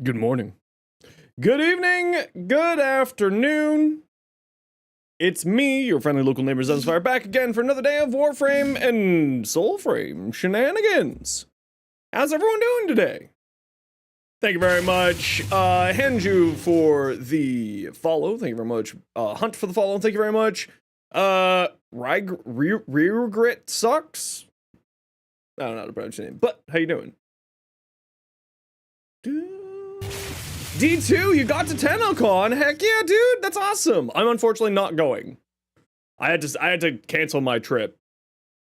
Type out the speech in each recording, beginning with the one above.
Good morning. Good evening. Good afternoon. It's me, your friendly local neighbor Zenosfire, back again for another day of Warframe and Soulframe shenanigans. How's everyone doing today? Thank you very much, Henju, for the follow. Thank you very much, Hunt, for the follow. Thank you very much. Regret sucks. I don't know how to pronounce your name, but how you doing? D2, you got to TennoCon. Heck yeah, dude, that's awesome. I'm unfortunately not going. I had to cancel my trip.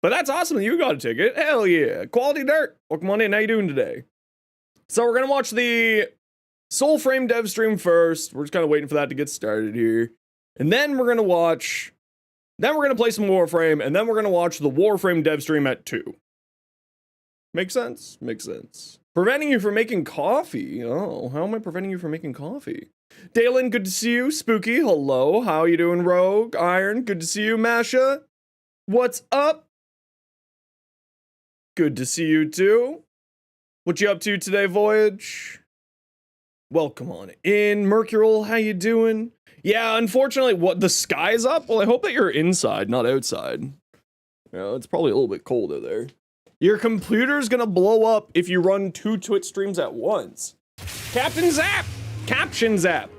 But that's awesome that you got a ticket. Hell yeah. Quality Dirt. Welcome on in. How you doing today? So we're gonna watch the Soulframe dev stream first. We're just kind of waiting for that to get started here. And then we're gonna watch, then we're gonna play some Warframe, and then we're gonna watch the Warframe dev stream at 2. Make sense? Makes sense. Preventing you from making coffee. Oh, how am I preventing you from making coffee? Dalen, good to see you. Spooky, hello. How you doing, Rogue? Iron, good to see you. Masha, what's up? Good to see you too. What you up to today, Voyage? Welcome on in. Mercurial, how you doing? Yeah, unfortunately, what, the sky's up? Well, I hope that you're inside, not outside. Yeah, it's probably a little bit cold out there. Your computer's gonna blow up if you run 2 Twitch streams at once. Captain Zap! Caption Zap!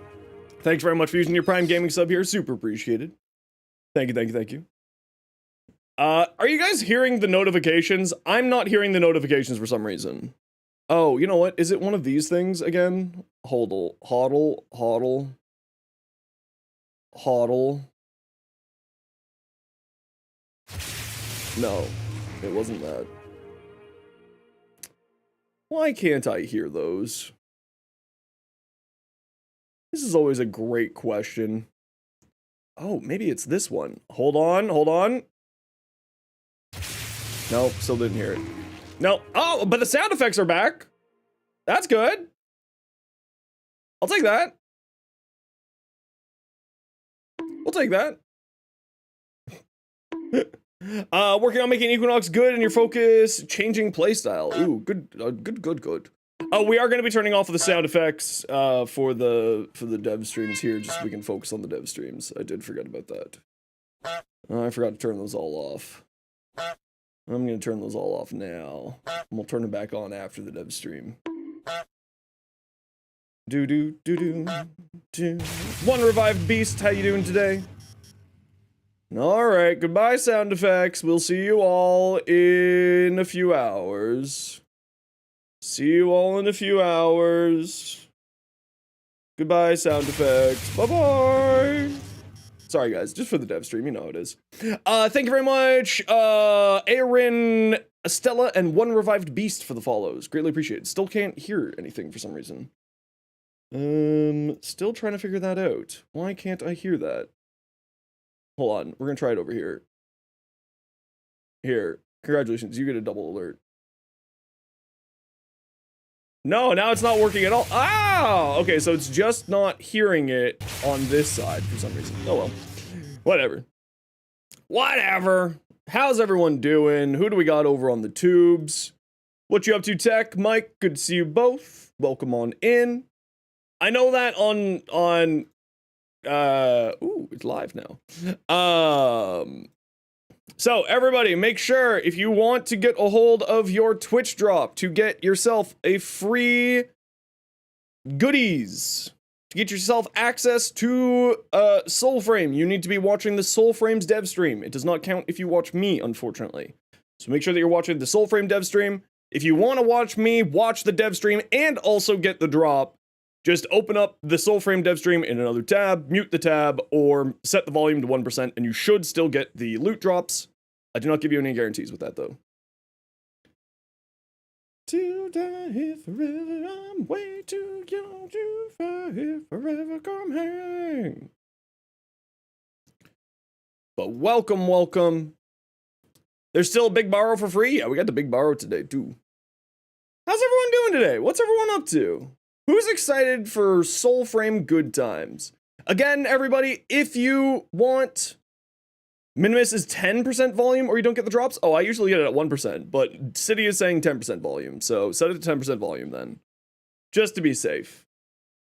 Thanks very much for using your Prime Gaming sub here. Super appreciated. Thank you, thank you, thank you. Are you guys hearing the notifications? I'm not hearing the notifications for some reason. Oh, you know what? Is it one of these things again? Hodl. Hodl. Hodl. Hodl. No, it wasn't that. Why can't I hear those? This is always a great question. Oh, maybe it's this one. Hold on, hold on. Nope, still didn't hear it. No. Oh, but the sound effects are back. That's good. I'll take that. We'll take that. Working on making Equinox good and your focus, changing playstyle. Ooh, good, good. We are going to be turning off the sound effects for the dev streams here, just so we can focus on the dev streams. I did forget about that. I forgot to turn those all off. I'm going to turn those all off now. And we'll turn them back on after the dev stream. One revived beast, how you doing today? Alright, goodbye sound effects. We'll see you all in a few hours. See you all in a few hours. Goodbye sound effects. Bye-bye. Sorry guys, just for the dev stream, you know how it is. Thank you very much, Aaron, Estella, and One Revived Beast for the follows. Greatly appreciated. Still can't hear anything for some reason. Still trying to figure that out. Why can't I hear that? Hold on, we're gonna try it over here. Here, congratulations, you get a double alert. No, now it's not working at all. Ah, okay, so it's just not hearing it on this side for some reason. Oh well, whatever. Whatever. How's everyone doing? Who do we got over on the tubes? What you up to, Tech? Mike, good to see you both. Welcome on in. I know that on ooh, it's live now. So everybody, make sure if you want to get a hold of your Twitch drop to get yourself a free goodies, to get yourself access to Soulframe, you need to be watching the Soulframe's dev stream. It does not count if you watch me, unfortunately. So make sure that you're watching the Soulframe dev stream. If you want to watch me, watch the dev stream and also get the drop. Just open up the Soulframe dev stream in another tab, mute the tab, or set the volume to 1%, and you should still get the loot drops. I do not give you any guarantees with that, though. To die here forever, I'm way too young to fight here forever, come hang. But welcome, welcome. There's still a big Baro for free? Yeah, we got the big Baro today, too. How's everyone doing today? What's everyone up to? Who's excited for Soulframe good times? Again, everybody, if you want, Minimus is 10% volume or you don't get the drops. Oh, I usually get it at 1%, but City is saying 10% volume, so set it to 10% volume then. Just to be safe.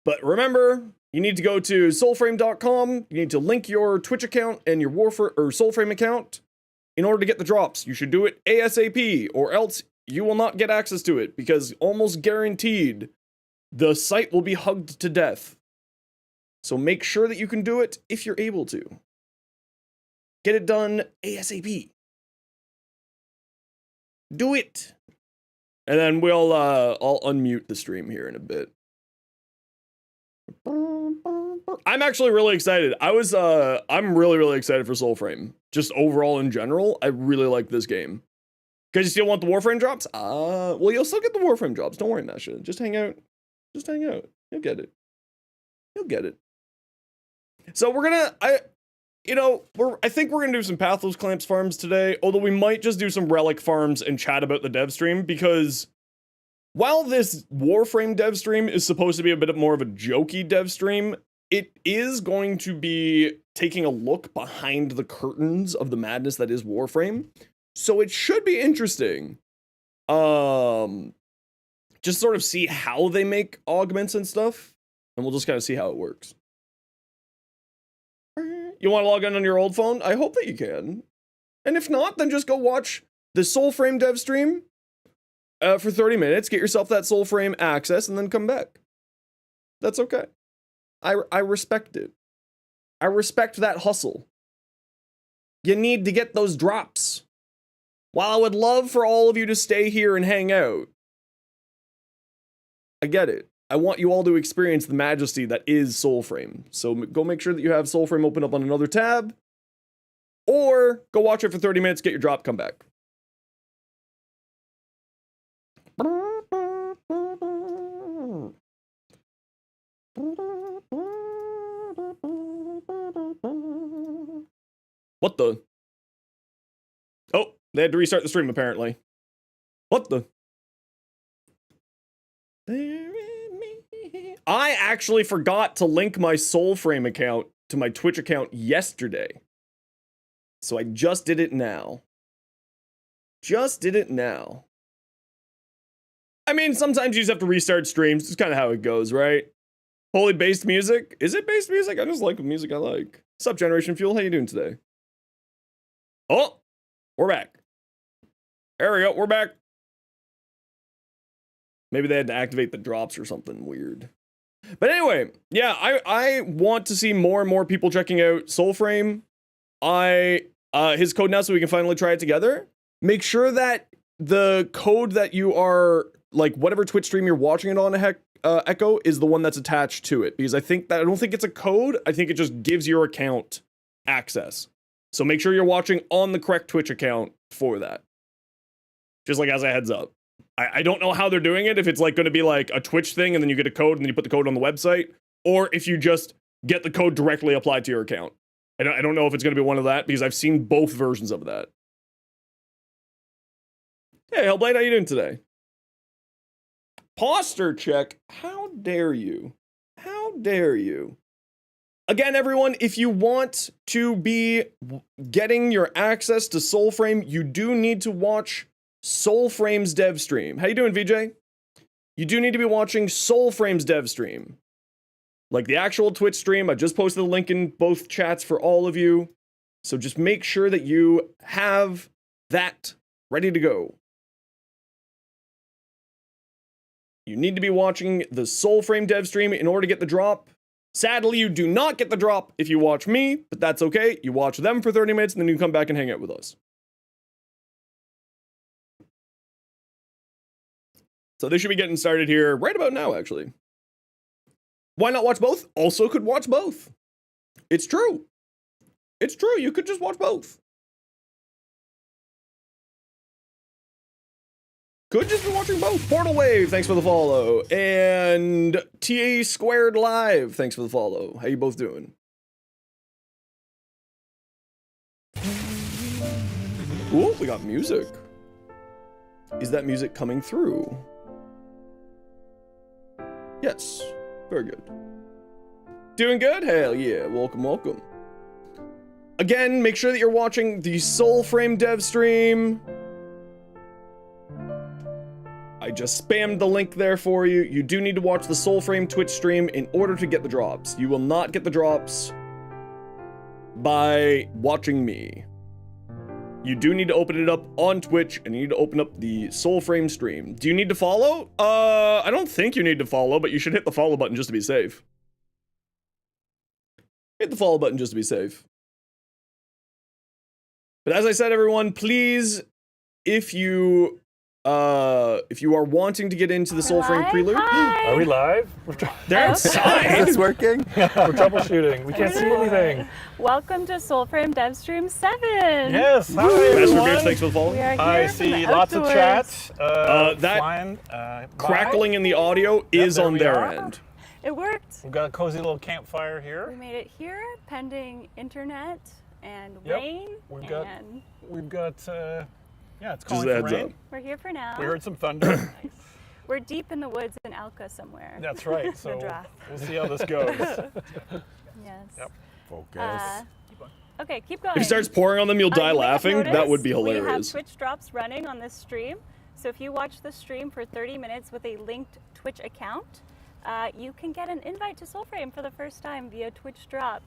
But remember, you need to go to soulframe.com. You need to link your Twitch account and your Warframe or Soulframe account in order to get the drops. You should do it ASAP, or else you will not get access to it, because almost guaranteed the site will be hugged to death. So make sure that you can do it if you're able to. Get it done ASAP. Do it. And then I'll unmute the stream here in a bit. I'm actually really excited. I'm really excited for Soulframe. Just overall in general, I really like this game. Because you still want the Warframe drops? Well, you'll still get the Warframe drops. Don't worry, Masha. Just hang out. Just hang out. You'll get it. You'll get it. So we're gonna, I think we're gonna do some Pathos Clamps farms today, although we might just do some Relic farms and chat about the dev stream, because while this Warframe dev stream is supposed to be a bit more of a jokey dev stream, it is going to be taking a look behind the curtains of the madness that is Warframe. So it should be interesting. Just sort of see how they make augments and stuff, and we'll just kind of see how it works. You want to log in on your old phone? I hope that you can. And if not, then just go watch the Soulframe dev stream for 30 minutes, get yourself that Soulframe access, and then come back. That's okay. I respect it. I respect that hustle. You need to get those drops. While I would love for all of you to stay here and hang out, I get it. I want you all to experience the majesty that is Soulframe. So go make sure that you have Soulframe open up on another tab, or go watch it for 30 minutes, get your drop, come back. What the? Oh, they had to restart the stream apparently. What the? I actually forgot to link my Soulframe account to my Twitch account yesterday. So I just did it now. Just did it now. I mean, sometimes you just have to restart streams. It's kind of how it goes, right? Holy based music? Is it based music? I just like the music I like. What's up, Generation Fuel? How you doing today? Oh, we're back. There we go, we're back. Maybe they had to activate the drops or something weird. But anyway, yeah, I want to see more and more people checking out Soulframe. His code now so we can finally try it together. Make sure that the code that you are, like, whatever Twitch stream you're watching it on, Echo, is the one that's attached to it. Because I don't think it's a code. I think it just gives your account access. So make sure you're watching on the correct Twitch account for that. Just like as a heads up. I don't know how they're doing it, if it's like going to be like a Twitch thing and then you get a code and then you put the code on the website, or if you just get the code directly applied to your account. I don't know if it's going to be one of that, because I've seen both versions of that. Hey, Hellblade, how you doing today? Posture check. How dare you? How dare you? Again, everyone, if you want to be getting your access to Soulframe, you do need to watch Soulframe's dev stream. How you doing, VJ? You do need to be watching Soulframe's dev stream. Like the actual Twitch stream. I just posted the link in both chats for all of you. So just make sure that you have that ready to go. You need to be watching the Soulframe dev stream in order to get the drop. Sadly, you do not get the drop if you watch me, but that's okay. You watch them for 30 minutes and then you come back and hang out with us. So they should be getting started here right about now, actually. Why not watch both? Also could watch both. It's true. It's true. You could just watch both. Could just be watching both. Portal Wave, thanks for the follow. And TA Squared Live, thanks for the follow. How you both doing? Ooh, we got music. Is that music coming through? Yes, very good. Doing good? Hell yeah, welcome, welcome. Again, make sure that you're watching the Soulframe dev stream. I just spammed the link there for you. You do need to watch the Soulframe Twitch stream in order to get the drops. You will not get the drops by watching me. You do need to open it up on Twitch, and you need to open up the Soulframe stream. Do you need to follow? I don't think you need to follow, but you should hit the follow button just to be safe. Hit the follow button just to be safe. But as I said, everyone, please, if you are wanting to get into the Soulframe Prelude, Are we live? they're outside. Is this working? We're troubleshooting. We can't see anything. Welcome to Soulframe Dev Stream 7. Yes. Hi, Master Beers, everyone. thanks for the follow. We are here I from see the lots of outdoors. chat. That flying, Crackling in the audio is there on we their are. end. It worked. We've got a cozy little campfire We here. made it here, pending internet and Yep. rain. We've got- and We've got, yeah, it's Just calling a for heads rain. up. we're here for now. We heard some thunder. We're deep in the woods in Alka somewhere. That's right. So draft. we'll see how this goes. Yes. Yep. Focus. Okay, keep going. If he starts pouring on them, you'll die You may have laughing. That noticed would be We have hilarious. Twitch drops running on this stream. So if you watch the stream for 30 minutes with a linked Twitch account, you can get an invite to Soulframe for the first time via Twitch drop.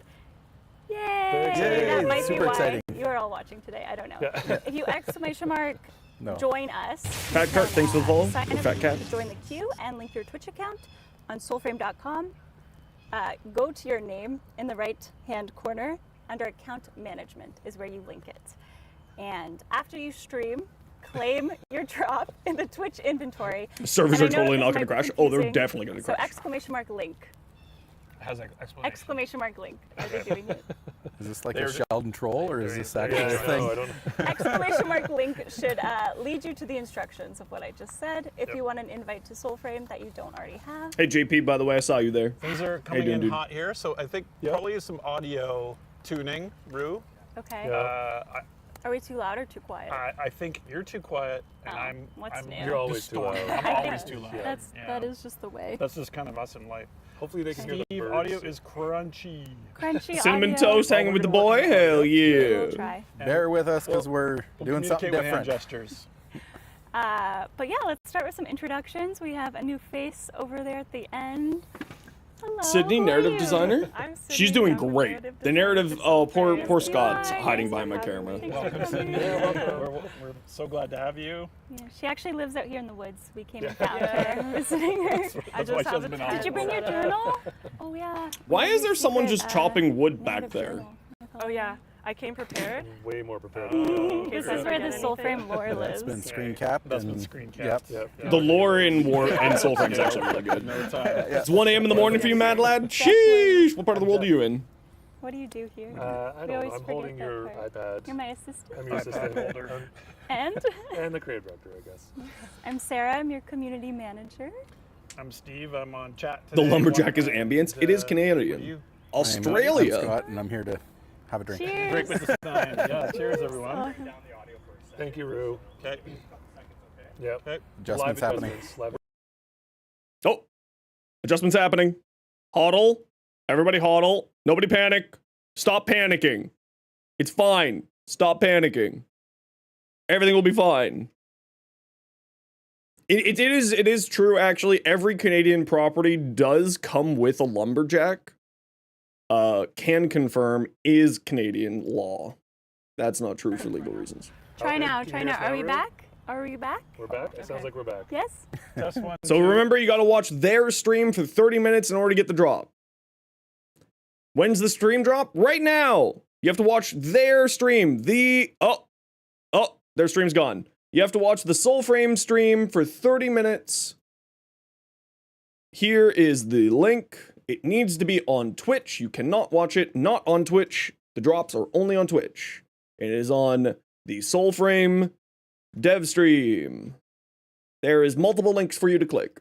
Yay! Yay, That might super be why exciting. you are all watching today. I don't know. Yeah. If you exclamation mark No. join us, Fat you Cart, can, thanks for the follow. sign Or up Fat Cat. to join the queue and link your Twitch account on soulframe.com. Go to your name in the right-hand corner under account management is where you link it. And after you stream, claim your drop in the Twitch inventory. Servers And are I know totally this not might going to be crash. Oh, they're confusing. definitely going to So crash. exclamation mark link. Has an explanation. Exclamation mark link. Are they doing it? Is this like They're a just- Sheldon troll, or is this Yeah, actually a no, thing? I don't know. Exclamation mark link should lead you to the instructions of what I just said. If Yep. you want an invite to Soulframe that you don't already have. Hey, JP, by the way, I saw you there. Things are coming doing, in dude? hot here, so I think probably some audio tuning, Rue. Okay. I, Are we too loud or too quiet? I think you're too quiet, and Oh, I'm. what's I'm new? You're You're always too loud. I'm I always think too loud. That is just the way. That's just kind of us in life. Hopefully they can Okay. hear the Steve, audio is crunchy. Crunchy Cinnamon audio. Toast hanging with the boy? Hell We'll yeah. try. Bear with us because we're We'll doing something communicate with hand different. gestures. But yeah, let's start with some introductions. We have a new face over there at the end. Hello. Sydney, who are narrative you? designer? I'm Sydney, She's doing I'm the great. narrative The narrative, designer. oh, poor Yes, Scott's you are. hiding Yes, behind my you have camera. me. Thanks for Welcome, coming. Sydney. We're so glad to have you. Yeah, she actually lives out here in the woods. We came and Yeah. found her, visiting her. That's why she hasn't been on. Did you bring your journal? Oh yeah. Why is there someone Secret, just chopping wood back narrative there? journal. Oh yeah, I came prepared. Way more prepared. This is where the Soulframe lore lives. That's been screen capped. That's been and- screen capped. Yep. The lore in War and Soulframe is actually really good. No time. It's 1 a.m. in the morning for you, mad lad. Sheesh! What part of the world are you in? What do you do here? I We don't always know. I'm forget holding that your part. iPad. You're my assistant. I'm your assistant holder. And and the creative director, I guess. I'm Sarah. I'm your community manager. I'm Steve. I'm on chat The today. lumberjack is ambience. It is What are Canadian. you? I'm Australia. Scott, and I'm here to have a drink. Cheers. Break with the sign. Yeah, cheers everyone. Thank you, Rue. Okay. Yep. Okay. Adjustments Live happening. adjustments. Live- Oh, adjustments happening. Hodl. Everybody hodl. Nobody panic. Stop panicking. It's fine. Stop panicking. Everything will be fine. It is true, actually. Every Canadian property does come with a lumberjack. Can confirm is Canadian law. That's not true for legal reasons. Try Okay, now. can Try you hear now. us Are now, we Rue? back? Are we back? We're back. It sounds like we're back. Yes. Test one. So two. remember, you got to watch their stream for 30 minutes in order to get the drop. When's the stream drop? Right now. You have to watch their stream. Their stream's gone. You have to watch the Soulframe stream for 30 minutes. Here is the link. It needs to be on Twitch. You cannot watch it not on Twitch. The drops are only on Twitch. It is on the Soulframe dev stream. There is multiple links for you to click.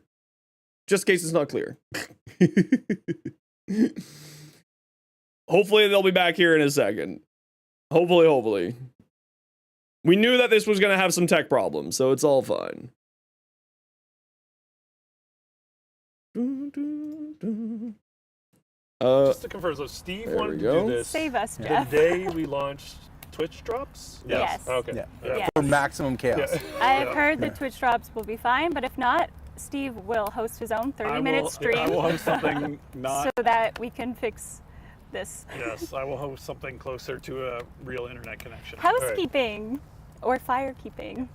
Just in case it's not clear. Hopefully they'll be back here in a second. Hopefully. We knew that this was going to have some tech problems, so it's all fine. Just to confirm, so Steve There wanted we to go. do this Save us, the Jeff. day we launched Twitch drops? Yes. Okay. Yeah. Yes. For maximum chaos. Yeah. I've heard the Twitch drops will be fine, but if not, Steve will host his own 30-minute stream I will host something not. so that we can fix this. Yes, I will host something closer to a real internet connection. Housekeeping or firekeeping.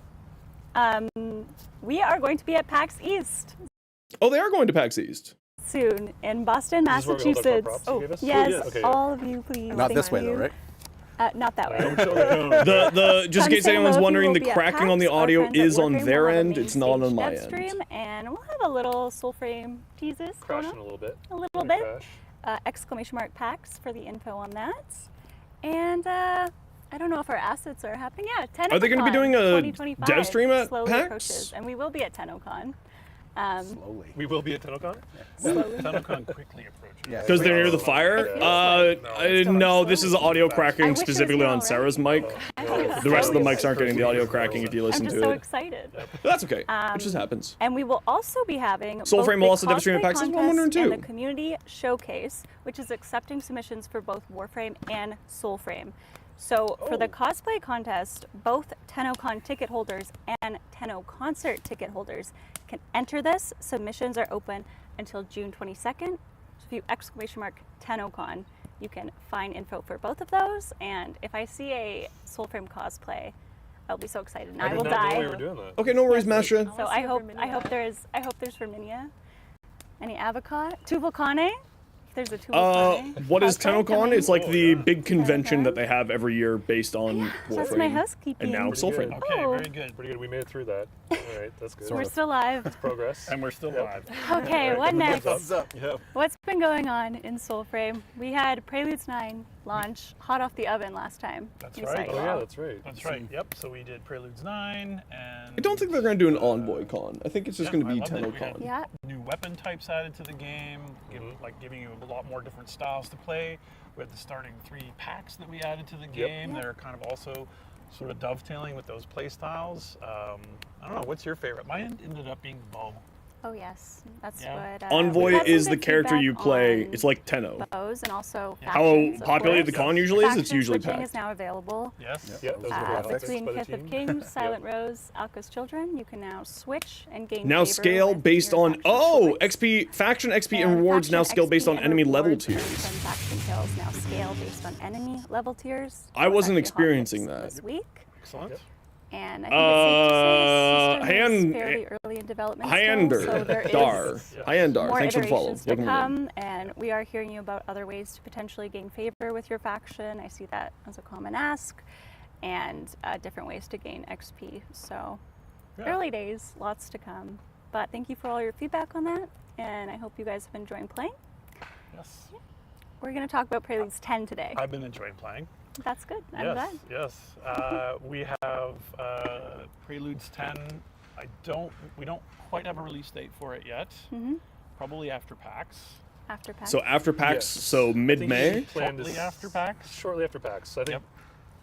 We are going to be at PAX East Oh, they are going to PAX East. soon in Boston, Is this where we hold our Massachusetts. props you gave us? Yes, Yeah. Okay. all of you, please. Not this thank way though, you. right? Not that way. The just in Come case say anyone's hello if you wondering, will the be at cracking on the PAX. Our audio friends at is on Warframe their will have a end. main It's not on stage my dev end. stream, and we'll have a little Soulframe teases going Crashing on. a little bit. A little Gonna bit. crash. Exclamation mark PAX for the info on that. And I don't know if our assets are happening. Yeah, TennoCon Are they gonna be doing a 2025 dev stream at slowly PAX? approaches, and we will be at TennoCon. Slowly. We will be at TennoCon? TennoCon quickly approaches. Yeah. Because they're near the fire? No, this is audio I cracking wish there was specifically more on around. Sarah's mic. The rest of the mics aren't getting the audio cracking if you I'm listen just to so it. excited. That's okay. It just happens. And we will also be having both Soulframe will the also dev stream at cosplay PAX. That's what I'm wondering contest too. and the community showcase, which is accepting submissions for both Warframe and Soulframe. So for the cosplay contest, both TennoCon ticket holders and Tenno concert ticket holders can enter this. Submissions are open until June 22nd. So if you exclamation mark TennoCon, you can find info for both of those. And if I see a Soulframe cosplay, I'll be so excited and I, did will not know die. we were doing that. Okay, no worries, Masha. So I hope there's Verminia. Any Avocad? Tuvalcane? If there's a Tuvalcane. What is cosplay TennoCon? coming. It's like the big convention that they have every year based on That's my Warframe. housekeeping. And now Pretty good. Soulframe. Okay, Oh. very good. Pretty good. We made it through that. All right, that's good. We're still live. Progress. And we're still live. Okay, what next? Thumbs up. Yeah. What's been going on in Soulframe? We had Preludes 9 launch hot off the oven last time. That's We right. saw you Oh, yeah, all. that's right. That's right. Yep. So we did Preludes 9 and. I don't think they're going to do an Envoy Con. I think it's just Yeah, going to be I love it. We had TennoCon. Yeah. New weapon types added to the game, giving you a lot more different styles to play. We had the starting 3 packs that we added to the game. They're kind of also sort of dovetailing with those play styles. I don't know, what's your favorite? Mine ended up being Bow. Oh yes, that's Yeah. what. Envoy we've had some is the good character you feedback play. on It's like Tenno. bows and also How factions, of populated the course. con usually is, it's Faction usually switching packed. is now available. Yes. Yeah, those are good Between by the Kith of team. Kings, Silent Rose, Alka's Children, you can now switch and gain Now favor scale with based your on faction oh choice. XP faction XP and rewards now faction scale based XP on and enemy level rewards and tiers. faction kills now scale based on enemy level tiers. I That was wasn't actually hot experiencing fix that. this week, Excellent. and I think it's safe to say the system Hand- is fairly early in development. Hyander, still, so there is Dar, Hyandar. more Thanks for the follow. iterations to Welcome in. come, and we are hearing you about other ways to potentially gain favor with your faction. I see that as a common ask, and different ways to gain XP. So early days, lots to come. But thank you for all your feedback on that, and I hope you guys have been enjoying playing. Yes. We're going to talk about Preludes 10 today. I've been enjoying playing. That's good. I'm yes. glad. Yes. We have Preludes 10. We don't quite have a release date for it yet. Probably after PAX. After PAX. So after PAX, Yes. so I think mid-May. we planned Shortly this after PAX. Shortly after PAX. I think Yep.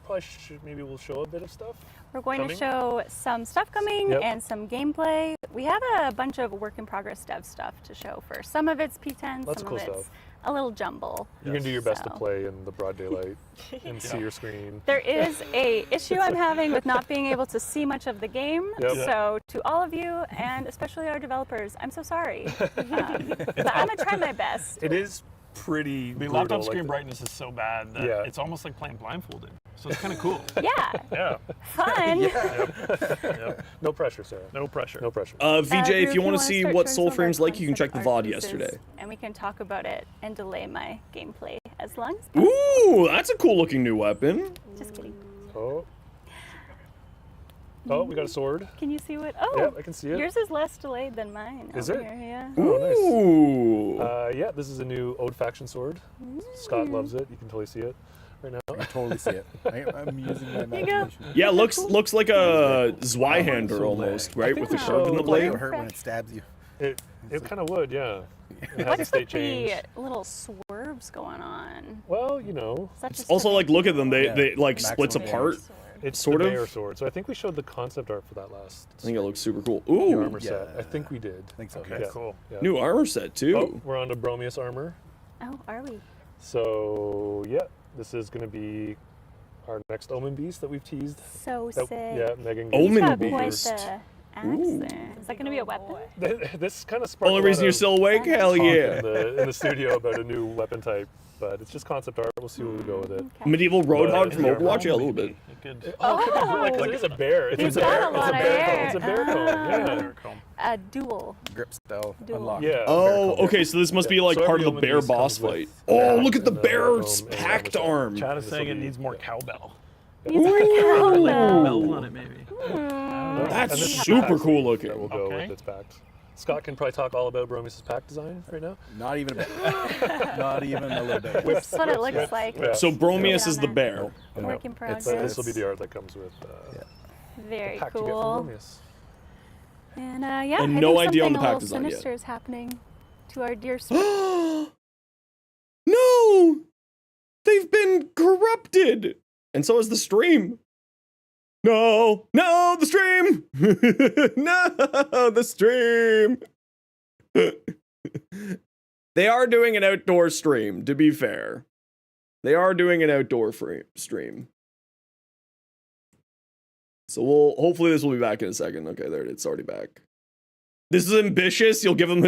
probably maybe we'll show a bit of stuff. We're going coming. to show some stuff coming Yep. and some gameplay. We have a bunch of work in progress dev stuff to show for. Some of it's P10, Lots some of of cool it's stuff. a little jumble. You can do your best to So- play in the broad daylight and see your screen. There is a issue I'm having with not being able to see much of the game. Yep. So to all of you, and especially our developers, I'm so sorry. But I'm gonna try my best. It is pretty The brutal, laptop like screen the- brightness is so bad that Yeah. it's almost like playing blindfolded. So it's kind of cool. Yeah, Yeah. fun. Yep. No pressure, Sarah. No pressure. No pressure. VJ, Drew, if you want to see start what showing some of our Soulframe's like, you can check concept the art VOD pieces, yesterday. And we can talk about it and delay my gameplay as long as Ooh, that's a cool looking new weapon. Just kidding. Oh. Oh, we got a sword. Can you see what? Oh, Yeah, I can see it. yours is less delayed than mine. Is over it? Here, yeah. Oh, nice. Ooh. Yeah, this is a new Ode faction sword. Scott loves it. You can totally see it right now. I totally see it. I'm using my you go. imagination. Yeah, looks like a Zweihander almost, right? think With the we sharp in the showed- blade. It'll hurt when it stabs you. It kind of would, yeah. It has a What's state with change. the little swerves going on? Well, you know, Such a Also, like, look at them. They Yeah, like splits maximum apart. damage. it's Sort the of. Mayor sword. So I think we showed the concept art for that last. I think it looks super cool. new Ooh, armor set. yeah. I think we did. I think so. Okay, yes. cool. Yeah. new armor set too. Oh, we're on to Bromius armor. Oh, are we? So yeah, this is going to be our next Omen Beast that we've teased. So sick. Yeah, Megan. Omen He's Omen got quite Beast. the axe there. Is that going to be a weapon? This kind of sparked Only a lot reason you're of still awake? talk Hell talk yeah. in the studio about a new weapon type, but it's just concept art. We'll see where we go with it. Okay. Medieval Roadhog from Yeah. Overwatch? Yeah, a little bit. It could, Like it is a bear. It's He's a got bear. a lot it's a of bear hair. comb. It's a bear comb. Yeah. comb. A duel. Grip spell Duel. unlocked. Yeah. Oh, Bear okay, so this must be like So part of every the Omen bear Beast boss comes fight. with Oh, the look at the and the bear's dome and packed everything. arm. Chad is This'll saying it be- needs more yeah. cowbell. He's like cowbell. Bells on it, maybe. That's And this is super the cool pack looking. That will go Okay. with its pack. Scott can probably talk all about Bromius' pack design right now. Not even a bit. Not even a little bit. That's what it looks like. Yeah. So Bromius Yeah. is the bear. Work in progress. This will be the art that comes with Very the pack you get cool. from Bromius. And yeah, And I no think idea on something the a pack little design yet. sinister is happening to our dear Swift. No! They've been corrupted! And so is the stream. No! No, the stream! No, the stream! They are doing an outdoor stream, to be fair. They are doing an outdoor stream. So hopefully this will be back in a second. Okay, there it is. It's already back. This is ambitious. You'll give them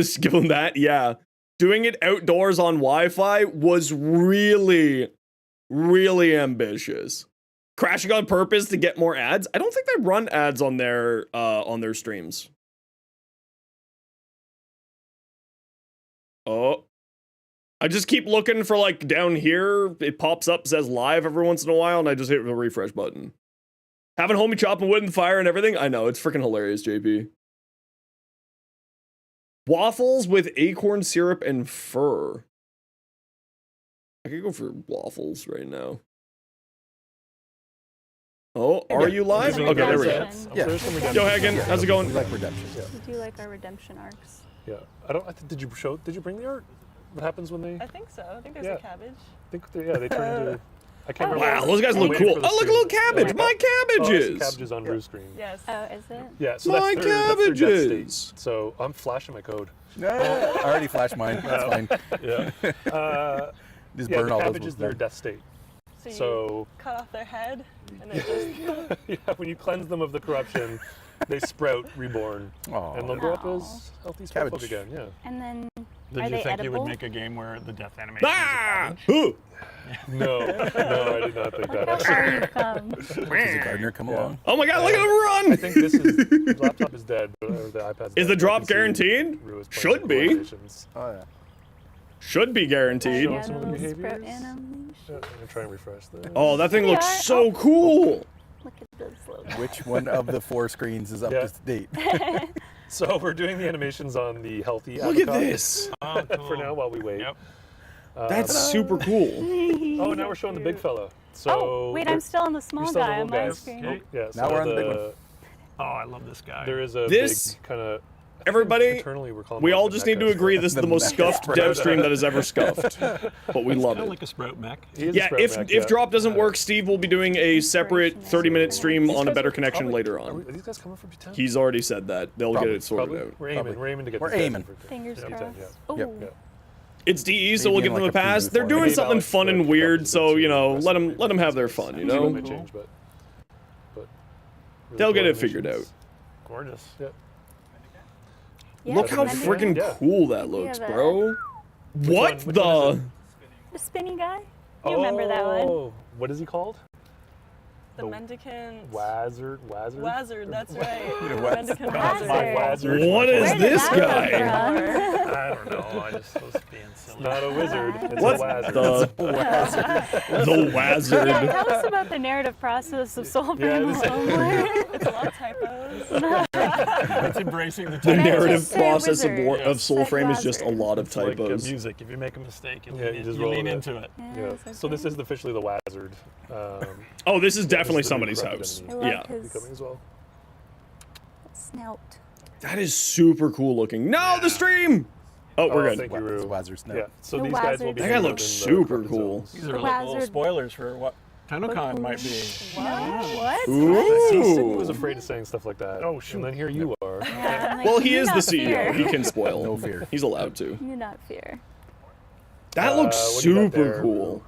that? Yeah. Doing it outdoors on Wi-Fi was really, really ambitious. Crashing on purpose to get more ads. I don't think they run ads on their streams. Oh. I just keep looking for like down here. It pops up, says live every once in a while, and I just hit the refresh button. Having homie chopping wood and fire and everything. I know, it's freaking hilarious, JP. Waffles with acorn syrup and fur. I could go for waffles right now. Oh, are you live? Some Okay, there we go. redemption. Yeah. There's some redemption. Yo, Hagen, how's it going? We like redemption. We do like our redemption arcs. Yeah. Did you bring the art? What happens when they? I think so. I think there's Yeah. a cabbage. They turn into. I can't remember. Wow, those guys I'm look waiting cool. for the Oh, look, a stream. little cabbage. My Oh, it's cabbages. cabbages on Rue screen. Yes. Oh, is it? Yeah, so My that's their death cabbages. state. So I'm flashing my code. I already flashed mine. That's fine. Yeah. Just Yeah, burn the all cabbage those is their ones. death state. So you So cut off their head and then just yeah, when you cleanse them of the corruption, they sprout, reborn, Aw. and they'll grow up Aw. as healthy sprout Cabbage. again. Yeah. And then Did are you they think you edible? would make a game where the death animation was a Ah! cabbage? Huh. No, I did not think Look that. how far you've come. Does the gardener come along? Oh my god, look at him I run! think this is the laptop is dead, but the iPad's Is dead. the I drop can see guaranteed? Rue is playing Should with be. animations. Oh yeah. Should be guaranteed. Show some of the Animals, sprout behaviors. animation. Yeah, I'm gonna try and refresh this. Oh, that thing There looks you are. so cool. Look at this little. Which one of the 4 screens is up Yeah. to date? So we're doing the animations on the healthy Look at avocado this. Oh, cool. for now while we wait. Yep. That's super cool. Oh, now we're showing the big fella. So Oh, wait, I'm still on the small you're still on guy the on little my guy. screen. Okay. Yeah, so Now we're on the big one. Oh, I love this guy. There is a This- big kind of. Everybody, Internally, we're calling we it all the just need to mecha. agree this is the most scuffed dev stream that has ever scuffed. But we love Kind of it. like a sprout mech. He is a Yeah, sprout if mech, if yeah. drop doesn't work, Steve will be doing a separate 30-minute stream These on a guys better are connection probably- later Are on. these guys coming from Bhutan? He's already said that. They'll Probably. get it sorted Probably. out. We're aiming. Probably. We're aiming to get. We're these guys aiming. in for- Fingers yeah, crossed. yeah. Oh, Yep. Yeah. It's DE, so Maybe we'll in give them like a a pass. preview They're form. doing Maybe something Alex fun would and have weird, just so been you know, too let them aggressive. have their fun. You Maybe it know, might change, but really they'll cool get it figured out. animations. Gorgeous. Yeah. yeah, Look how and then freaking Yeah. cool that looks, Yeah, bro. What Which the? one is the spinny guy. You remember that one? Oh, what is he called? the mendicant. Wazard. Wazard, that's right. what? Mendicant My Wazard. Wazard. What is Where did this that guy? come from? I don't know. I just was being silly. Not a wizard. It's What a wazard. the wizard? Yeah, The tell us about the narrative process of Soul Yeah, Family this- Homework. It's a lot of typos. It's embracing the The technology. narrative Just say process of, wizard. of Soulframe is just a Wizard. lot of It's like typos. music. If you make a mistake, you Yeah, lean, you in- just you roll lean with it. into it. Yeah. Yes, So this okay. is officially the wazard. Oh, this is definitely the new somebody's corrupted house. enemy. I Yeah, love his Becoming as well. snout. that is super cool looking. No, the stream. Oh, we're Oh, good. thank you, It's Rue. Wazard's Yeah. note. So The these guys will be. Wazard. That guy hanging out looks in the super corrupted cool. zones. These The are like little Wazard. spoilers for what TennoCon might be. What? He Ooh. was afraid of saying stuff like that. Oh, shoot. And then here you are. Yeah, I'm like, Well, he "Do is the not CEO. fear. He can spoil. No fear. He's allowed to. Do not fear. That looks what do you got super there? cool.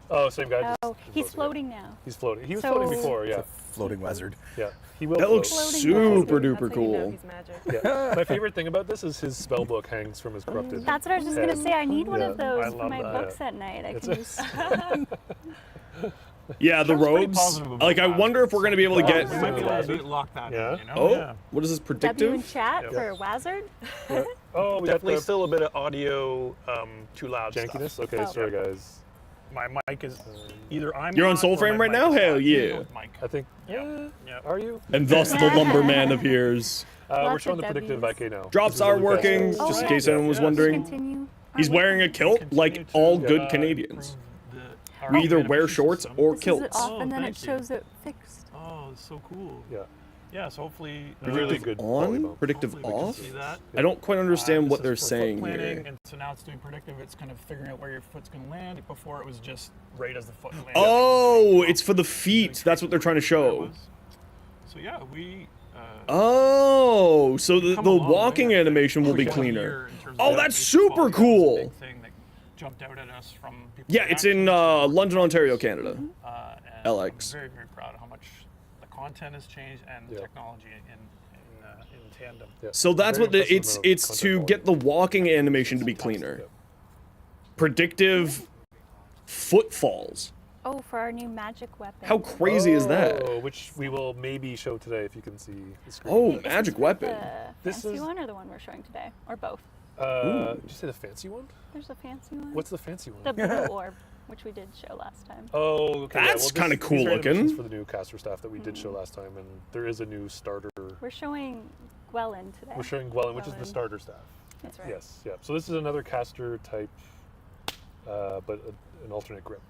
Oh, same guy. Oh, just he's closer. floating now. He's floating. He was So- floating before, yeah. Floating wizard. Yeah. He will That looks float. super That's duper how you know cool. he's magic. Yeah. My favorite thing about this is his spell book hangs from his corrupted. That's what I was just gonna say. I need one Yeah. of those I for love my that. books at night. I It's can a- use. Yeah, the Sounds pretty robes. positive about Like, I that. wonder if we're gonna be able to get. We might be able to lock that Yeah. in, you know? Oh, what is this W in predictive? chat Yep. for Wazard. Oh, we Definitely got the still a bit of audio too loud jankiness. stuff. Okay, Oh. sorry guys. My mic is either I'm You're on not or Soulframe my right mic now? is Hell loud. yeah. You know, mic. I think. Yeah. Are you? And thus the Lumberman appears. We're Lots showing of the predictive W's. IK now. Drops This is are what we got. working, Oh, just in yeah. case anyone was Yes. wondering. Continue. He's wearing a kilt like Continue all to, good Canadians. improve our We either animation wear shorts system. or This is it kilts. off, Oh, and then it thank you. shows it fixed. Oh, it's so cool. Yeah. Yeah, so hopefully Really good on? polybone. Predictive hopefully we can off? see that. I don't quite understand This what is they're for foot saying planning, here. And so now it's doing predictive. It's kind of figuring out where your foot's going to land. Before it was just right as the foot landed. Oh, it's for the feet. That's what they're trying to show. So yeah, we. Oh, so the come a long walking way, I think. animation will be One cleaner. year in terms Oh, of that's image super quality. That was a cool. big thing that jumped out at us from people. Yeah, it's in London, Ontario, Canada. and LX. I'm very, very proud of how much the content has changed and the Yeah. technology in tandem. Yeah. So that's Very what the impressive it's amount of it's content to volume. get the walking animation to be cleaner. Yeah. Predictive footfalls. Oh, for our new magic weapon. How crazy is that? Oh, which we will maybe show today if you can see the screen. Oh, Is this magic the weapon. This fancy is- one or the one we're showing today, or both? Did you say the fancy one? There's a fancy one. What's the fancy one? the blue orb, which we did show last time. Oh, okay. That's kinda these cool are animations looking. for the new caster staff that we did show last time, and there is a new starter. We're showing Gwellen today. We're showing Gwellen, which is the Gwellen. starter staff. That's right. Yes, yeah. So this is another caster type, but an alternate grip.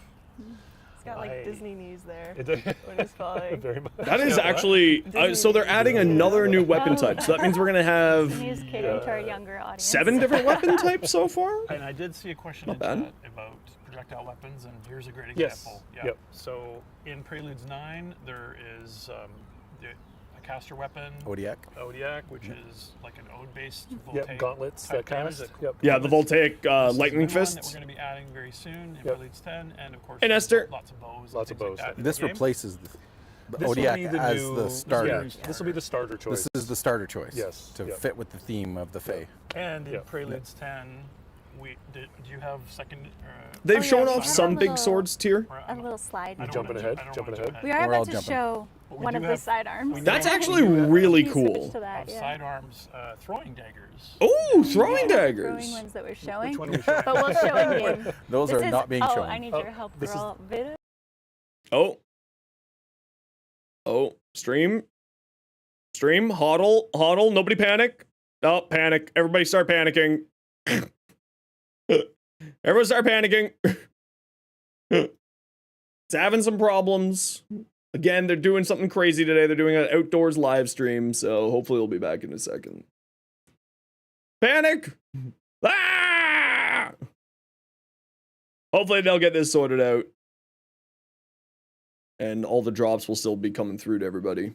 It's got like Nice. Disney knees there It, when he's falling. very much. That is Yeah, what? actually so they're adding another new weapon Oh. type. So that means we're gonna have News catering to our younger audience. 7 different weapon types so far. And I did see a question Not in bad. chat about projectile weapons, and here's a great Yes. example. Yeah. Yep. So in Preludes 9, there is a caster weapon, Odiak. Odiak, which is like an ode-based voltaic Yep, gauntlets type that damage cast. that- Yep. Yeah, the voltaic This is a lightning new one that fists. we're going to be adding very soon in Yep. Preludes 10, and of course, And there's Esther. lots of bows. Lots and of things bows, like that in This the game. replaces the This will be Odiak the as new- the starter. This will be the starter choice. This is the starter choice. Yes, To yeah. fit with the theme of the Fae. And in Yeah. Preludes 10, do you have second? They've Oh, yeah, shown we off have a some big little- swords tier. or A little slide. I don't jumping wanna ahead, I don't jumping wanna ahead. jump We are We're all about to jumping. show But we one do of the have- sidearms. we do That's have- actually we do have- really Can you switch cool. to that, Of yeah. sidearms throwing daggers. Oh, throwing Throwing daggers. ones that we're showing. Which one are we showing? But we'll show in game. Those This are is- not being oh, shown. I need Oh, your help, this is- girl. Video. Oh, stream. Hodl, nobody panic. Oh, panic. Everybody start panicking. Everyone start panicking. It's having some problems. Again, they're doing something crazy today. They're doing an outdoors live stream, so hopefully we'll be back in a second. Panic! Ah! Hopefully they'll get this sorted out. And all the drops will still be coming through to everybody.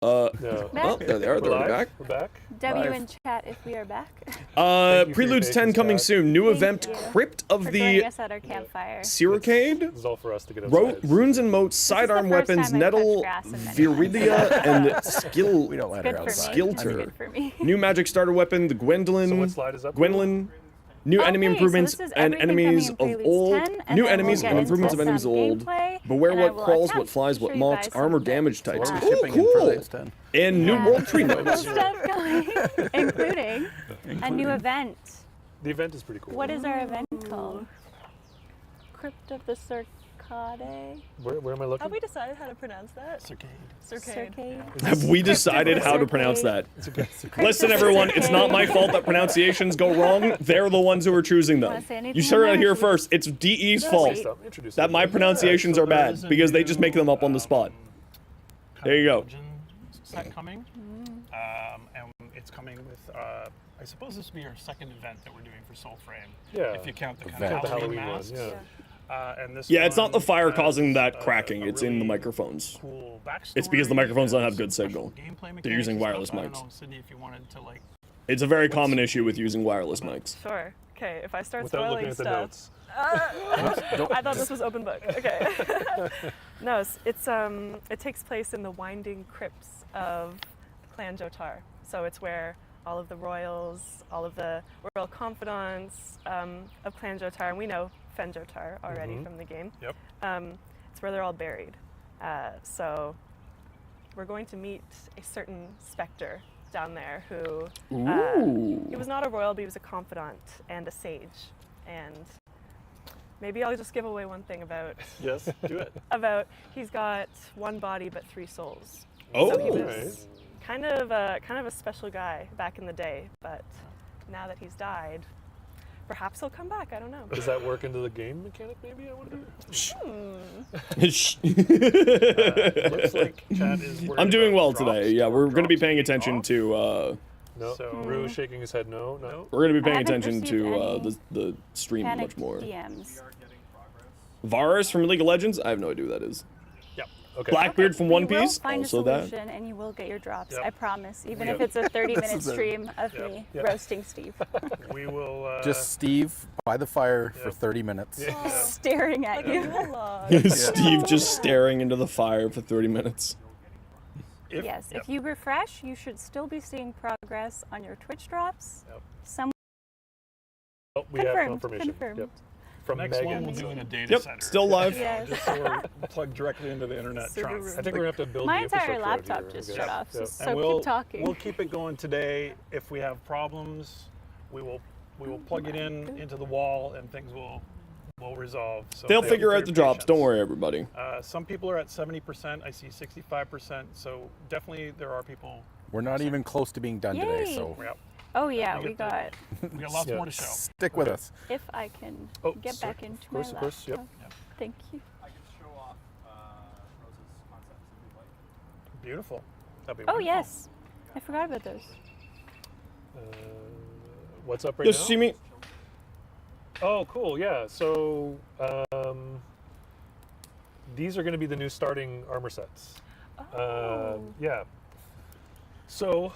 No. Oh, there they are. They're We're already live? back. We're back. W Live. in chat if we are back. Thank you for your Preludes 10 patience, coming Pat. soon. New Thank event, you. Crypt of For joining the us at our campfire. Syracade. This is all for us to get outside. Runes and motes, is sidearm the first weapons, time I've nettle, touched grass in many viridia, and skill. We don't let Good her for outside. me. Skilter. That's good for me. New magic starter weapon, the Gwendolyn. So what slide is up? Gwendolyn. New enemy Okay, so improvements this is and everything enemies coming in of Preludes old. 10, and New then enemies we'll and get improvements of into enemies some of old. gameplay, Beware and I what will crawls, what attempt flies, to what show you mocks, guys some armor of the damage types. We're Ooh, shipping in cool. Preludes 10. And new Yeah, world tree cool notes. stuff going, including a new event. The event is pretty cool. What is our event called? Crypt of the Circade? Where am I looking? Have we decided how to pronounce that? Circade. Circade. Have we decided how to pronounce that? Listen, everyone, it's not my fault that pronunciations go wrong. They're the ones who are choosing them. Wanna say anything You heard on it here that? first. It's DE's No, fault wait. Stop, introduce that me. my pronunciations So are there bad is a because they just new, make them up on the spot. There you go. dungeon set coming, and it's coming with. I suppose this will be our second event that we're doing for Soulframe. Yeah. If you count the kind Event. of The Halloween Halloween one, masks. yeah. And this Yeah, it's not the one fire has, causing that cracking. a It's in the really microphones. Cool backstory. It's because the microphones don't have good some signal. special gameplay They're using mechanics wireless and stuff. I mics. don't know, Sydney, if you wanted to like. It's a very common issue with using wireless mics. Sure. Okay, if I start Without looking spoiling at the stuff. notes. I thought this was open book. Okay. No, it takes place in the winding crypts of Clan Jotar. So it's where all of the royals, all of the royal confidants of Clan Jotar, and we know Fen Jotar already from the game. Yep. It's where they're all buried. So we're going to meet a certain specter down there who he was not a royal, but he was a confidant and a sage. And maybe I'll just give away one thing about Yes, do it. he's got one body but 3 souls. Oh. So he was Alright. kind of a special guy back in the day, but now that he's died, perhaps he'll come back. I don't know. Does that work into the game mechanic? Maybe I wonder. Looks like chat is worried I'm doing about well drops. today. Yeah, we're going to be Drops paying and attention drops. to. No. So- Rue is shaking his head. No. We're going to be I paying haven't attention received to any the stream much Panicked more. DMs. Varus from League of Legends. I have no idea who that is. Yeah. Okay. Blackbeard from One We will Piece. find Also a that. solution, and you will get your drops. Yep. I promise. Even Yep. if it's a 30-minute is it. stream of Yep. me Yep. roasting Steve, We will Just Steve by the fire for Yep. 30 minutes. Yeah. staring at Like you. a vlog. Steve just staring into the fire for 30 minutes. Yes, Yep. if you refresh, you should still be seeing progress on your Twitch drops. Yep. Some Oh, we have confirmed. confirmation. Confirmed. Yep. From Next one Megan. we'll do in a data Yep, center. still live. Yes. Just so we're plugged directly into the internet Server trunk. room. I think we're gonna have to build My the entire infrastructure out laptop here, just I shut guess. off, Yep. so And we'll keep talking. we'll keep it going today. If we have problems, we will plug it into the wall and things will resolve. So They'll thank you figure for out your the drops. patience. Don't worry, everybody. Some people are at 70%. I see 65%. So definitely there are people. We're not even close to being done today, Yay. so Yeah, Oh yeah, We we get got. we got lots Yeah. more to show. stick with Okay. us. If I can Oh, get sorry. back into Of course, my of course, yep. laptop. Thank you. I can show off Rose's concepts if you'd like. Beautiful. That'd be Oh wonderful. yes, I forgot about those. What's up right Just now? see me. Oh, cool. Yeah. So these are going to be the new starting armor sets. Yeah. So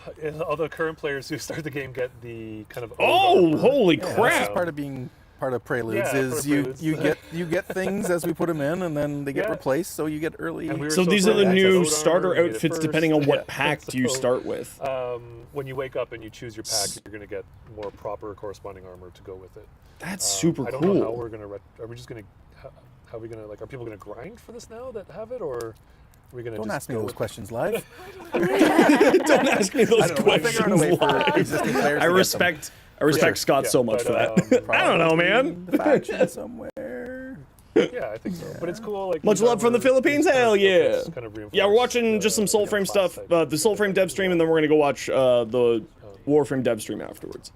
all the current players who start the game get the kind of Oh, armor. holy Yeah, crap. That's part of being part of Preludes Yeah, is part of you Preludes. you get things as we put them in, and then they get Yeah. replaced, so you get early. And we were So these are the excited. new Access code starter armor, you get it outfits first. depending on what Yeah. pack you So, start with. When you wake up and you choose your pack, you're going to get more proper corresponding armor to go with it. That's super I don't know how cool. we're going to. Are we just going to? How are we going to like? Are people going to grind for this now that have it, or are we going to? Don't just ask me go those with- questions live. Don't ask me I those don't know. We'll figure out a way questions. for existing players. I to get respect Scott Yeah, so much but, for that. I don't know, man. them. The faction somewhere. Yeah, I think so. But it's cool. Like Much these love from the armor- Philippines. these kind of Hell yeah. outfits kind of Yeah, we're reinforce, watching just some like a Soulframe stuff, class the Soulframe dev stream, and then we're gonna go watch the Warframe dev stream afterwards.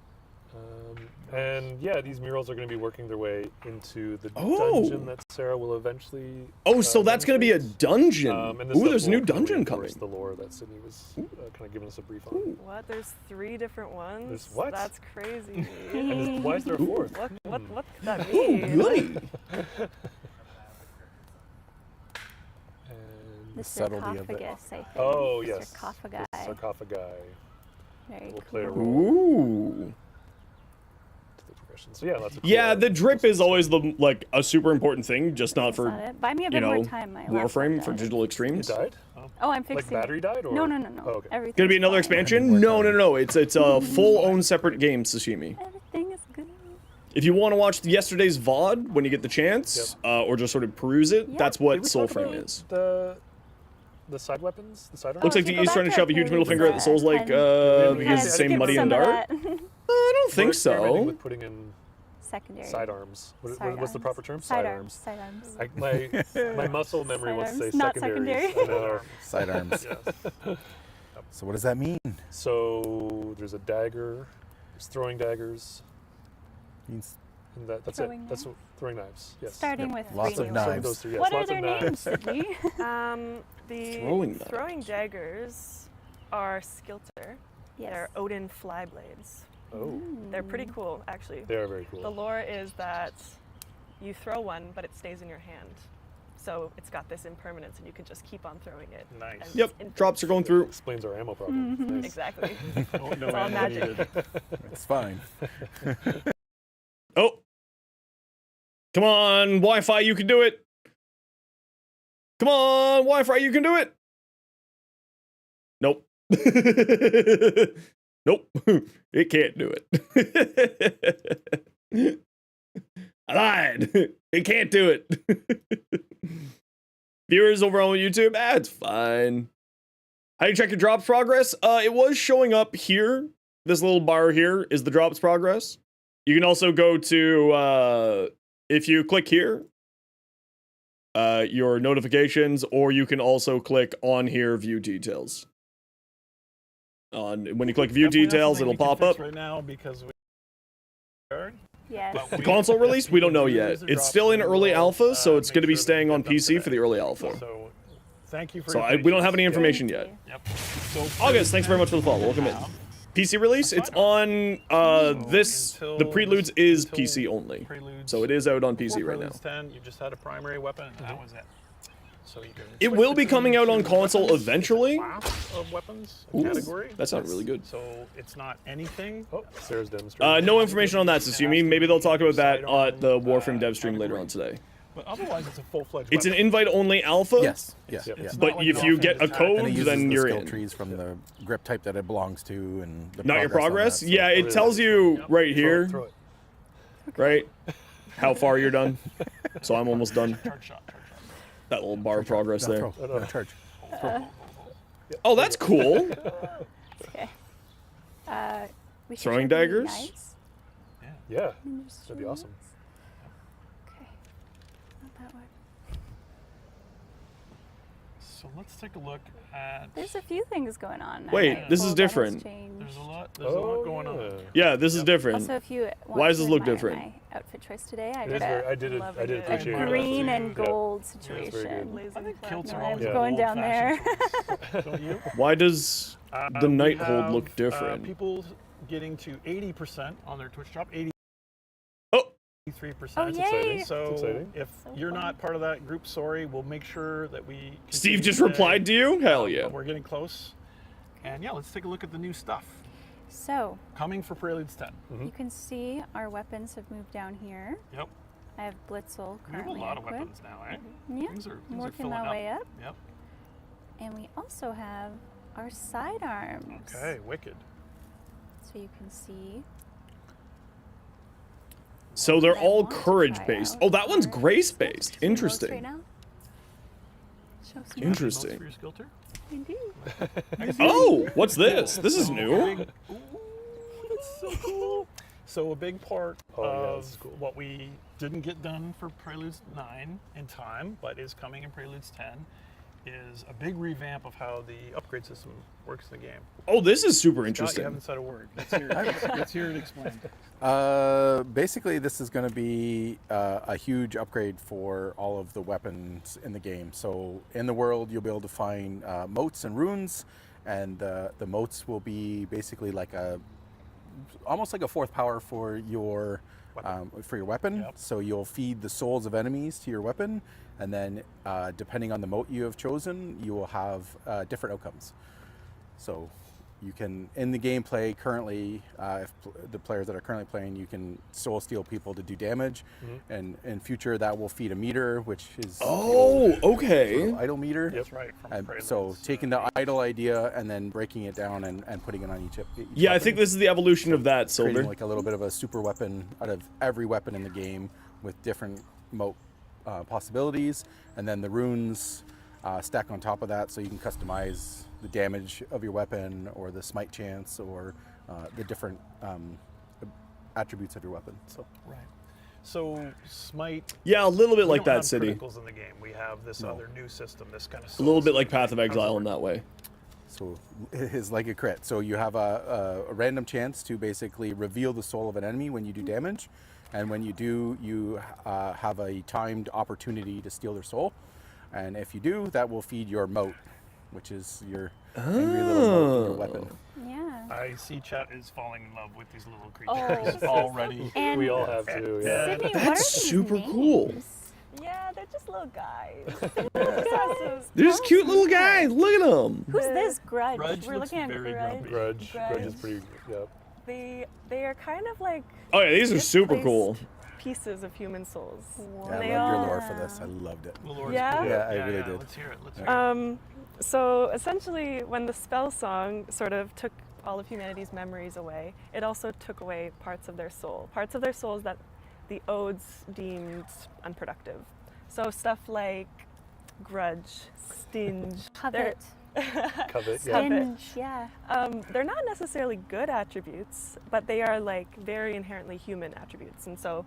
And yeah, these murals are going to be working their way into the Oh. dungeon that Sarah will eventually. Oh, so that's gonna be a demonstrate. dungeon. And this Ooh, stuff there's a will new kind of dungeon reinforce coming. The lore that Sydney was kind of giving us a brief on. What? There's 3 different ones. There's what? That's crazy. And why is there a fourth? What could that Ooh, mean? goody. And The subtlety of it. sarcophagus, I think. oh The yes, Sarcophagi. the sarcophagi. Very We'll play a cool. role Ooh. to the progression. So yeah, that's a cool Yeah, art. the drip is always the like a super important thing, just not That's for not it. Buy me a you bit know more time. My laptop Warframe for died. digital You extremes. died? Oh, I'm Like fixing. battery died, or No. Oh, okay. Everything's Gonna be another fine. expansion? No, no, no. It's a full own separate game, Sashimi. Everything is good. If you want to watch yesterday's VOD when you get the chance, or just sort of peruse it, Yeah. that's Did what we talk Soulframe about is. The side weapons, the side arms. Looks like if you he's go trying to back shove a to huge middle Preludes, finger at the Souls like, and we because kinda it's same skip muddy some and of dark. that. I don't think We're experimenting so. with putting in Secondary. sidearms. What's the Sidearms. proper term? Sidearms. Sidearms. My muscle memory wants to say Sidearms, not secondaries. secondary. I know. Sidearms. Yes. So what does that mean? So there's a dagger. There's throwing daggers. Means And that's Throwing it. That's what, throwing knives. Yes. Starting with Lots three of new So knives. those three, yes, What are lots their of knives. names, Sydney? The Throwing knives. daggers are Skilter. Yes. They're Odin fly blades. Oh, They're pretty cool, actually. they are very cool. The lore is that you throw one, but it stays in your hand. So it's got this impermanence, and you can just keep on throwing it. Nice. and Yep, it's drops are going through. Explains our ammo problem. Nice. Exactly. No It's all ammo magic. needed. it's fine. Oh. Come on, Wi-Fi, you can do it. Come on, Wi-Fi, you can do it. Nope. Nope. It can't do it. I lied. It can't do it. Viewers over on YouTube, it's fine. How do you check your drops progress? It was showing up here. This little bar here is the drops progress. You can also go to, if you click here, your notifications, or you can also click on here, view details. When you click view Definitely details, something it'll we can pop fix up. right now because we Yes. But The console release, we don't know yet. It's still in early alpha, so it's going to be staying on PC for the early alpha. So thank you for So your we don't have any patience. information yet. Yep. So August, thanks very much for the follow. Welcome in. PC release, it's on the Preludes is PC only. Preludes, So it is out on PC before right now. Preludes 10, you just had a primary weapon, and that was it. So you can It switch will be between coming out on two console weapons, eventually. class of weapons Ooh, category. that sounds really good. So it's not anything. Oh, Sarah's demonstrating. No information on that, Susumi. Maybe they'll talk about that at the Warframe dev stream later on today. But otherwise, it's a full-fledged. It's an weapon. invite-only alpha. Yes. Yeah. Yep. Yeah. It's But not like if an you get a offhand code, And it uses then the you're skill in. trees from the grip type that it belongs to, and the Not your on progress? that, so- Yeah, it tells you right here, Throw it. right? How far you're done. So I'm almost done. Charge shot. That little bar of progress No, there. throw. No, charge. Oh, that's cool. Okay. We should Throwing check the daggers? knives. Yeah, And there's that'd be two awesome. knives. Okay. Not that one. So let's take a look at. There's a few things going on. Wait, Alright, this is well, that has different. changed. There's a lot going on. Yeah, this is different. Also, if you want Why does to this look admire different? my outfit choice today, I It did is very, a, I did it. love I did it. appreciate a it. green and Yeah. gold Yeah, it's very good. situation. Blazing I think platinum. Kilt's No, always I'm had going down old-fashioned choice, don't you? Why does the We night hold have, look different? People getting to 80% on their Twitch drop. 83%. Oh, Oh, It's yay! exciting. So It's exciting. if So you're fun. not part of that group, sorry. We'll make sure that we. Steve continue just today, replied to you? Hell yeah. but we're getting close. And yeah, let's take a look at the new stuff So, coming for Preludes 10. you can see our weapons have moved down here. Yep. I have Blitzel We have a currently lot of equipped. weapons now, eh? Yeah, Things are I'm working filling my up. way up. Yep. And we also have our sidearms. Okay, wicked. So you can see. So they're I all want to courage try based. out Oh, that one's our grace skill based. tree notes Interesting. Right now. Show some Do you have any notes Interesting. for your skill tree? I do. Oh, what's this? This is So new. big- Ooh, that's so cool. So a big part Oh, yeah, of that's cool. what we didn't get done for Preludes 9 in time, but is coming in Preludes 10, is a big revamp of how the upgrade system works in the game. Oh, this is super Scott, you interesting. haven't said a word. Let's hear it explained. Basically, this is going to be a huge upgrade for all of the weapons in the game. So, in the world, you'll be able to find moats and runes, and the moats will be basically like almost like a fourth power for your weapon. Yep. So you'll feed the souls of enemies to your weapon, and then depending on the moat you have chosen, you will have different outcomes. So you can, in the gameplay currently, the players that are currently playing, you can soul steal people to do damage, and in future that will feed a meter, which is the old Oh, okay. idle meter. That's right. From And Preludes, so taking the idle idea and then breaking it down and putting it on each Yeah, I weapon, think this is the evolution of that, creating Silver. like a little bit of a super weapon out of every weapon in the game with different moat possibilities, and then the runes stack on top of that, so you can customize the damage of your weapon or the smite chance or the different attributes of your weapon. So Right. So Smite. Yeah, a little bit we like don't that have city. criticals in the game. We have this other new system. This kind of A little bit like Path of Exile in that way. So it is like a crit. So you have a random chance to basically reveal the soul of an enemy when you do damage, and when you do, you have a timed opportunity to steal their soul. And if you do, that will feed your moat, which is your angry little moat in your weapon. Yeah. I see chat is falling in love with these little Oh, creatures so already. And We all have to. Yeah. Sydney, what That's are these super cool. names? Yeah, they're just little guys. They're just cute little guys. Look at them. Who's this Grudge? Grudge We're looks looking at very Grudge. grumpy. Grudge is pretty. Yeah. They are kind of like Oh yeah, these are super cool. displaced pieces of human souls. Yeah, I They loved your all- lore for this. I loved it. The Lord's Yeah? cool. Yeah, I really did. Let's hear it. Let's hear it. So essentially, when the spell song sort of took all of humanity's memories away, it also took away parts of their souls that the odes deemed unproductive. So stuff like grudge, stinge, Covet. Covet, yeah. Binge, yeah. they're not necessarily good attributes, but they are like very inherently human attributes, and so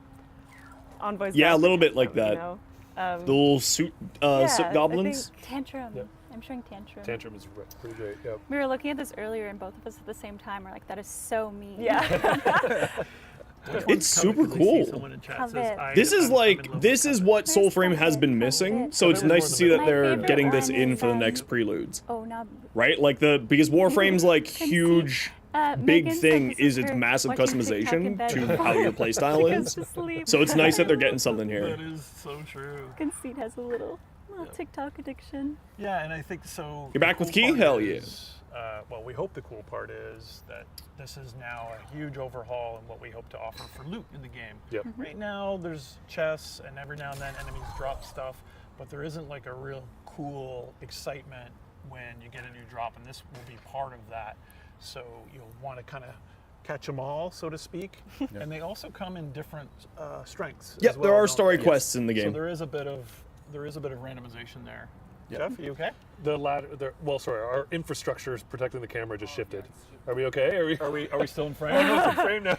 envoys. Yeah, a well little bit protect like them, that. The little suit I goblins. Tantrum. Yep. I'm showing Tantrum. Tantrum is pretty great. Yeah. We were looking at this earlier, and both of us at the same time were like, "That is so mean." Yeah. Which It's one's super Covet? 'Cause I see cool. someone in chat Covet. says, This is I'm in like love this with is Covet. what Where's Soulframe has Covet? been missing. Covet. So it's Covet was nice to see that My they're favorite getting this one in is, for the next preludes, Oh, now. right? Like because Warframe's like huge. Big Megan said thing this is its her massive watching TikTok in customization bed to before how your she playstyle goes is. to sleep. So it's nice that they're getting something here. That is so true. Conceit has a little TikTok addiction. Yeah, and I think so. You're the back with cool Key? part Hell yeah. is, well, we hope the cool part is that this is now a huge overhaul in what we hope to offer for loot in the game. Yep. Right now, there's chests, and every now and then enemies drop stuff, but there isn't like a real cool excitement when you get a new drop, and this will be part of that. So you'll want to kind of catch them all, so to speak. And they also come in different strengths. Yep, as well, there are don't story they? quests in the So game. there is a bit of randomization there. Jeff, are you okay? The ladder. Well, sorry, our infrastructure is protecting the camera just shifted. Are we okay? Are we still in frame? Almost in frame now.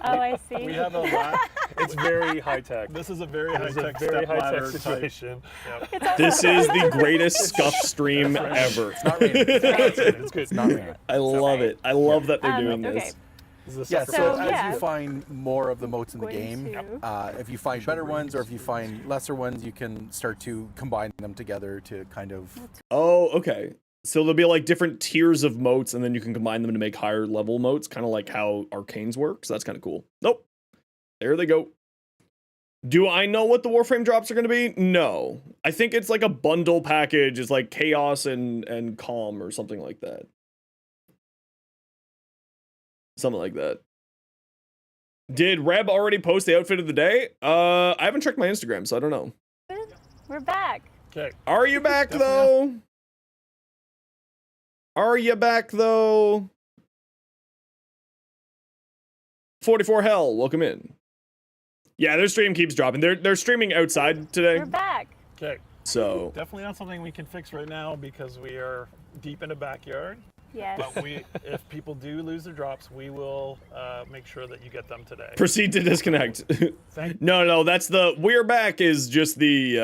Oh, I see. We have a lot. It's very high tech. This is a very It's a high-tech very step high tech ladder type. situation. This is the greatest scuff stream ever. Not raining. It's good. It's not raining. I love it. I love that they're doing okay. this. This is a Yeah, separate so process. as you find more of the moats in the Going game, to- if you find better ones or if you find lesser ones, you can start to combine them together to kind of. Oh, okay. So there'll be like different tiers of moats, and then you can combine them to make higher level moats, kind of like how arcanes work. So that's kind of cool. Nope. There they go. Do I know what the Warframe drops are going to be? No. I think it's like a bundle package. It's like Chaos and Calm or something like that. Something like that. Did Reb already post the outfit of the day? I haven't checked my Instagram, so I don't know. We're back. Okay. Are you back though? Are you back though? 44 Hell, welcome in. Yeah, their stream keeps dropping. They're streaming outside today, We're back. Okay. so Definitely not something we can fix right now because we are deep in a backyard. Yes. But if people do lose their drops, we will make sure that you get them today. proceed to disconnect. Thank No, that's the "We're Back" is just the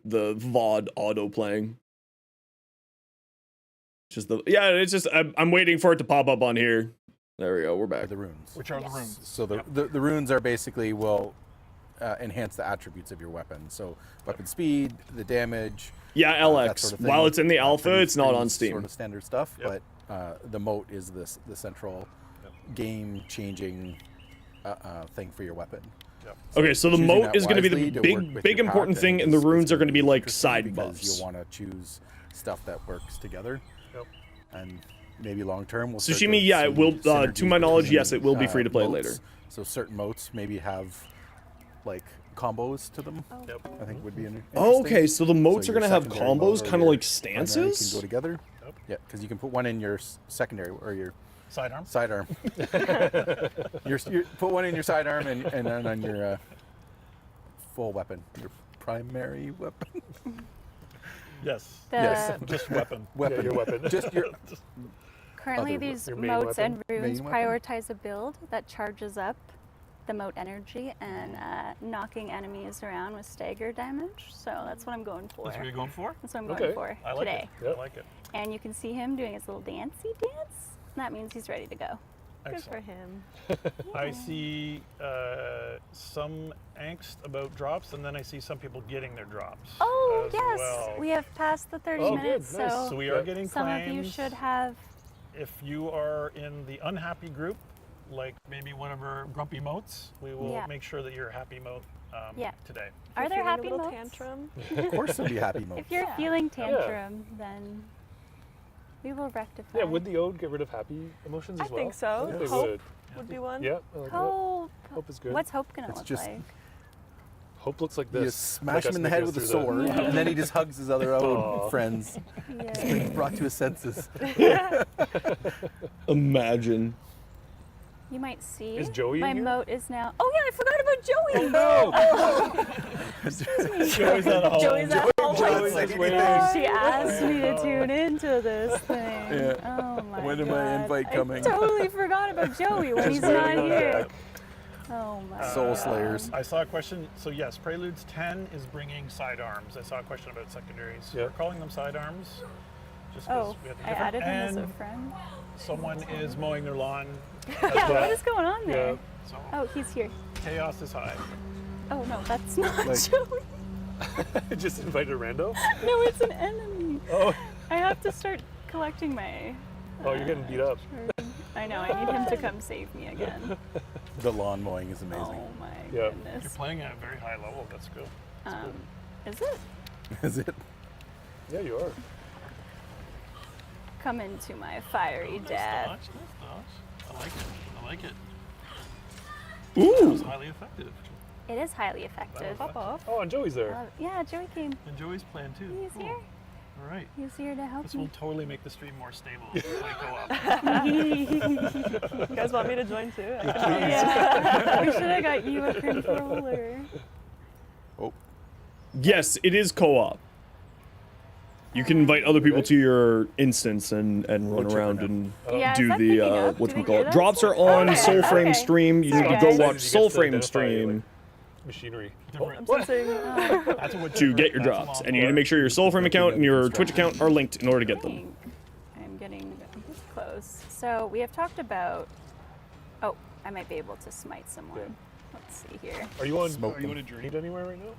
VOD auto playing. Just it's just I'm waiting for it to pop up on here. There we go. We're back. The runes. Which are the runes? So the runes are basically will enhance the attributes of your weapon. So weapon speed, the damage. Yeah, that LX. sort of thing. While it's in the alpha, Pretty- it's not pretty on Steam. Sort of standard stuff, Yep. but the moat is the central game-changing thing for your weapon. Okay, so the choosing moat that is going to be wisely the to work big with big your important pack, I thing, think and the is runes are going to be like interesting side because buffs. you'll want to choose stuff that works together. Yep. And maybe long term, we'll start Sushimi, to yeah, it see will. To synergies my knowledge, between, yes, it will be free to play moats. later. So certain moats maybe have like combos to them. Yep. I think would be interesting. Okay, so the moats So are going to your have secondary moat combos, or kind of your like primary stances. can go together. Yep. Yeah, because you can put one in your secondary or your Sidearm. sidearm. Put one in your sidearm and then on your full weapon, your primary weapon. Yes. Yes. Just weapon. Weapon. your weapon. Just your. Currently, Other- these your main moats and weapon? runes Main weapon? prioritize a build that charges up the moat energy and knocking enemies around with stagger damage. So that's what I'm going for. That's what you're going for? That's what I'm Okay. going for I like today. it. I like it. And you can see him doing his little dancey dance. That means he's ready to go. Good for Excellent. him. I see some angst about drops, and then I see some people getting their drops. Oh, as yes. well. We have passed the 30 Oh, good. minutes, Nice. so So we are getting some claims. of you should have. If you are in the unhappy group, like maybe one of our grumpy moats, we will Yeah. make sure that you're a happy moat Yeah. today. Are You're there feeling happy a little moats? tantrum? Of course, it'll be happy mode. If you're feeling tantrum, then We will rectify. Yeah, would the ode get rid of happy emotions I as well? think so. I think they Hope would. would be one. Yeah, I like that. Hope. Hope is good. What's hope gonna It's look just- like? Hope looks like You this. smash like him us in the making head us with a through the- sword, and then he just hugs his other Aw. own friends. Yeah. Brought to his senses. Imagine. You might see. Is Joey in My here? moat is now. Oh yeah, I forgot about Joey. Joey's at home. Joey's at home. Joey's like, She asked me to tune into this thing. Yeah. Oh my When god. my invite coming? I totally forgot about Joey when he's not here. Oh my Soul god. Slayers. I saw a question. So yes, Preludes 10 is bringing sidearms. I saw a question about secondaries. Yeah. We're calling them sidearms. Just 'cause Oh, we have the I different. added him as a And friend. someone is mowing their lawn. Yeah, what is going on there? Yeah. So Oh, he's here. chaos is high. Oh no, that's not Like- Joey. Just invited a rando? No, it's an enemy. Oh, I have to start collecting my. oh, you're getting beat up. I know. I need him to come save me again. The lawn mowing is amazing. Oh my Yeah. You're goodness. playing at a very high level. That's good. Is it? Is it? Yeah, you are. Come into my fiery Nice death. dodge. Nice dodge. I like it. I like it. Ooh. It's highly effective. It is highly effective. Pop off. Oh, and Joey's there. Yeah, Joey came. And Joey's playing too. He's Cool. here. All right. He's here to help This will me. totally make the stream more stable. If we play co-op. You guys want me to join too? Yeah. We should have got you a controller. Oh, Yes, it is co-op. You can invite other people to your instance and run check it around out. and Yeah, is do that the picking up? what Do we they call hear it. that? Drops are on Okay, Soulframe okay. stream. You Sorry, need to guys. go As soon watch as you get to Soulframe identify, stream like, machinery. Different. I'm sensing. That's what to get your drops, and you need to make sure your Soulframe account and your Twitch account are linked in order to get I them. think I'm getting this close. So we have talked about. Oh, I might be able to smite someone. Yeah. Let's see here. Are you on? Smoke Are you them. on a journey to anywhere right now?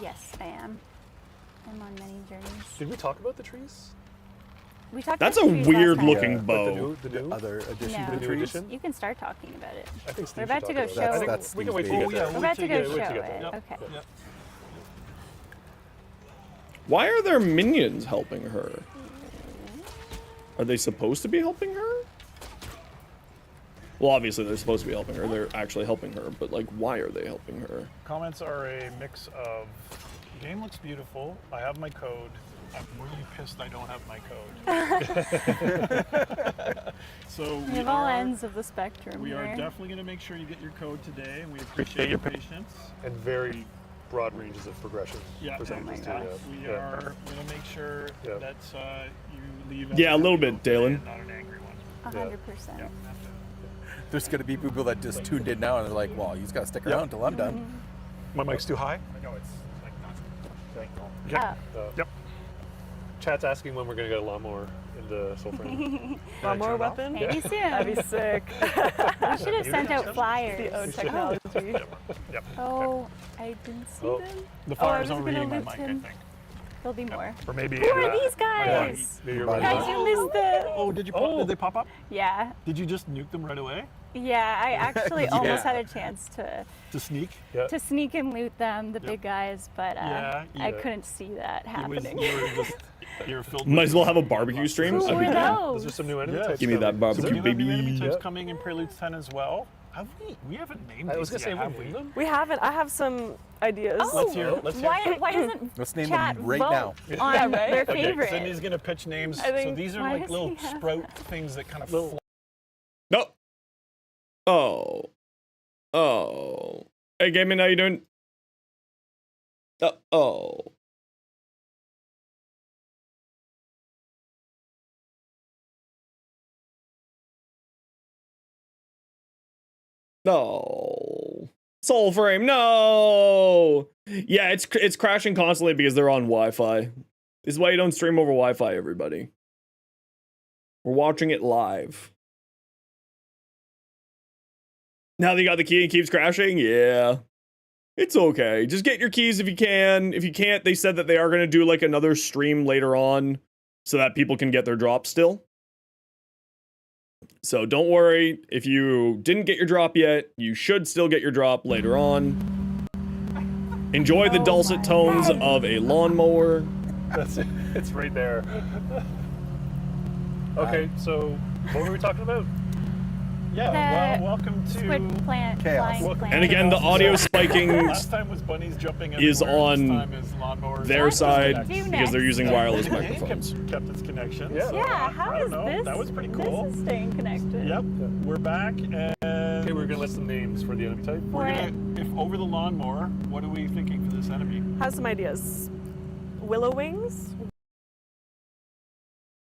Yes, I am. I'm on many journeys. Did we talk about the trees? We talked That's about a trees last weird time. looking Yeah. Like bow. the new? other addition No. to The the new trees. edition? You can start talking about it. I think Steve We're about should to talk go about show- that. I think That's we can Steve's wait till baby. you get Oh, there. yeah, We're about to go wait till you show get it. there. Okay. Yep. Why are there minions helping her? Are they supposed to be helping her? Well, obviously they're supposed to be helping her. They're actually helping her, but like, why are they helping her? Comments are a mix of game looks beautiful. I have my code. I'm really pissed I don't have my code. So We have all ends of the spectrum we here. are definitely going to make sure you get your code today, and we appreciate your patience. And very broad ranges of progression. Yeah. percentages Oh my too, gosh. We yeah. are going to make sure Yeah. that you leave. Yeah, a little happy bit, note today Dalen. and Not an angry one. 100%. Yeah. There's going to be people that just tuned in now and they're like, well, you just got to stick around till I'm done. My mic's too high. I know it's like not. Like, no. Yep. Chat's asking when we're gonna get a lawnmower in the Soulframe. One more weapon? Maybe soon. That'd be sick. We should have sent out flyers. The ode technology. Yep. Oh, I didn't see Oh. them. The I fire's was overheating my gonna mic, I loot him. think. There'll be more. Or maybe. Who are these guys? Maybe you're Bye. right. Guys, you missed the. Oh, did you? Oh. Did they pop up? Yeah, Did you just nuke them right away yeah. I actually almost Yeah. had a chance to to sneak? sneak and loot them, the big guys, but Yeah, I yeah. couldn't see that It was, happening. you're filled. Might with as well have a barbecue stream. Who That'd be were cool. Those are those? some new enemy Yeah. types. Give me that coming. So barbecue, we have new enemy baby. types Yep. coming in Preludes 10 as well. Have we? We haven't named I these was gonna say, yet, we have named them. We haven't. I have some ideas. Oh, Let's hear. Let's hear. why doesn't Let's name chat them right vote now. on Yeah, right? their Okay, favorite? Cindy's gonna pitch names. I So think- these are Why like does little he have sprout things that kind of Little- fly. No. Oh. Oh. Hey, Gaming, how you doing? Oh. No. Soulframe, no. Yeah, it's crashing constantly because they're on Wi-Fi. This is why you don't stream over Wi-Fi, everybody. We're watching it live. Now that you got the key and it keeps crashing, yeah. It's okay. Just get your keys if you can. If you can't, they said that they are going to do like another stream later on so that people can get their drops still. So don't worry. If you didn't get your drop yet, you should still get your drop later on. Enjoy the Oh dulcet my tones God. of a lawnmower. That's it. It's right there. Okay, so what were we talking about? Yeah, The well, welcome to... Squid plant, Chaos. flying plant. And again, the audio spiking Last time was bunnies jumping is everywhere. on This time is lawnmowers. their What side do you do because they're next? using wireless Dane microphones. kept its connection. Yeah. so, Yeah, how I don't is know. this? That was pretty cool. This is staying connected. Yep, we're back, and Okay, we're gonna list some names for the enemy type. For we're it. gonna, if over the lawnmower, what are we thinking for this enemy? Have some ideas. Willow wings,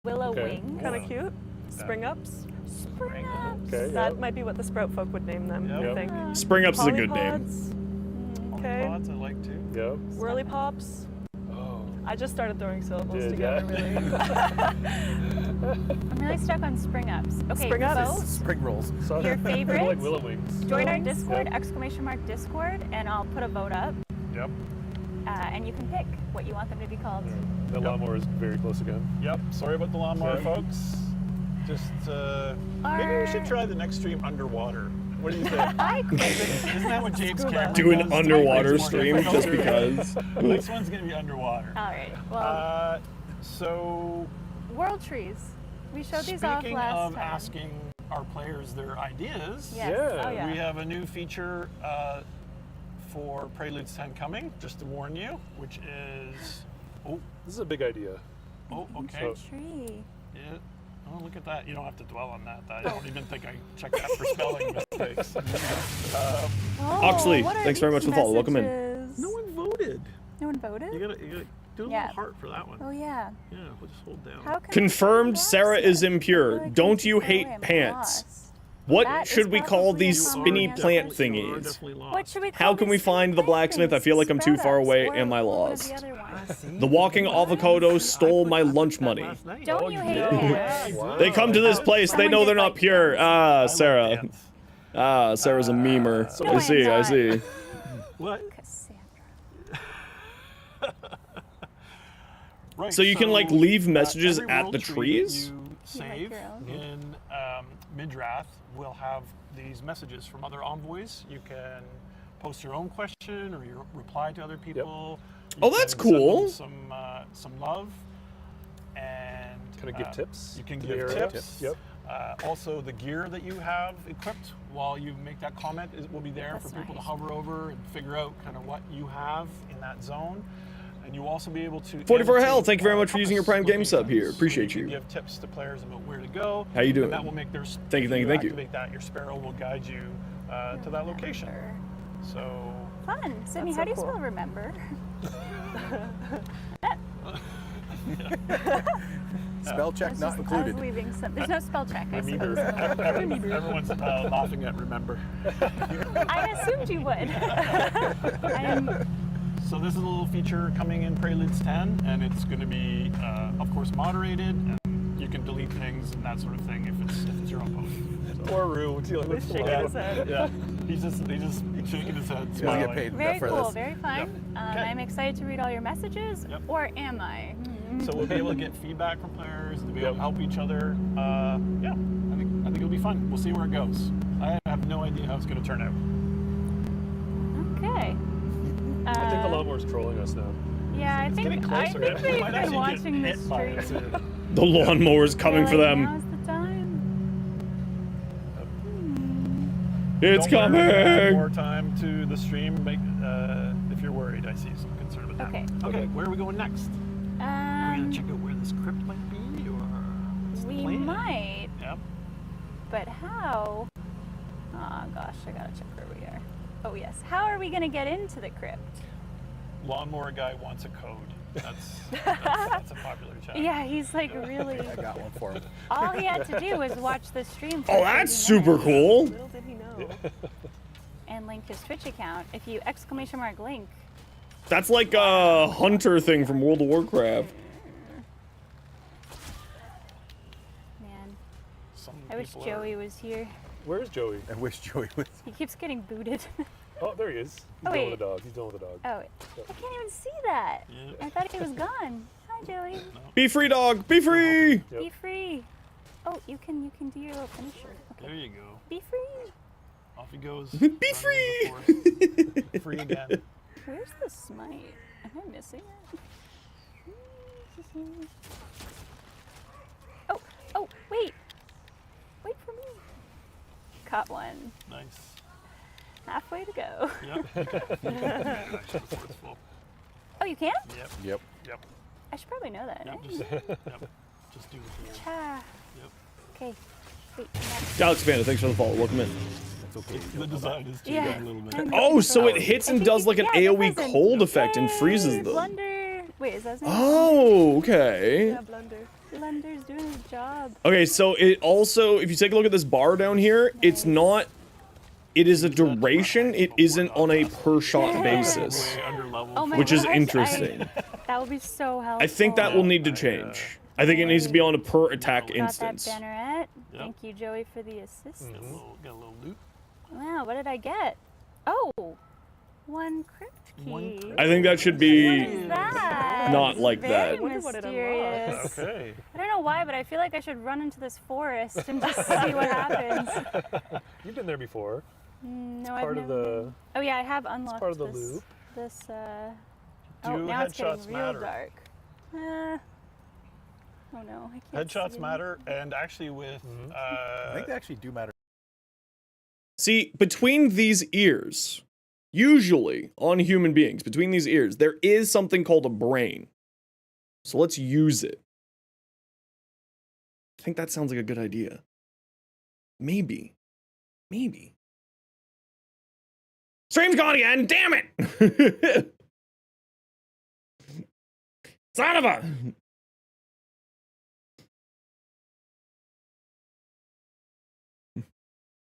Willow Okay. wings. kind of cute. Spring ups. Spring ups. Okay, That yeah. might be what the sprout folk would name them. Yep. I think. Spring Ups is a good name. Polypods, Okay. Pods I like too. Yeah. Whirly pops. Oh. I just started throwing syllables Did, together. yeah. Really. I'm really stuck on spring ups. Okay, Spring ups. so Spring rolls. So Your I favorite? like willow wings. join our Wings? Discord, Yeah. !Discord, and I'll put a vote up, Yep, and you can pick what you want them to be called. The lawnmower is very close again. yep. Sorry about the lawnmower, Okay. folks. Just, maybe we should try the next stream underwater. What do you think? I Isn't that what James Cameron Do an does? underwater Makes more stream difference. just because. The next one's gonna be underwater. All right. Well, So world trees. We showed these off speaking last of time. asking our players their ideas, Yes. Yeah. Oh, yeah. we have a new feature for Preludes 10 coming, just to warn you, which is, This is a big idea. okay. So- Tree. Yeah. Oh, look at that. You don't have to dwell on that. I don't even think I checked that for spelling mistakes. Oh, Oxley, what are thanks very much these for the follow. Welcome in. messages? No one voted. No one voted? You gotta do a Yeah. little heart for that one. Oh yeah. Yeah, we'll just hold down. How can Confirmed I Sarah is lost it? impure. I feel like Don't I'm you so hate I'm pants? lost. What That is should we call probably these a spinny common plant answer. You are thingies? definitely lost. What should we call How can we these find the spinny blacksmith? I feel like I'm too sprout far ups? away. Or Am I what are lost? the other ones? The walking avocados stole my lunch money. Last night. Don't you hate no. pants? Wow. They come to this place. They Someone know did they're not like pure. pants. Ah, I like Sarah. pants. Ah, Sarah's a memer. No, I see. I'm I not. see. What? Cassandra. Right. So you can, like, leave messages every at world the tree trees? You You save like your own? in Midrath will have these messages from other envoys. You can post your own question or your reply to other people. You Oh, that's can send them cool. Some love and Can I give tips You can to give the area? tips. Yep. Also, the gear that you have equipped while you make that comment will be there That's for people nice. to hover over and figure out kind of what you have in that zone. And you'll also be able to 44 annotate, Hell, thank you very much for using your Prime Game sub here. locations. Appreciate So you. you. Can give tips to players about where to go. How you doing? And that will make their. Thank you, thank you, thank you. Activate that. Your sparrow will guide you to that location. Remember. So. Fun. Sydney, That's how so do you cool. spell remember? Spell check It's not just- included. I was leaving some. There's no spell check, I Remember. suppose. Everyone's laughing at remember. I assumed you would. I'm So this is a little feature coming in Preludes 10, and it's going to be, of course, moderated, and you can delete things and that sort of thing if it's your own post. Poor Rue dealing with He's shaking Yeah. his head. Yeah, he's just shaking his head, Doesn't smiling. get paid very enough for cool, this. very fun. Okay. I'm excited to read all your messages. Yep. Or am I? So we'll be able to get feedback from players, to be able to help each other. Yeah, I think it'll be fun. We'll see where it goes. I have no idea how it's going to turn out. Okay. I think the lawnmower's trolling us now. Yeah, I think Getting closer. they've We might been actually get watching this hit by it stream. soon. The lawnmower's coming for They're like, them. Now's the time. It's Don't worry, add coming. more time to the stream. If you're worried, I see some concern about that. Okay. Okay, where are we going next? We're gonna check out where this crypt might be, or what's the We plan? might, Yep. but how? Oh gosh, I gotta check where we are. Oh yes, how are we gonna get into the crypt? Lawnmower guy wants a code. That's a popular chat. Yeah, he's like really. I got one for him. All he had to do was watch the stream. For Oh, that's 30 super minutes cool. Little did he know. And link his Twitch account. If you !link, That's like a hunter thing from World of Warcraft. man, Some I wish people Joey was here. Where's Joey? I wish Joey was. He keeps getting booted. Oh, there he is. He's Oh, dealing wait. with the dog. He's dealing with the dog. Oh, I can't even see that. Yeah. I thought he was gone. Hi, Joey. Be free, dog. Be free. Yep. Be free. Oh, you can do your little finisher. Okay. There you go. Be free. Off he goes. Be running free. in the forest. Free again. Where's the smite? Am I missing it? Oh, wait. Wait for me. Caught one. Nice. Halfway to go. Yep. Actually, before it's full. Oh, you can? Yep. Yep. Yep. I should probably know that. Yep. eh? Just do the full. Cha. Yep. Okay. Sweet. Next. Alex Panda, thanks for the follow. Welcome in. It's okay. The design is changing Yeah. a little bit. And- Oh, so it hits and does like an Yeah, AoE it does. cold effect and Yay, freezes them. Blunder. Wait, is that his name? Oh, okay. Yeah, blunder. Blunder's doing his job. Okay, so it also, if you take a look at this bar down here, it's not, it is a duration, it isn't on a per shot basis, Way under level. Oh my which is gosh, interesting. That would be so helpful. I think that will need to change. I think it needs to be on a per attack Got instance. that banneret. Yep. Thank you, Joey, for the assist. Got a little loot. Wow, what did I get? Oh, one crypt key. One crypt. I think that should What be is that? not like Very that. I wonder what it mysterious. Okay. I don't know why, but I feel like I should run into this forest and just see what happens. You've been there before. No, Part I've of never the. been. Oh yeah, I have unlocked part of the this. loop. This. Do Oh, now it's headshots getting real matter? dark. Oh no, I can't Headshots see matter, and actually with I think they actually do matter. See, between these ears, usually on human beings, between these ears, there is something called a brain. So let's use it. I think that sounds like a good idea. Maybe. Maybe. Stream's gone again, damn it! Son of a...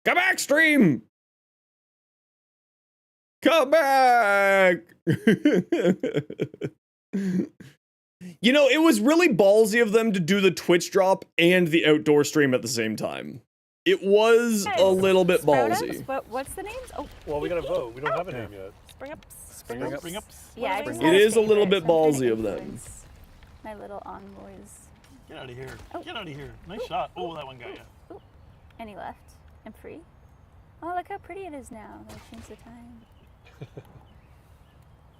Come back, stream! Come back! You know, it was really ballsy of them to do the Twitch drop and the outdoor stream at the same time. It was a little bit Sprout ballsy. ups? What's the names? Oh, Well, we gotta vote. We don't have a name yet. Spring ups. Spring ups. bring ups. yeah, I It just It had is a little favorites. bit I'm trying to ballsy of them. influence My little envoys. Get out of here. Oh. Get out of here. Nice shot. Oh, that one got you. And he left. I'm free. Oh, look how pretty it is now. They changed the time.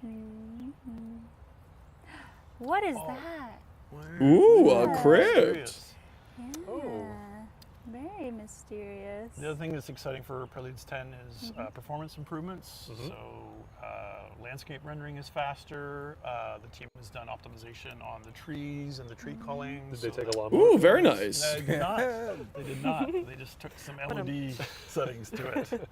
Mhm. What is that? Ooh, Yeah. a crypt. Mysterious. Yeah. Oh. Very mysterious. The other thing that's exciting for Preludes 10 is performance improvements. Mhm. So landscape rendering is faster. The team has done optimization on the trees and the tree culling. Did so they take that- a lawnmower? Ooh, very nice. No, they did not. They did not. They just took some LED settings to it.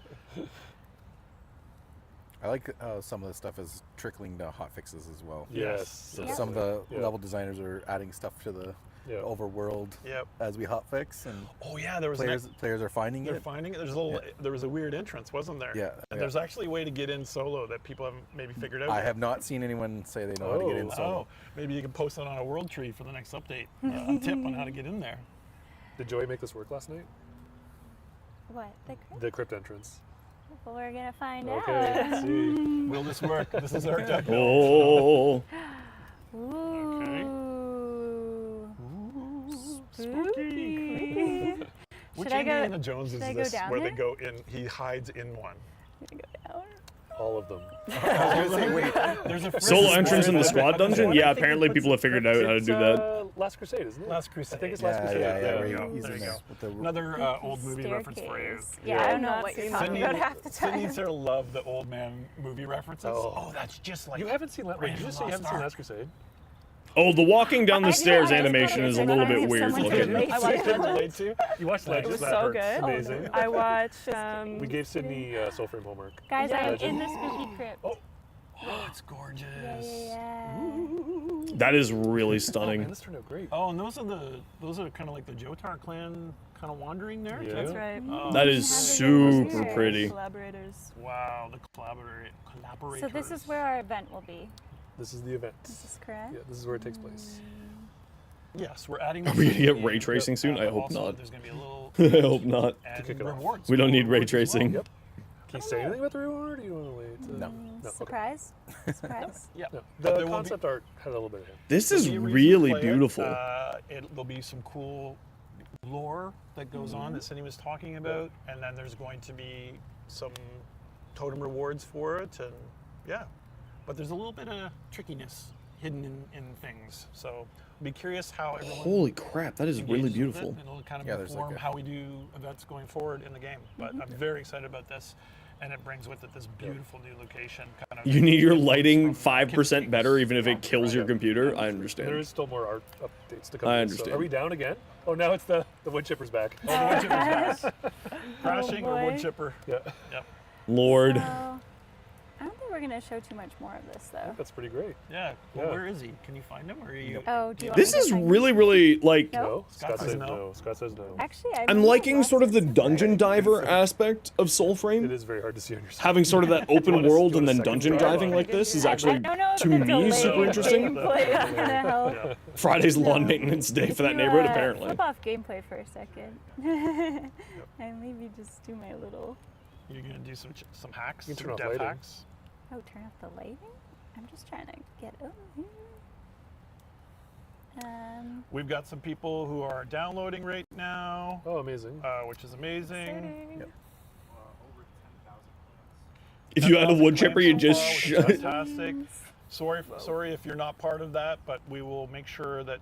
I like some of the stuff is trickling to hot fixes as well. Yes. So Yeah. some of the Yeah. level designers are adding stuff to the Yeah. overworld Yep. as we hotfix, and Oh yeah, there was an players are finding They're it. finding it. There's a little. There was a weird entrance, wasn't there? Yeah, And yeah. there's actually a way to get in solo that people haven't maybe figured out. I yet. have not seen anyone say they know how to get in Oh. solo. Oh, maybe you can post it on a world tree for the next update. A tip on how to get in there. Did Joey make this work last night? What? The crypt? The crypt entrance. Well, we're gonna find Okay, out. let's see. Will this work? This is our deck. Oh. Ooh. Spooky. Which Should I go? Indiana Jones is should I go this down where they there? go in? He hides in one. Should I go down? All of them. I was gonna say, wait, There's a Solo first entrance in the one. squad dungeon? Yeah, apparently people have figured out how to do that. Last Crusade, isn't it? Last Crusade. I think it's yeah, Last Crusade. yeah, There where you go, he's there in you there go. with the Another old movie reference for you. Staircase. Yeah, Yeah, I I've don't know not what you're seen talking that. about half the Sydney time. and Sarah love the old man movie references. Oh. Oh, that's just like You haven't seen Last Raiders Did you of say you the haven't Lost seen Ark. Last Crusade? Oh, the walking down I the know, stairs I just animation thought it is a was little like, bit if weird someone looking. could I watched it delayed too. You watched It Legends? was That so hurts. good. Amazing. I watched. We gave Sydney Soulframe homework. Guys, I am Legend. in the spooky crypt. Oh, it's gorgeous. Yeah. That is really Oh, man, stunning. this turned out great. Oh, and those are kind of like the Jotar clan kind of wandering there. Yeah. That's right. Oh, That is Having super it pretty. Collaborators. wow, the collaborators. So this is where our event will be. This is the event. Is this correct? Yeah, this is where it takes place. Yes, we're adding. Are we gonna get ray tracing soon? I hope also, not. There's gonna be a little. I hope not. And kick it off. rewards. We don't need ray Rewards as well. tracing. Yep. Can you say anything about the reward, or do you want to wait? No. No, okay. Surprise? Surprise? Yeah. No. But The there will concept art had a little bit of hint. This There'll is be a reason to really play it. beautiful. There'll be some cool lore that goes on that Cindy was talking about, and then there's going to be some totem rewards for it, and yeah. But there's a little bit of trickiness hidden in things. So be curious how everyone Holy crap, that is really engages with beautiful. it. It'll kind of Yeah, there's inform like a- how we do events going forward in the game. But I'm very excited about this, and it brings with it this beautiful new location. Kind of You need your influence lighting from 5% better, even if Yeah. it kills your Right. computer. I There understand. is still more art updates to come. I in, so understand. are we down again? Oh, now it's the wood chipper's back. Oh, the wood chipper's back. Crashing or wood boy. chipper. Yeah, Yep. Lord. So, I don't think we're going to show too much more of this, though. that's pretty great. Yeah. Well, Yeah. where is he? Can you find him? Or are you? Oh, do you want This me to is find really, him? really, like, No? No, Scott Scott says says no. no. Scott says no. Actually, I I'm really liking lost sort of the this dungeon already. diver aspect of Soulframe. It is very hard to see on your screen. Having sort of that open want a- world you and want a then second dungeon try? diving like this is I actually, don't know if to the me, delayed super interesting. gameplay is going to help. Yeah. Friday's lawn No. maintenance day for that You, neighborhood, apparently. Flip off gameplay for a second. And maybe just do my little... You're gonna do some hacks, You can some turn off dev lighting. hacks. Oh, turn off the lighting? I'm just trying to get over here. We've got some people who are downloading right now, Oh, amazing. which is amazing. Exciting. Yep. Over 10,000 plants. If you had a 10,000 wood chipper, you plants just so far, which is shut. fantastic. Sorry if you're not part of that, but we will make sure that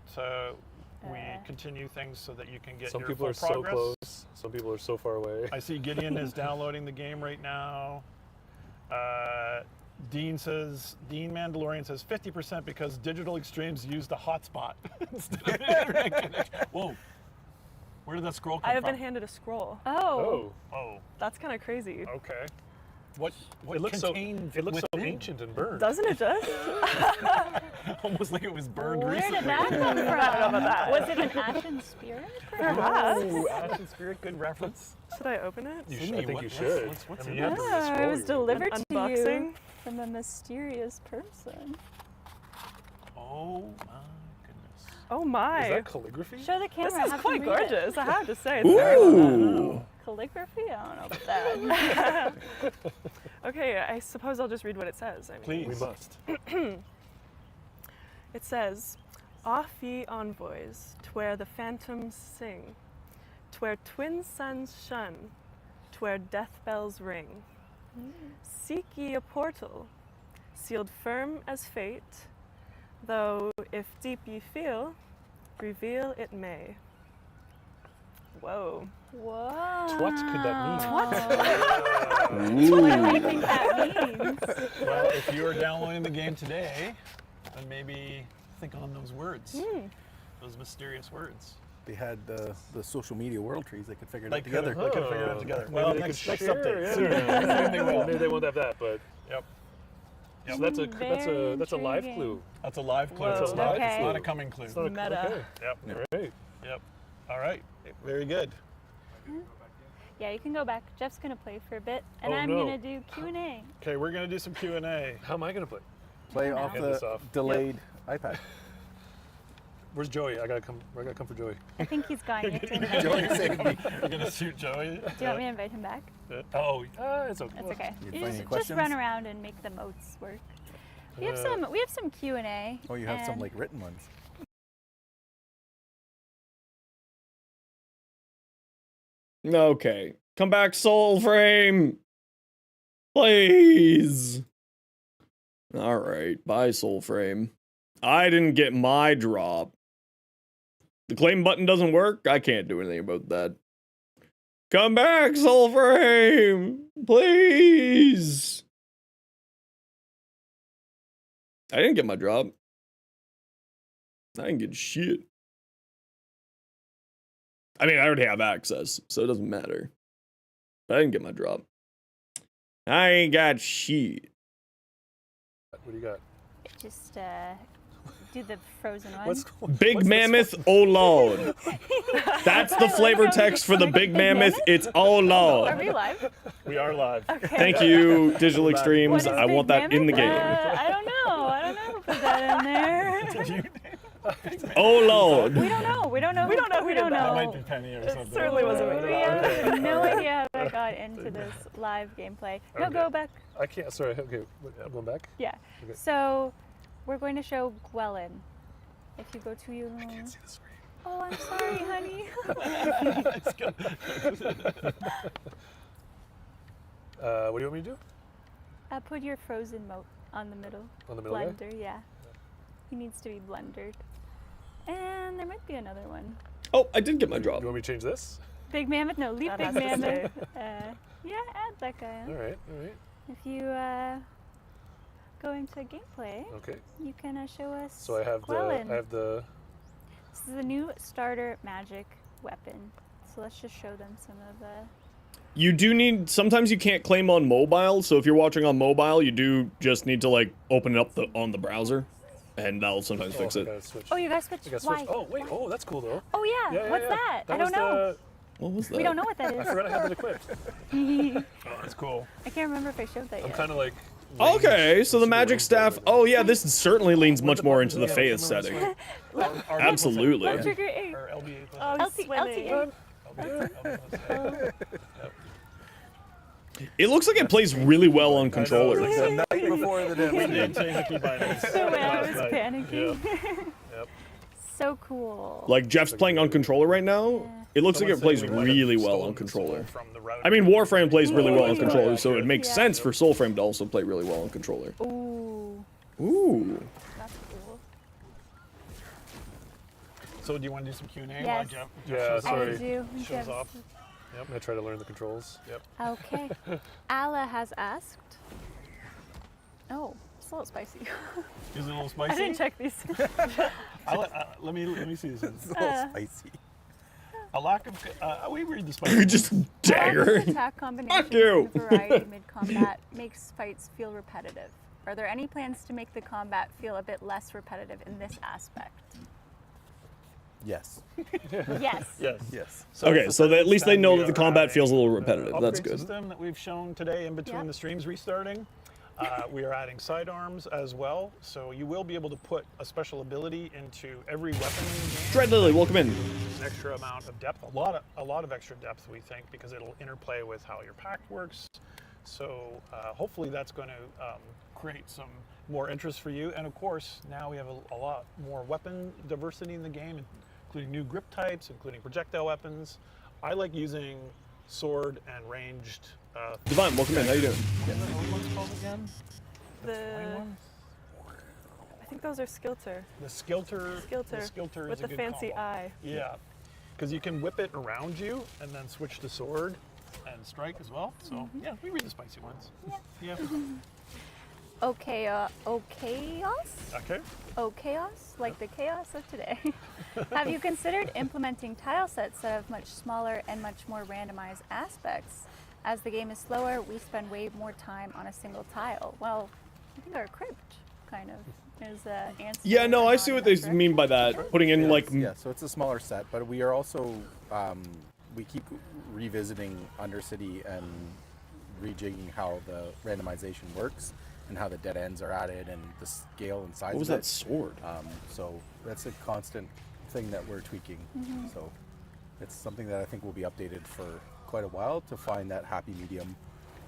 we continue things so that you can get Some your people full are progress. so close. Some people are so far away. I see Gideon is downloading the game right now. Dean Mandalorian says 50% because Digital Extremes used a hotspot instead of internet connection. Whoa. Where did that scroll come I have from? been handed a scroll. Oh. Oh, Oh, That's kind of crazy. okay. What it looks so contained so within? ancient and burned. Doesn't it just? Almost like it was burned Where recently. did that come from? I don't know about that. Was it an ashen spirit? Perhaps. Oh, Ashen Spirit, good reference. Should I open it? You Sydney, I think what- you what's- should. what's I mean, in you have to there? read the Yeah, scroll it was you're delivered to Unboxing. you from a mysterious person. Oh my goodness. Oh reading. my. Is that calligraphy? Show the camera. This is have quite them read it. gorgeous, I have to say. It's very well done. Ooh. Calligraphy? I don't know about that. Okay, I suppose I'll just read what it says. I mean, Please. We must. It says, "Off ye envoys, twere the phantoms sing, twere twin suns shun, twere death bells ring. Seek ye a portal, sealed firm as fate, though if deep ye feel, reveal it may." Whoa. Whoa. What could that mean? Ooh. What do you think that means? Well, if you are downloading the game today, then maybe think on those words, those mysterious words. They had the social media world trees. They could figure it They out together. They could figure it out together. Maybe Well, they next could update. share, Soon. yeah. Soon they will. Maybe they won't have that, but Yep. so that's a Very that's a live intriguing. clue. That's a live clue. Whoa. It's not, Okay. it's not a coming clue. It's not a Meta. Okay. Yep. All right. Yep. All right. Very good. Yeah, you can go back. Jeff's gonna play for a bit, and Oh, I'm no. gonna do Q&A. Okay, we're gonna do some Q&A. How am I gonna play? Play off Hand this the off. delayed iPad. Where's Joey? I gotta come for Joey. I think he's gone. You have to invite Joey him. saved me. We're gonna shoot Joey. Do you want me to invite him back? Oh, it's okay. That's okay. You You find any just questions? run around and make the moats work. We have some Q&A. Oh, you have some and like written ones. Okay. Come back, Soulframe. Please. All right. Bye, Soulframe. I didn't get my drop. The claim button doesn't work. I can't do anything about that. Come back, Soulframe. Please. I didn't get my drop. I didn't get shit. I mean, I already have access, so it doesn't matter. But I didn't get my drop. I ain't got shit. What do you got? just do the frozen one. What's Big what's this Mammoth, oh Lord. That's the flavor text for the Big Mammoth. It's oh Are Lord. we live? We are live. Okay. Thank you, Digital What Extremes. is I Big want that in the Mammoth? game. I don't know. I don't know who put that in there. Oh Lord. We don't know. We don't know. We don't know who We did don't that. That know. might be Penny or It something. certainly wasn't me. We have no idea how that got into this live gameplay. No, Okay. go back. I can't. Sorry. Okay, I'm going back. Yeah. Okay. So we're going to show Gwellen. If you go to your. I can't see the screen. Oh, I'm sorry, honey. What do you want me to do? Put your frozen moat on the middle. On the middle there? Blender, yeah. He needs to be blundered. And there might be another one. Oh, I did get my You drop. want me to change this? Big mammoth? No, leap That big has to mammoth. Yeah, add that guy All on. right, all right. If you go into gameplay, Okay. you can show us So I have Quellen. the. This is a new starter magic weapon. So let's just show them some of the... You do need, sometimes you can't claim on mobile, so if you're watching on mobile, you do just need to like open it up on the browser, and that'll sometimes fix I it. gotta switch. Oh, you guys switch? I gotta Why? switch. Oh wait. Why? Oh, that's cool though. Oh yeah, Yeah, yeah, what's yeah. that? I was don't know. What was that? We don't know what that I is. forgot I had it equipped. Oh, that's cool. I can't remember if I showed that I'm yet. kind of like. Okay, so the range- magic staff. Oh yeah, this certainly leans much more into the Yeah, Faith remember setting. Our Absolutely. What trigger A? Or LBA. Oh, LT, swimming. LTA. It looks like it plays really well on I know, controller. it's like The night before the day. So when I was panicking. Yep. So cool. Like Jeff's playing on controller right now. It looks like it plays really well on controller. I mean, Warframe plays really well on controller, so it makes Yeah. sense for Soulframe to also play really well on controller. Ooh, Ooh. that's cool. So do you want to do some Q&A? Yes. While Jeff Yeah, shows sorry. I do. Shows Jeff's- off. Yep. I'm gonna try to learn the controls. Yep. Okay. Ala has asked. Oh, it's a little spicy. Is it a little I spicy? didn't check these. Let me see this. It's a little spicy. A lack of. We read the spicy. Just Lack dagger. of attack combinations Fuck you. and variety mid-combat makes fights feel repetitive. Are there any plans to make the combat feel a bit less repetitive in this aspect? Yes. Yes. Yes. Yes. Okay, for so at least they then know we that the are combat adding feels a little the repetitive. That's upgrade good. System that we've shown today in between Yep. the streams restarting. We are adding sidearms as well, so you will be able to put a special ability into every weapon in the game. Dread Lily, welcome in. An extra amount of depth, a lot of extra depth, we think, because it'll interplay with how your pack works. So hopefully that's going to create some more interest for you. And of course, now we have a lot more weapon diversity in the game, including new grip types, including projectile weapons. I like using sword and ranged. Divine, welcome in. How you doing? What are those ones called again? The Flying ones? I think those are skilter The skilter. Skilter, The skilter with is a the good fancy combo. eye. Yeah, because you can whip it around you and then switch to sword and strike as well. So yeah, we read the spicy ones. Yeah. Okay, Ochaos? Okay. Ochaos, like the chaos of today. Have you considered implementing tile sets that have much smaller and much more randomized aspects? As the game is slower, we spend way more time on a single tile. Well, I think our crypt kind of is answer. Yeah, no, I see what they mean by that. Putting in like Yeah, so it's a smaller set, but we are also we keep revisiting Undercity and rejigging how the randomization works and how the dead ends are added and the scale and size. what was of that it. sword? So that's a constant thing that we're tweaking. So it's something that I think will be updated for quite a while to find that happy medium.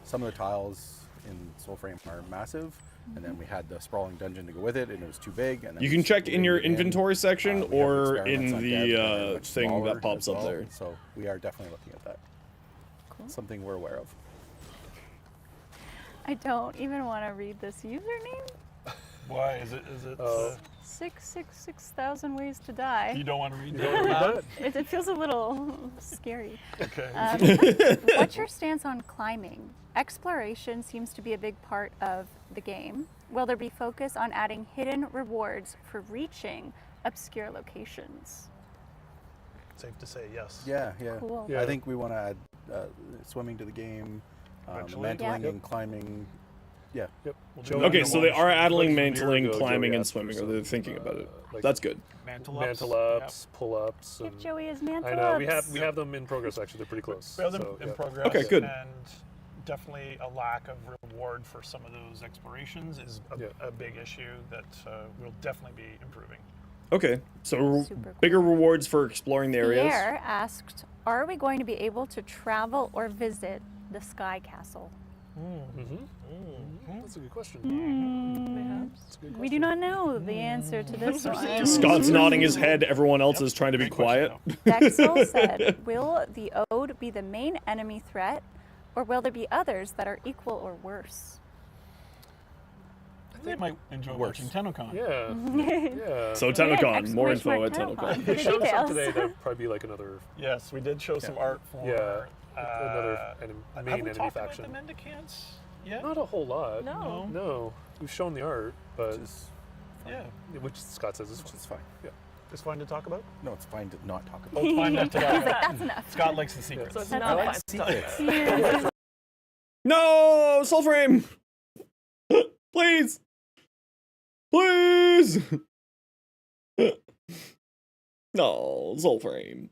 Some of the tiles in Soulframe are massive, and then we had the sprawling dungeon to go with it, and it was too big. And then You we can check just in your reined it in. inventory section We have or experiments in on the devs that are much thing smaller that pops as up well. there. So we are definitely looking at that. Cool. Something we're aware of. I don't even want to read this username. Why is it? 666,000 ways to die. You don't want to read You don't that? read that? It feels a little scary. Okay. What's your stance on climbing? Exploration seems to be a big part of the game. Will there be focus on adding hidden rewards for reaching obscure locations? Safe to say yes. Yeah, yeah. Cool. Yeah. I think we want to add swimming to the game, Eventually. mantling Yeah. and climbing. Yeah. Yep. We'll Joe do Okay, that so in they one are stream. adding Like from a year mantling, ago, climbing, Joey and asked for swimming. Or some, they're thinking about it. like That's good. Mantle ups. mantle ups, pull ups. Give Joey his mantle I know we ups. have them in progress. Actually, they're pretty close. We have them So, in yeah. progress. Okay, good. And definitely a lack of reward for some of those explorations is Yeah. a big issue that we'll definitely be improving. Okay, so Super bigger rewards for exploring the areas. Pierre asked, are we going to be able to travel or visit the Sky Castle? That's a good question. That's a good We do not know the answer to this one. Scott's nodding his head. Everyone else is trying to be Great question, quiet. Dexel said, will the Ode be the main enemy threat, or will there be others that are equal or worse? They might enjoy Worse. watching TennoCon. Yeah. Yeah. So Yeah, TennoCon, more exclamation info mark at TennoCon. They showed some Details. today. That'd probably be like another Yes, we did show some art for another have main we enemy talked faction. about the Mendicants yet? Not a whole lot. No. No. We've shown the art, but Just, Yeah. which Scott says is which fine. is fine. Yeah. It's fine to talk about. No, it's fine to not talk Oh, about. it's fine not to talk He's like, about. that's enough. Scott likes the secrets. So it's That's not okay. fun to talk about. Secrets. No, Soulframe! Please! Please! No, Soulframe.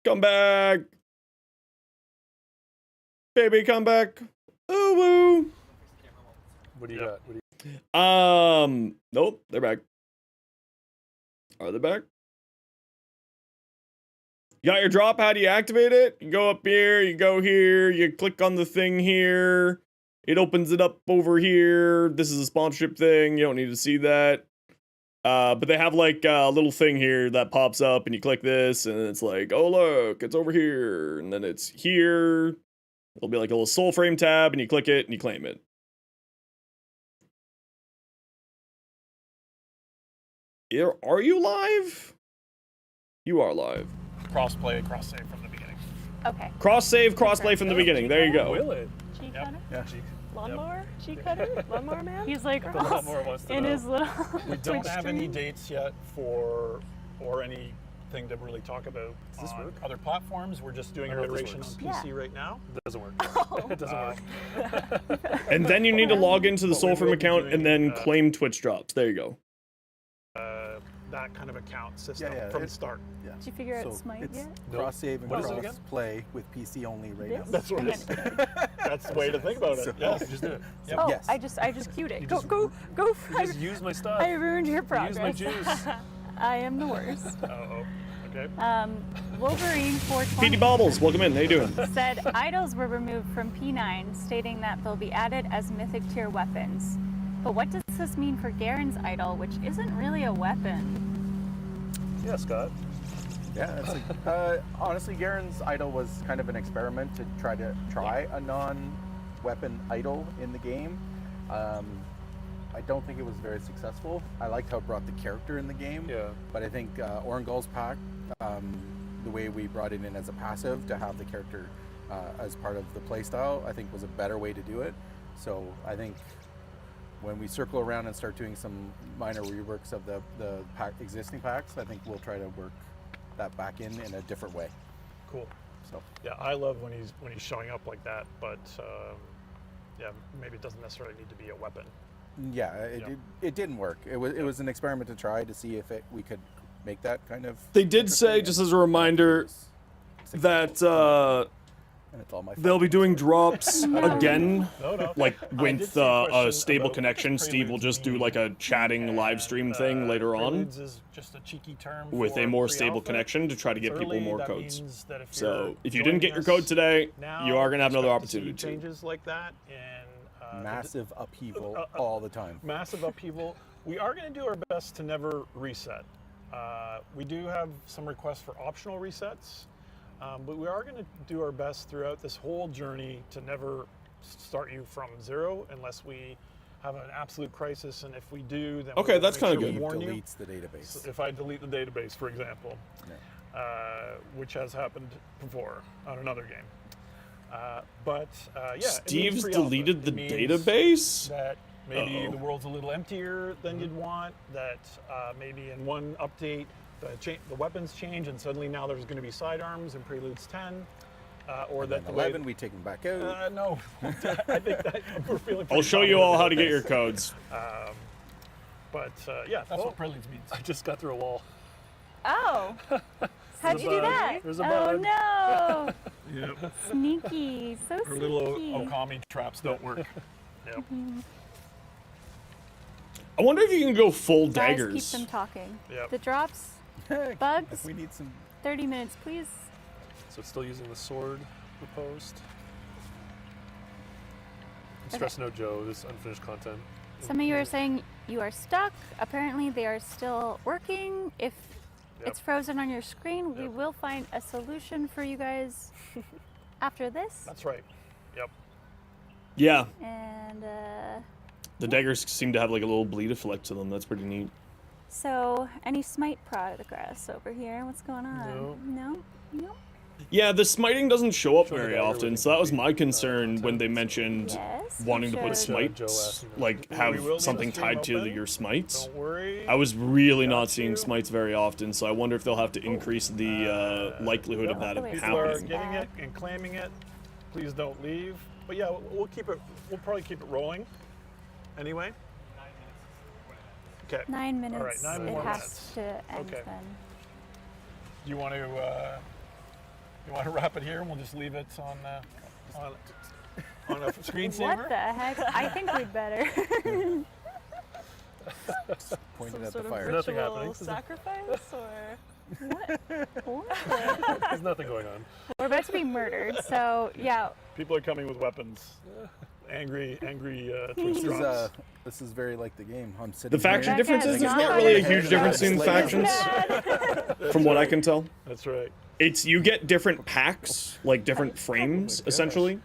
Come back! Baby, come back! Ooh woo! What do you got? What do you Nope, they're back. Are they back? You got your drop, how do you activate it? You go up here, you go here, you click on the thing here. It opens it up over here. This is a sponsorship thing, you don't need to see that. But they have like a little thing here that pops up and you click this and it's like, oh look, it's over here. And then it's here. It'll be like a little Soulframe tab and you click it and you claim it. Are you live? You are live. Cross-play, cross-save from the beginning. Okay. Cross save, cross play from the beginning. There you go. Will it? Cheek Yep. cutter? Yeah. Lawnmower? Cheek cutter? Lawnmower man? He's like A lot more wants to in know. his little. We don't Twitch have any stream. dates yet or anything to really talk about this on work? other platforms. We're just doing I an don't know if this iteration on works. PC right now. It doesn't work. Oh. It doesn't work. And then you need to log into the But we will Soulframe be account doing, and then uh, claim Twitch drops. There you go. That kind of account system Yeah, from it- the start. Yeah. Did you figure out So Smite it's yet? cross save and What is it cross again? play with PC only right This? now. That's what it is. That's the way to think about it. So- Yes. You just did it. Yep. Oh, Yes. I just queued it. You Go, just- go, go! You just use my stuff. I ruined your You progress. use my juice. I am the worst. Uh-oh. Okay. Wolverine 420 Petey Bobbles, welcome in. How you doing? said idols were removed from P9, stating that they'll be added as mythic tier weapons. But what does this mean for Garen's idol, which isn't really a weapon? Yeah, Scott. Yeah, it's like, honestly, Garen's idol was kind of an experiment to try a non-weapon idol in the game. I don't think it was very successful. I liked how it brought the character in the game. Yeah. But I think Orengal's pack, the way we brought it in as a passive to have the character as part of the playstyle, I think was a better way to do it. So I think when we circle around and start doing some minor reworks of the existing packs, I think we'll try to work that back in a different way. Cool. So Yeah, I love when he's showing up like that, but yeah, maybe it doesn't necessarily need to be a weapon. yeah, it didn't work. It was an experiment to try to see if we could make that kind of. They did say, interesting, just and as a reminder, successful. that And it's all my they'll fault. be doing drops again. No. Like I did with see a a question stable about connection, Steve will Preludes just do mean, like a chatting live stream thing later on Preludes is just a cheeky term with for a more stable pre-alpha. connection to try to It's get people early, more that codes. means that if So you're if you didn't get your joining code us today, now, you are gonna have another expect to see opportunity to. changes like that and massive upheaval all the time. massive upheaval. We are going to do our best to never reset. We do have some requests for optional resets, but we are going to do our best throughout this whole journey to never start you from zero unless we have an absolute crisis. And if we do, then Okay, we'll that's make kinda sure we good. warn you. Deletes the database. So if I delete the database, for example, which has happened before on another game. Yeah, it means Steve's pre-alpha. deleted the It means database? that maybe Uh-oh. the world's a little emptier than you'd want, that maybe in one update the weapons change and suddenly now there's going to be sidearms in Preludes 10, or And that then the 11, we take them back out. no, I think that we're feeling I'll pretty show you all confident how to about get your this. codes. But yeah, that's what Preludes means. I just got through a wall. Oh, how'd There's you a do bug. that? There's a Oh bug. no! Yep. Sneaky, so Her little sneaky. Okami traps don't work. Yep. I wonder if you can go full Guys, daggers. keep them talking. Yep. The drops, Heck, bugs? If we need some. 30 minutes, please. So it's still using the sword proposed. Okay. Stress note, Joe, this unfinished content. Some of you are saying you are stuck. Apparently, they are still working. If Yep. it's frozen on your screen, we Yep. will find a solution for you guys after this. That's right. Yep. Yeah, And the daggers seem to have like a little bleed effect to them. That's pretty neat. so, any smite progress over here? What's going on? No? No? Yeah, the smiting doesn't show up Show the very dagger often, with so that was incomplete, my concern when they attempts. mentioned Yes. wanting to it put shows- Joe smites, asked, you know. like We have will leave something the stream tied to open. your smites. Don't worry. I was really Got not seeing you. smites very often, so I wonder if they'll have to increase the likelihood of that People are People are happening. getting it and claiming it. Please don't leave. But yeah, we'll keep it. We'll probably keep it rolling. Anyway. Okay. 9 minutes. All right, 9 it more has minutes. to end Okay. then. You want to wrap it here, and we'll just leave it on a screensaver. What the heck? I think we'd better. Pointed Some at the sort of fire. Nothing ritual happening. sacrifice, or What? There's nothing going on. We're about to be murdered, so yeah. People are coming with weapons. Angry This is very like the game. I'm sitting The faction here. differences, there's Becca's not not really a gonna huge hurt difference us. in factions, from what I can tell. That's right. It's you get different packs, like different frames, essentially,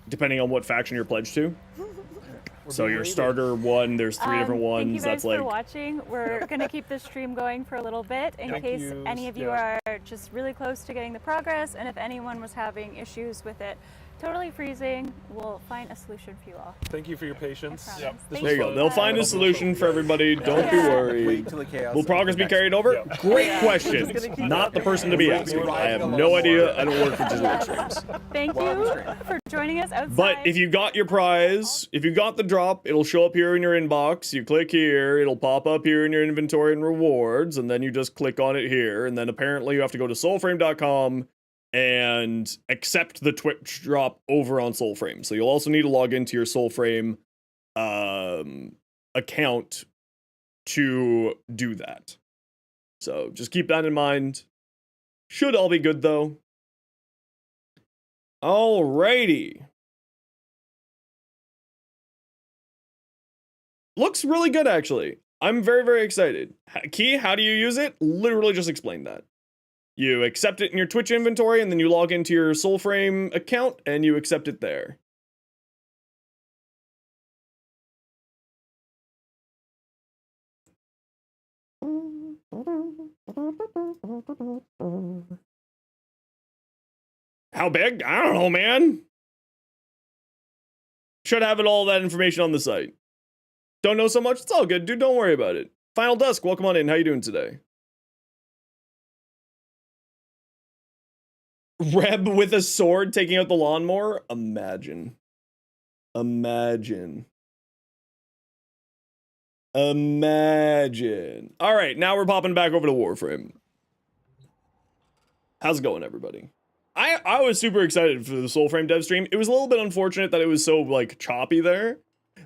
depending on what faction you're pledged to. So your starter one, there's 3 different ones. Thank you guys That's like for watching. We're going to keep this stream going for a little bit in Thank case you. any of you Yeah. are just really close to getting the progress, and if anyone was having issues with it totally freezing, we'll find a solution for you all. Thank you for your patience. I promise. Yep. Thank there you go. They'll find a solution for everybody. Don't be Yeah. worried. Wait till the chaos. Will progress be carried over? Yeah. Great question. Just gonna keep Not the person to be asking. I have Riding no along. idea. I don't work for digital streams. Thank you for joining us outside. But if you got your prize, if you got the drop, it'll show up here in your inbox. You click here, it'll pop up here in your inventory and rewards, and then you just click on it here. And then apparently you have to go to soulframe.com and accept the Twitch drop over on Soulframe. So you'll also need to log into your Soulframe account to do that. So just keep that in mind. Should all be good though. Alrighty. Looks really good, actually. I'm very, very excited. Key, how do you use it? Literally just explain that. You accept it in your Twitch inventory, and then you log into your Soulframe account, and you accept it there. How big? I don't know, man. Should have it all that information on the site. Don't know so much? It's all good, dude. Don't worry about it. Final Dusk, welcome on in. How you doing today? Reb with a sword taking out the lawnmower? Imagine. Imagine. Imagine. All right, now we're popping back over to Warframe. How's it going, everybody? I was super excited for the Soulframe dev stream. It was a little bit unfortunate that it was so, like, choppy there.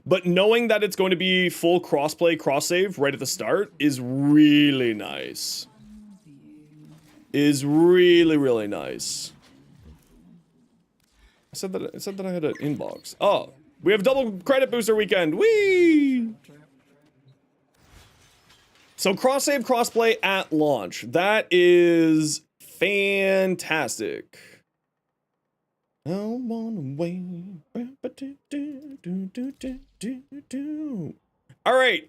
But knowing that it's going to be full crossplay, cross-save right at the start is really nice. Is really, really nice. I said that I had an inbox. Oh, we have double credit booster weekend. Whee! So cross-save, cross-play at launch. That is fantastic. I wanna wait. All right,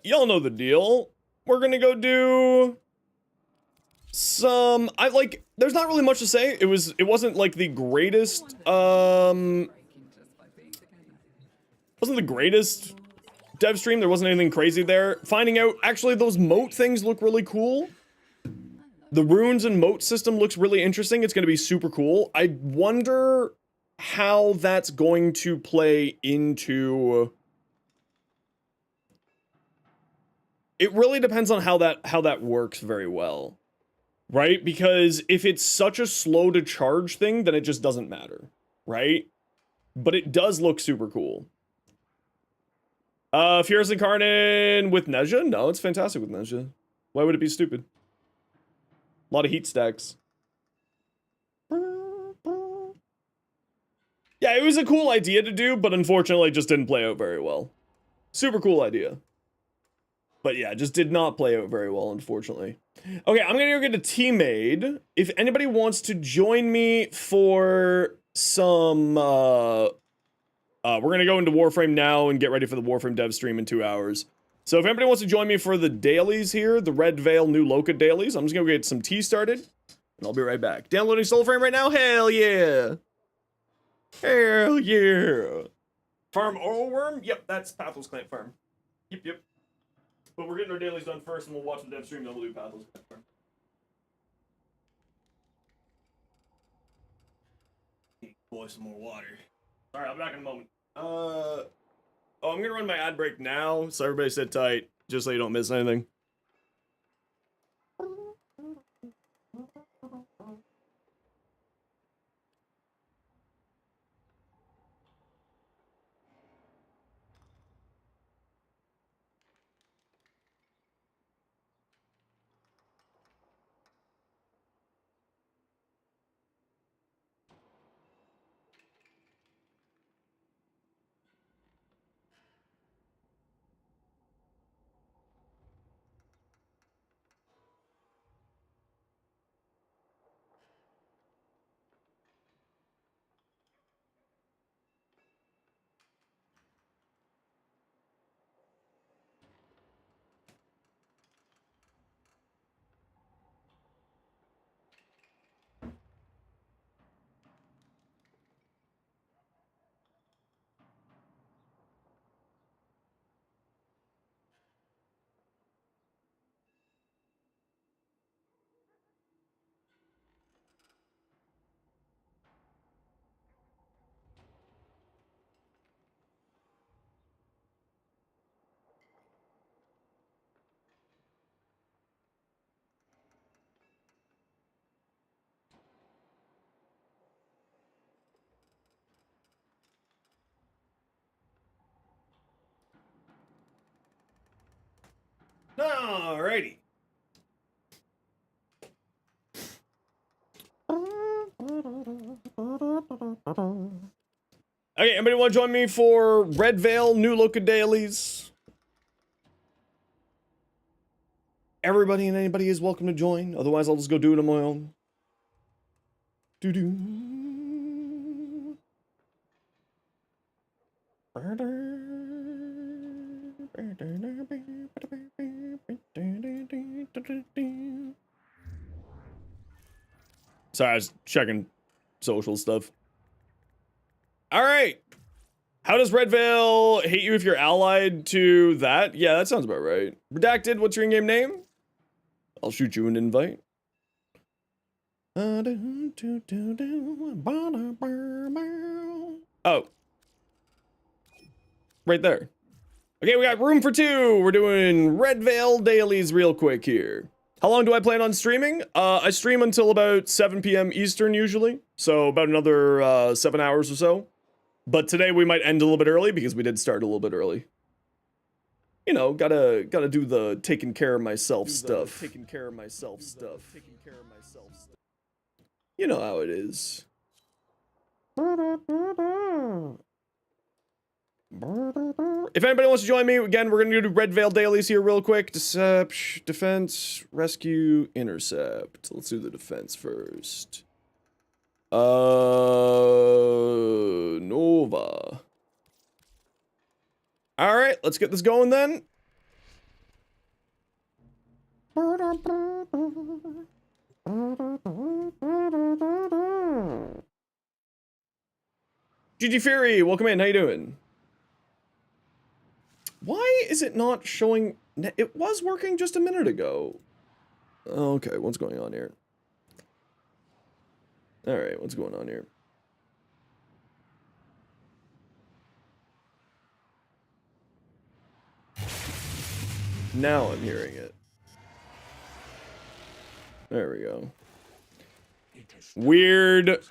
y'all know the deal. We're gonna go do some. There's not really much to say. It wasn't like the greatest. Wasn't the greatest dev stream. There wasn't anything crazy there. Finding out actually those moat things look really cool. The runes and moat system looks really interesting. It's going to be super cool. I wonder how that's going to play into. It really depends on how that works very well. Right? Because if it's such a slow to charge thing, then it just doesn't matter. Right? But it does look super cool. Fierce Incarnate with Nezha? No, it's fantastic with Nezha. Why would it be stupid? A lot of heat stacks. Yeah, it was a cool idea to do, but unfortunately it just didn't play out very well. Super cool idea. But yeah, just did not play out very well, unfortunately. Okay, I'm gonna go get a team made. If anybody wants to join me for some we're gonna go into Warframe now and get ready for the Warframe dev stream in 2 hours. So if anybody wants to join me for the dailies here, the Red Veil New Loca dailies, I'm just gonna get some tea started, and I'll be right back. Downloading Soulframe right now? Hell yeah! Hell yeah! Farm Oral Worm? Yep, that's Pathos Clan Farm. Yep. But we're getting our dailies done first, and we'll watch the dev stream, then we'll do Pathos Clan Farm. Boy, some more water. Alright, I'll be back in a moment. Oh, I'm gonna run my ad break now, so everybody sit tight, just so you don't miss anything. Alrighty. Okay, anybody want to join me for Red Veil New Loca dailies? Everybody and anybody is welcome to join. Otherwise, I'll just go do it on my own. Sorry, I was checking social stuff. All right. How does Red Veil hate you if you're allied to that? Yeah, that sounds about right. Redacted, what's your in-game name? I'll shoot you an invite. Oh. Right there. Okay, we got room for two. We're doing Red Veil dailies real quick here. How long do I plan on streaming? I stream until about 7 p.m. Eastern usually. So about another 7 hours or so. But today we might end a little bit early because we did start a little bit early. You know, gotta do the taking care of myself stuff. You know how it is. If anybody wants to join me, again, we're gonna do Red Veil dailies here real quick. Defense, rescue, intercept. Let's do the defense first. Nova. Alright, let's get this going then. GG Fury, welcome in, how you doing? Why is it not showing? It was working just a minute ago. Okay, what's going on here? Alright, what's going on here? Now I'm hearing it. There we go. Weird.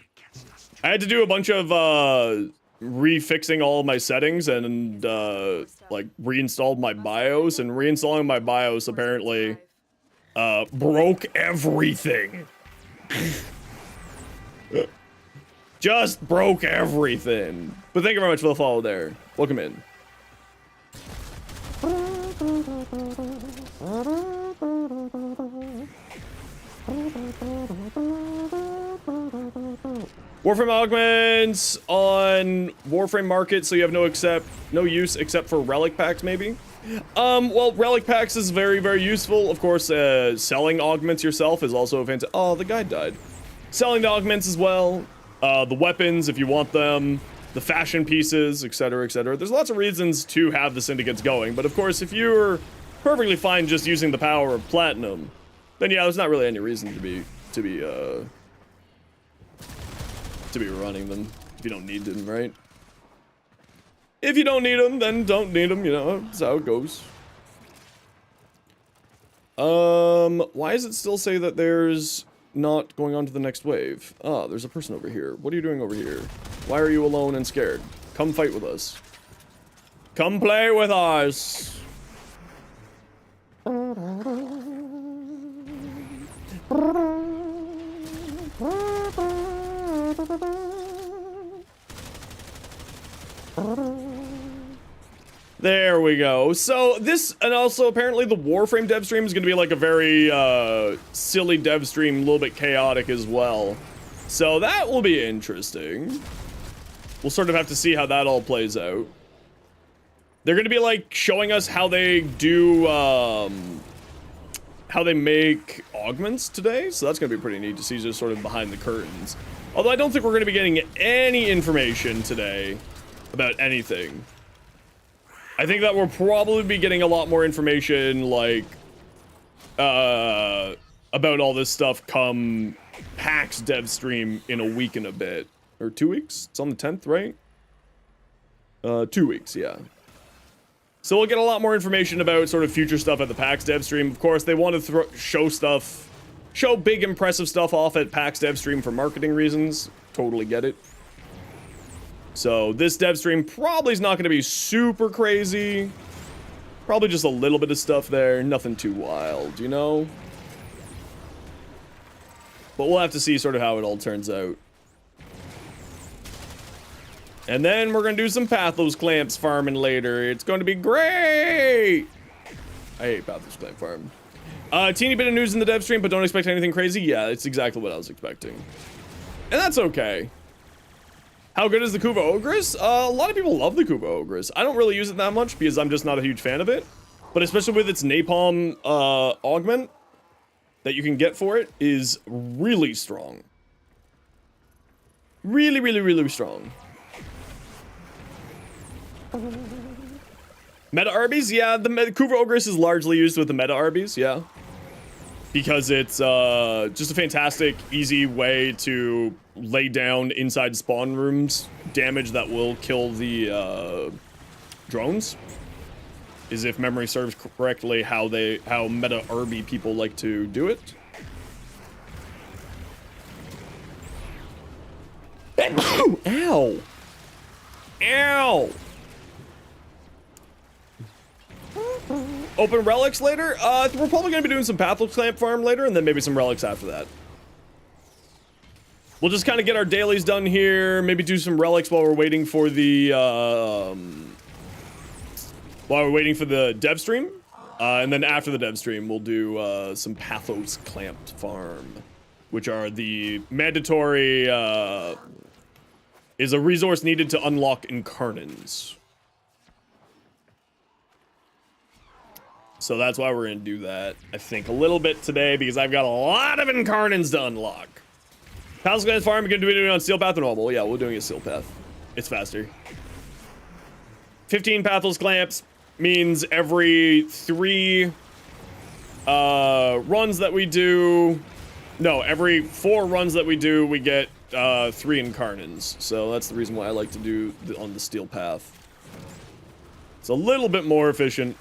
I had to do a bunch of refixing all of my settings and like reinstalled my BIOS, and reinstalling my BIOS apparently broke everything. Just broke everything. But thank you very much for the follow there. Welcome in. Warframe augments on Warframe Market, so you have no use except for relic packs, maybe. Well, relic packs is very, very useful. Of course, selling augments yourself is also a fantastic. Oh, the guy died. Selling the augments as well. The weapons, if you want them. The fashion pieces, etc., etc. There's lots of reasons to have the syndicates going, but of course, if you're perfectly fine just using the power of platinum, then yeah, there's not really any reason to be running them if you don't need them, right? If you don't need them, then don't need them, you know, that's how it goes. Why does it still say that there's not going on to the next wave? Ah, there's a person over here. What are you doing over here? Why are you alone and scared? Come fight with us. Come play with us. There we go. So this, and also apparently the Warframe dev stream is going to be like a very silly dev stream, a little bit chaotic as well. So that will be interesting. We'll sort of have to see how that all plays out. They're going to be like showing us how they do, how they make augments today. So that's going to be pretty neat to see, just sort of behind the curtains. Although I don't think we're going to be getting any information today about anything. I think that we'll probably be getting a lot more information, like, about all this stuff come PAX dev stream in a week and a bit. Or 2 weeks? It's on the 10th, right? 2 weeks, yeah. So we'll get a lot more information about sort of future stuff at the PAX dev stream. Of course, they want to show big impressive stuff off at PAX dev stream for marketing reasons. Totally get it. So this dev stream probably is not going to be super crazy. Probably just a little bit of stuff there. Nothing too wild, you know? But we'll have to see sort of how it all turns out. And then we're going to do some Pathos Clamps farming later. It's going to be great! I hate Pathos Clamp farm. Teeny bit of news in the dev stream, but don't expect anything crazy. Yeah, it's exactly what I was expecting. And that's okay. How good is the Kuva Ogress? A lot of people love the Kuva Ogress. I don't really use it that much because I'm just not a huge fan of it. But especially with its napalm augment that you can get for it is really strong. Really, really, really strong. Meta Arby's? Yeah, the Kuva Ogress is largely used with the Meta Arby's, yeah. Because it's just a fantastic, easy way to lay down inside spawn rooms damage that will kill the drones. Is, if memory serves correctly, how Meta Arby people like to do it. Ow! Ow! Open relics later? We're probably going to be doing some Pathos Clamp farm later, and then maybe some relics after that. We'll just kind of get our dailies done here, maybe do some relics while we're waiting for the, dev stream. And then after the dev stream, we'll do, some Pathos Clamped farm, which are the mandatory, is a resource needed to unlock Incarnans. So that's why we're gonna do that, I think, a little bit today, because I've got a lot of Incarnans to unlock. Pathos Clamp farm, we're gonna do it on Steel Path or normal. Yeah, we're doing a Steel Path. It's faster. 15 Pathos Clamps means every 3 runs that we do... No, every 4 runs that we do, we get 3 Incarnans. So that's the reason why I like to do on the Steel Path. It's a little bit more efficient.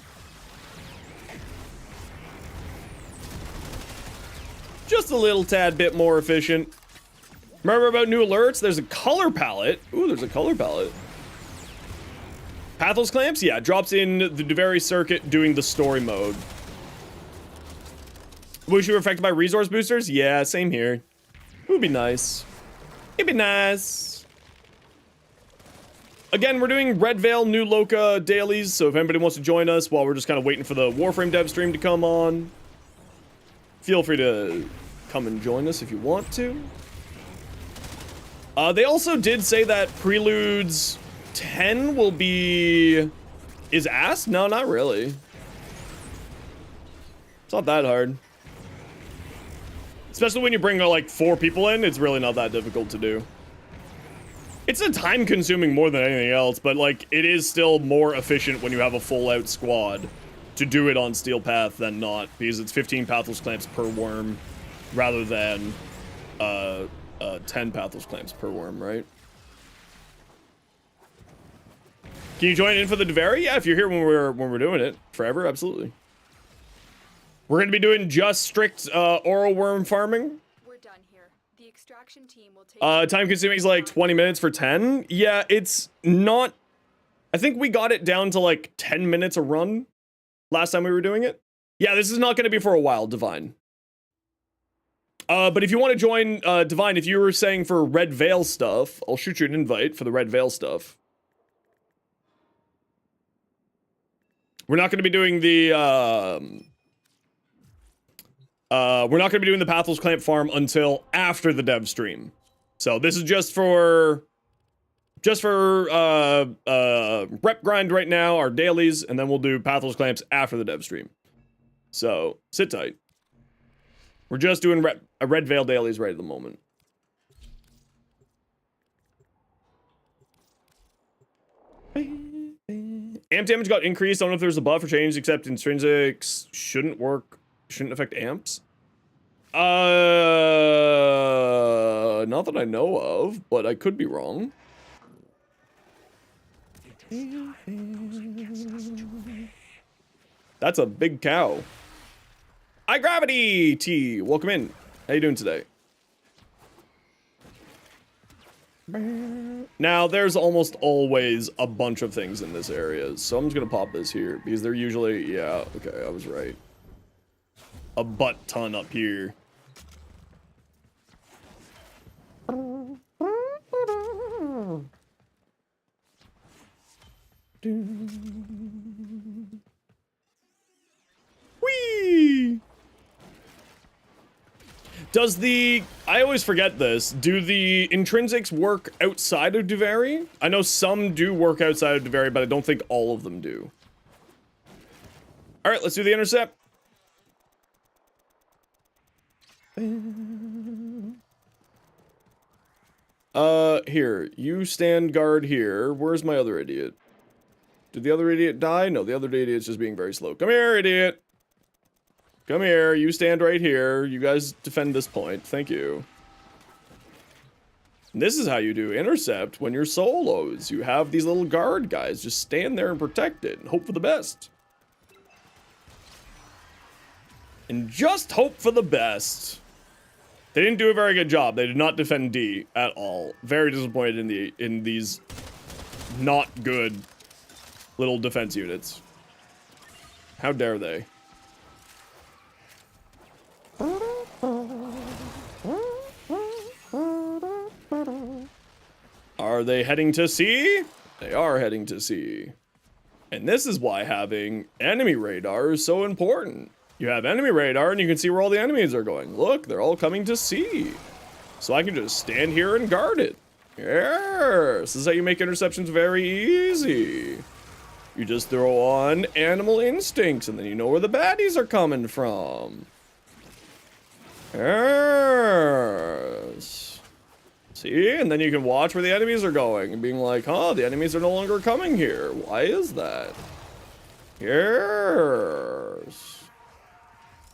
Just a little tad bit more efficient. Remember about new alerts? There's a color palette. Ooh, there's a color palette. Pathos Clamps? Yeah, drops in the very circuit doing the story mode. Wish you were affected by resource boosters? Yeah, same here. It would be nice. It'd be nice. Again, we're doing Red Veil New Loca dailies, so if anybody wants to join us while we're just kind of waiting for the Warframe dev stream to come on, feel free to come and join us if you want to. They also did say that Preludes 10 will be... Is asked? No, not really. It's not that hard. Especially when you bring like 4 people in, it's really not that difficult to do. It's a time consuming more than anything else, but like it is still more efficient when you have a full out squad to do it on Steel Path than not, because it's 15 Pathos Clamps per worm rather than 10 Pathos Clamps per worm, right? Can you join in for the Deveri? Yeah, if you're here when we're doing it forever, absolutely. We're gonna be doing just strict oral worm farming. We're done here. The extraction team will take Time consuming is like 20 minutes for 10. Yeah, it's not. I think we got it down to like 10 minutes a run last time we were doing it. Yeah, this is not gonna be for a while, Divine. But if you want to join Divine, if you were saying for Red Veil stuff, I'll shoot you an invite for the Red Veil stuff. We're not going to be doing the we're not going to be doing the Pathos Clamp farm until after the dev stream. So this is just for rep grind right now, our dailies, and then we'll do Pathos Clamps after the dev stream. So sit tight. We're just doing Red Veil dailies right at the moment. Amp damage got increased. I don't know if there's a buff or change, except intrinsics shouldn't affect amps. Not that I know of, but I could be wrong. That's a big cow. Hi, Gravity T. Welcome in. How you doing today? Now, there's almost always a bunch of things in this area, so I'm just gonna pop this here, because they're usually, yeah, okay, I was right. A butt ton up here. Whee! Does the... I always forget this. Do the intrinsics work outside of Duvary? I know some do work outside of Duvary, but I don't think all of them do. Alright, let's do the intercept. Here. You stand guard here. Where's my other idiot? Did the other idiot die? No, the other idiot's just being very slow. Come here, idiot! Come here, you stand right here. You guys defend this point. Thank you. And this is how you do intercept when you're solos. You have these little guard guys. Just stand there and protect it and hope for the best. And just hope for the best. They didn't do a very good job. They did not defend D at all. Very disappointed in these not good little defense units. How dare they? Are they heading to C? They are heading to C. And this is why having enemy radar is so important. You have enemy radar and you can see where all the enemies are going. Look, they're all coming to C. So I can just stand here and guard it. Yes, this is how you make interceptions very easy. You just throw on animal instincts and then you know where the baddies are coming from. Yes. See, and then you can watch where the enemies are going and being like, huh, the enemies are no longer coming here. Why is that? Yes.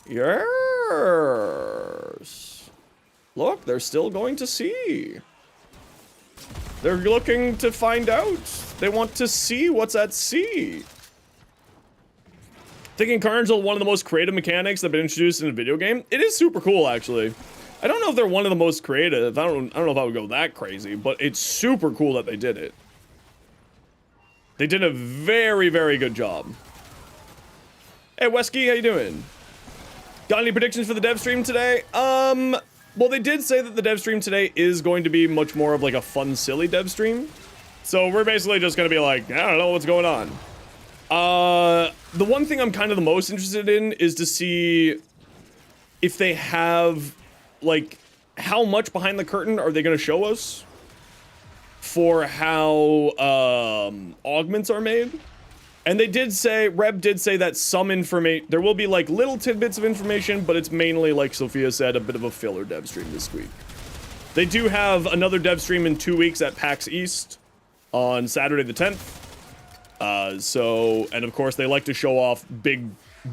Yes. Look, they're still going to see. They're looking to find out. They want to see what's at sea. Thinking Carnage is one of the most creative mechanics that have been introduced in a video game. It is super cool, actually. I don't know if they're one of the most creative. I don't know if I would go that crazy, but it's super cool that they did it. They did a very, very good job. Hey, Wesky, how you doing? Got any predictions for the dev stream today? Well, they did say that the dev stream today is going to be much more of like a fun, silly dev stream. So we're basically just going to be like, I don't know what's going on. The one thing I'm kind of the most interested in is to see if they have, like, how much behind the curtain are they going to show us? for how augments are made. And they did say, Reb did say that some information, there will be like little tidbits of information, but it's mainly, like Sophia said, a bit of a filler dev stream this week. They do have another dev stream in 2 weeks at PAX East on Saturday the 10th. So, and of course they like to show off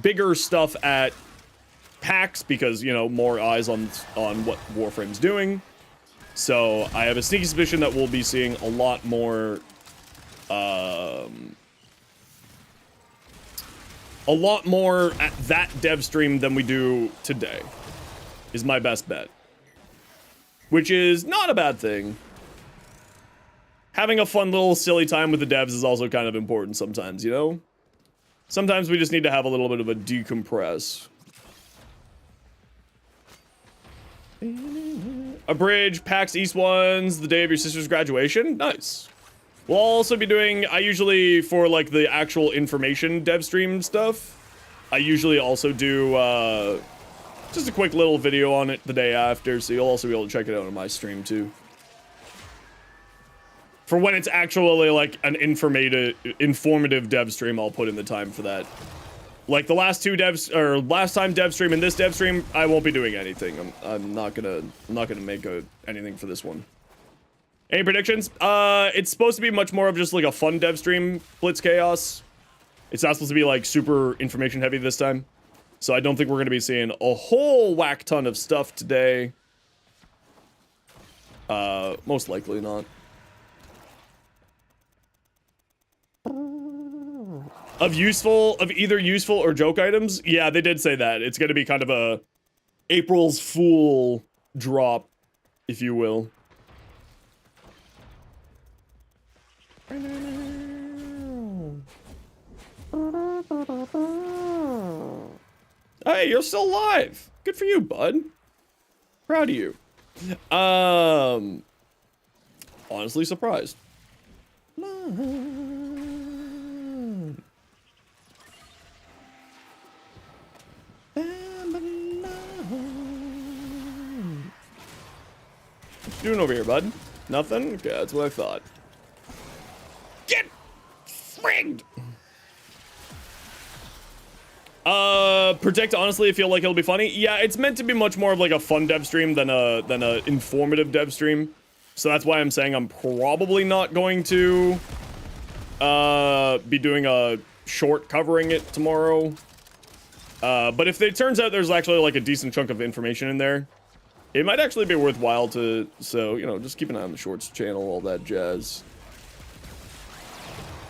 bigger stuff at PAX because, you know, more eyes on what Warframe's doing. So I have a sneaky suspicion that we'll be seeing a lot more, at that dev stream than we do today, is my best bet. Which is not a bad thing. Having a fun little silly time with the devs is also kind of important sometimes, you know? Sometimes we just need to have a little bit of a decompress. A bridge, PAX East ones, the day of your sister's graduation. Nice. We'll also be doing, I usually, for like the actual information dev stream stuff, I usually also do just a quick little video on it the day after, so you'll also be able to check it out on my stream too. For when it's actually like an informative dev stream, I'll put in the time for that. Like the last time dev stream and this dev stream, I won't be doing anything. I'm not gonna make anything for this one. Any predictions? It's supposed to be much more of just like a fun dev stream, Blitz Chaos. It's not supposed to be like super information heavy this time. So I don't think we're gonna be seeing a whole whack ton of stuff today. Most likely not. Of either useful or joke items? Yeah, they did say that. It's gonna be kind of a April's Fool drop, if you will. Hey, you're still alive. Good for you, bud. Proud of you. Honestly surprised. What you doing over here, bud? Nothing? Okay, that's what I thought. Get frigged! Predict, honestly, I feel like it'll be funny. Yeah, it's meant to be much more of like a fun dev stream than a informative dev stream. So that's why I'm saying I'm probably not going to be doing a short covering it tomorrow. But if it turns out there's actually like a decent chunk of information in there, it might actually be worthwhile to, so, you know, just keep an eye on the shorts channel, all that jazz.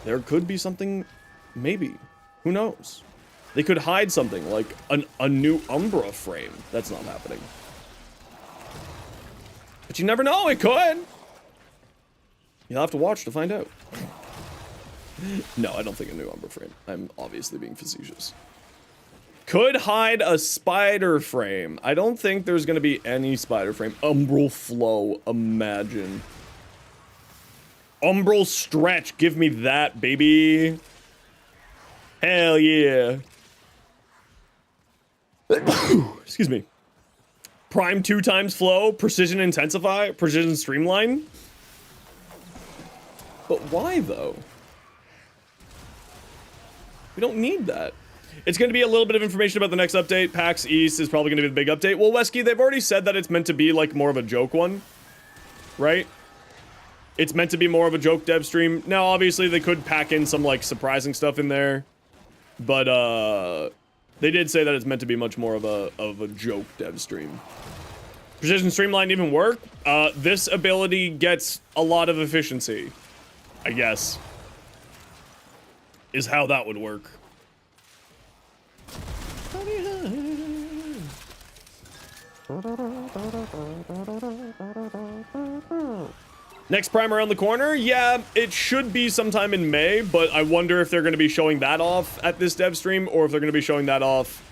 There could be something, maybe. Who knows? They could hide something, like a new Umbra frame. That's not happening. But you never know, it could! You'll have to watch to find out. No, I don't think a new Umbra frame. I'm obviously being facetious. Could hide a spider frame. I don't think there's gonna be any spider frame. Umbral flow, imagine. Umbral stretch, give me that, baby. Hell yeah. Excuse me. Prime 2 times flow, precision intensify, precision streamline. But why though? We don't need that. It's going to be a little bit of information about the next update. PAX East is probably going to be the big update. Well, Wesky, they've already said that it's meant to be like more of a joke one, right? It's meant to be more of a joke dev stream. Now, obviously, they could pack in some like surprising stuff in there, but they did say that it's meant to be much more of a joke dev stream. Precision streamline even work? This ability gets a lot of efficiency, I guess, is how that would work. Next Prime around the corner? Yeah, it should be sometime in May, but I wonder if they're going to be showing that off at this dev stream, or if they're going to be showing that off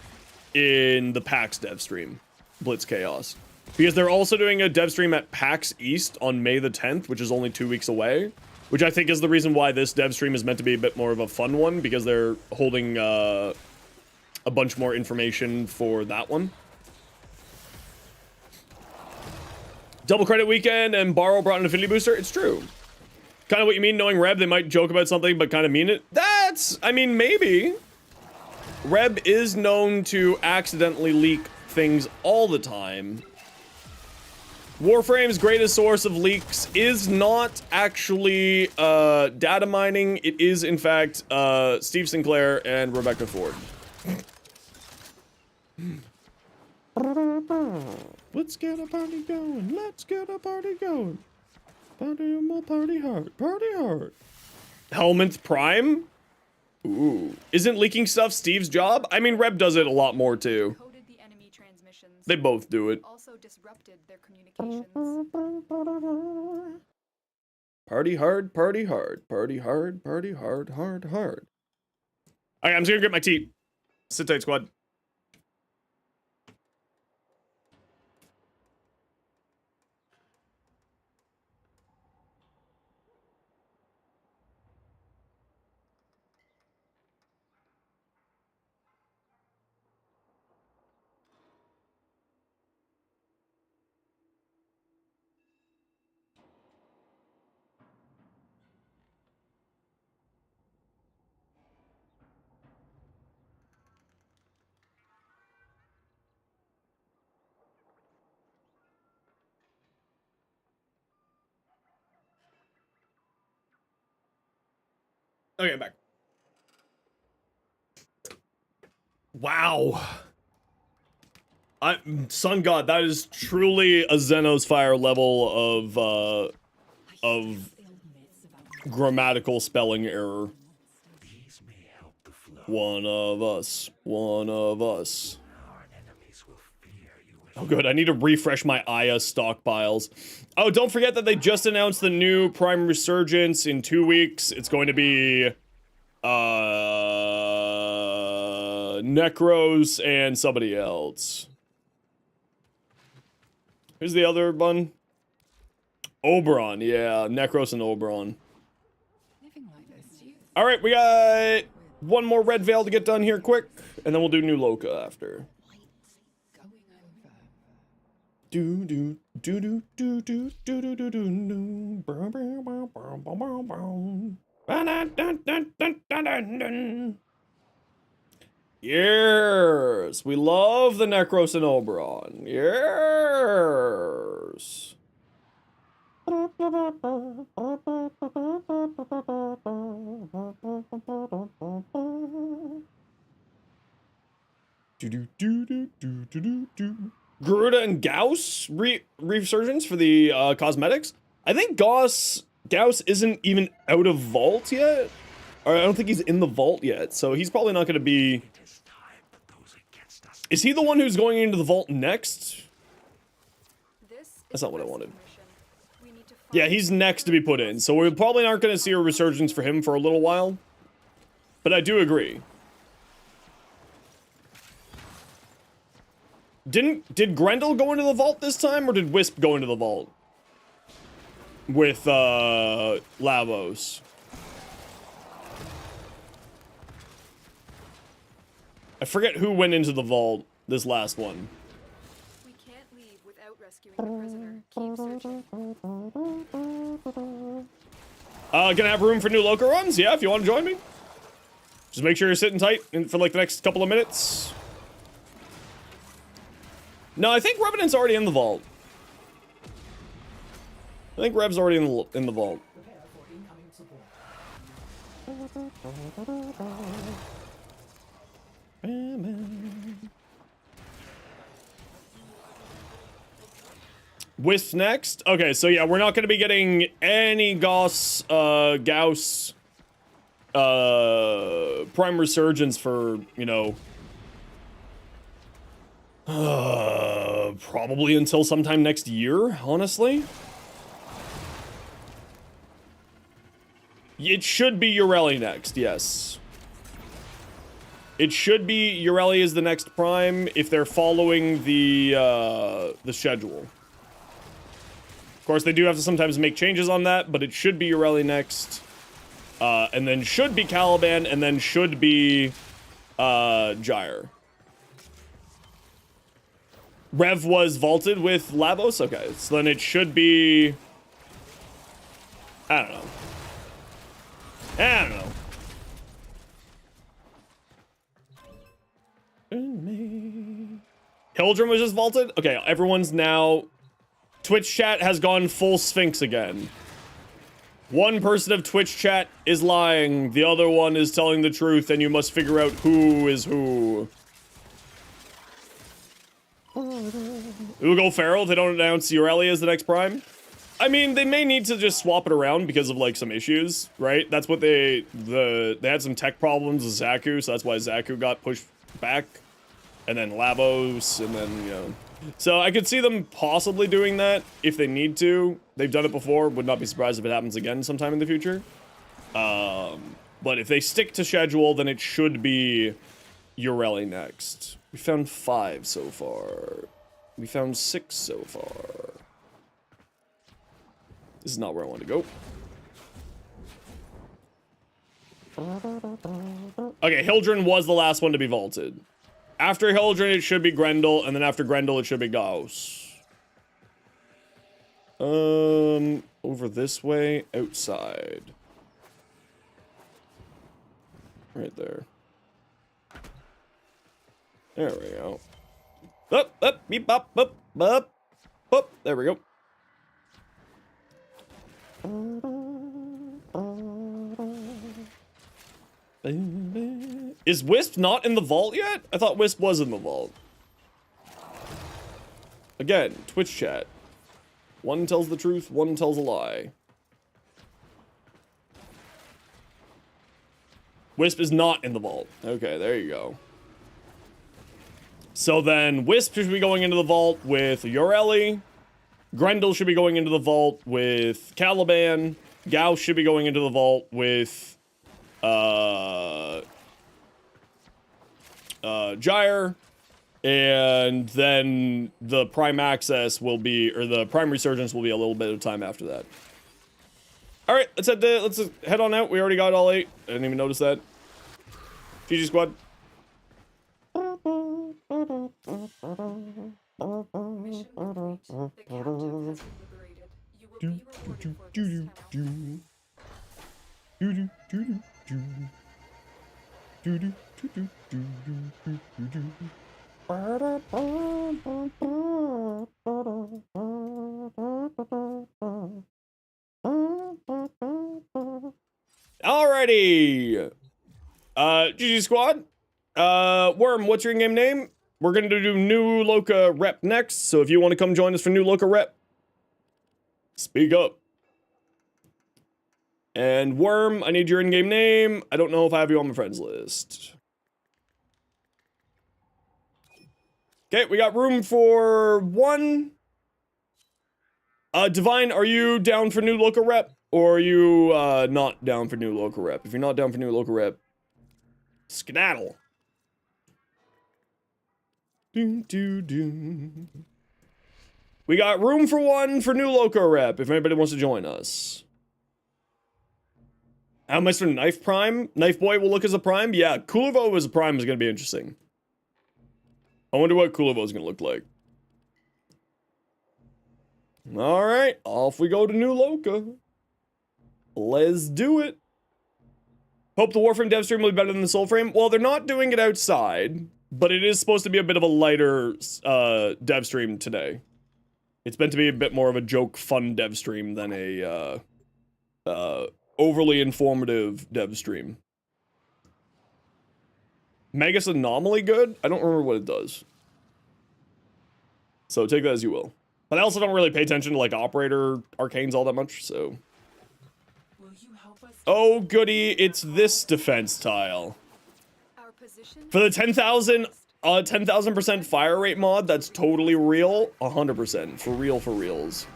in the PAX dev stream, Blitz Chaos. Because they're also doing a dev stream at PAX East on May the 10th, which is only 2 weeks away, which I think is the reason why this dev stream is meant to be a bit more of a fun one, because they're holding a bunch more information for that one. Double credit weekend and Baro brought an affinity booster. It's true. Kind of what you mean, knowing Reb, they might joke about something but kind of mean it. That's, I mean, maybe. Reb is known to accidentally leak things all the time. Warframe's greatest source of leaks is not actually data mining. It is, in fact, Steve Sinclair and Rebecca Ford. Let's get a party going. Let's get a party going. Party hard. Party hard. Helmet Prime? Ooh. Isn't leaking stuff Steve's job? I mean, Reb does it a lot more, too. Coded the enemy transmissions. They both do it. Also disrupted their communications. Party hard, party hard, party hard, party hard, hard, hard. Alright, I'm just gonna get my tea. Sit tight, squad. Okay, I'm back. Wow. Sun God, that is truly a Zenosfire level of grammatical spelling error. One of us. One of us. Oh good, I need to refresh my Aya stockpiles. Oh, don't forget that they just announced the new Prime Resurgence in 2 weeks. It's going to be Necros and somebody else. Who's the other one? Oberon, yeah, Necros and Oberon. Alright, we got one more Red Veil to get done here quick, and then we'll do New Loka after. Do do do do do do do do do do do. Yes, we love the Necros and Oberon. Yes. Do do do do do do do. Garuda and Gauss resurgence for the cosmetics. I think Gauss isn't even out of vault yet. Or I don't think he's in the vault yet, so he's probably not going to be... Is he the one who's going into the vault next? That's not what I wanted. Yeah, he's next to be put in, so we probably aren't going to see a resurgence for him for a little while. But I do agree. Did Grendel go into the vault this time, or did Wisp go into the vault? With, Lavos. I forget who went into the vault this last one. We can't leave without rescuing the prisoner. Keep searching. Gonna have room for new Loka runs? Yeah, if you want to join me. Just make sure you're sitting tight for like the next couple of minutes. No, I think Revenant's already in the vault. I think Rev's already in the vault. Wisp next? Okay, so yeah, we're not going to be getting any Gauss Prime Resurgence for, you know, probably until sometime next year, honestly. It should be Ureli next, yes. It should be Ureli is the next Prime if they're following the schedule. Of course, they do have to sometimes make changes on that, but it should be Ureli next. And then should be Caliban, and then should be Gyre. Rev was vaulted with Lavos? Okay, so then it should be... I don't know. I don't know. Hildren was just vaulted? Okay, everyone's now... Twitch chat has gone full Sphinx again. One person of Twitch chat is lying, the other one is telling the truth, and you must figure out who is who. We'll go feral if they don't announce Ureli as the next prime. I mean, they may need to just swap it around because of like some issues, right? That's what they had some tech problems with Zaku, so that's why Zaku got pushed back. And then Lavos, and then, you know. So I could see them possibly doing that if they need to. They've done it before, would not be surprised if it happens again sometime in the future. But if they stick to schedule, then it should be Ureli next. We found 5 so far. We found 6 so far. This is not where I want to go. Okay, Hildren was the last one to be vaulted. After Hildren, it should be Grendel, and then after Grendel, it should be Gauss. Over this way, outside. Right there. There we go. Up, beep, bop, up, up, up. There we go. Is Wisp not in the vault yet? I thought Wisp was in the vault. Again, Twitch chat. One tells the truth, one tells a lie. Wisp is not in the vault. Okay, there you go. So then, Wisp should be going into the vault with Ureli. Grendel should be going into the vault with Caliban. Gauss should be going into the vault with... Gyre, and then the Prime Access will be, or the Prime Resurgence will be a little bit of time after that. All right, let's head on out. We already got all 8. I didn't even notice that. GG squad. Mission complete. The captive has been liberated. You will be rewarded for this Alrighty. GG squad. Worm, what's your in-game name? We're gonna do New Loca Rep next, so if you want to come join us for New Loca Rep, speak up. And Worm, I need your in-game name. I don't know if I have you on my friends list. Okay, we got room for 1. Divine, are you down for New Loca Rep? Or are you not down for New Loca Rep? If you're not down for New Loca Rep, skedaddle. We got room for 1 for New Loca Rep, if anybody wants to join us. How much for Knife Prime? Knife Boy will look as a Prime? Yeah, Kulivo as a Prime is going to be interesting. I wonder what Kulivo is going to look like. Alright, off we go to New Loca. Let's do it. Hope the Warframe dev stream will be better than the Soulframe. Well, they're not doing it outside, but it is supposed to be a bit of a lighter dev stream today. It's meant to be a bit more of a joke, fun dev stream than a overly informative dev stream. Magus Anomaly good? I don't remember what it does. So take that as you will. But I also don't really pay attention to like operator arcanes all that much, so. Oh goody, it's this defense tile. Our position For the 10,000% fire rate mod, that's totally real. 100%. For real, for reals.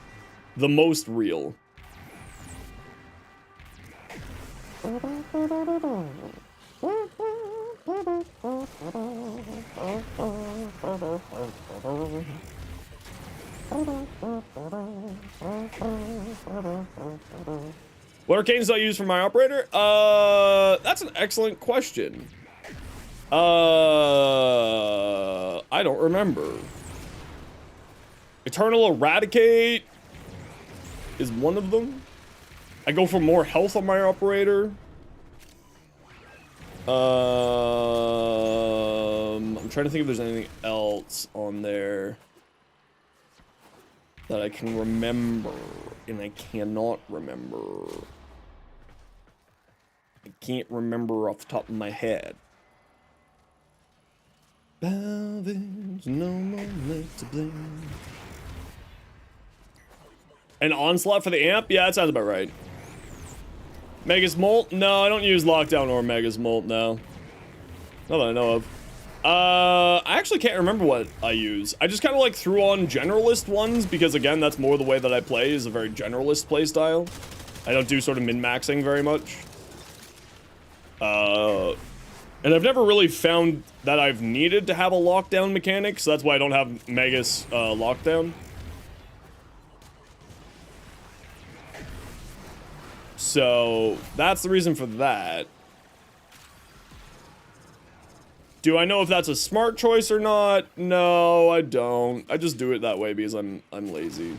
The most real. What arcanes do I use for my operator? That's an excellent question. I don't remember. Eternal Eradicate is one of them. I go for more health on my operator. I'm trying to think if there's anything else on there that I can remember, and I cannot remember. I can't remember off the top of my head. There's no more left to blame. An onslaught for the amp? Yeah, that sounds about right. Megas Molt? No, I don't use Lockdown or Megas Molt, no. Not that I know of. I actually can't remember what I use. I just kind of like threw on generalist ones because, again, that's more the way that I play, is a very generalist play style. I don't do sort of min-maxing very much. And I've never really found that I've needed to have a lockdown mechanic, so that's why I don't have Megas lockdown. So that's the reason for that. Do I know if that's a smart choice or not? No, I don't. I just do it that way because I'm lazy.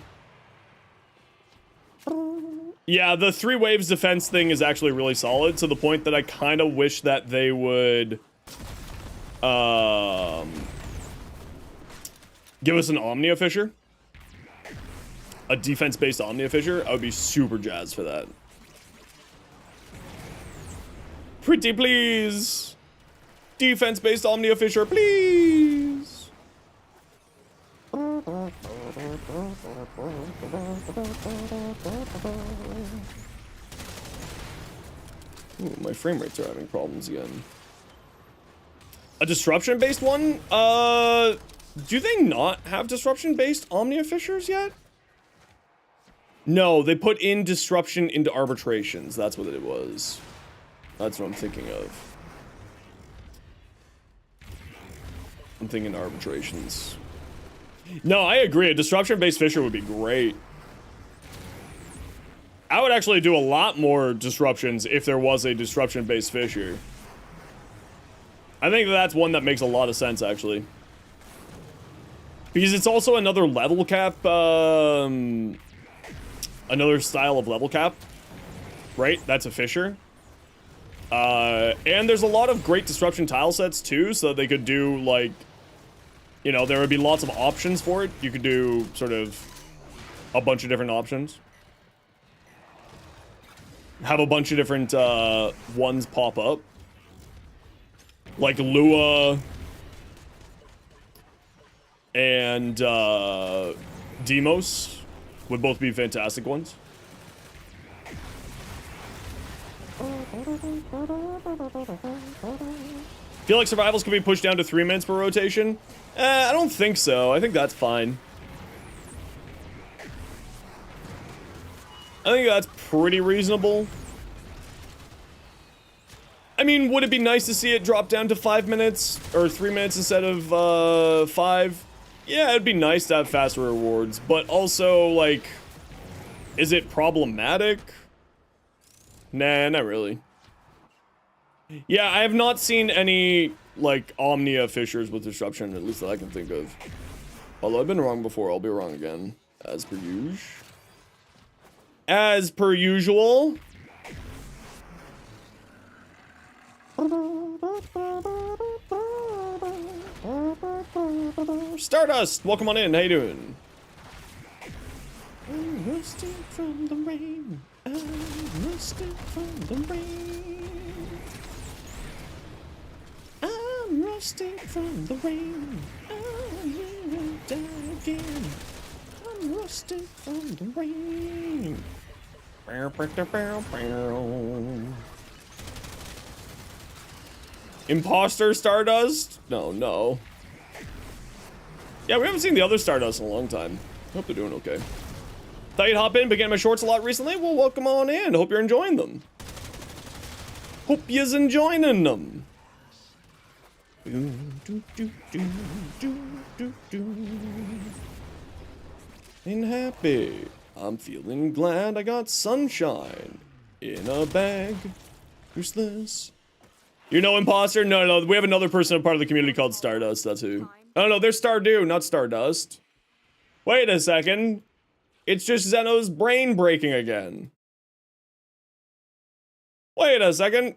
Yeah, the 3 waves defense thing is actually really solid, to the point that I kind of wish that they would give us an Omnia Fissure. A defense-based Omnia Fissure. I would be super jazzed for that. Pretty please. Defense-based Omnia Fissure, please. Ooh, my frame rates are having problems again. A disruption-based one? Do they not have disruption-based Omnia Fissures yet? No, they put in disruption into arbitrations. That's what it was. That's what I'm thinking of. I'm thinking arbitrations. No, I agree. A disruption-based Fissure would be great. I would actually do a lot more disruptions if there was a disruption-based Fissure. I think that's one that makes a lot of sense, actually. Because it's also another level cap, another style of level cap. Right? That's a Fissure. And there's a lot of great disruption tile sets, too, so they could do, like... You know, there would be lots of options for it. You could do sort of a bunch of different options. Have a bunch of different ones pop up. Like Lua and Demos would both be fantastic ones. Feel like survivals could be pushed down to 3 minutes per rotation? I don't think so. I think that's fine. I think that's pretty reasonable. I mean, would it be nice to see it drop down to 5 minutes or 3 minutes instead of 5? Yeah, it'd be nice to have faster rewards, but also, like, is it problematic? Nah, not really. Yeah, I have not seen any, like, Omnia Fissures with disruption, at least that I can think of. Although I've been wrong before, I'll be wrong again. As per usual. As per usual. Stardust, welcome on in. How you doing? I'm roasting from the rain. I'm roasting from the rain. I'm roasting from the rain. I will die again. I'm roasting from the rain. Imposter Stardust? No. Yeah, we haven't seen the other Stardust in a long time. Hope they're doing okay. Thought you'd hop in, been getting my shorts a lot recently. Well, welcome on in. Hope you're enjoying them. Hope you's enjoying them. Ain't happy. I'm feeling glad I got sunshine in a bag. Who's this? You know Imposter? No. We have another person, a part of the community called Stardust. That's who. Oh no, they're Stardew, not Stardust. Wait a second. It's just Zeno's brain breaking again. Wait a second.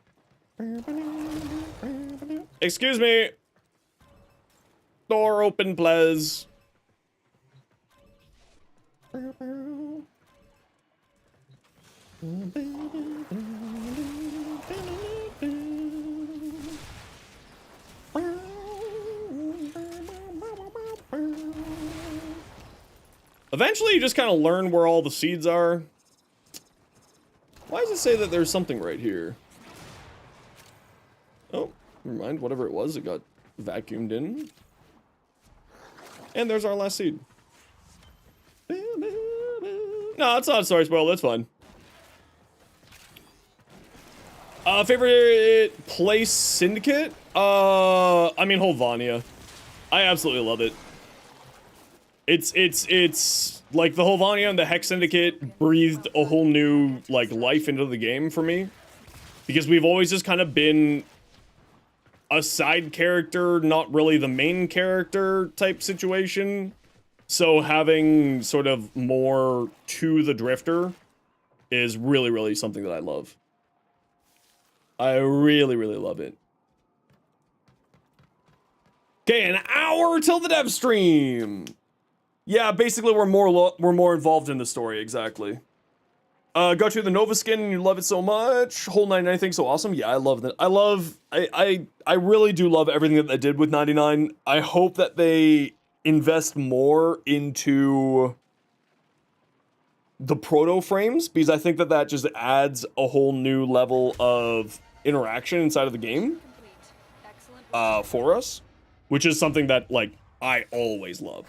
Excuse me. Door open, please. Eventually, you just kind of learn where all the seeds are. Why does it say that there's something right here? Oh, never mind. Whatever it was, it got vacuumed in. And there's our last seed. No, it's not a story spoil. That's fine. Favorite place syndicate? I mean, Holvania. I absolutely love it. It's like the Holvania and the Hex Syndicate breathed a whole new like life into the game for me, because we've always just kind of been a side character, not really the main character type situation. So having sort of more to the Drifter is really, really something that I love. I really, really love it. Okay, an hour till the dev stream. Yeah, basically we're more involved in the story, exactly. Got you the Nova skin and you love it so much. Whole 99 thing so awesome. Yeah, I love that. I really do love everything that they did with 99. I hope that they invest more into the proto frames, because I think that that just adds a whole new level of interaction inside of the game for us, which is something that like I always love.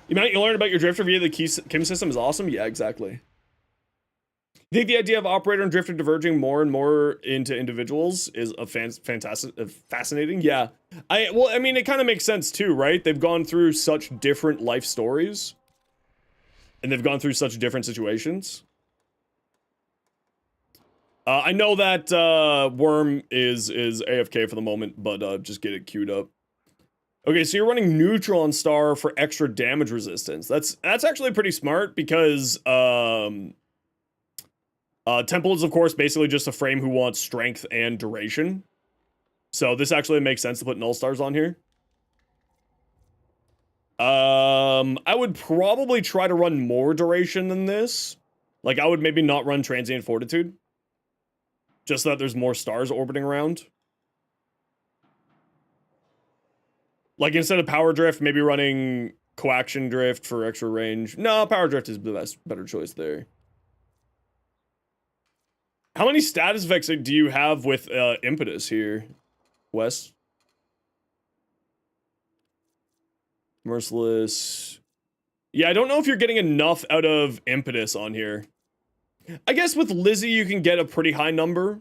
You learn about your drifter via the Kim system is awesome. Yeah, exactly. I think the idea of operator and drifter diverging more and more into individuals is a fascinating. Yeah, I mean, it kind of makes sense too, right? They've gone through such different life stories, and they've gone through such different situations. I know that Worm is AFK for the moment, but just get it queued up. Okay, so you're running Neutron Star for extra damage resistance. That's actually pretty smart because Temple is, of course, basically just a frame who wants strength and duration. So this actually makes sense to put Null Stars on here. I would probably try to run more duration than this. Like, I would maybe not run Transient Fortitude. Just so that there's more stars orbiting around. Like, instead of Power Drift, maybe running Coaction Drift for extra range. No, Power Drift is the better choice there. How many status effects do you have with Impetus here, Wes? Merciless. Yeah, I don't know if you're getting enough out of Impetus on here. I guess with Lizzie, you can get a pretty high number.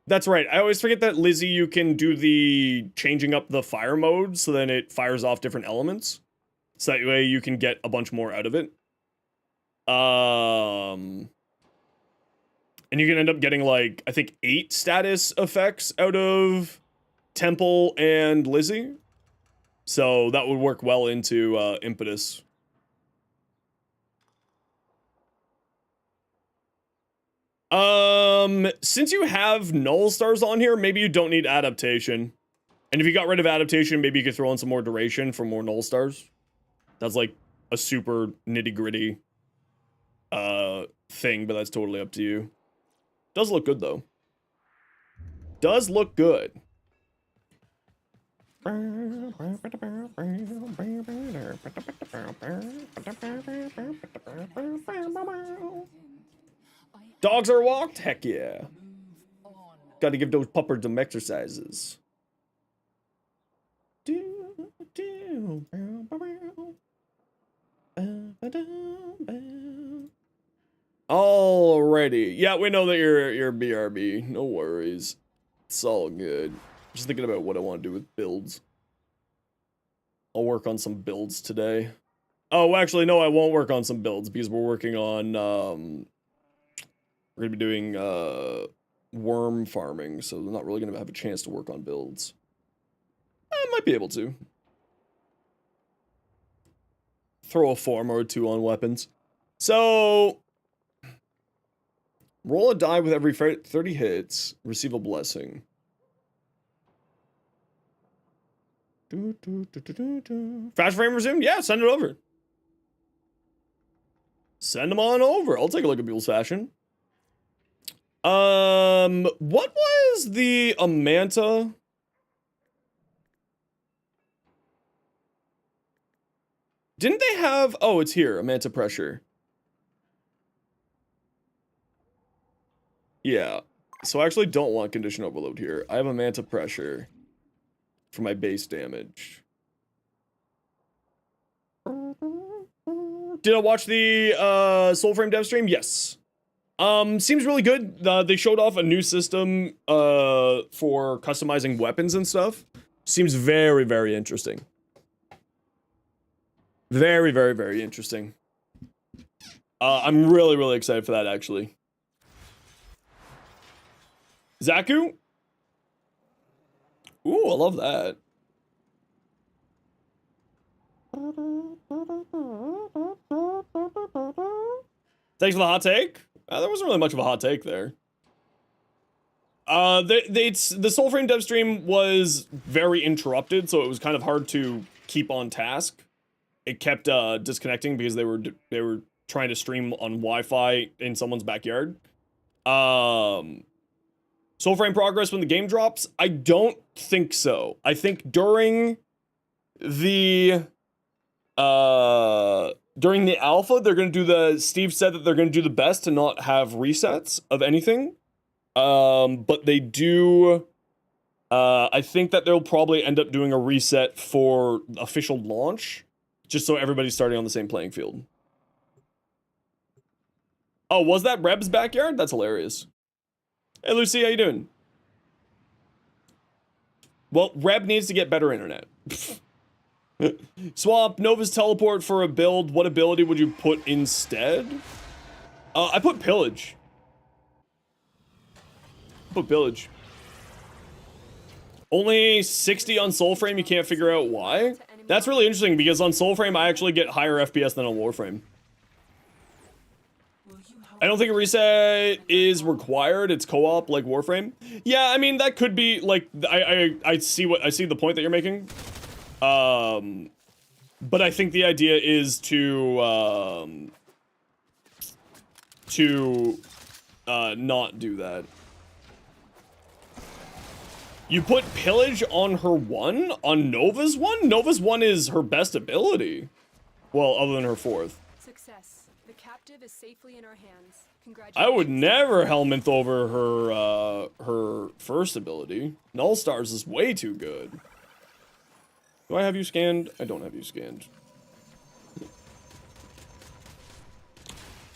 That's right. I always forget that Lizzie, you can do the changing up the fire mode, so then it fires off different elements. So that way you can get a bunch more out of it. And you can end up getting, like, I think 8 status effects out of Temple and Lizzie. So that would work well into Impetus. Since you have Null Stars on here, maybe you don't need Adaptation. And if you got rid of Adaptation, maybe you could throw in some more duration for more Null Stars. That's like a super nitty-gritty thing, but that's totally up to you. Does look good, though. Does look good. Dogs are walked? Heck yeah. Gotta give those puppers some exercises. Alrighty. Yeah, we know that you're BRB. No worries. It's all good. Just thinking about what I want to do with builds. I'll work on some builds today. Oh, actually, no, I won't work on some builds because we're working on, we're gonna be doing, worm farming, so I'm not really gonna have a chance to work on builds. I might be able to. Throw a form or two on weapons. So, roll a die with every 30 hits, receive a blessing. Fast frame resumed? Yeah, send it over. Send them on over. I'll take a look at people's fashion. What was the Amanta? Didn't they have... Oh, it's here. Amanta pressure. Yeah. So I actually don't want condition overload here. I have Amanta pressure for my base damage. Did I watch the Soulframe dev stream? Yes. Seems really good. They showed off a new system for customizing weapons and stuff. Seems very, very interesting. Very, very, very interesting. I'm really, really excited for that, actually. Zaku? Ooh, I love that. Thanks for the hot take. There wasn't really much of a hot take there. The Soulframe dev stream was very interrupted, so it was kind of hard to keep on task. It kept disconnecting because they were trying to stream on Wi-Fi in someone's backyard. Soulframe progress when the game drops? I don't think so. I think during the alpha, they're gonna do Steve said that they're gonna do the best to not have resets of anything. But they do, I think that they'll probably end up doing a reset for official launch. Just so everybody's starting on the same playing field. Oh, was that Reb's backyard? That's hilarious. Hey, Lucy, how you doing? Well, Reb needs to get better internet. Swap Nova's teleport for a build. What ability would you put instead? I put Pillage. Put Pillage. Only 60 on Soulframe, you can't figure out why? That's really interesting because on Soulframe I actually get higher FPS than on Warframe. I don't think a reset is required. It's co-op like Warframe. Yeah, I mean that could be like I see the point that you're making. But I think the idea is to not do that. You put Pillage on her 1? On Nova's 1? Nova's 1 is her best ability. Well, other than her 4th. Success. The captive is safely in our hands. I would never Helminth over her first ability. Null Stars is way too good. Do I have you scanned? I don't have you scanned.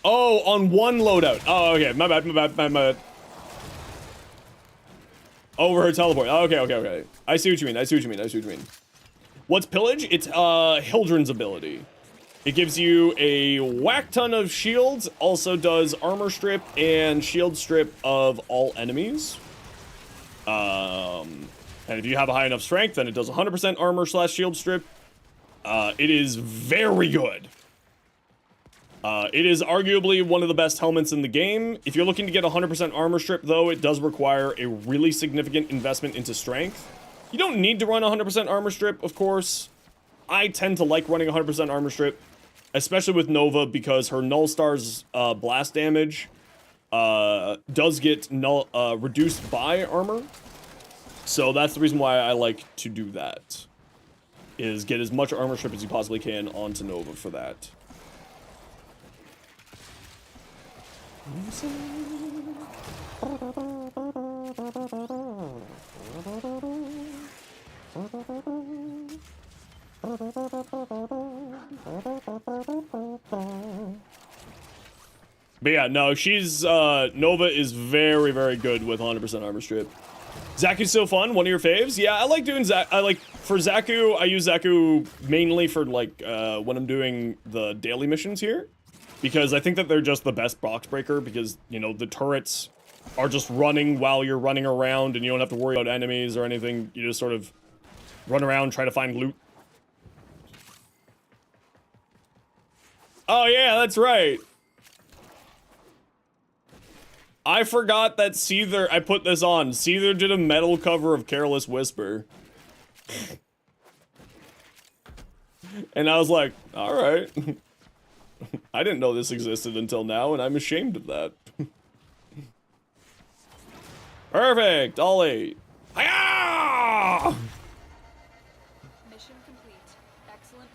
Oh, on 1 loadout. Oh, okay. My bad. Over her teleport. Okay. I see what you mean. What's Pillage? It's Hildren's ability. It gives you a whack ton of shields, also does armor strip and shield strip of all enemies. And if you have a high enough strength, then it does 100% armor / shield strip. It is very good. It is arguably one of the best helmets in the game. If you're looking to get 100% armor strip, though, it does require a really significant investment into strength. You don't need to run 100% armor strip, of course. I tend to like running 100% armor strip, especially with Nova, because her Null Star's blast damage does get reduced by armor. So that's the reason why I like to do that, is get as much armor strip as you possibly can onto Nova for that. But yeah, no, she's, Nova is very, very good with 100% armor strip. Zaku's so fun, one of your faves? Yeah, I like doing for Zaku, I use Zaku mainly for, like, when I'm doing the daily missions here. Because I think that they're just the best box breaker, because, you know, the turrets are just running while you're running around, and you don't have to worry about enemies or anything. You just sort of run around, try to find loot. Oh yeah, that's right. I forgot that Seether, I put this on. Seether did a metal cover of Careless Whisper. And I was like, alright. I didn't know this existed until now, and I'm ashamed of that. Perfect! All 8. Hiya! Mission complete. Excellent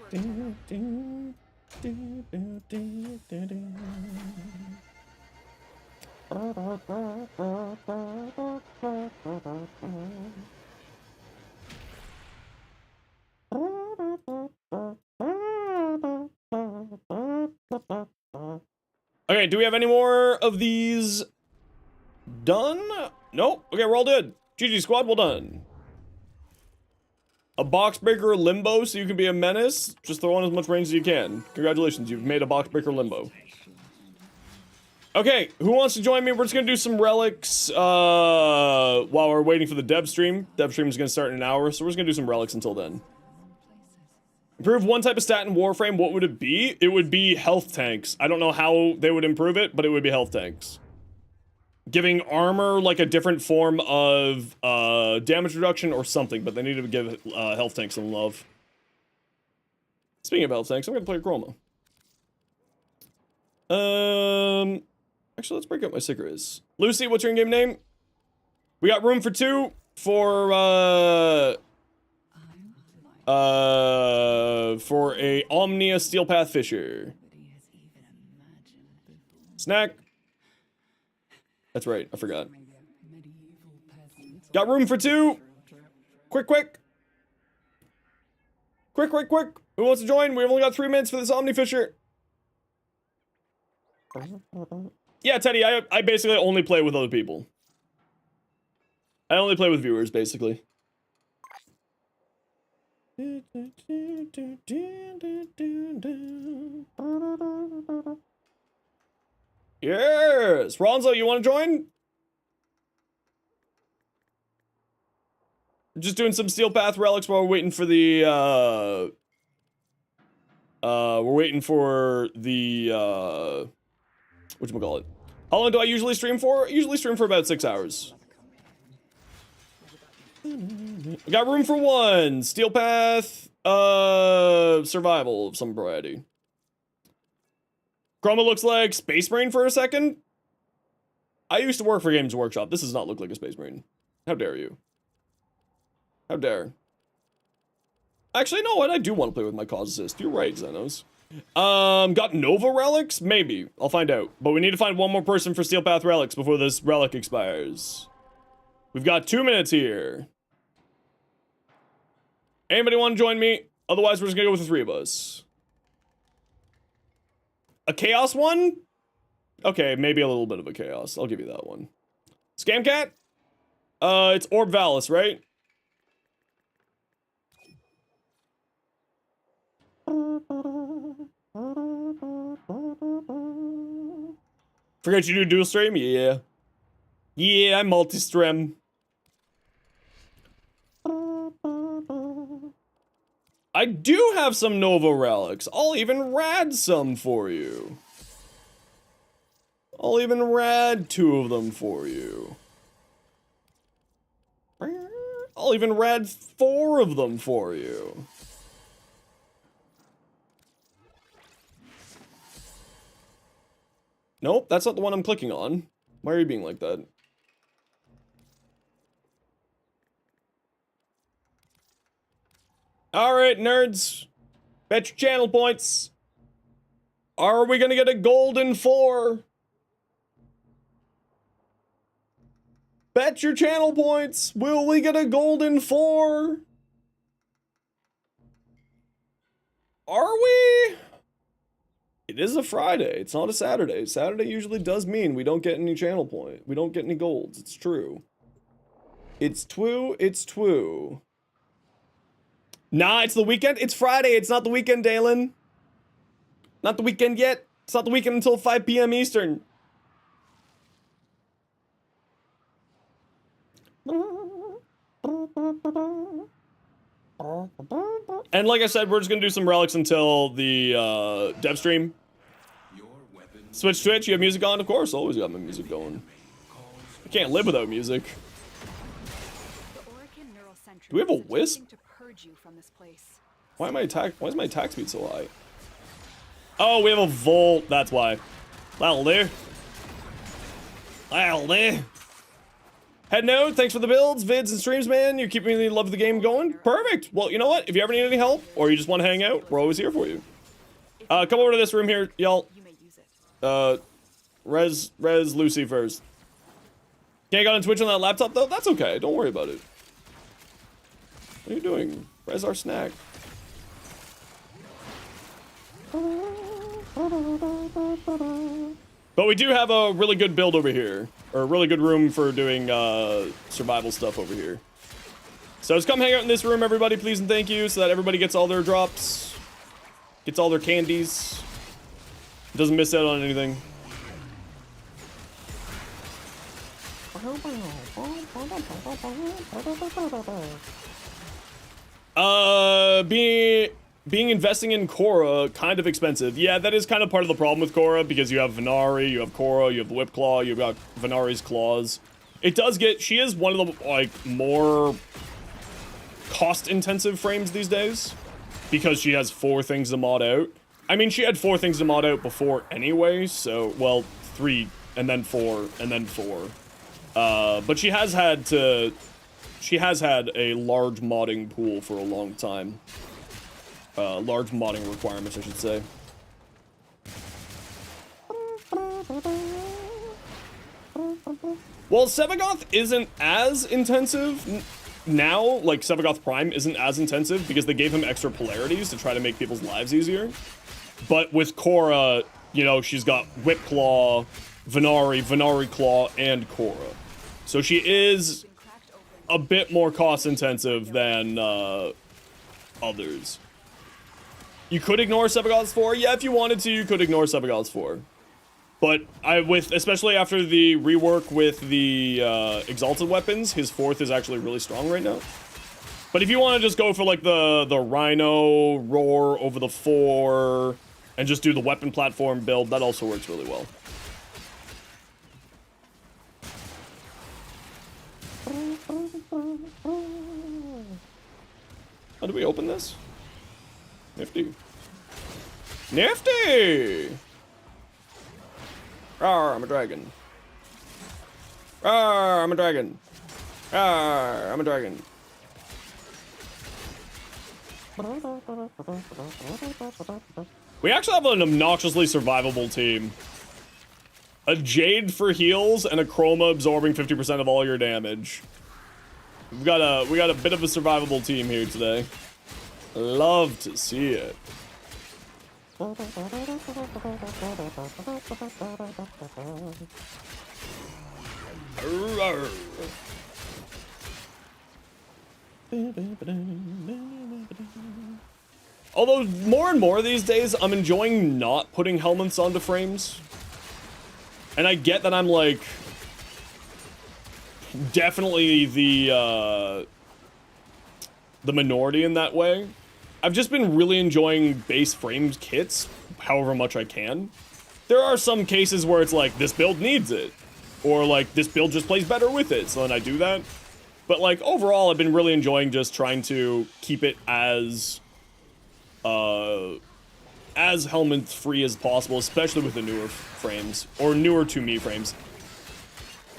Okay, do we have any more of these done? Nope. Okay, we're all good. GG squad, well done. A box breaker limbo so you can be a menace. Just throw on as much range as you can. Congratulations, you've made a box breaker limbo. Okay, who wants to join me? We're just gonna do some relics while we're waiting for the dev stream. Dev stream is gonna start in an hour, so we're just gonna do some relics until then. Improve one type of stat in Warframe, what would it be? It would be health tanks. I don't know how they would improve it, but it would be health tanks. Giving armor like a different form of damage reduction or something, but they need to give health tanks some love. Speaking of health tanks, I'm gonna play Chroma. Actually, let's break up my Sickers. Lucy, what's your in-game name? We got room for 2 for a Omnia Steel Path Fisher. Snack. That's right, I forgot. Got room for 2. Quick. Who wants to join? We've only got 3 minutes for this Omnifisher. Yeah, Teddy, I basically only play with other people. I only play with viewers, basically. Yes! Ronzo, you want to join? Just doing some Steel Path relics while we're waiting for the, whatchamacallit? How long do I usually stream for? I usually stream for about 6 hours. We got room for one. Steel Path, survival of some variety. Chroma looks like Space Marine for a second. I used to work for Games Workshop. This does not look like a Space Marine. How dare you? How dare. Actually, you know what? I do want to play with my cause assist. You're right, Zenos. Got Nova relics? Maybe. I'll find out. But we need to find one more person for Steel Path relics before this relic expires. We've got 2 minutes here. Anybody want to join me? Otherwise, we're just gonna go with the 3 of us. A chaos one? Okay, maybe a little bit of a chaos. I'll give you that one. Scamcat? It's Orb Valis, right? Forget you do dual stream? Yeah. Yeah, I multi-stream. I do have some Nova relics. I'll even rad some for you. I'll even rad 2 of them for you. I'll even rad 4 of them for you. Nope, that's not the one I'm clicking on. Why are you being like that? Alright, nerds. Bet your channel points. Are we gonna get a golden 4? Bet your channel points. Will we get a golden 4? Are we? It is a Friday. It's not a Saturday. Saturday usually does mean we don't get any channel point. We don't get any golds. It's true. It's true. It's true. Nah, it's the weekend. It's Friday. It's not the weekend, Dalen. Not the weekend yet. It's not the weekend until 5 p.m. Eastern. And like I said, we're just gonna do some relics until the dev stream. Switch Twitch, you have music on? Of course, always got my music going. I can't live without music. Do we have a wisp? Why is my attack speed so high? Oh, we have a volt, that's why. That'll do. That'll do. Head note, thanks for the builds, vids, and streams, man. You're keeping the love of the game going. Perfect. Well, you know what? If you ever need any help, or you just want to hang out, we're always here for you. Come over to this room here, y'all. Res Lucy first. Can't get on Twitch on that laptop, though? That's okay. Don't worry about it. What are you doing? Res our snack. But we do have a really good build over here. Or a really good room for doing survival stuff over here. So just come hang out in this room, everybody, please and thank you, so that everybody gets all their drops. Gets all their candies. Doesn't miss out on anything. Being investing in Korra, kind of expensive. Yeah, that is kind of part of the problem with Korra, because you have Venari, you have Korra, you have the Whip Claw, you've got Venari's claws. It does get, she is one of the, like, more cost-intensive frames these days, because she has 4 things to mod out. I mean, she had 4 things to mod out before anyway, so, well, 3, and then 4, and then 4. But she has had a large modding pool for a long time. Large modding requirements, I should say. Well, Sevagoth isn't as intensive. now, like, Sevagoth Prime isn't as intensive because they gave him extra polarities to try to make people's lives easier. But with Korra, you know, she's got Whip Claw, Venari Claw, and Korra. So she is a bit more cost intensive than others. You could ignore Sevagoth's 4. Yeah, if you wanted to, you could ignore Sevagoth's 4. But especially after the rework with the exalted weapons, his 4th is actually really strong right now. But if you want to just go for like the Rhino roar over the 4 and just do the weapon platform build, that also works really well. How do we open this? Nifty. Nifty! Rawr, I'm a dragon. Rawr, I'm a dragon. Rawr, I'm a dragon. We actually have an obnoxiously survivable team. A Jade for heals and a Chroma absorbing 50% of all your damage. We got a bit of a survivable team here today. Love to see it. Although more and more these days, I'm enjoying not putting helmets onto frames. And I get that I'm like definitely the minority in that way. I've just been really enjoying base frames kits, however much I can. There are some cases where it's like, this build needs it. Or like, this build just plays better with it, so then I do that. But like, overall, I've been really enjoying just trying to keep it as helmet-free as possible, especially with the newer frames, or newer to me frames.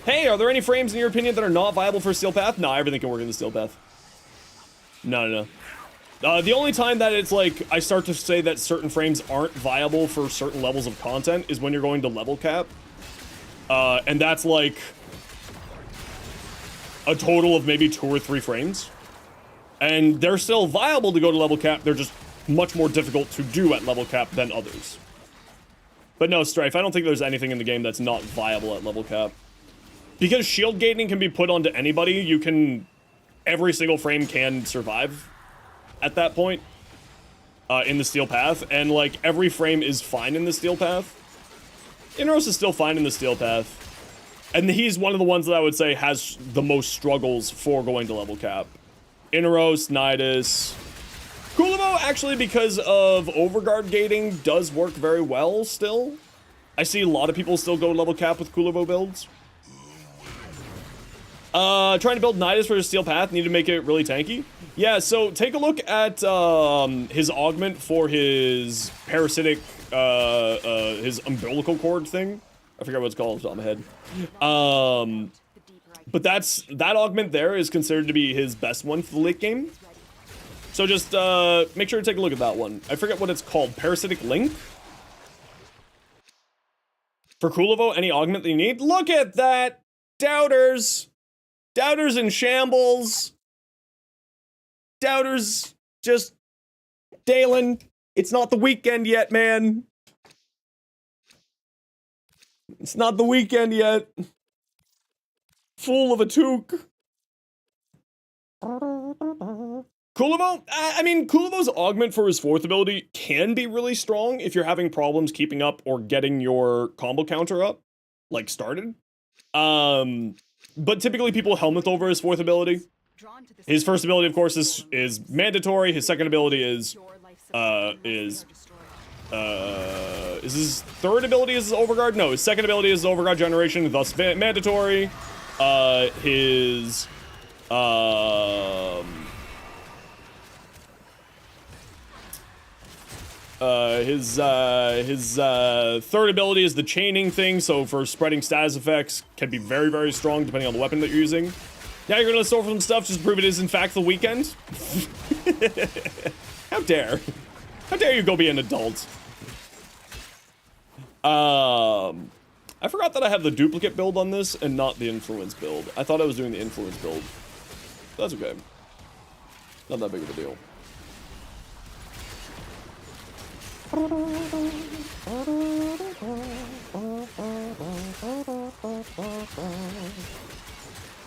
Hey, are there any frames in your opinion that are not viable for Steel Path? Nah, everything can work in the Steel Path. No. The only time that it's like, I start to say that certain frames aren't viable for certain levels of content is when you're going to level cap. And that's like a total of maybe 2 or 3 frames. And they're still viable to go to level cap, they're just much more difficult to do at level cap than others. But no, Strife, I don't think there's anything in the game that's not viable at level cap. Because shield gating can be put onto anybody, every single frame can survive at that point in the Steel Path, and like every frame is fine in the Steel Path. Inaros is still fine in the Steel Path, and he's one of the ones that I would say has the most struggles for going to level cap. Inaros, Nidus, Kulivo actually, because of overguard gating, does work very well still. I see a lot of people still go level cap with Kulivo builds. Trying to build Nidus for his Steel Path, need to make it really tanky. Yeah, so take a look at his augment for his parasitic, his umbilical cord thing. I forget what it's called off the top of my head. But that augment there is considered to be his best one for the late game. So just make sure to take a look at that one. I forget what it's called, Parasitic Link? For Kulivo, any augment that you need? Look at that! Doubters! Doubters in shambles. Doubters just... Dalen, it's not the weekend yet, man. It's not the weekend yet. Fool of a toque. Kulivo? I mean, Kulivo's augment for his 4th ability can be really strong if you're having problems keeping up or getting your combo counter up, like started. But typically people helmet over his 4th ability. His first ability, of course, is mandatory. His second ability is his 3rd ability is his overguard? No, his second ability is his overguard generation, thus mandatory. His 3rd ability is the chaining thing, so for spreading status effects, can be very, very strong depending on the weapon that you're using. Now you're gonna store some stuff just to prove it is in fact the weekend? How dare? How dare you go be an adult? I forgot that I have the duplicate build on this and not the influence build. I thought I was doing the influence build. That's okay. Not that big of a deal.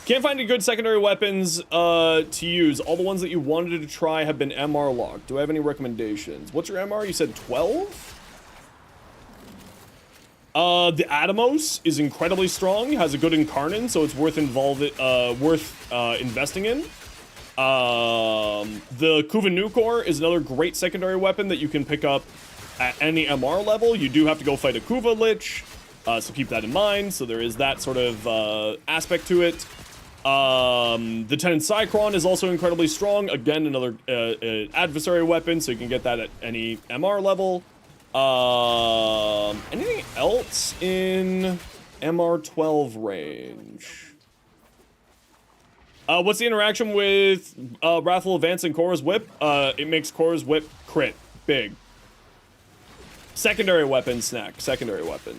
Can't find any good secondary weapons to use. All the ones that you wanted to try have been MR locked. Do I have any recommendations? What's your MR? You said 12? The Atomos is incredibly strong. Has a good incarnate, so it's worth investing in. The Kuva is another great secondary weapon that you can pick up at any MR level. You do have to go fight a Kuva Lich, so keep that in mind. So there is that sort of aspect to it. The Tenant Cycron is also incredibly strong. Again, another adversary weapon, so you can get that at any MR level. Anything else in MR12 range? What's the interaction with Wrathful Advance and Korra's Whip? It makes Korra's Whip crit. Big. Secondary weapon, Snack. Secondary weapon.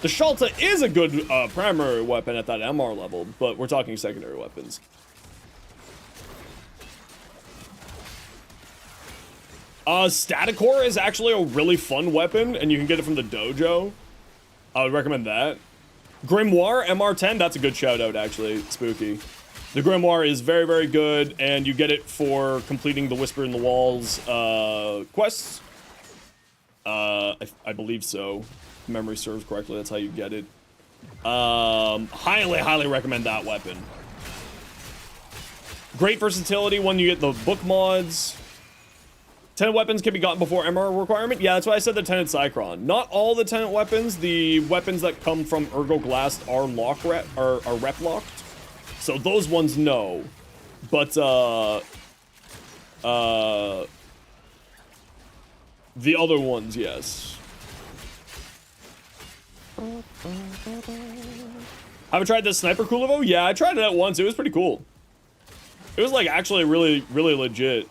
The Shalta is a good primary weapon at that MR level, but we're talking secondary weapons. Staticor is actually a really fun weapon, and you can get it from the dojo. I would recommend that. Grimoire, MR10, that's a good shout out, actually. Spooky. The Grimoire is very, very good, and you get it for completing the Whisper in the Walls quests. I believe so. If memory serves correctly, that's how you get it. Highly, highly recommend that weapon. Great versatility when you get the book mods. Tenant weapons can be gotten before MR requirement. Yeah, that's why I said the Tenant Cycron. Not all the Tenant weapons. The weapons that come from Ergo Glast are rep locked. So those ones, no. But the other ones, yes. Have I tried the Sniper Kulivo? Yeah, I tried it out once. It was pretty cool. It was like actually really, really legit.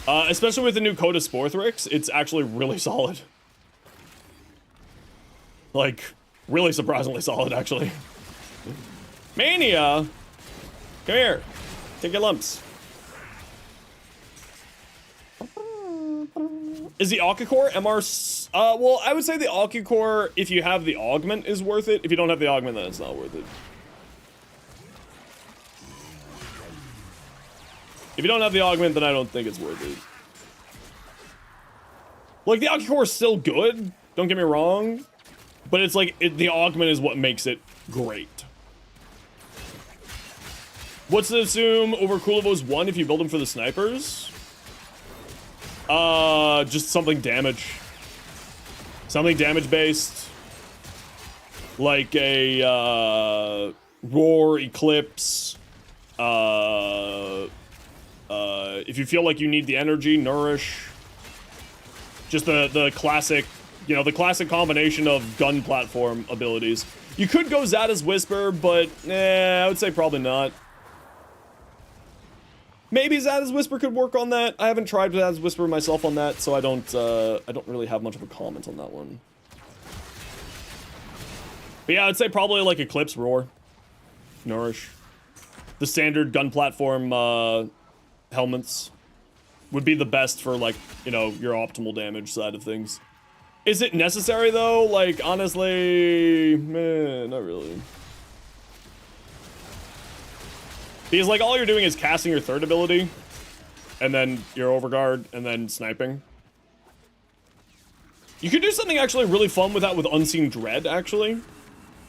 Especially with the new Coda Sporthrix, it's actually really solid. Like, really surprisingly solid, actually. Mania! Come here. Take your lumps. Is the Occucore MR... well, I would say the Occucore, if you have the augment, is worth it. If you don't have the augment, then it's not worth it. If you don't have the augment, then I don't think it's worth it. Like, the Occucore is still good, don't get me wrong, but it's like, the augment is what makes it great. What's to assume over Kulivo's 1 if you build him for the snipers? Just something damage. Something damage-based. Like a, Roar, Eclipse, if you feel like you need the energy, Nourish. Just the classic, you know, the classic combination of gun platform abilities. You could go Zada's Whisper, but I would say probably not. Maybe Zada's Whisper could work on that. I haven't tried Zada's Whisper myself on that, so I don't really have much of a comment on that one. But yeah, I'd say probably like Eclipse, Roar, Nourish. The standard gun platform helmets would be the best for, like, you know, your optimal damage side of things. Is it necessary though? Like, honestly, not really. Because, like, all you're doing is casting your third ability, and then your overguard, and then sniping. You could do something actually really fun with that with Unseen Dread, actually.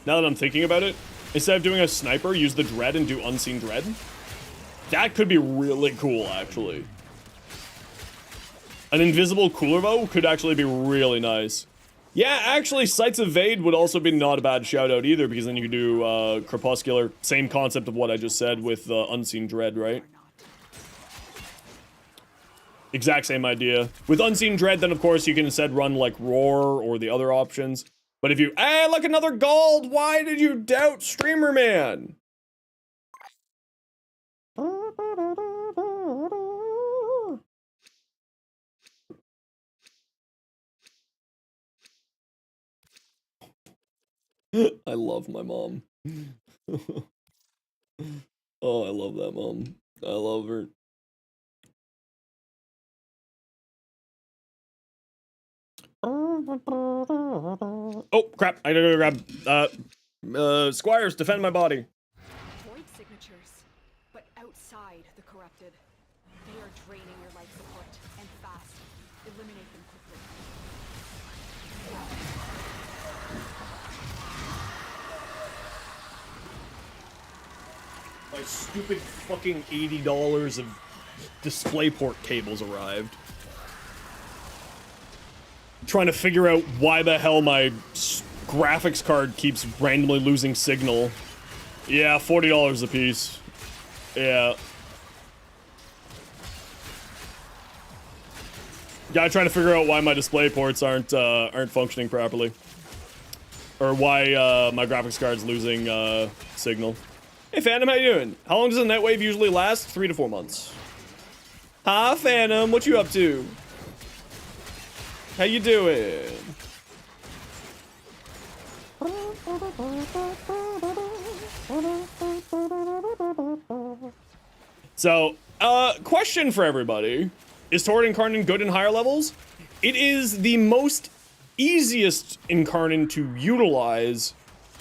Now that I'm thinking about it. Instead of doing a sniper, use the Dread and do Unseen Dread. That could be really cool, actually. An invisible Kulivo could actually be really nice. Yeah, actually, Sights Evade would also be not a bad shout-out either, because then you could do Crepuscular. Same concept of what I just said with Unseen Dread, right? Exact same idea. With Unseen Dread, then of course you can instead run like Roar or the other options. But if you... Hey, look, another gold! Why did you doubt Streamer Man? I love my mom. Oh, I love that mom. I love her. Oh crap! I gotta go grab squires, defend my body. Void signatures, but outside the corrupted. They are draining your life support, and fast. Eliminate them quickly. My stupid fucking $80 of DisplayPort cables arrived. Trying to figure out why the hell my graphics card keeps randomly losing signal. Yeah, $40 a piece. Yeah. Gotta try to figure out why my display ports aren't functioning properly. Or why my graphics card's losing signal. Hey Phantom, how you doing? How long does a Nightwave usually last? 3 to 4 months. Hi Phantom, what you up to? How you doing? So, question for everybody. Is Taured Incarnate good in higher levels? It is the most easiest Incarnate to utilize.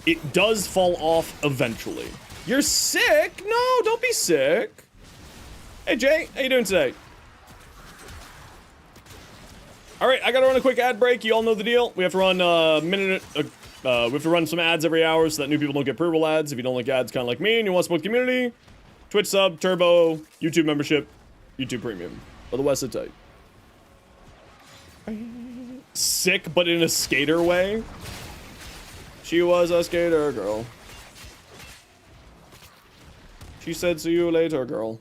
It does fall off eventually. You're sick? No, don't be sick. Hey Jay, how you doing today? All right, I gotta run a quick ad break. You all know the deal. We have to run a minute. We have to run some ads every hour so that new people don't get purple ads. If you don't like ads, kind of like me, and you want to support the community, Twitch sub, Turbo, YouTube membership, YouTube Premium. Otherwise, sit tight. Sick, but in a skater way. She was a skater girl. She said, "See you later, girl."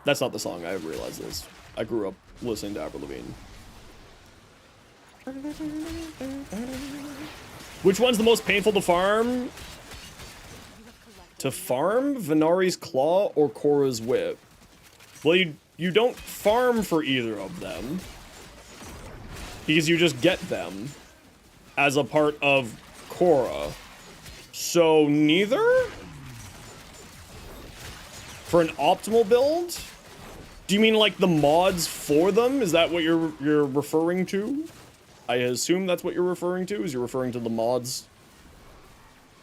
That's not the song. I realize this. I grew up listening to Avril Lavigne. Which one's the most painful to farm? To farm Venari's Claw or Korra's Whip? Well, you don't farm for either of them. Because you just get them as a part of Korra. So neither? For an optimal build? Do you mean like the mods for them? Is that what you're referring to? I assume that's what you're referring to, is you're referring to the mods.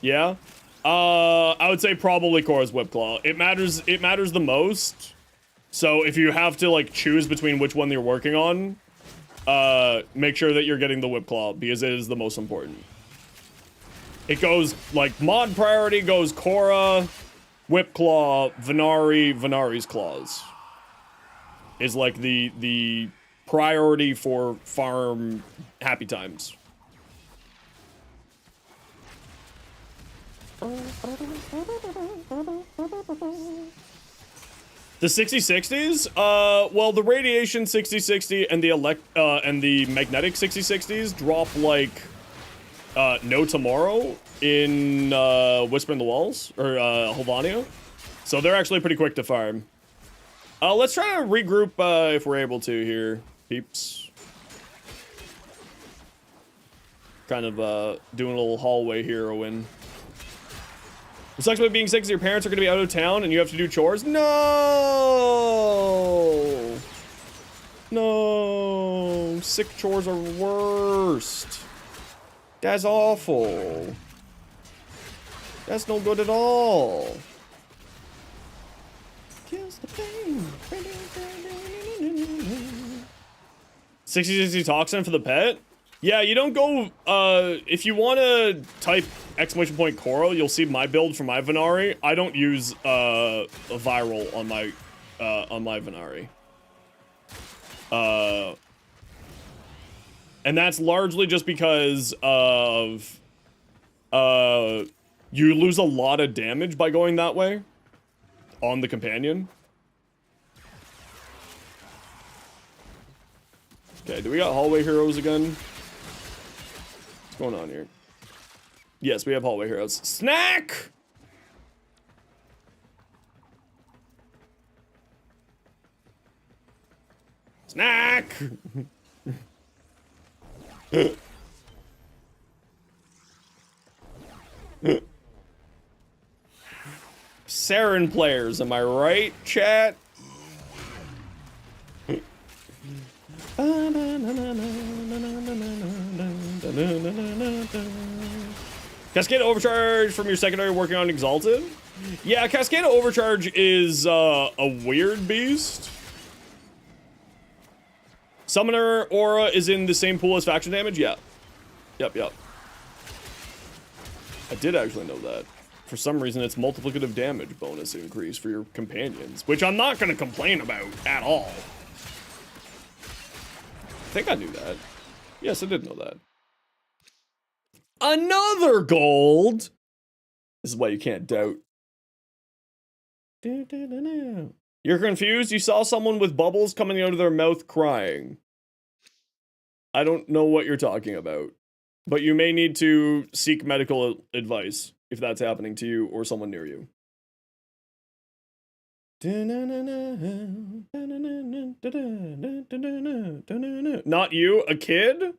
Yeah? I would say probably Korra's Whip Claw. It matters the most. So if you have to like choose between which one you're working on, make sure that you're getting the Whip Claw because it is the most important. It goes like mod priority goes Korra, Whip Claw, Venari's Claws. Is like the priority for farm happy times. The 6060s? Well, the radiation 6060 and the magnetic 6060s drop like no tomorrow in Whisper in the Walls or Hovania. So they're actually pretty quick to farm. Let's try to regroup if we're able to here, peeps. Kind of doing a little hallway heroine. It sucks about being sick because your parents are going to be out of town and you have to do chores. No! No! Sick chores are worst. That's awful. That's no good at all. Kills the pain. 6060 toxin for the pet? Yeah, you don't go, if you want to type exclamation point Korra, you'll see my build for my Venari. I don't use, a viral on my Venari. And that's largely just because of, you lose a lot of damage by going that way on the companion. Okay, do we got hallway heroes again? What's going on here? Yes, we have hallway heroes. Snack! Snack! Saren players, am I right, chat? Cascade Overcharge from your secondary working on Exalted? Yeah, Cascade Overcharge is a weird beast. Summoner Aura is in the same pool as faction damage? Yeah. Yep. I did actually know that. For some reason, it's multiplicative damage bonus increase for your companions, which I'm not going to complain about at all. I think I knew that. Yes, I did know that. Another gold! This is why you can't doubt. You're confused? You saw someone with bubbles coming out of their mouth crying. I don't know what you're talking about. But you may need to seek medical advice if that's happening to you or someone near you. Not you, a kid?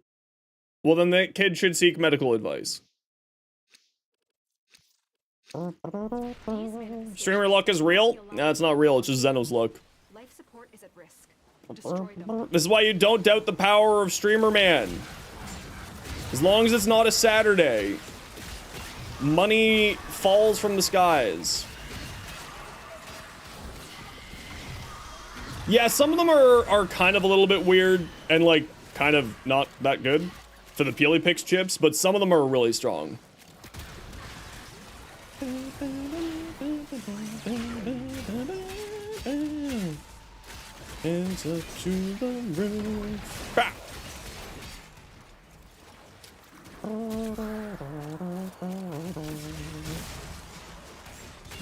Well, then that kid should seek medical advice. Streamer luck is real? No, it's not real. It's just Zeno's luck. Life support is at risk. Destroy them. This is why you don't doubt the power of Streamer Man. As long as it's not a Saturday, money falls from the skies. Yeah, some of them are kind of a little bit weird and like kind of not that good for the Peely Pix chips, but some of them are really strong. Hands up to the roof. Bah!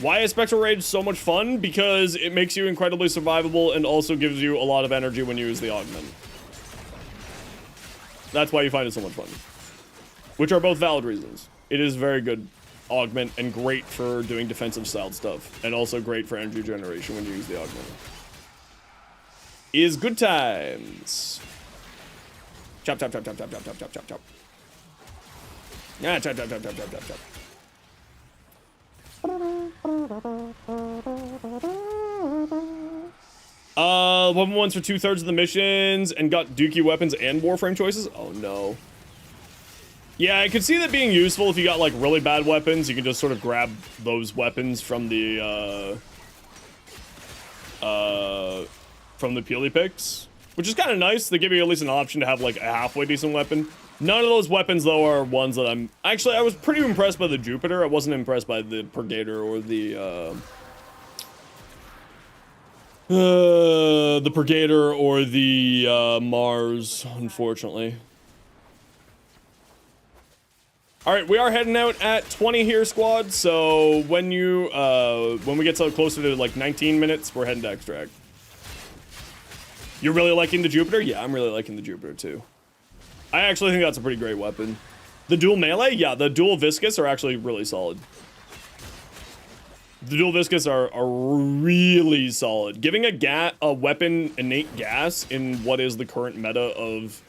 Why is Spectral Rage so much fun? Because it makes you incredibly survivable and also gives you a lot of energy when you use the augment. That's why you find it so much fun. Which are both valid reasons. It is very good augment and great for doing defensive style stuff. And also great for energy generation when you use the augment. Is good times. Chop, chop, chop, chop, chop, chop, chop, chop, chop, chop. Yeah, chop, chop, chop, chop, chop, chop, chop. Level 1's for 2/3 of the missions and got dookie weapons and warframe choices? Oh no. Yeah, I could see that being useful if you got like really bad weapons. You can just sort of grab those weapons from the Peely Pix, which is kind of nice. They give you at least an option to have like a halfway decent weapon. None of those weapons, though, are ones that I'm... Actually, I was pretty impressed by the Jupiter. I wasn't impressed by the Purgator or the Purgator or the Mars, unfortunately. All right, we are heading out at 20 here, squad. So when you when we get so closer to like 19 minutes, we're heading to extract. You're really liking the Jupiter? Yeah, I'm really liking the Jupiter too. I actually think that's a pretty great weapon. The dual melee? Yeah, the dual viscous are actually really solid. The dual viscous are really solid. Giving a weapon innate gas in what is the current meta of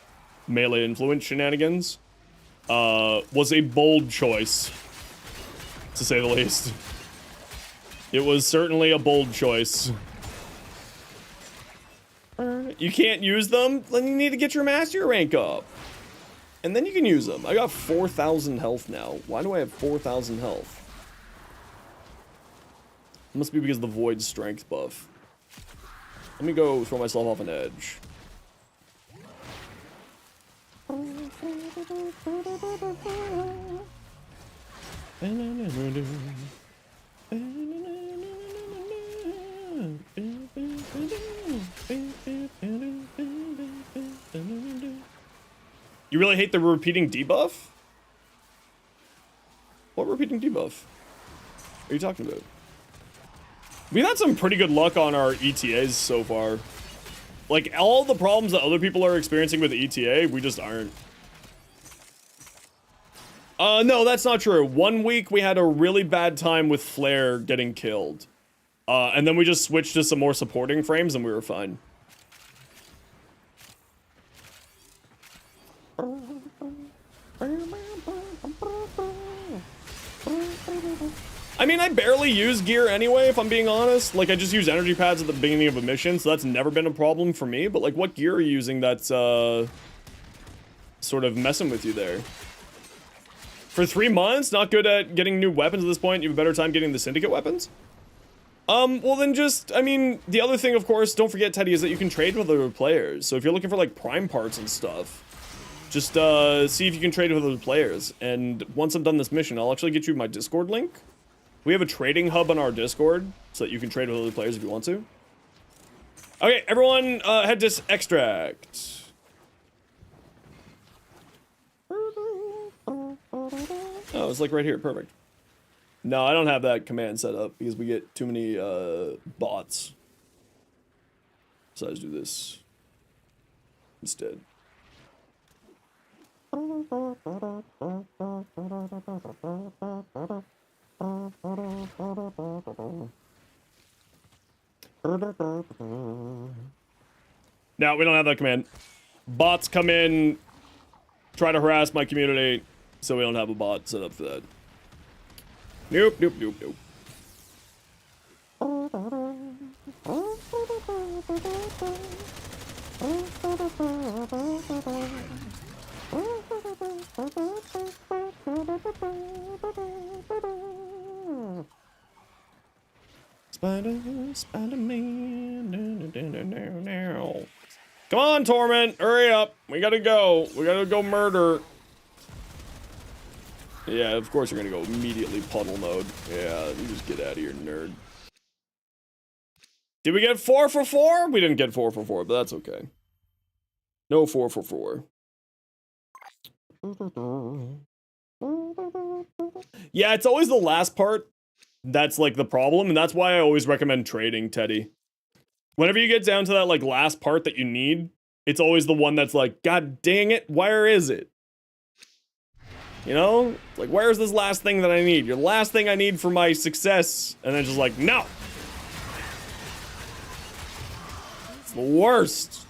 melee influence shenanigans was a bold choice, to say the least. It was certainly a bold choice. You can't use them? Then you need to get your master rank up. And then you can use them. I got 4,000 health now. Why do I have 4,000 health? It must be because of the Void Strength buff. Let me go throw myself off an edge. You really hate the repeating debuff? What repeating debuff are you talking about? We've had some pretty good luck on our ETAs so far. Like, all the problems that other people are experiencing with the ETA, we just aren't. No, that's not true. 1 week we had a really bad time with Flare getting killed. And then we just switched to some more supporting frames and we were fine. I mean, I barely use gear anyway, if I'm being honest. Like, I just use energy pads at the beginning of a mission, so that's never been a problem for me. But, like, what gear are you using that's, sort of messing with you there? For 3 months, not good at getting new weapons at this point. You have a better time getting the Syndicate weapons? Well then just, I mean, the other thing, of course, don't forget, Teddy, is that you can trade with other players. So if you're looking for, like, prime parts and stuff, just, see if you can trade with other players. And once I'm done this mission, I'll actually get you my Discord link. We have a trading hub on our Discord, so that you can trade with other players if you want to. Okay, everyone, head to extract. Oh, it's like right here, perfect. No, I don't have that command set up because we get too many bots. So I just do this instead. No, we don't have that command. Bots come in, try to harass my community, so we don't have a bot set up for that. Nope, nope, nope, nope. Spider-Man. No. Come on, Torment, hurry up. We gotta go. We gotta go murder. Yeah, of course you're gonna go immediately puddle mode. Yeah, you just get out of here, nerd. Did we get 4 for 4? We didn't get 4 for 4, but that's okay. No 4 for 4. Yeah, it's always the last part that's like the problem, and that's why I always recommend trading, Teddy. Whenever you get down to that like last part that you need, it's always the one that's like, God dang it, where is it? You know? Like, where's this last thing that I need? Your last thing I need for my success. And then just like, no! It's the worst.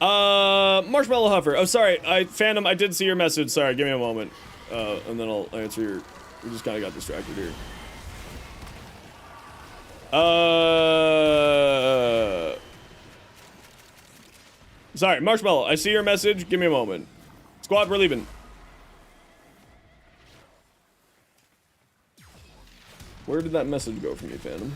Marshmallow Huffer. Oh, sorry. Phantom, I did see your message. Sorry, give me a moment. And then I'll answer your... We just kind of got distracted here. Sorry, Marshmallow, I see your message. Give me a moment. Squad, we're leaving. Where did that message go from you, Phantom?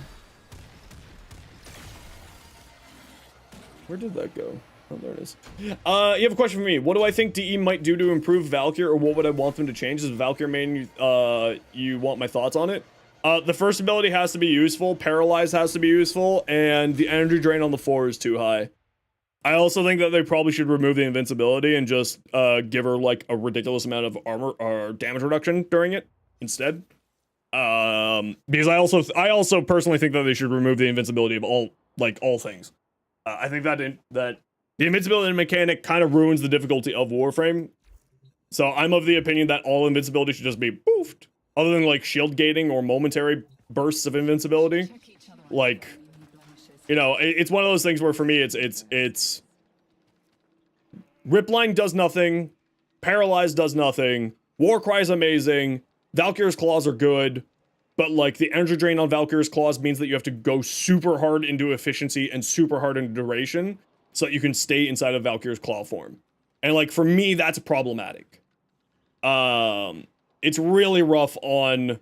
Where did that go? Oh, there it is. You have a question for me. What do I think DE might do to improve Valkyr, or what would I want them to change? Is Valkyr main, you want my thoughts on it? The first ability has to be useful, Paralyze has to be useful, and the energy drain on the 4 is too high. I also think that they probably should remove the invincibility and just, give her, like, a ridiculous amount of armor, or damage reduction during it, instead. Because I also personally think that they should remove the invincibility of all things. I think that the invincibility mechanic kind of ruins the difficulty of Warframe. So I'm of the opinion that all invincibility should just be boofed. Other than like shield gating or momentary bursts of invincibility. Like, you know, it's one of those things where for me it's Ripline does nothing, Paralyze does nothing, Warcry is amazing, Valkyr's Claws are good, but like the energy drain on Valkyr's Claws means that you have to go super hard into efficiency and super hard into duration so that you can stay inside of Valkyr's Claw form. And like for me, that's problematic. It's really rough on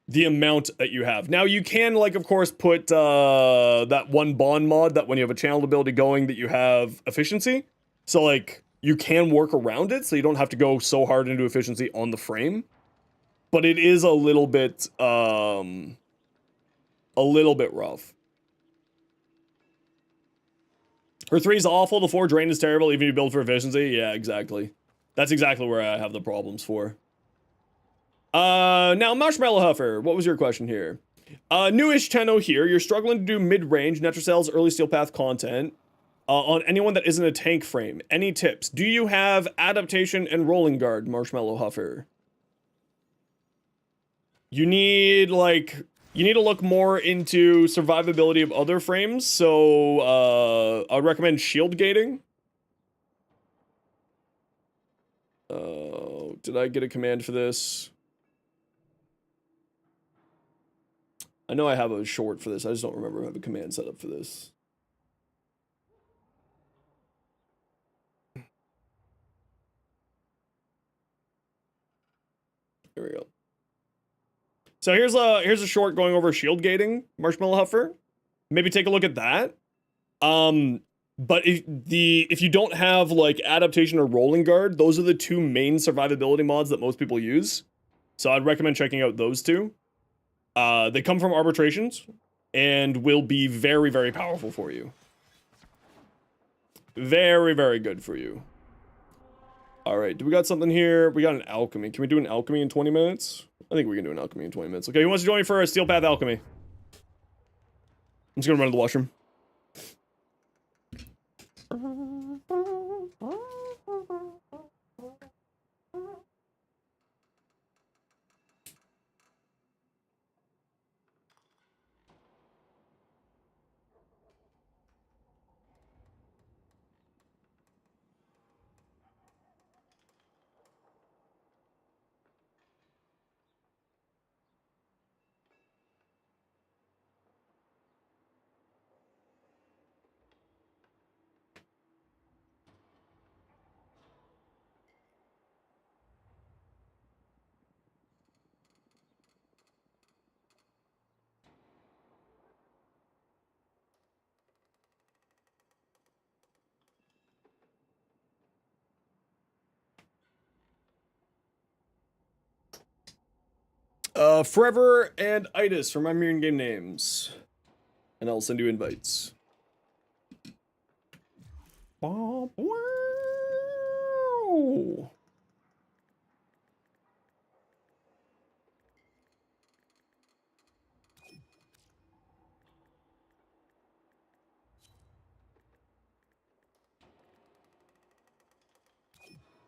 the amount that you have. Now you can like of course put that one bond mod that when you have a channeled ability going that you have efficiency. So like you can work around it so you don't have to go so hard into efficiency on the frame. But it is a little bit rough. Her 3 is awful, the 4 drain is terrible, even if you build for efficiency. Yeah, exactly. That's exactly where I have the problems for. Now, Marshmallow Huffer, what was your question here? Newish Tenno here, you're struggling to do mid-range, Netracell's early Steel Path content on anyone that isn't a tank frame. Any tips? Do you have adaptation and rolling guard, Marshmallow Huffer? You need, like, you need to look more into survivability of other frames, so, I would recommend shield gating. Did I get a command for this? I know I have a short for this. I just don't remember if I have a command set up for this. There we go. So here's a short going over shield gating, Marshmallow Huffer. Maybe take a look at that. But if you don't have like adaptation or rolling guard, those are the two main survivability mods that most people use. So I'd recommend checking out those two. They come from arbitrations and will be very, very powerful for you. Very, very good for you. All right, do we got something here? We got an alchemy. Can we do an alchemy in 20 minutes? I think we can do an alchemy in 20 minutes. Okay, who wants to join me for a Steel Path alchemy? I'm just gonna run to the washroom. Forever and Itis for my mirroring game names. And I'll send you invites. Wow.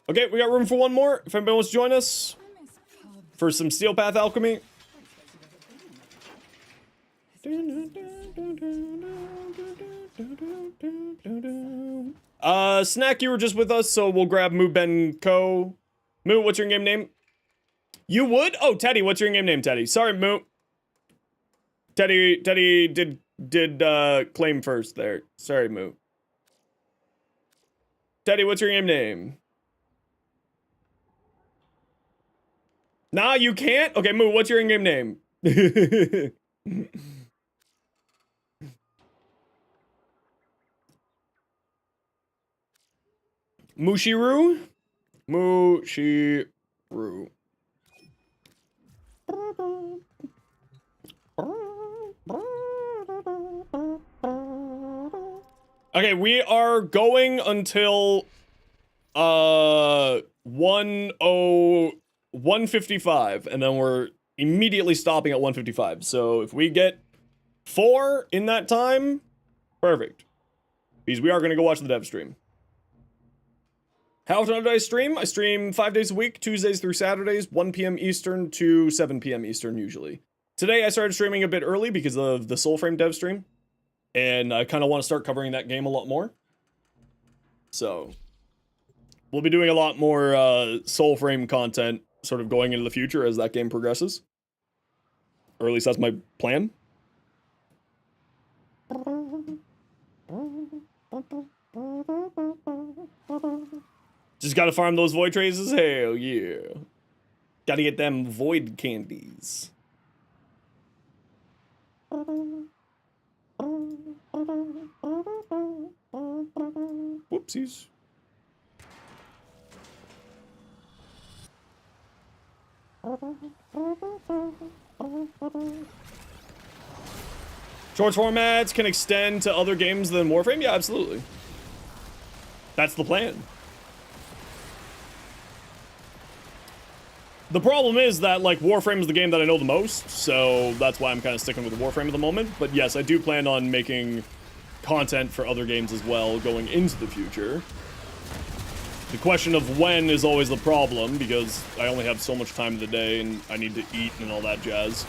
Okay, we got room for one more. If anybody wants to join us for some Steel Path alchemy. Snack, you were just with us, so we'll grab Moo Ben Ko. Moo, what's your game name? You would? Oh, Teddy, what's your game name, Teddy? Sorry, Moo. Teddy did claim first there. Sorry, Moo. Teddy, what's your game name? Nah, you can't? Okay, Moo, what's your in-game name? Mushiru? Mushiru. Okay, we are going until 155, and then we're immediately stopping at 155. So if we get 4 in that time, perfect. Because we are going to go watch the dev stream. How often do I stream? I stream 5 days a week, Tuesdays through Saturdays, 1 p.m. Eastern to 7 p.m. Eastern usually. Today I started streaming a bit early because of the Soulframe dev stream. And I kind of want to start covering that game a lot more. So we'll be doing a lot more Soulframe content sort of going into the future as that game progresses. Or at least that's my plan. Just gotta farm those void traces? Hell yeah. Gotta get them void candies. Whoopsies. Short formats can extend to other games than Warframe? Yeah, absolutely. That's the plan. The problem is that, like, Warframe is the game that I know the most, so that's why I'm kind of sticking with Warframe at the moment. But yes, I do plan on making content for other games as well going into the future. The question of when is always the problem, because I only have so much time in the day and I need to eat and all that jazz.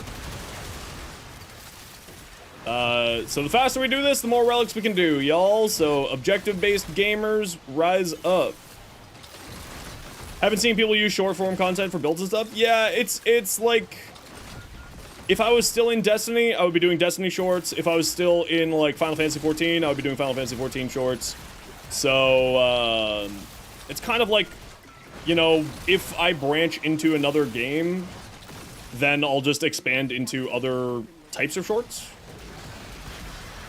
So the faster we do this, the more relics we can do, y'all. So objective-based gamers, rise up. Haven't seen people use short-form content for builds and stuff. Yeah, it's like... If I was still in Destiny, I would be doing Destiny shorts. If I was still in like Final Fantasy 14, I would be doing Final Fantasy 14 shorts. So it's kind of like, you know, if I branch into another game, then I'll just expand into other types of shorts.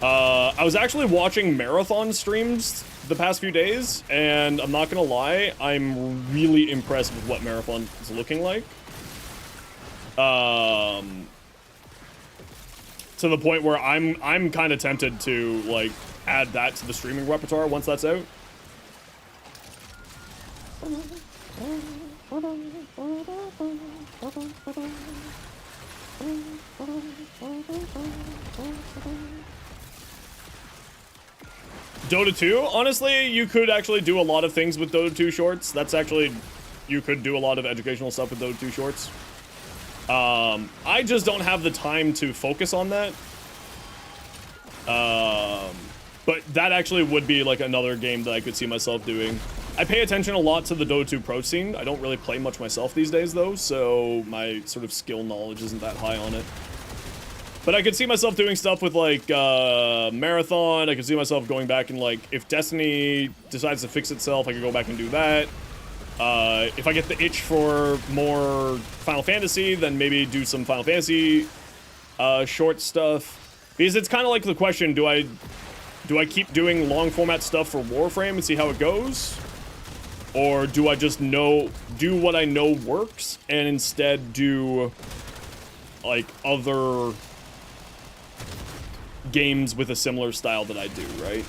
I was actually watching marathon streams the past few days, and I'm not gonna lie, I'm really impressed with what marathon is looking like. To the point where I'm kind of tempted to like add that to the streaming repertoire once that's out. Dota 2, honestly, you could actually do a lot of things with Dota 2 shorts. That's actually, you could do a lot of educational stuff with Dota 2 shorts. I just don't have the time to focus on that. But that actually would be like another game that I could see myself doing. I pay attention a lot to the Dota 2 pro scene. I don't really play much myself these days though, so my sort of skill knowledge isn't that high on it. But I could see myself doing stuff with like Marathon. I could see myself going back and like, if Destiny decides to fix itself, I could go back and do that. If I get the itch for more Final Fantasy, then maybe do some Final Fantasy short stuff. Because it's kind of like the question, do I keep doing long format stuff for Warframe and see how it goes? Or do I just do what I know works and instead do like other games with a similar style that I do, right?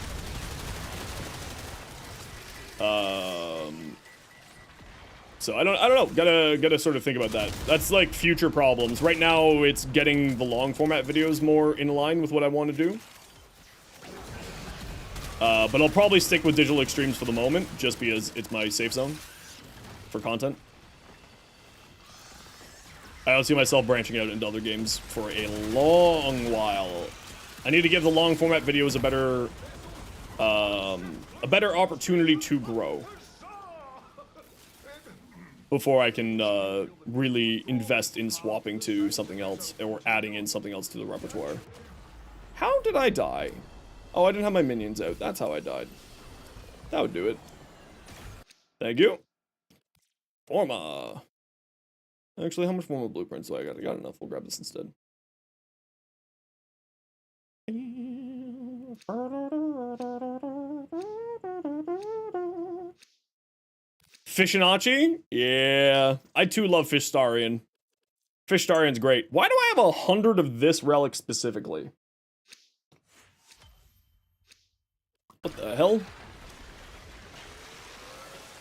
So I don't know. Gotta sort of think about that. That's like future problems. Right now, it's getting the long format videos more in line with what I want to do. But I'll probably stick with Digital Extremes for the moment, just because it's my safe zone for content. I don't see myself branching out into other games for a long while. I need to give the long format videos a better opportunity to grow before I can really invest in swapping to something else or adding in something else to the repertoire. How did I die? Oh, I didn't have my minions out. That's how I died. That would do it. Thank you. Forma. Actually, how much Forma blueprints do I got? I got enough. We'll grab this instead. Fishinachi? Yeah. I too love Fishtarian. Fishtarian's great. Why do I have 100 of this relic specifically? What the hell?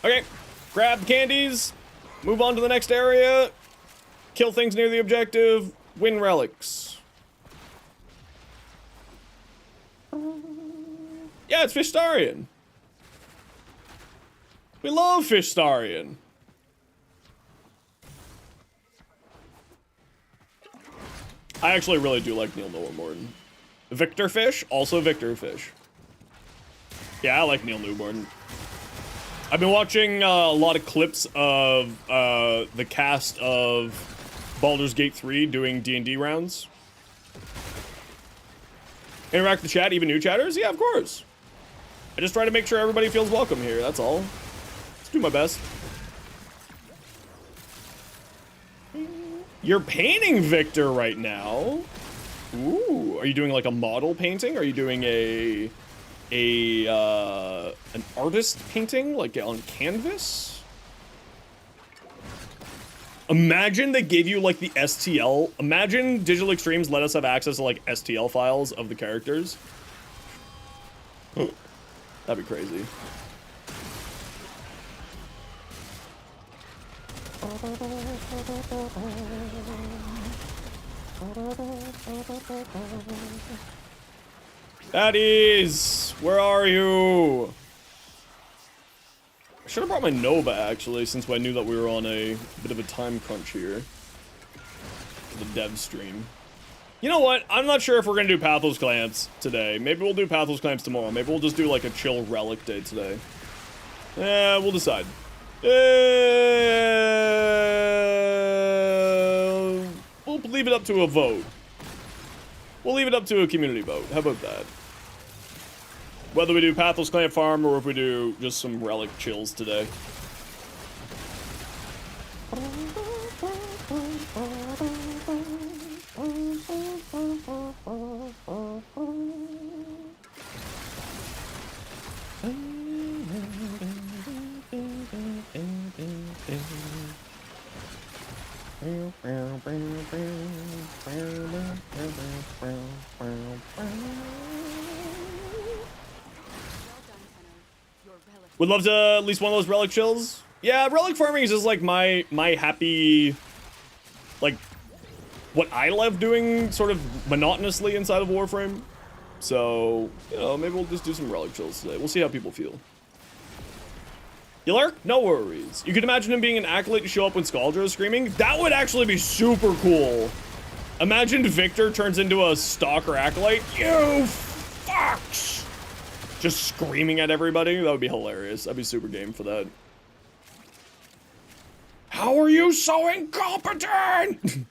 Okay. Grab candies. Move on to the next area. Kill things near the objective. Win relics. Yeah, it's Fishtarian. We love Fishtarian. I actually really do like Neil Newborn. Victor Fish, also Victor Fish. Yeah, I like Neil Newborn. I've been watching a lot of clips of the cast of Baldur's Gate 3 doing D&D rounds. Interact with the chat, even new chatters? Yeah, of course. I just try to make sure everybody feels welcome here, that's all. Let's do my best. You're painting Victor right now. Ooh, are you doing like a model painting? Are you doing an artist painting, like on canvas? Imagine they gave you like the STL. Imagine Digital Extremes let us have access to like STL files of the characters. That'd be crazy. Baddies, where are you? I should have brought my Nova actually, since I knew that we were on a bit of a time crunch here for the dev stream. You know what? I'm not sure if we're gonna do Pathos Clamps today. Maybe we'll do Pathos Clamps tomorrow. Maybe we'll just do like a chill relic day today. Yeah, we'll decide. We'll leave it up to a vote. We'll leave it up to a community vote. How about that? Whether we do Pathos Clan Farm or if we do just some relic chills today. Would love to at least one of those relic chills. Yeah, relic farming is just like my happy, like, what I love doing sort of monotonously inside of Warframe. So, you know, maybe we'll just do some relic chills today. We'll see how people feel. You lurk? No worries. You could imagine him being an acolyte to show up when Scaldra is screaming. That would actually be super cool. Imagine Victor turns into a stalker acolyte. You fucks! Just screaming at everybody. That would be hilarious. I'd be super game for that. How are you so incompetent?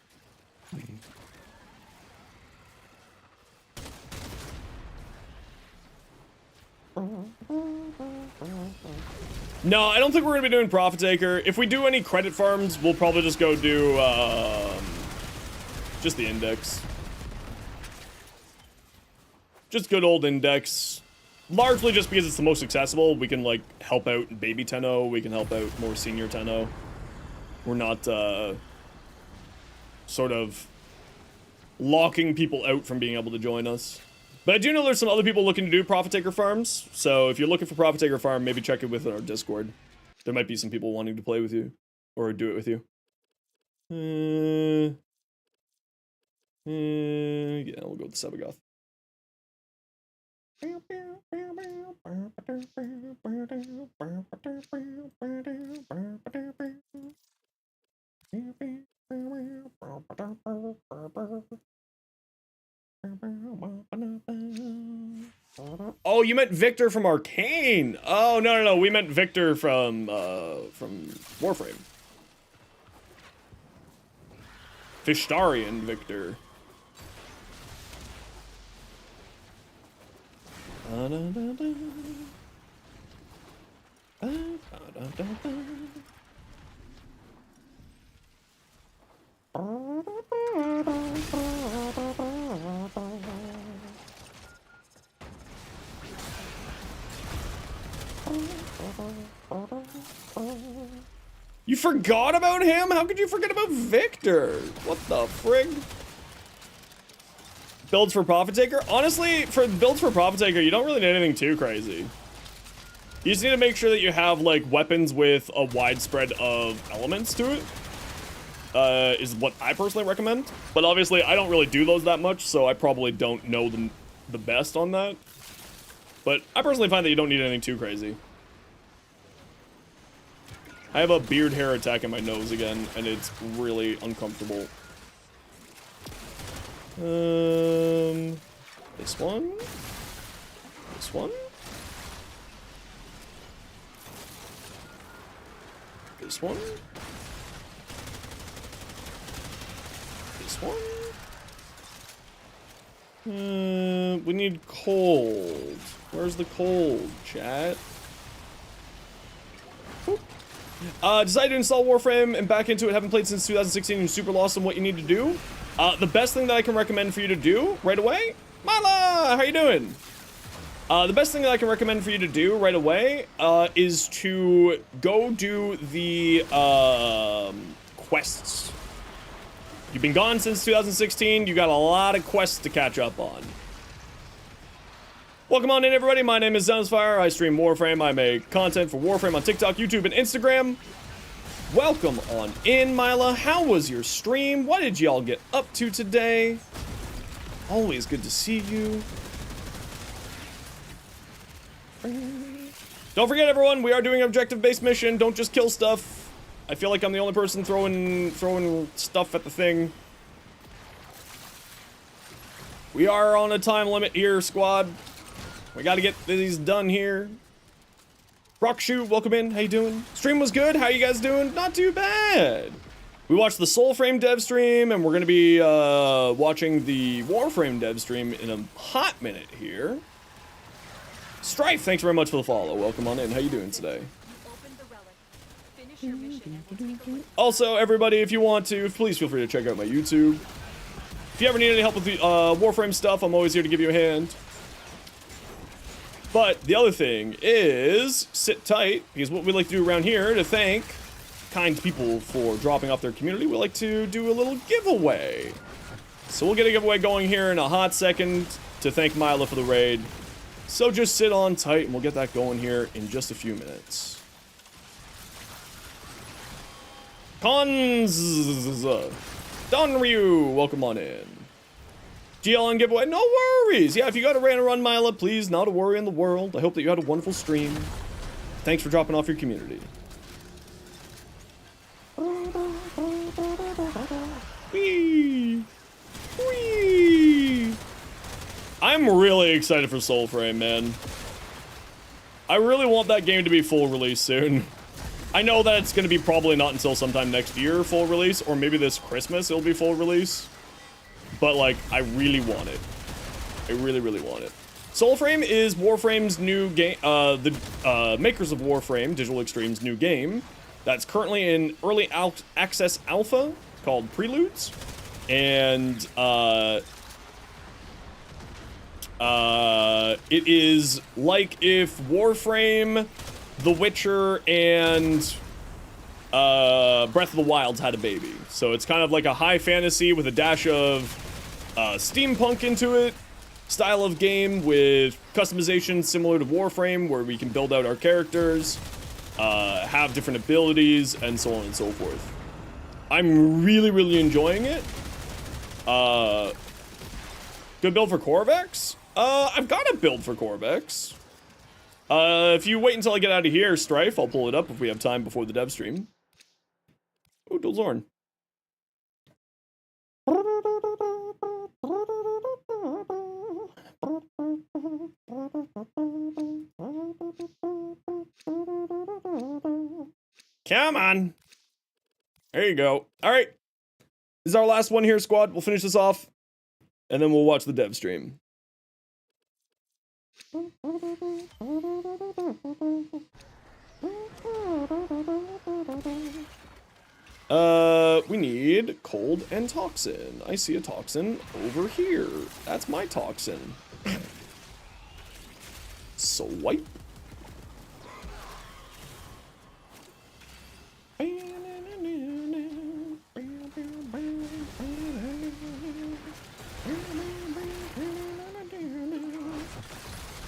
No, I don't think we're gonna be doing Profit Taker. If we do any credit farms, we'll probably just go do just the index. Just good old index. Largely just because it's the most accessible. We can like help out baby Tenno. We can help out more senior Tenno. We're not sort of locking people out from being able to join us. But I do know there's some other people looking to do Profit Taker farms. So if you're looking for Profit Taker farm, maybe check it with our Discord. There might be some people wanting to play with you or do it with you. Yeah, we'll go with the Sebagoth. Oh, you meant Victor from Arcane. Oh, no. We meant Victor from Warframe. Fishtarian Victor. You forgot about him? How could you forget about Victor? What the frig? Builds for Profit Taker? Honestly, for builds for Profit Taker, you don't really need anything too crazy. You just need to make sure that you have, like, weapons with a wide spread of elements to it. Is what I personally recommend. But obviously, I don't really do those that much, so I probably don't know the best on that. But I personally find that you don't need anything too crazy. I have a beard hair attack in my nose again, and it's really uncomfortable. This one? This one? This one? This one? We need cold. Where's the cold, chat? Decided to install Warframe and back into it. Haven't played since 2016 and super lost on what you need to do. The best thing that I can recommend for you to do right away, Mala, how you doing? The best thing that I can recommend for you to do right away is to go do the quests. You've been gone since 2016. You got a lot of quests to catch up on. Welcome on in, everybody. My name is Zenosfire. I stream Warframe. I make content for Warframe on TikTok, YouTube, and Instagram. Welcome on in, Mila. How was your stream? What did y'all get up to today? Always good to see you. Don't forget, everyone, we are doing an objective-based mission. Don't just kill stuff. I feel like I'm the only person throwing stuff at the thing. We are on a time limit here, squad. We gotta get these done here. Rockshoot, welcome in. How you doing? Stream was good. How you guys doing? Not too bad. We watched the Soulframe dev stream, and we're going to be watching the Warframe dev stream in a hot minute here. Strife, thanks very much for the follow. Welcome on in. How you doing today? Also, everybody, if you want to, please feel free to check out my YouTube. If you ever need any help with the Warframe stuff, I'm always here to give you a hand. But the other thing is, sit tight, because what we like to do around here to thank kind people for dropping off their community, we like to do a little giveaway. So we'll get a giveaway going here in a hot second to thank Mila for the raid. So just sit on tight and we'll get that going here in just a few minutes. Cons Don Ryu, welcome on in. GLN giveaway, no worries. Yeah, if you got a run Mila, please, not a worry in the world. I hope that you had a wonderful stream. Thanks for dropping off your community. Whee! Whee! I'm really excited for Soulframe, man. I really want that game to be full release soon. I know that it's going to be probably not until sometime next year full release, or maybe this Christmas it'll be full release. But, like, I really want it. I really, really want it. Soulframe is Warframe's new game, the makers of Warframe, Digital Extreme's new game, that's currently in early access alpha called Preludes. And, it is like if Warframe, The Witcher, and Breath of the Wild had a baby. So it's kind of like a high fantasy with a dash of steampunk into it style of game with customization similar to Warframe, where we can build out our characters, have different abilities, and so on and so forth. I'm really, really enjoying it. Good build for Corvex? I've got a build for Corvex. If you wait until I get out of here, Strife, I'll pull it up if we have time before the dev stream. Oh, Dolzorn. Come on. There you go. All right. This is our last one here, squad. We'll finish this off, and then we'll watch the dev stream. We need cold and toxin. I see a toxin over here. That's my toxin. Swipe.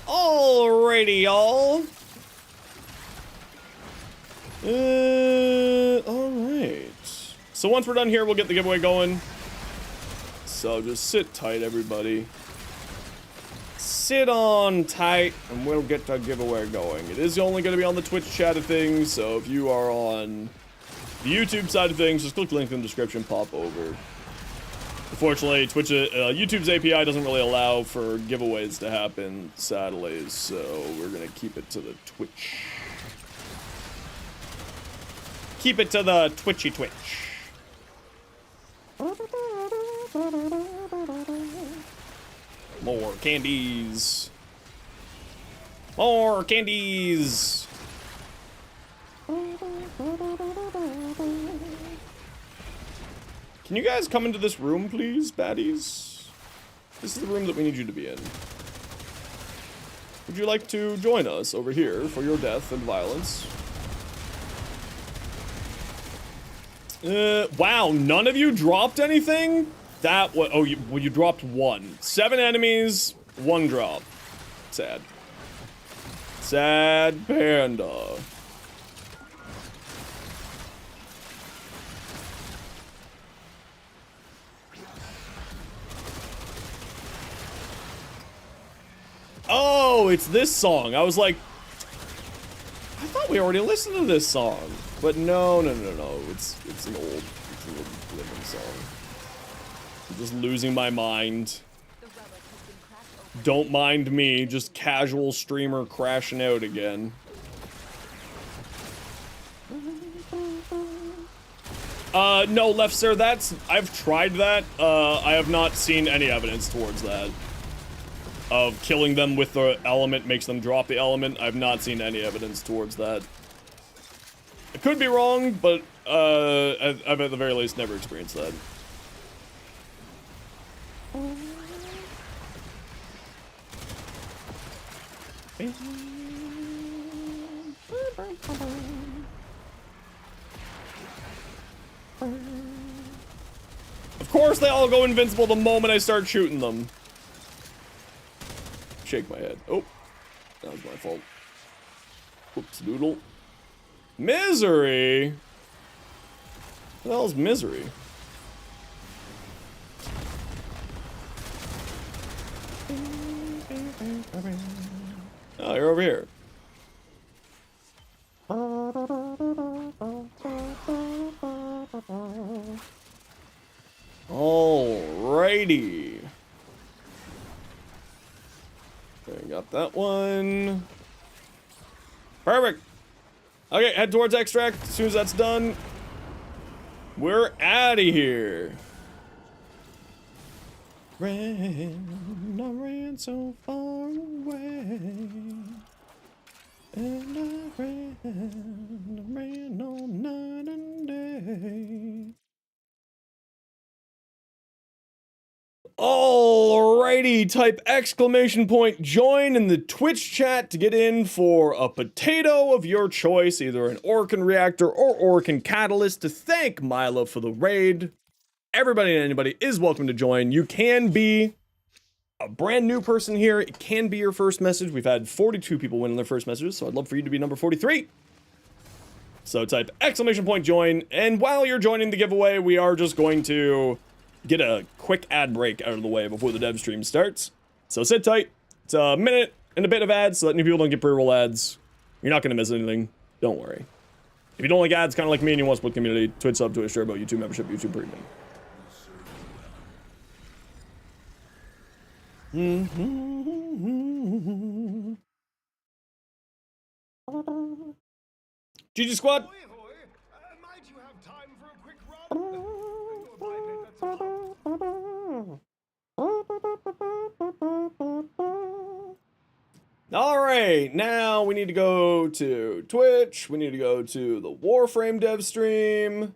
Alrighty, y'all. Alright. So once we're done here, we'll get the giveaway going. So just sit tight, everybody. Sit on tight, and we'll get the giveaway going. It is only going to be on the Twitch chat of things, so if you are on the YouTube side of things, just click the link in the description, pop over. Unfortunately, YouTube's API doesn't really allow for giveaways to happen, sadly, so we're going to keep it to the Twitch. Keep it to the Twitchy Twitch. More candies. More candies. Can you guys come into this room, please, baddies? This is the room that we need you to be in. Would you like to join us over here for your death and violence? Wow, none of you dropped anything? That was, oh, you dropped one. 7 enemies, 1 drop. Sad. Sad panda. Oh, it's this song. I was like, I thought we already listened to this song. But no. It's an old living song. I'm just losing my mind. Don't mind me, just casual streamer crashing out again. No, left sir, I've tried that. I have not seen any evidence towards that. Of killing them with the element makes them drop the element. I've not seen any evidence towards that. I could be wrong, but I've at the very least never experienced that. Of course they all go invincible the moment I start shooting them. Shake my head. Oh, that was my fault. Whoops doodle. Misery? What the hell is misery? Oh, you're over here. Alrighty. Okay, got that one. Perfect. Okay, head towards extract. As soon as that's done, we're out of here. I ran so far away. And I ran all night and day. Alrighty, type exclamation point join in the Twitch chat to get in for a potato of your choice, either an Orkin Reactor or Orkin Catalyst, to thank Milo for the raid. Everybody and anybody is welcome to join. You can be a brand new person here. It can be your first message. We've had 42 people win their first messages, so I'd love for you to be number 43. So type exclamation point join, and while you're joining the giveaway, we are just going to get a quick ad break out of the way before the dev stream starts. So sit tight. It's a minute and a bit of ads so that new people don't get pre-roll ads. You're not going to miss anything. Don't worry. If you don't like ads, kind of like me and you want to split community, Twitch sub, Twitch Turbo, YouTube membership, YouTube Premium. GG squad. Might you have time for a quick run? All right, now we need to go to Twitch. We need to go to the Warframe dev stream,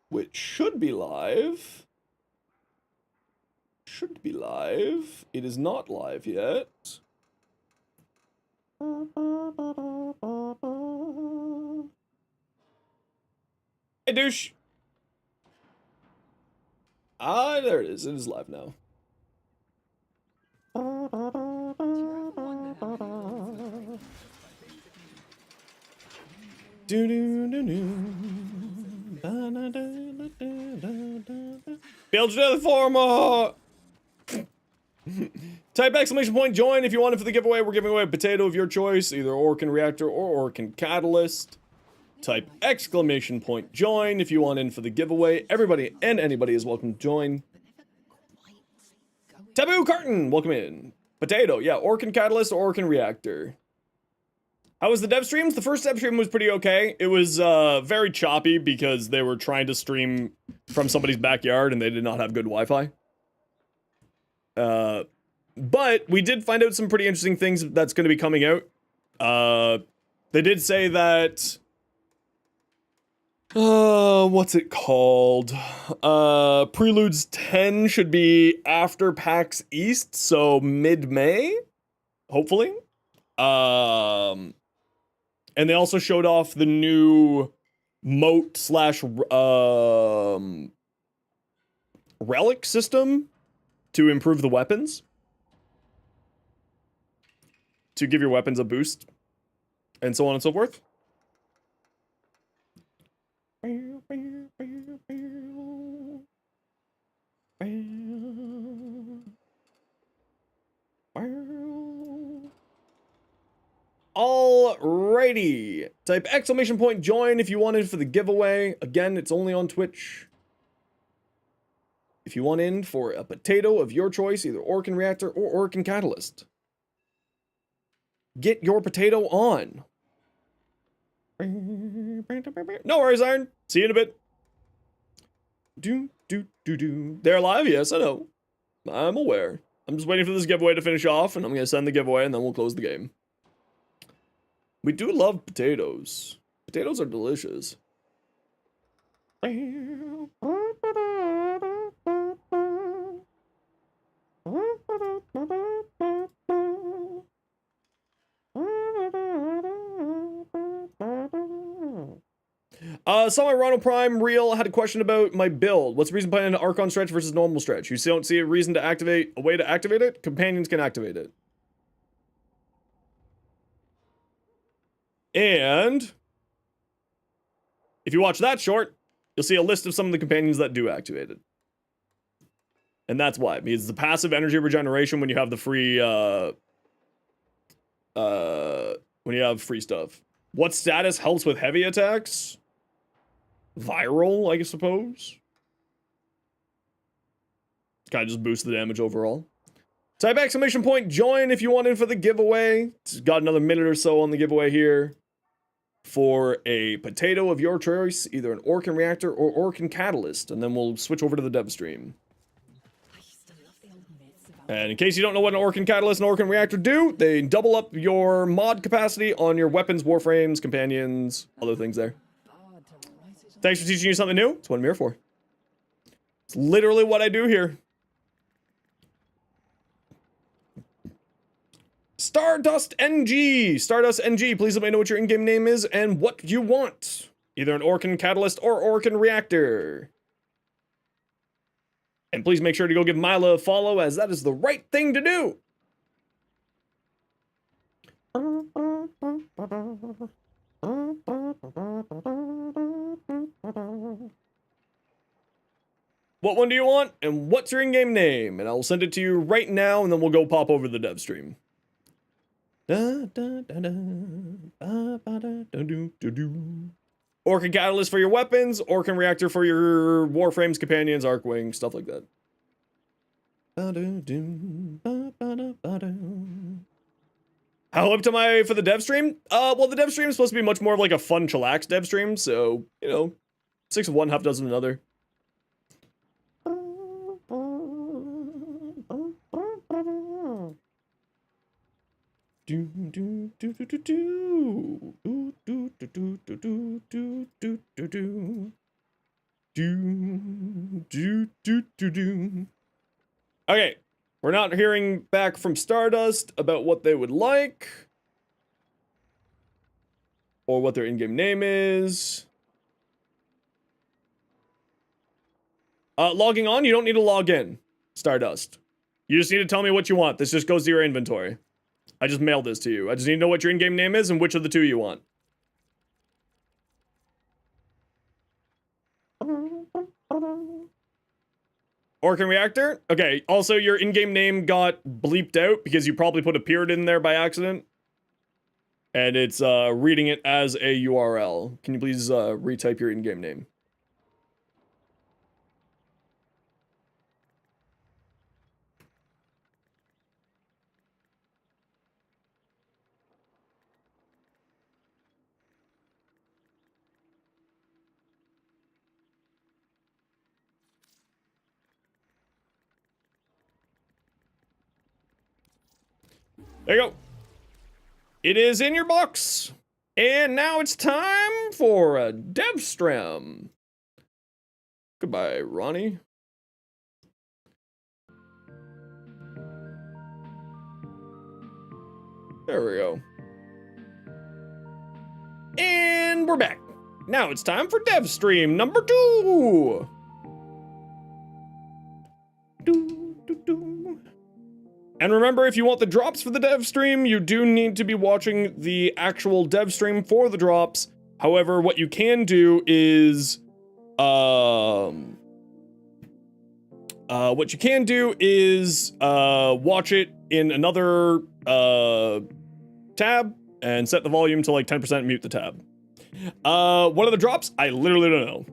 which should be live. Should be live. It is not live yet. Hey, douche. Ah, there it is. It is live now. Build the former. Type exclamation point join if you want it for the giveaway. We're giving away a potato of your choice, either Orkin Reactor or Orkin Catalyst. Type exclamation point join if you want in for the giveaway. Everybody and anybody is welcome to join. Taboo Carton, welcome in. Potato, yeah, Orkin Catalyst or Orkin Reactor. How was the dev streams? The first dev stream was pretty okay. It was very choppy because they were trying to stream from somebody's backyard and they did not have good Wi-Fi. But we did find out some pretty interesting things that's going to be coming out. They did say that... what's it called? Preludes 10 should be after PAX East, so mid-May, hopefully. And they also showed off the new moat slash relic system to improve the weapons. To give your weapons a boost. And so on and so forth. Alrighty. Type exclamation point join if you wanted for the giveaway. Again, it's only on Twitch. If you want in for a potato of your choice, either Orkin Reactor or Orkin Catalyst. Get your potato on. No worries, Iron. See you in a bit. They're live? Yes, I know. I'm aware. I'm just waiting for this giveaway to finish off, and I'm gonna send the giveaway, and then we'll close the game. We do love potatoes. Potatoes are delicious. Saw my Ronald Prime reel had a question about my build. What's the reason behind an Archon stretch versus normal stretch? You don't see a reason to activate, a way to activate it? Companions can activate it. And if you watch that short, you'll see a list of some of the companions that do activate it. And that's why. Because it's the passive energy regeneration when you have the free, when you have free stuff. What status helps with heavy attacks? Viral, I suppose. Kind of just boosts the damage overall. Type exclamation point join if you want in for the giveaway. It's got another minute or so on the giveaway here. For a potato of your choice, either an Orkin Reactor or Orkin Catalyst, and then we'll switch over to the dev stream. And in case you don't know what an Orkin Catalyst and Orkin Reactor do, they double up your mod capacity on your weapons, warframes, companions, other things there. Thanks for teaching you something new. It's what I'm here for. It's literally what I do here. Stardust NG! Stardust NG, please let me know what your in-game name is and what you want. Either an Orkin Catalyst or Orkin Reactor. And please make sure to go give Mila a follow, as that is the right thing to do. What one do you want, and what's your in-game name? And I'll send it to you right now, and then we'll go pop over the dev stream. Orkin Catalyst for your weapons, Orkin Reactor for your Warframes, Companions, Arcwing, stuff like that. How up am I for the dev stream? Well, the dev stream is supposed to be much more of like a fun, chillax dev stream, so, you know, 6 of one, half dozen another. Okay, we're not hearing back from Stardust about what they would like or what their in-game name is. Logging on, you don't need to log in, Stardust. You just need to tell me what you want. This just goes to your inventory. I just mailed this to you. I just need to know what your in-game name is and which of the two you want. Orkin Reactor? Okay, also your in-game name got bleeped out because you probably put a period in there by accident. And it's reading it as a URL. Can you please retype your in-game name? There you go. It is in your box. And now it's time for a dev stream. Goodbye, Ronnie. There we go. And we're back. Now it's time for dev stream number 2. And remember, if you want the drops for the dev stream, you do need to be watching the actual dev stream for the drops. However, what you can do is, watch it in another tab and set the volume to like 10%, mute the tab. What are the drops? I literally don't know.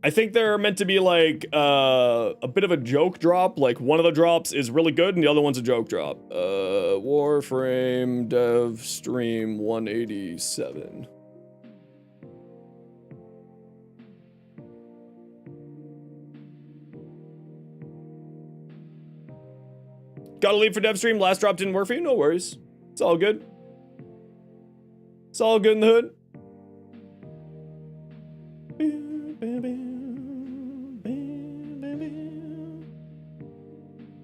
I think they're meant to be like a bit of a joke drop. Like one of the drops is really good and the other one's a joke drop. Warframe dev stream 187. Gotta leave for dev stream. Last drop didn't work for you. No worries. It's all good. It's all good in the hood.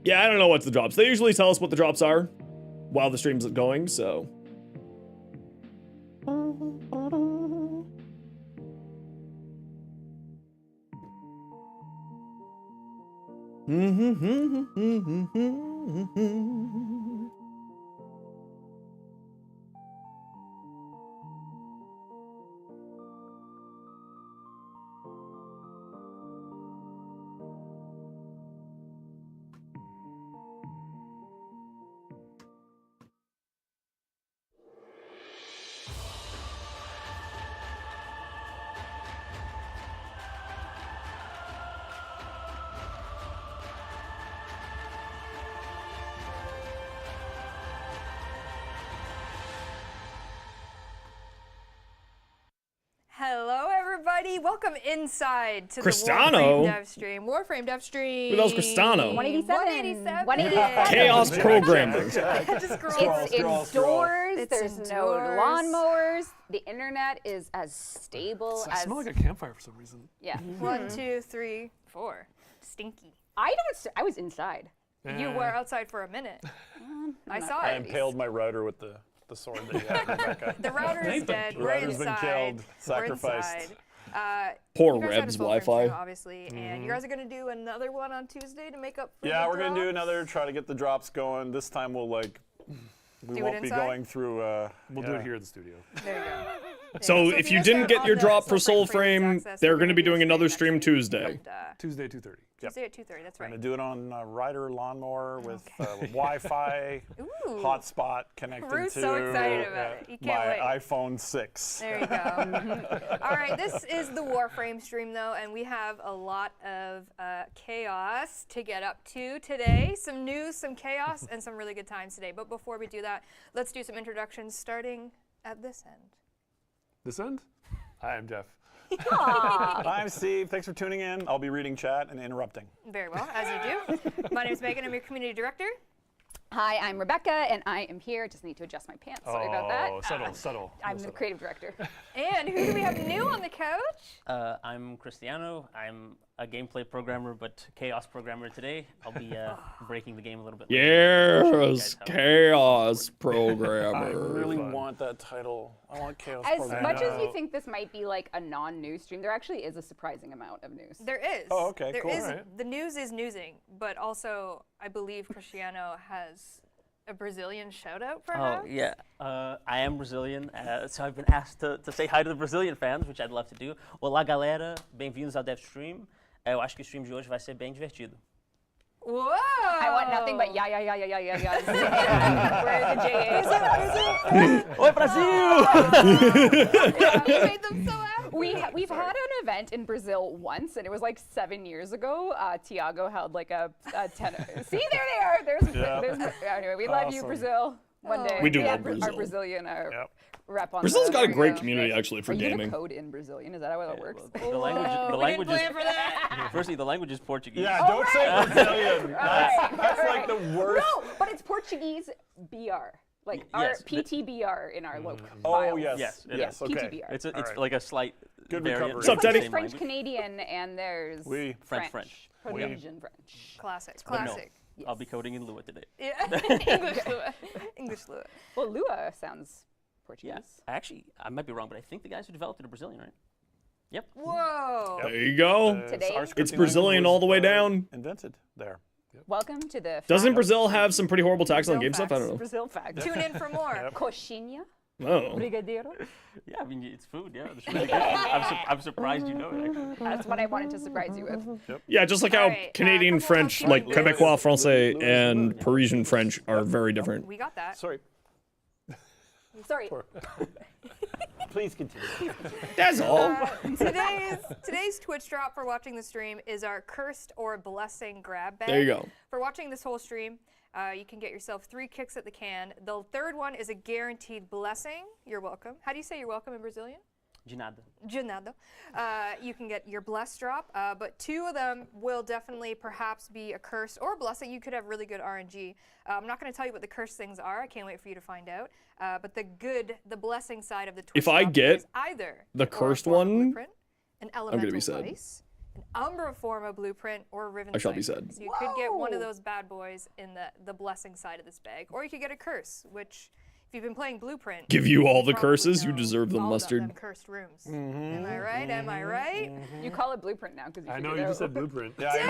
Yeah, I don't know what's the drops. They usually tell us what the drops are while the stream's going, so. Hello, everybody. Welcome inside to Cristano? the Warframe Dev Stream. Warframe Dev Stream. Who knows Cristano? 187. 187. Chaos programmer. Just It's indoors. It's There's no indoors. lawnmowers. The internet is as stable I as. smell like a campfire for some reason. Yeah. 1, 2, 3, 4. Stinky. I was inside. You were outside for a minute. I saw I it. impaled my router with the sword that you have, Rebecca. The router is dead. The We're router's inside. been killed, We're sacrificed. inside. Poor You guys had a Reb's full frame Wi-Fi. stream, obviously, and you guys are gonna do another one on Tuesday to make up for Yeah, the we're gonna do drops? another. Try to get the drops going. This time we'll we Do it won't be inside? going through. We'll do it here in the studio. There you go. So if you guys didn't are get on your the drop for Soul Soul Frame Frame, access, they're we're going to be do a doing another stream stream next Tuesday. week, and, Tuesday, 2:30. Tuesday at 2:30. That's right. Gonna do it on Rider lawnmower with Wi-Fi Ooh. hotspot connected Ruth's to so excited about it. You can't my wait. iPhone 6. There you go. All right, this is the Warframe stream, though, and we have a lot of chaos to get up to today. Some news, some chaos, and some really good times today. But before we do that, let's do some introductions, starting at this end. This end? Hi, I'm Jeff. I'm Steve. Thanks for tuning in. I'll be reading chat and interrupting. Very well, as you do. My name is Megan. I'm your community director. Hi, I'm Rebecca, and I am here. Just need to adjust my pants. Sorry about that. Subtle. I'm the creative director. And who do we have new on the couch? I'm Cristiano. I'm a gameplay programmer, but chaos programmer today. I'll be breaking the game a little bit later. Show you Yes, guys how- chaos I programmer. really fun. want that title. I want Chaos As Program. much as you think this might be like a non-news stream, there actually is a surprising amount of news. There is. Oh, okay, There cool. is- Alright. The news is newsing, but also I believe Cristiano has a Brazilian shout out, perhaps? Oh, yeah. I am Brazilian, so I've been asked to say hi to the Brazilian fans, which I'd love to do. Olá, galera. Bem-vindos ao Dev Stream. Eu acho que o stream de hoje vai ser bem divertido. Whoa! I want nothing but yeah. Where are the JAs? Oi, Brasil! You made them so happy. We've had an event in Brazil once, and it was like 7 years ago. Tiago held like a 10. See, there they are. There's anyway, we love you, Awesome. Brazil. One day. We do have love Brazil. Our Brazilian Yep. rep on Brazil's the- got a there you great go. community actually for Are you gaming. the code in Brazilian? Is that how it works? The language We is didn't plan for that. firstly the language is Portuguese. Yeah, don't say Brazilian. That's like the worst. No, but it's Portuguese BR. Like our yes, PTBR in our local Oh, files. yes. Yes, it Yes, is. okay. PTBR. It's Alright. like a slight Good variant. recovery. What's up, Like Teddy? there's French Canadian and there's Oui. French. Polynesian French. Classic. But no, Classic. Yes. I'll be coding in Lua today. Yeah. English Lua. English Lua. Well, Lua sounds Portuguese. Yeah, actually, I might be wrong, but I think the guys who developed it are Brazilian, right? Yep. Whoa. There you go. Today? our It's scripting Brazilian language all the way was, down. Invented there. Welcome to the Doesn't fact- Brazil have some pretty horrible tax on Brazil game stuff? I don't know. Brazil fact. Tune in for more. Coxinha, Oh. brigadeiro. Yeah, I mean, it's food, yeah. It's really good. I'm surprised you know it, actually. That's what I wanted to surprise you with. Yeah, just like how Alright, Canadian couple French, housekeeping like bits. Quebecois Francais Louis and Vuitton. Parisian French are very different. We got that. Sorry. Sorry. Please continue. That's all. Today's Twitch drop for watching the stream is our cursed or blessing grab bag. There you go. For watching this whole stream, you can get yourself 3 kicks at the can. The third one is a guaranteed blessing. You're welcome. How do you say you're welcome in Brazilian? De nada. You can get your bless drop, but 2 of them will definitely perhaps be a curse or a blessing. You could have really good RNG. I'm not going to tell you what the curse things are. I can't wait for you to find out. But the blessing side of the Twitch If I drop get is either the cursed one, blueprint, an elemental be sad. device, an Umbra Forma blueprint, or a Riven I shall be Cipher. sad. So you could get one of those bad boys in the blessing side of this bag, or you could get a curse, which if you've been playing Blueprint, Give you all the probably curses, you know deserve the all about mustard. them cursed rooms. Am I right? Am I right? You call it blueprint now because you I figured know you out. just said blueprint. Blueprints.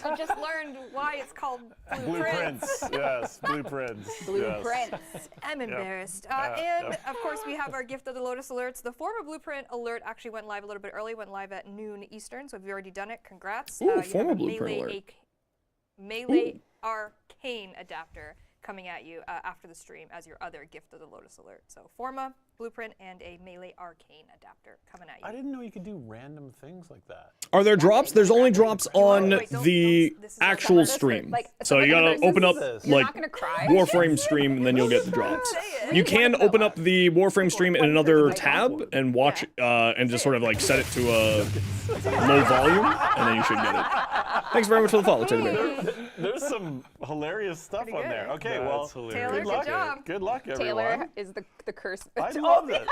I just learned why it's called Blueprints. Yes, blueprints. Blueprints. I'm embarrassed. And of course, we have our Gift of the Lotus alerts. The former Blueprint alert actually went live a little bit early, went live at noon Eastern. So if you've already done it, congrats. Ooh, You have former a Blueprint alert. Melee Arcane adapter coming at you after the stream as your other Gift of the Lotus alert. So Forma, Blueprint, and a Melee Arcane adapter coming at you. I didn't know you could do random things like that. Are there drops? There's only drops on Wait, the this is actual like- stream. Like, So you gotta versus- open up You're like not gonna cry. Warframe stream and then you'll get the drops. You can open up the Warframe stream in another tab and watch and just sort of like set it to a low volume and then you should get it. Thanks very much for the follow, Teddy Bear. There's some hilarious stuff Pretty on good. there. Okay, That's well, hilarious. Taylor, good luck. good job. Good luck, everyone. Taylor is the curse. I love it.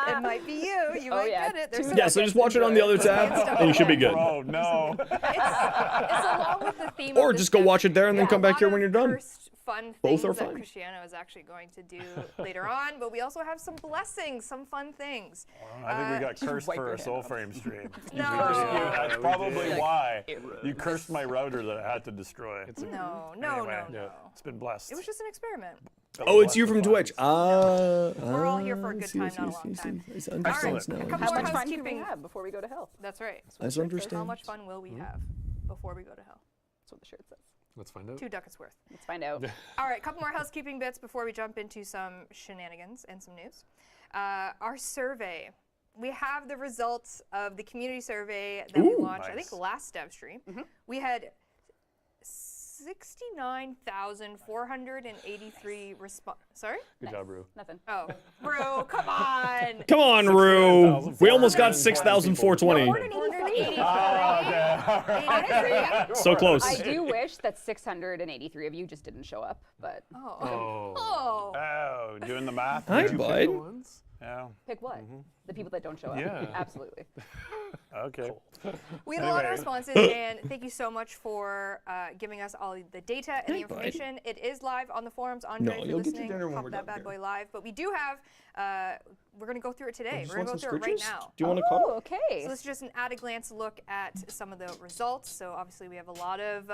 It might be you. You might yeah. get it. There's Yeah, so just watch it on the other tab and you should be good. Oh, no. it's along with the theme. Or of just this go watch it there and then Yeah, come a back lot here of when you're done. cursed, fun Both things are that fun. Cristiano is actually going to do later on, but we also have some blessings, some fun things. I think we got cursed wipe for your a hand soul off. frame stream. No. That's we probably did. why you cursed my router that I had to destroy. No, Anyway, no. It's been blessed. It was just an experiment. Oh, it's you from Twitch. We're all here for a good time, not a long time. Excellent. Excellent. A couple How more much fun can we housekeeping. have before we go to hell? That's right. I How understand. much fun will we have before we go to hell? That's what the shirt says. Let's find out. 2 ducats worth. Let's find out. All right, couple more housekeeping bits before we jump into some shenanigans and some news. Our survey. We have the results of the community survey that we Ooh, launched, I think, nice. last dev stream. We had 69,483 response. Sorry? Good job, Rue. Nothing. Oh, bro, come on. Come on, Rue. We almost got 6,420. 483. So close. I do wish that 683 of you just didn't show up, but Oh. Oh. Oh, doing the math. Hi, here. bud. Ones? Yeah. pick what? The people that don't show up. Yeah. Absolutely. Okay. We had a lot of Anyway. responses, and thank you so much for giving us all the data and the Hey, bud. information. It is live on the forums. No, Andre, if you're you'll get your listening, dinner when pop we're that done bad here. boy live. But we do have, we're going to go through it today. Just We're going to want go some through it right scritches? now. Do you want to Oh, cut? okay. So this is just an at-a-glance look at some of the results. So obviously we have a lot of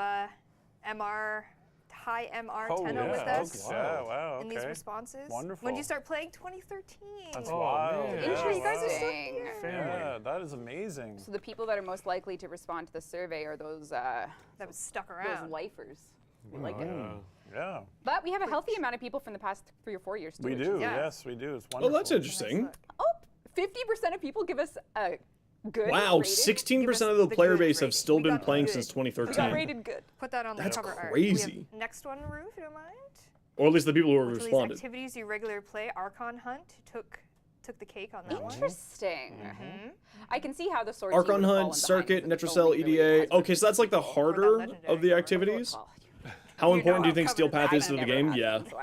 high MR Oh, tenor yeah. with us Yeah, wow, in these okay. responses. Wonderful. When did you start playing? 2013. That's Oh, wild. man. Yeah, Interesting. You guys are still Interesting. here. Yeah, that is amazing. So the people that are most likely to respond to the survey are those That was stuck around. lifers. We like it. Yeah, But we have a healthy amount of people from the past 3 or 4 years. Too, we which do. is- Yeah. Yes, we do. It's Oh, wonderful. that's interesting. Oh, 50% of people give us a good Wow, rating. 16% of Give us the the player good base have rating. still We been got playing good. since We got 2013. rated good. Put that on the That's cover art. crazy. We have next one, Rue, if you don't mind. Or at least the people who have Which of these responded. activities you regularly play? Archon Hunt took the cake on that one. Interesting. Mm-hmm. I can see how the sword Archon team would fall Hunt, into Circuit, behind the Netracell, really, really EDA. positive Okay, so that's like the harder of the activities. Well, How You important know do you think I've Steel covered Path is to I've the never game? had Yeah, one, so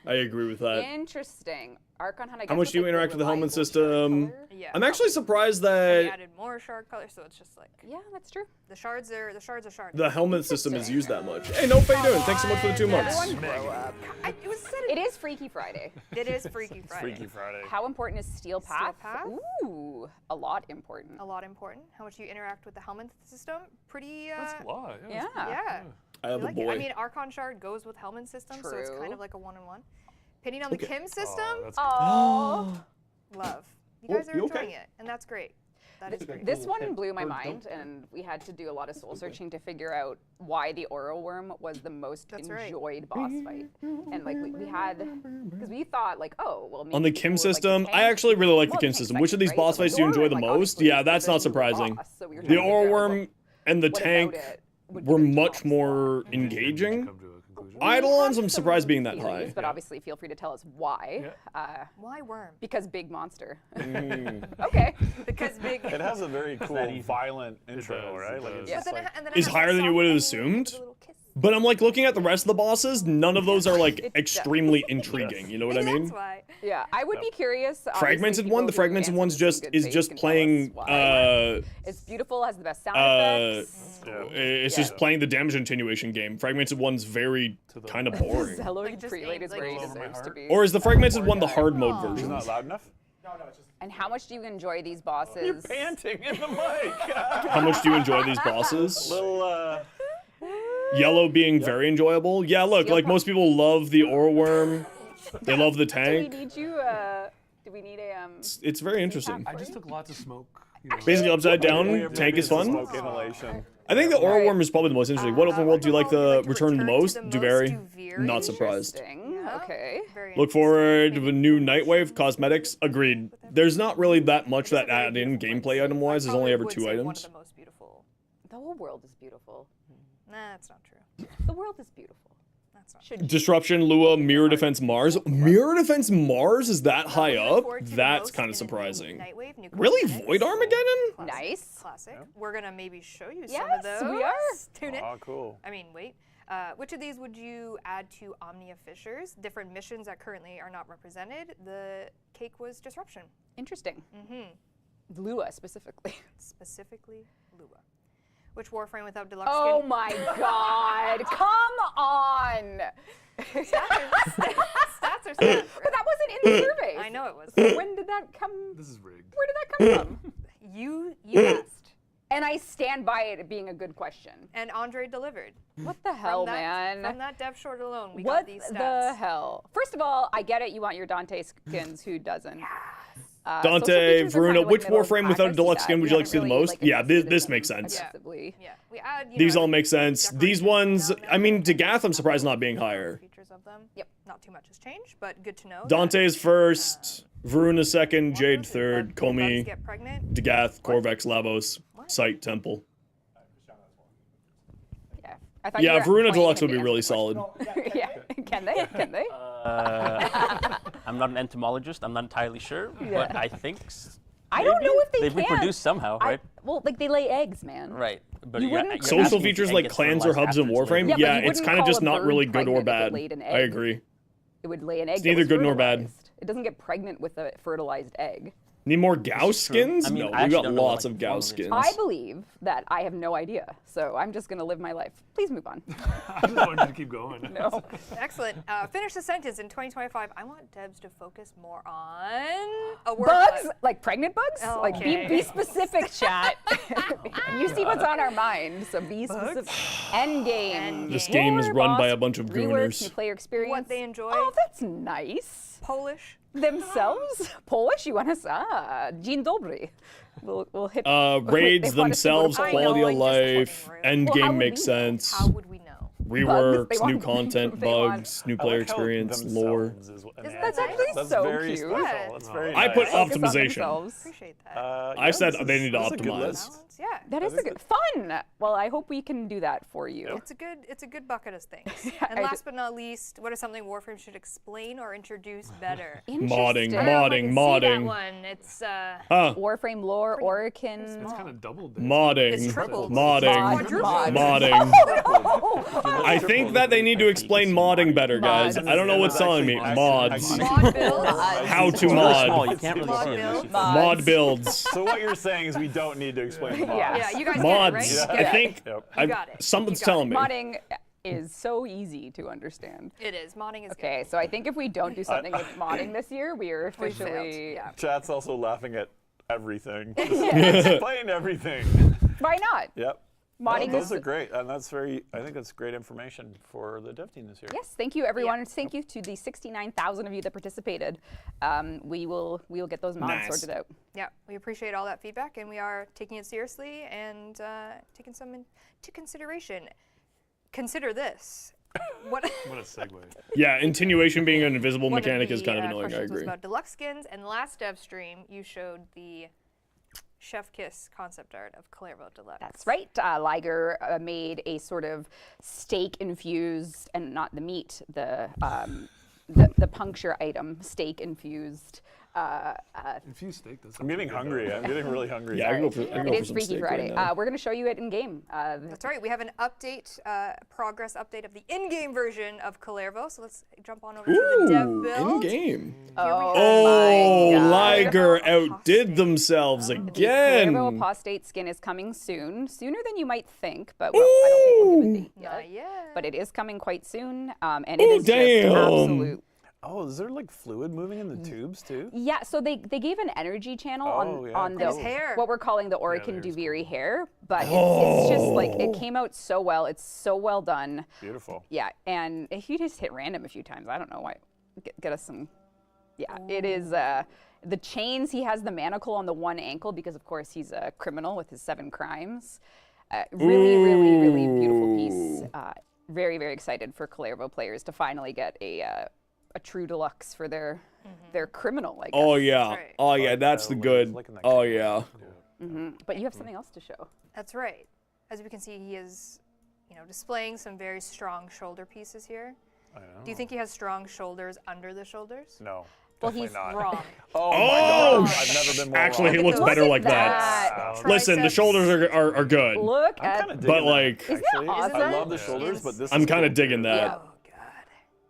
I agree with that. Interesting. Archon Hunt, I guess How much was do you like the interact with the helmet reliable system? shard color. Yeah. I'm actually surprised They that added more shard colors, so it's just like Yeah, that's true. the shards are shards. the helmet system is used that much. Hey, Nope, how you doing? Thanks so much for the 2 months. Everyone grow up. It was said. It is Freaky Friday. It is Freaky Friday. Freaky Friday. How important is Steel Path? Path? Ooh, a lot important. A lot important. How much you interact with the helmet system? Pretty. That's a lot. Yeah. Yeah. Yeah. I have I a like it. boy. I mean, Archon shard goes with helmet system, so it's kind True. of like a one-on-one. Opinion on the Kim system? Oh, that's good. Oh. Love. You Oh, guys are you okay? enjoying it, and that's great. That is great. This one blew my mind, and we had to do a lot of soul searching to figure out why the Oro Worm was the most That's right. enjoyed boss fight. And like we had, because we thought like, oh, well, maybe On the people Kim would like the system, tank. I actually really like the Well, Kim tank system. Which of these section, boss right? fights do you enjoy the Like, most? obviously, Yeah, that's the not new surprising. boss, so we were The trying to Oro figure out Worm and the what about tank it would were give it much tops. more Did you engaging. come to a conclusion? Eidolons, have I'm surprised some being that theories, high. But obviously, feel free to tell us why. Why worm? Because big monster. Mm. Okay. Because big. It has a very cool, violent intro, does, right? it Like does. it's Yeah. just But then like, and then it Is has higher that than you soft would have ending assumed. with a little kiss. But I'm like looking at the rest of the bosses. None of those are like It extremely intriguing. You know what I Maybe mean? That's why. Yeah, I would be curious. obviously, Fragmented one. The people who fragmented answered one's this in just good is faith just can tell us playing. why. It's beautiful. Has the best sound effects. It's just playing the damage attenuation game. Fragmented one's very kind of boring. Zelloid prelate is where he deserves to be. Or is the fragmented one the hard mode Aw. version? not loud enough? And how much do you enjoy these bosses? You're panting in the mic. How much do you enjoy these bosses? Little, Yellow being very enjoyable. Yeah, look, like most people love the ore worm. They love the Do we tank. need you? Do we need a It's very interesting. I just took lots of smoke. You know. Basically, upside down we tank is fun. Smoke inhalation. I think the ore worm is probably the most interesting. What open world do you like the return the most? to the Duveri. Duveri. Not surprised. Interesting. Okay. Very Look forward to a new Nightwave cosmetics. Agreed. There's not really that much that add in gameplay item wise. There's only ever 2 One of items. the most beautiful. The whole world is beautiful. Nah, that's not true. The world is beautiful. That's not Should Disruption, Lua, Mirror Defense Mars. Mirror Defense Mars is that high up? forward to the That's most kind in of a new surprising. Nightwave, new Really? cosmetics. Void Armageddon? Nice. Classic. We're gonna maybe show you some Yes, of those. we are. Tune in. Oh, cool. I mean, wait. Which of these would you add to Omnia Fissures? Different missions that currently are not represented. The cake was Disruption. Interesting. Mm-hmm. Lua specifically. Specifically, Lua. Which Warframe without deluxe Oh skin? my God! Come on! Stats are stats. But that wasn't in the survey. I know it was. When did that come? This is rigged. Where did that come from? You asked. And I stand by it being a good question. And Andre delivered. What the hell, From that, man? From that dev short alone, we What got these the stats. hell? First of all, I get it. You want your Dante skins. Who doesn't? Social Dante, features are Varuna, kind of which like middle of the Warframe pack. without I a see deluxe that. skin would We you like to see the haven't really, most? like, Yeah, invested this in makes them sense. aggressively. Yeah, we add. These all make sense. These ones, I mean, Degath, I'm surprised not being higher. Features of them. Yep. Not too much has changed, but good to know. Dante's first, Varuna second, Jade third, Bugs Komi, get pregnant. Degath, Corvex, Lavos, Sight, Temple. Yeah. I thought you Yeah, were Varuna pointing Deluxe at would be the really answer solid. question. Yeah. Can they? Can they? I'm not an entomologist. I'm not entirely sure, but I think I don't know if they they can. reproduce somehow, right? Well, like they lay eggs, man. Right. But You you're- wouldn't- you're Social asking if features the egg like gets clans or fertilized hubs in after it's laid. Warframe, Yeah, but yeah, you it's wouldn't kind of call just a not bird really good or pregnant if it bad. laid an I egg. agree. It would lay an egg. It's that neither was good nor bad. fertilized. It doesn't get pregnant with a fertilized egg. Need more Gauss skins? I mean, No, I we actually got don't know lots what, of like, Gauss one of skins. these I believe that I have no idea, so I'm just gonna live my life. Please move on. I just wanted you to keep going. No. Excellent. Finish the sentence. In 2025, I want devs to focus more on a word Bugs? cloud. Like pregnant bugs? Like be specific, chat. You see what's on our mind, so be specific. Endgame. This game is More run by boss a bunch of reworks, gooners. new player experience. What they enjoy. Oh, that's nice. Polish. Themselves? Polish? You want us? Dzień dobry. We'll hit. Raids they want us to go to themselves, Polish. quality of life, rude. end Well, how game would makes we know? sense. How would we know? Reworks, They new want- content, they want- bugs, new I player like how experience, lore. themselves is an Isn't ad. that nice? actually That's so very cute. special. Yeah. That's very I nice. put Focus on optimization. themselves. Appreciate that. I said this they is- need to this is a good optimize. list. Balance, yeah. That is a good fun. Well, I hope we can do that for you. It's a good bucket of things. Yeah, And I last but not least, what is something Warframe should explain or introduce better? Modding, Interesting. I don't know if I can see that modding. one. It's Huh. Warframe lore, Orkin. It's kind of doubled. there. Modding. It's tripled. Modding. Mod. Modding. Oh, I think that they need to explain modding better, guys. Mods. I don't know what's telling me. Mods. mod builds. How to It's very small. mod. You can't really Mod see it unless you builds. Mod builds. So what you're saying is we don't need to explain the mods. Yeah. Yeah, you guys Mods. get it, right? I You get it. think Yep. You got it. something's You got telling me. Modding is so easy to understand. It is. Modding is Okay, so I think if we don't do something with modding this year, we are We failed. officially. Yeah. Chat's also laughing at everything. Explain everything. Why not? Yep. Modding Those is. are great, and that's very. I think that's great information for the dev team this year. Yes, thank you everyone. Thank you to the 69,000 of you that participated. We will get those mods Nice. sorted out. Yeah, we appreciate all that feedback, and we are taking it seriously and taking some into consideration. Consider this. What? What a segue. Yeah, insinuation being an invisible One of mechanic is the, kind of annoying. I questions was agree. about deluxe skins, and last dev stream you showed the chef kiss concept art of Clairvaux Deluxe. That's right. Liger made a sort of steak infused, and not the meat, the puncture item, steak infused. Infused steak does. I'm getting hungry. I'm getting really hungry. Yeah, I can go for, It is Freaky Friday. Right We're going to show you it in game. That's right. We have an update, progress update of the in-game version of Clairvaux. So let's jump on over to the dev build. In game. Oh, my God. Liger outdid themselves The again. Clairvaux Apostate skin is coming soon, sooner than you might think, but I don't think we'll give a date yet. Not yet. But it is coming quite soon, and it is just damn. absolute. Oh, is there like fluid moving in the tubes too? Yeah, so they gave an energy channel on And his hair. what we're calling the Orican Duviri hair, but it's just like, it came out so well. It's so well done. Beautiful. Yeah, and if you just hit random a few times, I don't know why. Get us some. Yeah, it is. The chains, he has the manacle on the one ankle because, of course, he's a criminal with his 7 crimes. Really beautiful piece. Very, very excited for Clairvaux players to finally get a true deluxe for their criminal. Like Oh yeah. right. Oh yeah. That's the good. Oh yeah. But you have something else to show. That's right. As we can see, he is, displaying some very strong shoulder pieces here. I know. Do you think he has strong shoulders under the shoulders? No. Well, definitely he's not. wrong. Oh my Oh, God! I've never been more actually, wrong. he looks Look better at like that. that. Listen, the Triceps. shoulders are good. Look I'm at kind of digging But that, like, Isn't that actually. awesome? I love the shoulders, but this. I'm is kind cool of digging too. that. Oh,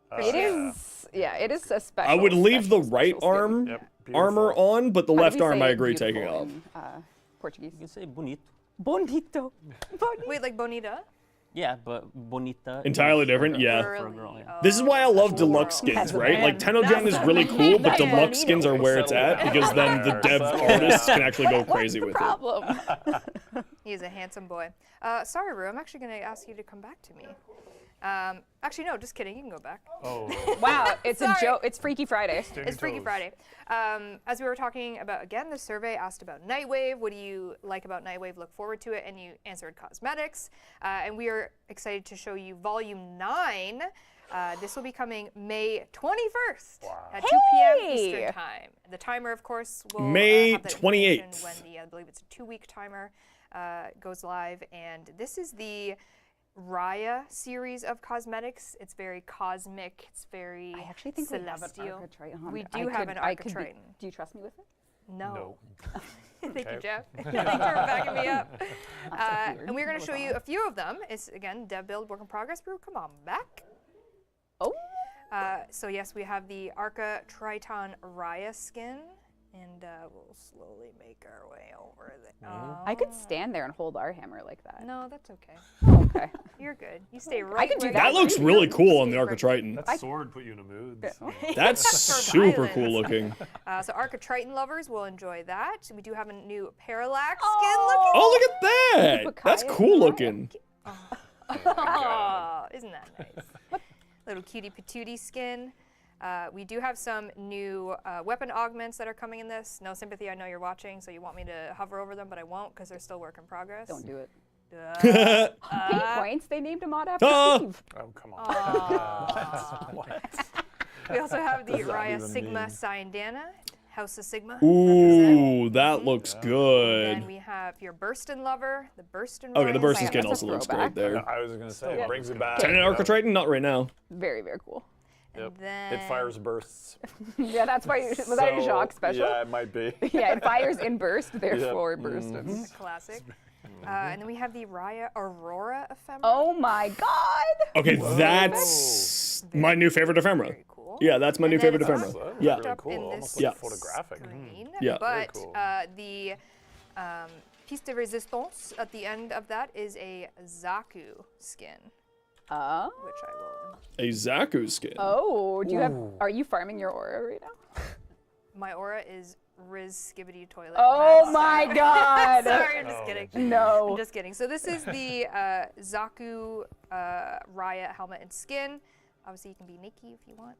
God. it is. Yeah, it is a special. I would leave the special right skin. arm Yep. armor Beautiful. on, but the How do left we arm say I agree taking beautiful off. in, Portuguese. You can say bonito. Bonito. Wait, like Bonita? Yeah, but bonita. Entirely is different, for a- yeah. for a girl, yeah. This is why I love Cool. deluxe skins, That's right? right. Like Tennogen is really cool, but deluxe skins are where it's at because then the dev artists can actually go crazy with it. Problem. He's a handsome boy. Sorry, Rue, I'm actually going to ask you to come back to me. Actually, no, just kidding. You can go back. Oh. Wow, it's a Sorry. joke. It's Freaky Friday. It's Freaky Friday. As we were talking about, again, the survey asked about Nightwave. What do you like about Nightwave? Look forward to it. And you answered cosmetics. And we are excited to show you Volume 9. This will be coming May 21st at 2 p.m. Eastern Time. The timer, of course, will May have that information 28th. when the, I believe it's a 2-week timer, goes live. And this is the Raya series of cosmetics. It's very cosmic. It's very I actually think celestial. we have an Arca Triton. We do have an Arca Triton. Do you trust me with it? No. Thank you, Jeff. Thanks for backing me up. And we're going to show you a few of them. It's, again, dev build, work in progress. Brew, come on back. Oh. So, yes, we have the Arca Triton Raya skin. And we'll slowly make our way over there. I could stand there and hold our hammer like that. No, that's okay. Oh, okay. You're good. You stay right can do where that. That you looks are. really cool on the Stay Arca right- Triton. That sword put you in a mood. So. That's For super violence. cool looking. So Arca Triton lovers will enjoy that. We do have a new Parallax Oh, look at that! That's cool looking. skin. Oh, isn't that nice? Little cutie patootie skin. We do have some new weapon augments that are coming in this. No sympathy, I know you're watching, so you want me to hover over them, but I won't because they're still work in progress. Don't do it. Duh. Pink points. They named a mod after Ah. Steve. Oh come on. What? We also have the does that Raya even Sigma mean? Syndana, House of Sigma. Ooh, that looks Then good. we have your Burstin lover, the Burstin. Okay, the Raya Burstin skin that's a also looks throwback. great there. I was gonna say it brings it back. Tenant Arca Triton? Not right now. Very, very cool. And then It fires bursts. Yeah, that's why. Was that your So, shock special? Yeah, it might be. Yeah, it fires in burst, therefore Yep. burst. the classic. And then we have the Raya Aurora ephemera. Oh my God! Okay, that's my new favorite ephemera. Very cool. Yeah, that's my new And then favorite it's ephemera. also Yeah. wrapped up Cool, in almost this like photographic. screen. Yeah. But Very cool. the piece de resistance at the end of that is a Zaku skin, Oh. which I will. A Zaku skin. Oh, do you have? Are you farming your aura right now? My aura is Riz Skibbity Toilet. Oh Mess. my God! Sorry, I'm just kidding. I'm No. just kidding. So this is the Zaku Raya helmet and skin. Obviously, you can be Nikki if you want.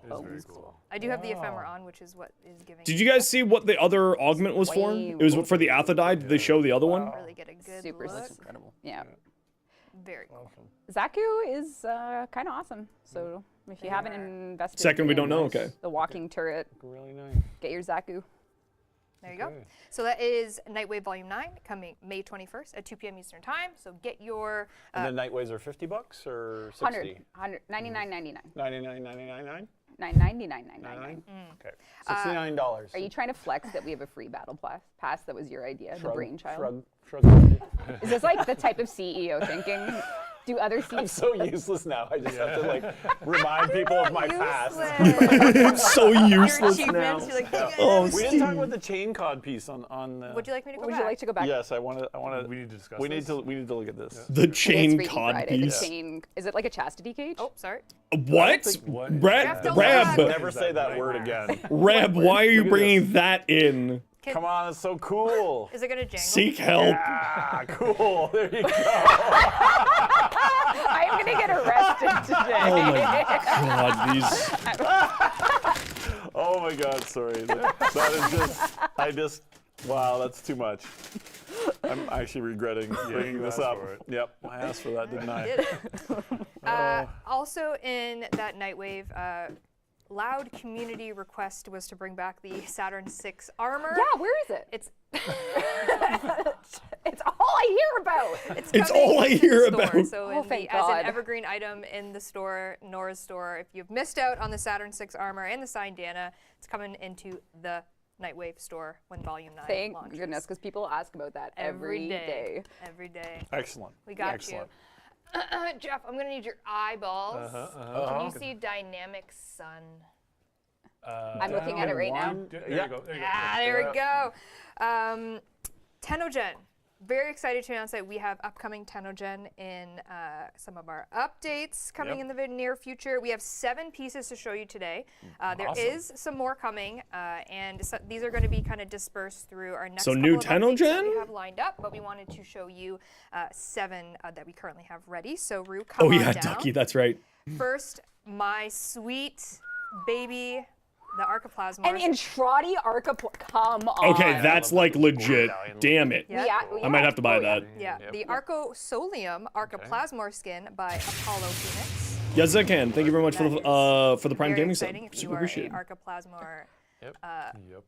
It is very cool. I do have the ephemera on, which is what is giving. Did you guys see what the other augment was for? It was for the Athodai. Did they show the other one? really get a good Super look? incredible. Yeah. Very cool. Zaku is kind of awesome. So if you haven't invested Second, we in don't know. Okay. the walking turret, Really nice. get your Zaku. There you go. So that is Nightwave Volume 9 coming May 21st at 2 p.m. Eastern Time. So get your. And the Nightwaves are $50 or 60? 99.99. 99.99. 999.99. Okay. $69. Are you trying to flex that we have a free battle pass? That was your idea, the brainchild. Shrug. Is this like the type of CEO thinking? Do other CEOs? I'm so useless now. I just have to like remind people of my past. It's so useless now. We didn't talk about the chain cod piece on the. Would you like me to go Would back? you like to go back? Yes, I want to. We need to discuss. We need to look at this. The chain Freaky cod Friday, piece. The chain. Is it like a chastity cage? Oh, sorry. What? Rab. Never say that word again. Rab, why are you bringing that in? Come on, it's so cool. Is it gonna jangle? Seek help. Ah, cool. There you go. I'm gonna get arrested today. Oh my god, these. Oh my god, sorry. That is just. Wow, that's too much. I'm actually regretting bringing this up. Yep, I asked for that, didn't I? Also in that Nightwave, loud community request was to bring back the Saturn VI armor. Yeah, where is it? It's it's all I hear about. It's all I hear store. about. So Oh, as thank an God. evergreen item in the store, Nora's store, if you've missed out on the Saturn VI armor and the signed Dana, it's coming into the Nightwave store when Volume 9 Thank launches. goodness, because people ask about that every day. Every day. Excellent. We got Excellent. you. Jeff, I'm gonna need your eyeballs. Can you see Dynamic Sun? I'm looking at it right now. There you go. There you go. Ah, there we go. Tennogen. Very excited to announce that we have upcoming Tennogen in some of our updates coming in the near future. We have 7 pieces to show you today. There is some more coming, and these are going to be kind of dispersed through our next couple new of updates that we Tennogen? have lined up, but we wanted to show you 7 that we currently have ready. So Rue, come on down. Ducky, that's right. First, my sweet baby, the Archoplasma. An Intrati come on. Okay, that's like legit. Damn it. Yeah. I might have to buy that. Yeah, the Arcosolium Archoplasmor skin by Apollo Phoenix. Yes, I can. Thank you very much for the Prime Very Gaming sub. exciting if you Super are appreciate a it. Archoplasmor Yep.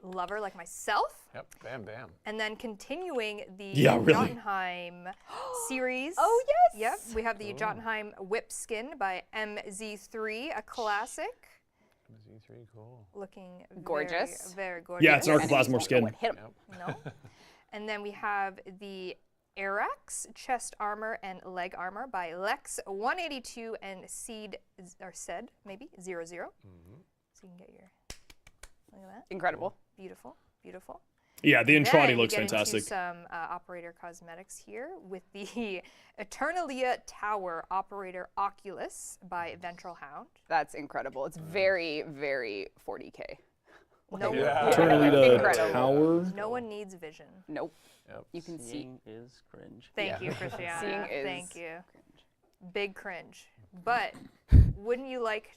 lover like myself. Yep. Bam, bam. And then continuing the Yeah, really. Jotunheim series. Oh, yes. Yep, we have the Jotunheim Whip skin by MZ3, a classic. MZ3, cool. Looking Gorgeous. very gorgeous. Yeah, it's an Archoplasmor skin. Hit him. No. And then we have the Arax chest armor and leg armor by Lex 182 and Seed, or Sed, maybe, 00. So you can get your, look at that. Incredible. Beautiful, beautiful. Yeah, the Then Intrati we looks get into fantastic. some operator cosmetics here with the Eternalia Tower Operator Oculus by Ventral Hound. That's incredible. It's very, very 40K. No, Eternally Incredible. Tower. no one needs vision. Nope. Yep. You can see. Seeing is cringe. Thank you, Christiana. Seeing is Thank you. cringe. Big cringe. But wouldn't you like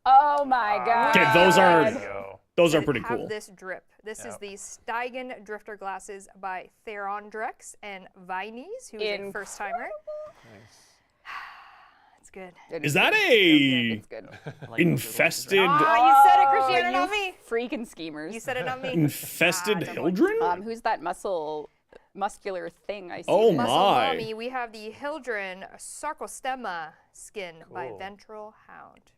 Oh my God. Okay, those are to pretty have cool. this drip? This is the Steigen Drifter Glasses by Therondrex and Vines, who is a first timer. It's good. Is that a It's good. infested Ah, you said it, Christiana, not me. Freaking schemers. You said it, not me. infested don't Hildren? Who's that muscular thing I see? Oh there? Muscle my. Mommy, we have the Hildren Sarcostemma skin by Ventral Hound.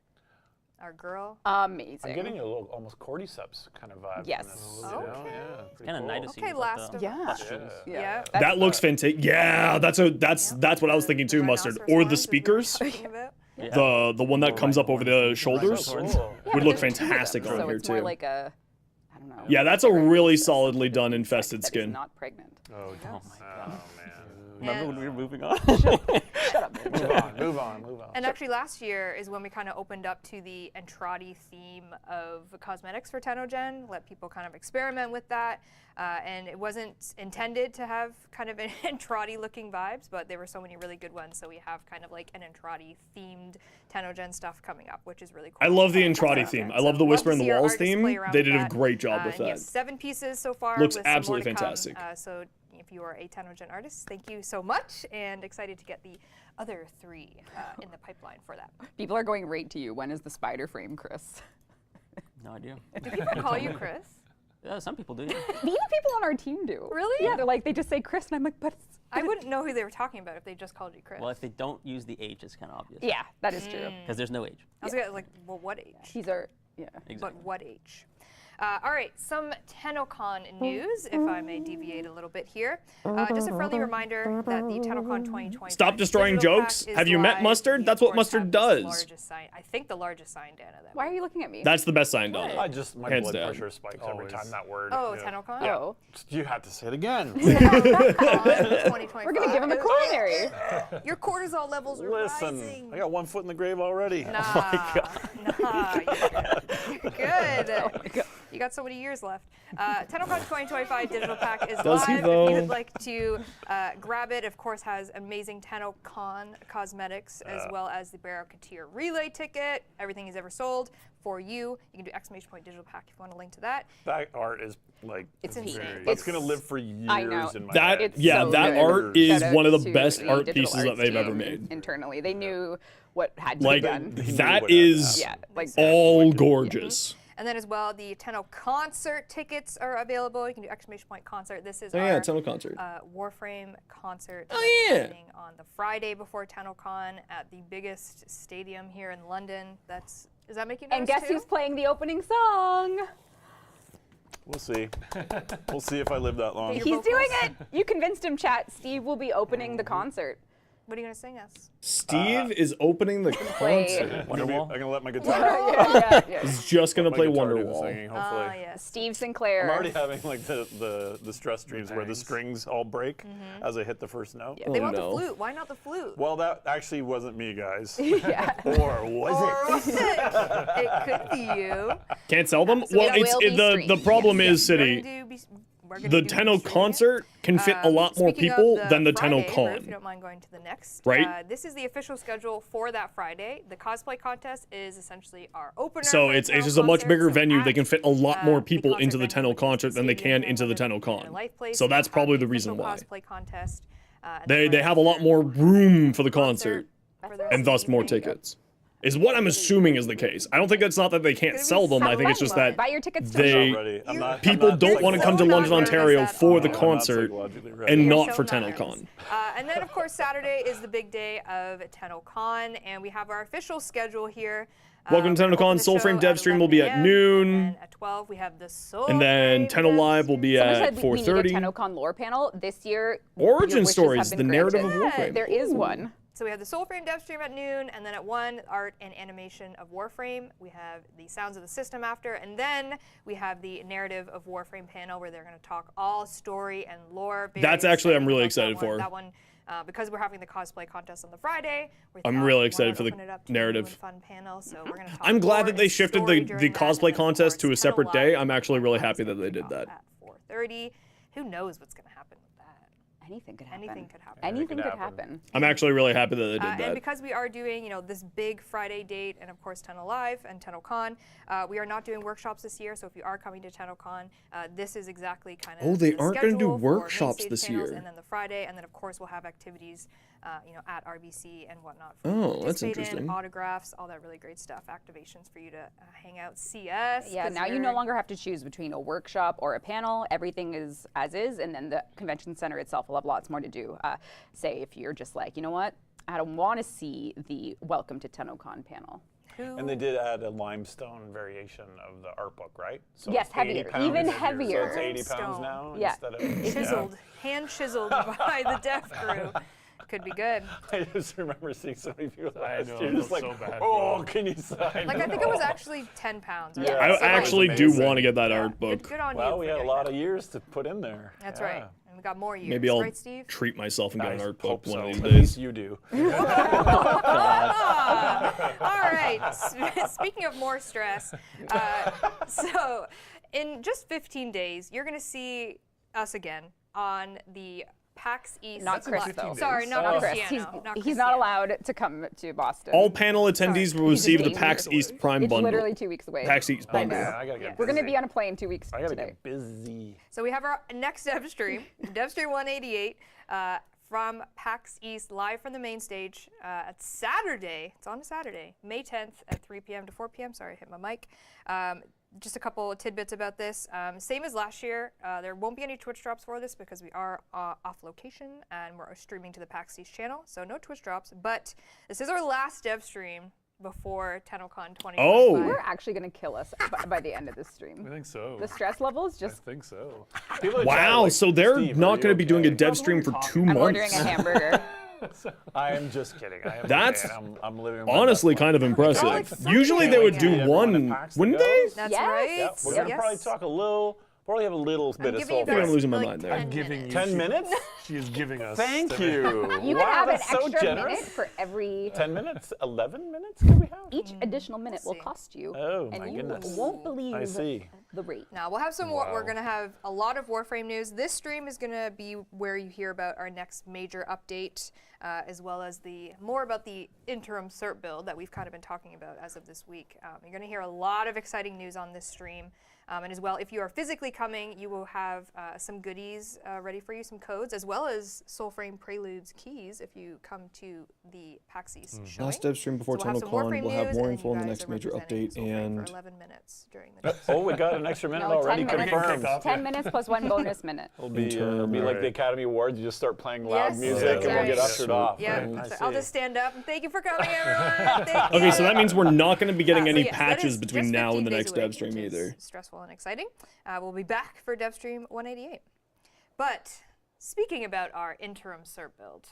Our girl. Amazing. I'm getting a little almost cordyceps kind of vibe. Yes. From this, you know? Yeah. It's kind of nice to see. Okay, last of Yeah. pustules. Yeah. That looks fantastic. Yeah, that's what I was thinking too, Mustard. Or the speakers. The one that comes up over the shoulders would look fantastic on So here it's more too. like a, I don't know. Yeah, that's a really solidly done infested that is skin. not pregnant. Oh, Oh my god. man. Remember when we were moving on? Shut up. Move on. And actually last year is when we kind of opened up to the Entrati theme of cosmetics for Tennogen, let people kind of experiment with that. And it wasn't intended to have kind of an Entrati looking vibes, but there were so many really good ones. So we have kind of like an Entrati themed Tennogen stuff coming up, which is really cool. I love the Entrati theme. I love the Whisper in the Walls theme. They did a great job with that. Yes, 7 pieces so far. Looks with some more absolutely to come. fantastic. So if you are a Tennogen artist, thank you so much, and excited to get the other 3 in the pipeline for that. People are going right to you. When is the spider frame, Chris? No idea. Do people call you Chris? Yeah, some people do. Yeah. Even people on our team do. Really? Yeah, they're like, they just say Chris, and I'm like, but it's, I wouldn't know who they were talking about if they just called you Chris. Well, if they don't use the H, it's kind of obvious. yeah, that is true. Because there's no H. I was gonna, like, well, what age? He's our, yeah. But what age? All right, some TennoCon news, if I may deviate a little bit here. Just a friendly reminder that the TennoCon 2020. Stop destroying jokes. Have you met Mustard? That's what Mustard does. I think the largest sign, Dana. Why are you looking at me? That's the best sign, Donna. I just, my Hands blood down. pressure spikes every time that word. Oh, TennoCon? Yeah. Oh. You had to say it again. TennoCon 2025. We're gonna give him a coronary. Your cortisol levels are Listen, rising. I got 1 foot in the grave already. Nah, you're good. Oh my God. You got so many years left. TennoCon 2025 digital pack is Does he, live. though? If you would like to grab it, of course, has amazing TennoCon cosmetics as well as the Baro Katir relay ticket. Everything he's ever sold for you. You can do ! digital pack if you want a link to that. That art is like, It's insane. That's going to live for years I know. in my That head. yeah, so that good. art is Shout one of out the to best art digital pieces that arts they've ever team made. Internally, they knew what had to Like be done. that is Yeah, like all gorgeous. And then as well, the Tenno concert tickets are available. You can do ! concert. This is Oh our yeah, Tenno concert. Warframe concert. Oh, that is yeah. happening on the Friday before TennoCon at the biggest stadium here in London. Is that making noise And guess too? who's playing the opening song? We'll see. We'll see if I live that long. Your He's vocals? doing it. You convinced him, chat. Steve will be opening the concert. What are you gonna sing us? Steve is opening the play- concert. I'm Wonderwall. gonna let my guitar. Yeah. He's just gonna my play guitar do the Wonderwall. singing, hopefully. Yes. Steve Sinclair. I'm already having like the stress dreams where the Bangs. strings all break as I hit the first note. Yeah. They Oh, want no. the flute. Why not the flute? Well, that actually wasn't me, guys. Yeah. Or was Or it? was it? It could be you. Can't sell them. So Well, it it's will be the streamed. problem Yes. is, City. We're gonna The do Tenno streaming. concert can fit a lot more Speaking of people than the Friday, Tenno Ruth, con. if you don't mind going to the next. Right? This is the official schedule for that Friday. The cosplay contest is essentially our opener. So for the it's Tenno just a much concert. bigger So venue. They at, can fit a lot more the people concert into the venue, Tenno which is concert than they Stadium can here into in the London, Tenno in con. Life Place. So that's We'll have probably the the reason official why. Cosplay contest. And They then have a lot more room for the concert for the and thus more tickets. Is what I'm assuming is the case. I don't think it's not that they can't sell them. I think it's just that Buy your tickets they Ready. people don't want to come to London, Ontario for the I'm not concert psychologically ready. and You're not so for nice. TennoCon. And then, of course, Saturday is the big day of TennoCon, and we have our official schedule here. Welcome to We're gonna TennoCon. open the Soulframe show Dev at Stream will be 11 at a.m., noon. And then at 12, we have the Soul. And then Tenno Live will be Someone at said we need a 4:30. TennoCon lore panel this year. Origin your wishes stories, have the been narrative granted. of Warframe. There is one. So we have the Soulframe Dev Stream at noon, and then at 1, art and animation of Warframe. We have the Sounds of the System after, and then we have the Narrative of Warframe panel where they're going to talk all story and lore. Very That's actually I'm excited really about excited that one. for. That one, because we're having the cosplay contest on the Friday. We I'm thought, really why excited not for the open it up to a narrative. new and fun panel. So we're gonna talk I'm glad lore that they and shifted story the during that, and cosplay then, of contest to course, a separate Tenno day. Live I'm actually really happy is that they gonna did kick that. off At 4:30. Who knows what's going to happen with that? Anything could happen. Anything could happen. Anything could happen. I'm actually really happy that they did And that. because we are doing, this big Friday date, and of course Tenno Live and TennoCon, we are not doing workshops this year. So if you are coming to TennoCon, this is exactly kind of Oh, they the aren't gonna do schedule for main workshops stage this panels, year. And then the Friday, and then of course we'll have activities, at RBC and whatnot. Oh, For you to that's participate in, interesting. Autographs, all that really great stuff. Activations for you to hang out, see us. Yeah, 'cause now you we're- no longer have to choose between a workshop or a panel. Everything is as is, and then the convention center itself will have lots more to do. Say if you're just like, you know what, I don't want to see the Welcome to TennoCon panel. And they did add a limestone variation of the art book, right? So Yes, it's 80 heavier, pounds. even So heavier. it's 80 pounds Limestone. now Yeah. instead of chiseled, hand chiseled by the dev crew. Could be good. I just remember seeing so many people I last know, year I just feel like, so bad oh, for them. can you sign? Like I think it was actually 10 pounds. Right? Yeah. I So actually do amazing. want to get that Yeah, art book. Good on you. Well, for we had a getting lot that. of years to put in there. That's Yeah. right. And we got more years. Maybe I'll right, Steve? treat myself and get an I art book hope one so. of these At days. least you do. All right. Speaking of more stress, so in just 15 days, you're going to see us again on the PAX East. Not Chris, Live. though. Sorry, not Not Chris. Cristiano. not He's Cristiano. not allowed to come to Boston. All panel attendees will He's receive the just PAX dangerous. East Prime It's bundle. literally 2 weeks away. PAX East I bundle. know. Yeah, I gotta get We're going to busy. be on a plane 2 weeks I gotta today. get busy. So we have our next dev stream, Dev Stream 188, from PAX East, live from the main stage at Saturday. It's on a Saturday, May 10th at 3 p.m. to 4 p.m. Sorry, I hit my mic. just a couple of tidbits about this. Same as last year, there won't be any Twitch drops for this because we are off location and we're streaming to the PAX East channel, so no Twitch drops. But this is our last dev stream before TennoCon 2025. Oh, We're actually going to kill us by the end of this stream. I think so. The stress levels I just. think so. Wow, so they're not going to be doing a dev stream for 2 months. I'm ordering a hamburger. I am just kidding. I am That's I'm living my honestly best kind of life. impressive. Usually they would do one, wouldn't they? That's Yes. right. Yep, we're gonna probably talk a little. Probably have a little bit of giving you soul. I'm guys losing my like mind there. 10 I'm giving minutes. you 10 minutes? She is giving us. Thank 10 you. minutes. You Wow, can have an that's so extra generous. minute for every. 10 minutes? 11 minutes can we have? Each additional minute will see. cost you. Oh, and my you goodness. won't believe I see. the rate. Now we'll have some more. We're Wow. gonna have a lot of Warframe news. This stream is gonna be where you hear about our next major update, as well as more about the interim cert build that we've kind of been talking about as of this week. You're gonna hear a lot of exciting news on this stream. And as well, if you are physically coming, you will have some goodies ready for you, some codes, as well as Soulframe Preludes keys if you come to the PAX East showing. Last dev stream before So we'll have some TennoCon. Warframe We'll have news, more and info you on the guys next are major representing update. Soulframe And for 11 minutes during the news. Oh, we got an extra minute No, already 10 minutes. confirmed. 10 minutes plus 1 bonus minute. It'll be like the Academy Awards. You just start playing loud Yes, music that's and we'll get right. ushered off. Yeah, Right? so I'll just stand up and thank you for coming, everyone. Thank okay, you. so that means we're not going to be getting So any yes, that patches is between just now and 15 the days next away, dev stream which is either. stressful and exciting. We'll be back for dev stream 188. But speaking about our interim cert build,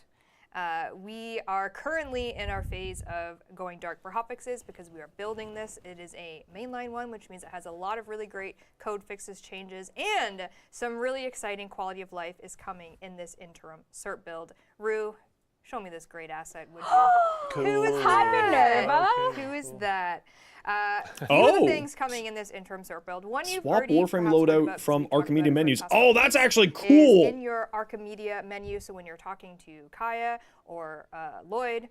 we are currently in our phase of going dark for hotfixes because we are building this. It is a mainline one, which means it has a lot of really great code fixes, changes, and some really exciting quality of life is coming in this interim cert build. Rue, show me this great asset, would you? Who is Hi, that? Minerva. Who is that? A few Oh. of the things coming in this interim cert build. One you've Swap already Warframe perhaps heard loadout about from since we talked about Archimedia it for menus. past Oh, week, that's actually is cool. in your Archimedia menu, so when you're talking to Kaya or Lloyd?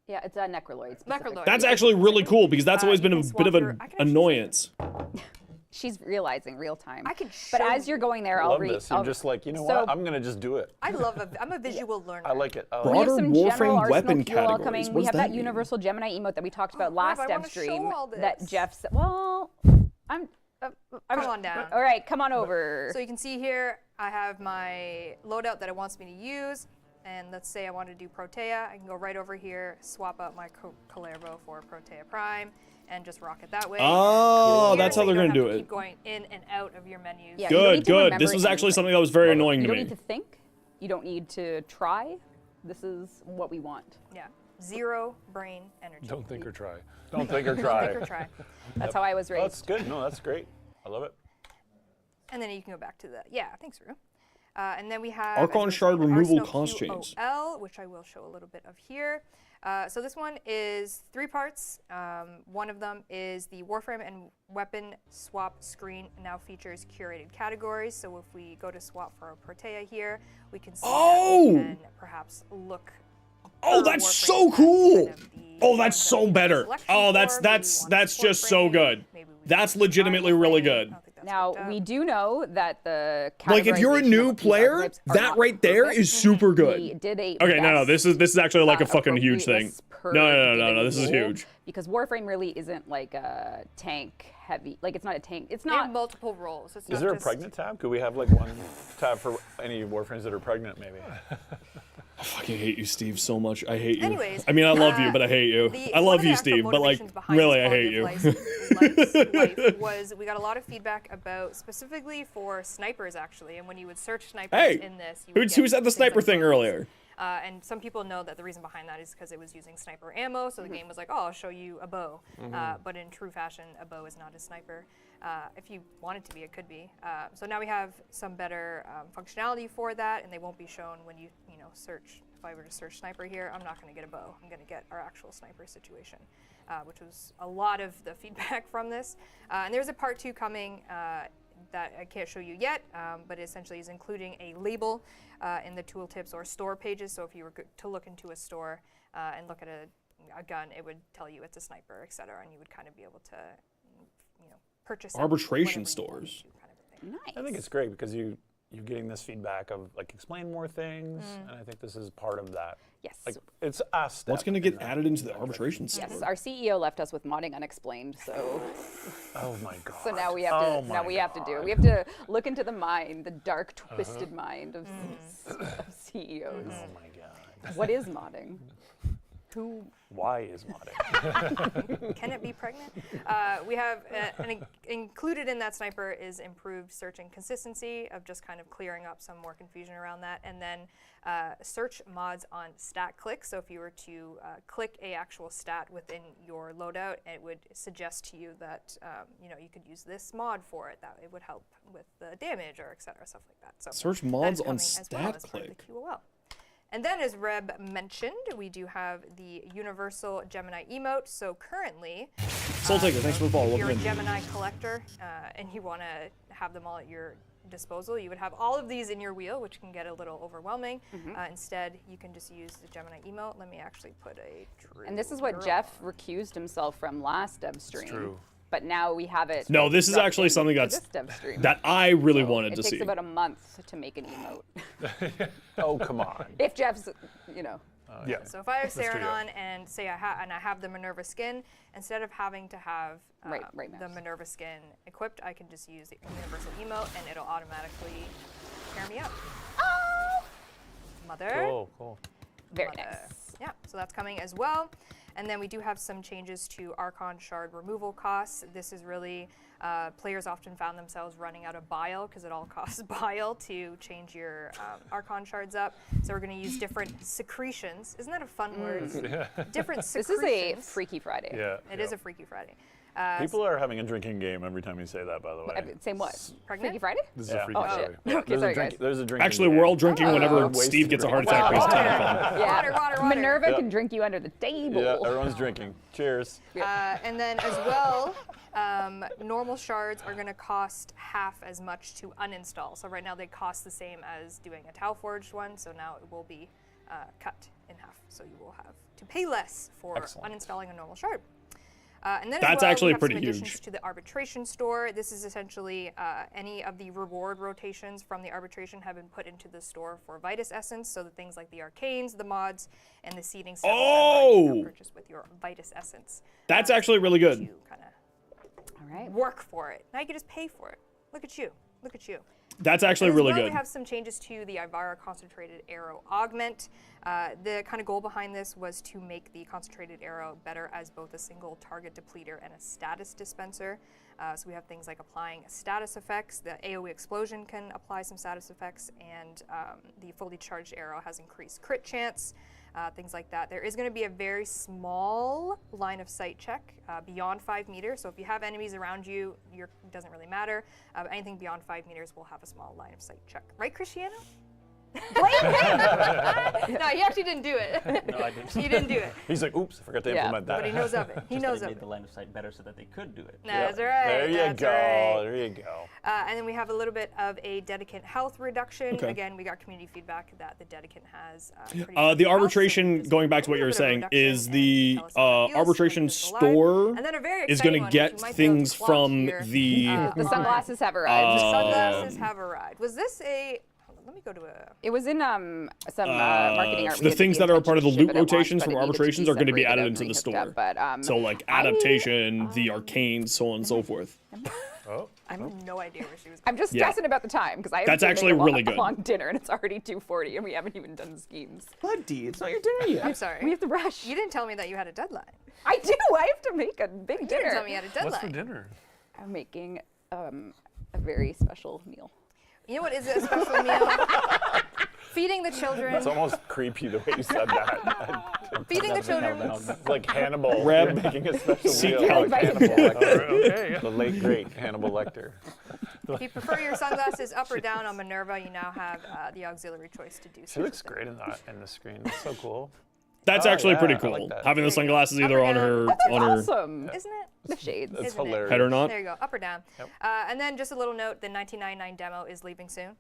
Yeah, it's a Necroloid. specifically. Necroloid. That's actually really cool because that's always you been a can bit of swap an your- I can actually annoyance. She's realizing real time. I can But show as you're going there, I I'll love read. this. You're just like, you know so- what? I'm going to just do it. I'm a visual learner. I like it. I We like have Broader some Warframe general arsenal weapon fuel categories. coming. What We does have that that mean? universal Gemini emote that we talked about Oh, last I dev wanna show stream. all That this. Jeff said. Well, I'm. Come on down. All right, come on over. So you can see here, I have my loadout that it wants me to use. And let's say I want to do Protea. I can go right over here, swap out my Calervo for Protea Prime, and just rock it that way. Oh, Here, that's so how you they're don't going to have do Keep it. going in and out of your menus. Yeah, you don't need Good, to good. remember This was actually anything. something that was very annoying You to don't me. need to think. You don't need to try. This is what we want. Yeah. Zero brain energy. Don't think or try. Don't think or Don't try. think or try. That's how I was raised. That's good. No, that's great. I love it. And then you can go back to the, thanks, Rue. And then we have Archon as you Shard were saying, removal Arsenal cost change. QOL, which I will show a little bit of here. So this one is 3 parts. One of them is the Warframe and weapon swap screen now features curated categories. So if we go to swap for a Protea here, we can see that we can perhaps look. Oh, per that's Warframe so at cool. kind of the Oh, that's ones that so we have better. selection Oh, for. that's Maybe we that's want that's support just so frame. good. Maybe we That's want legitimately survival really frame. I good. don't think that's Now hooked up. we do know that the Like if you're a categorization new of these player, grips are that not right there perfect. is super We good. did a Okay, no, best, this is actually like a fucking huge thing. appropriateness per No, given this is role, huge. Because Warframe really isn't like a tank heavy. Like it's not a tank. It's They have not. multiple roles. It's Is not there a just- pregnant tab? Could we have like one tab for any Warframes that are pregnant, maybe? I fucking hate you, Steve, so much. I hate you. Anyways, I mean, I love you, but I hate you. The- I one love of the you, actual Steve, but like, motivations behind really, this I hate you. quality of life was we got a lot of feedback about specifically for snipers actually, and when you would search snipers Hey, in this, you who would get said the things sniper like thing bows. earlier? And some people know that the reason behind that is because it was using sniper ammo, so the game was like, oh, I'll show you a bow. But in true fashion, a bow is not a sniper. If you want it to be, it could be. So now we have some better functionality for that, and they won't be shown when you search. If I were to search sniper here, I'm not going to get a bow. I'm going to get our actual sniper situation, which was a lot of the feedback from this. And there's a part 2 coming that I can't show you yet, but it essentially is including a label in the tooltips or store pages. So if you were to look into a store and look at a gun, it would tell you it's a sniper, etc., and you would kind of be able to, purchase it Arbitration whenever you wanted stores. to, kind of a thing. Nice. I think it's great because you you're getting this feedback of like explain more things, and I think this is part of that. Yes. Like it's a step. What's going to get added into the arbitration Yes, store? our CEO left us with modding unexplained, so Oh my god. so now we have to we have to look into the mind, the dark, twisted mind of CEOs. Oh my god. What is modding? Who? Why is modding? Can it be pregnant? We have included in that sniper is improved search and consistency of just kind of clearing up some more confusion around that, and then search mods on stat click. So if you were to click a actual stat within your loadout, it would suggest to you that you could use this mod for it. That it would help with the damage or etc. stuff like that. So Search mods on stat click. The QOL. And then, as Reb mentioned, we do have the Universal Gemini emote. So currently, Soul Taker, thanks for the follow. if you're a Welcome in. Gemini collector and you want to have them all at your disposal, you would have all of these in your wheel, which can get a little overwhelming. Instead, you can just use the Gemini emote. Let me actually put a true And this is what Jeff recused himself from last dev stream. true. But now we have it. No, this is dropped actually in something for that's this dev stream. that I really So wanted it to takes see. about a month to make an emote. Oh come on. If Jeff's, Yeah. So if I have true, Saren yeah. on and say I have the Minerva skin, instead of having to have Right the mouse. Minerva skin equipped, I can just use the Universal emote and it'll automatically pair me up. Mother. Cool. Very Mother. nice. Yeah, so that's coming as well. And then we do have some changes to Archon shard removal costs. This is really, players often found themselves running out of bile because it all costs bile to change your Archon shards up. So we're going to use different secretions. Isn't that a fun word? Different This secretions. is a Freaky Friday. Yeah. It is a Freaky Friday. People are having a drinking game every time you say that, by the way. Same what? Pregnant? Freaky Friday? This is Yeah. a freaky Oh, story. shit. Yeah, Okay, there's, sorry, a drink, guys. there's a drinking Actually, game. we're all drinking whenever Wasted Steve gets a heart drinking. attack. Based on Yeah. Water. Minerva Yeah. can drink you under the table. Yeah, everyone's drinking. Cheers. And then as well, normal shards are going to cost half as much to uninstall. So right now they cost the same as doing a Tau Forged one. So now it will be cut in half. So you will have to pay less for uninstalling a normal shard. And then That's as well, actually we have pretty some additions huge. to the arbitration store. This is essentially any of the reward rotations from the arbitration have been put into the store for Vitus Essence. So the things like the arcanes, the mods, and the seeding stuff you can purchase with your Vitus Essence. That's actually really good. You kind of All right. work for it. Now you can just pay for it. Look at you. Look at you. That's actually As really well, good. We have some changes to the Ivara Concentrated Arrow Augment. The kind of goal behind this was to make the Concentrated Arrow better as both a single target depleter and a status dispenser. So we have things like applying status effects. The AoE Explosion can apply some status effects, and the fully charged arrow has increased crit chance. Things like that. There is going to be a very small line of sight check beyond 5 meters. So if you have enemies around you, it doesn't really matter. Anything beyond 5 meters will have a small line of sight check. Right, Cristiano? Blame him! No, he actually didn't do it. No, I didn't. He didn't do it. He's like, oops, I forgot to implement that. But he knows of it. He Just knows that of made it. the line of sight better so that they could do it. That's right. There you that's go. right. There you go. And then we have a little bit of a Dedicant health reduction. Okay. Again, we got community feedback that the Dedicant has pretty The good health, so arbitration, just going back to what you were a little bit of saying, reduction is and the tell us how it feels, arbitration keep us alive. store And then a very is exciting going one, to which get you might be able to things swap from here, the The sunglasses have arrived. The sunglasses have arrived. Was this a? Hold on, let me go to a. It was in some marketing art. We the had things the that are part of the intention loot to ship it at launch, rotations but from it needed to be arbitrations are going to be separated added out into and the rehooked store. up, but So like adaptation, the arcane, so on and so forth. I have no idea where she was. I'm just Yeah. stressing about the time because I have That's to actually make a really long, good. long dinner and it's already 2:40 and we haven't even done the schemes. Buddy, it's not your dinner yet. I'm sorry. We have to rush. You didn't tell me that you had a deadline. I do. I have to make a big You dinner. didn't tell me you had a deadline. What's for dinner? I'm making a very special meal. You know what is a special meal? Feeding the children. It's almost creepy the way you said that. Feeding the children. It's like Hannibal Reb, making a special seek meal. help. Like Hannibal Lecter. Okay. The late great Hannibal Lecter. If you prefer your sunglasses up or down on Minerva, you now have the auxiliary choice to do so. She looks great in the screen. It's so cool. That's Oh, actually yeah, pretty I cool. like that. Having the sunglasses either on her That's on her awesome. Isn't it? The shades. That's Isn't it? hilarious. head or not. There you go, up or down. Yep. And then just a little note, the 1999 demo is leaving soon.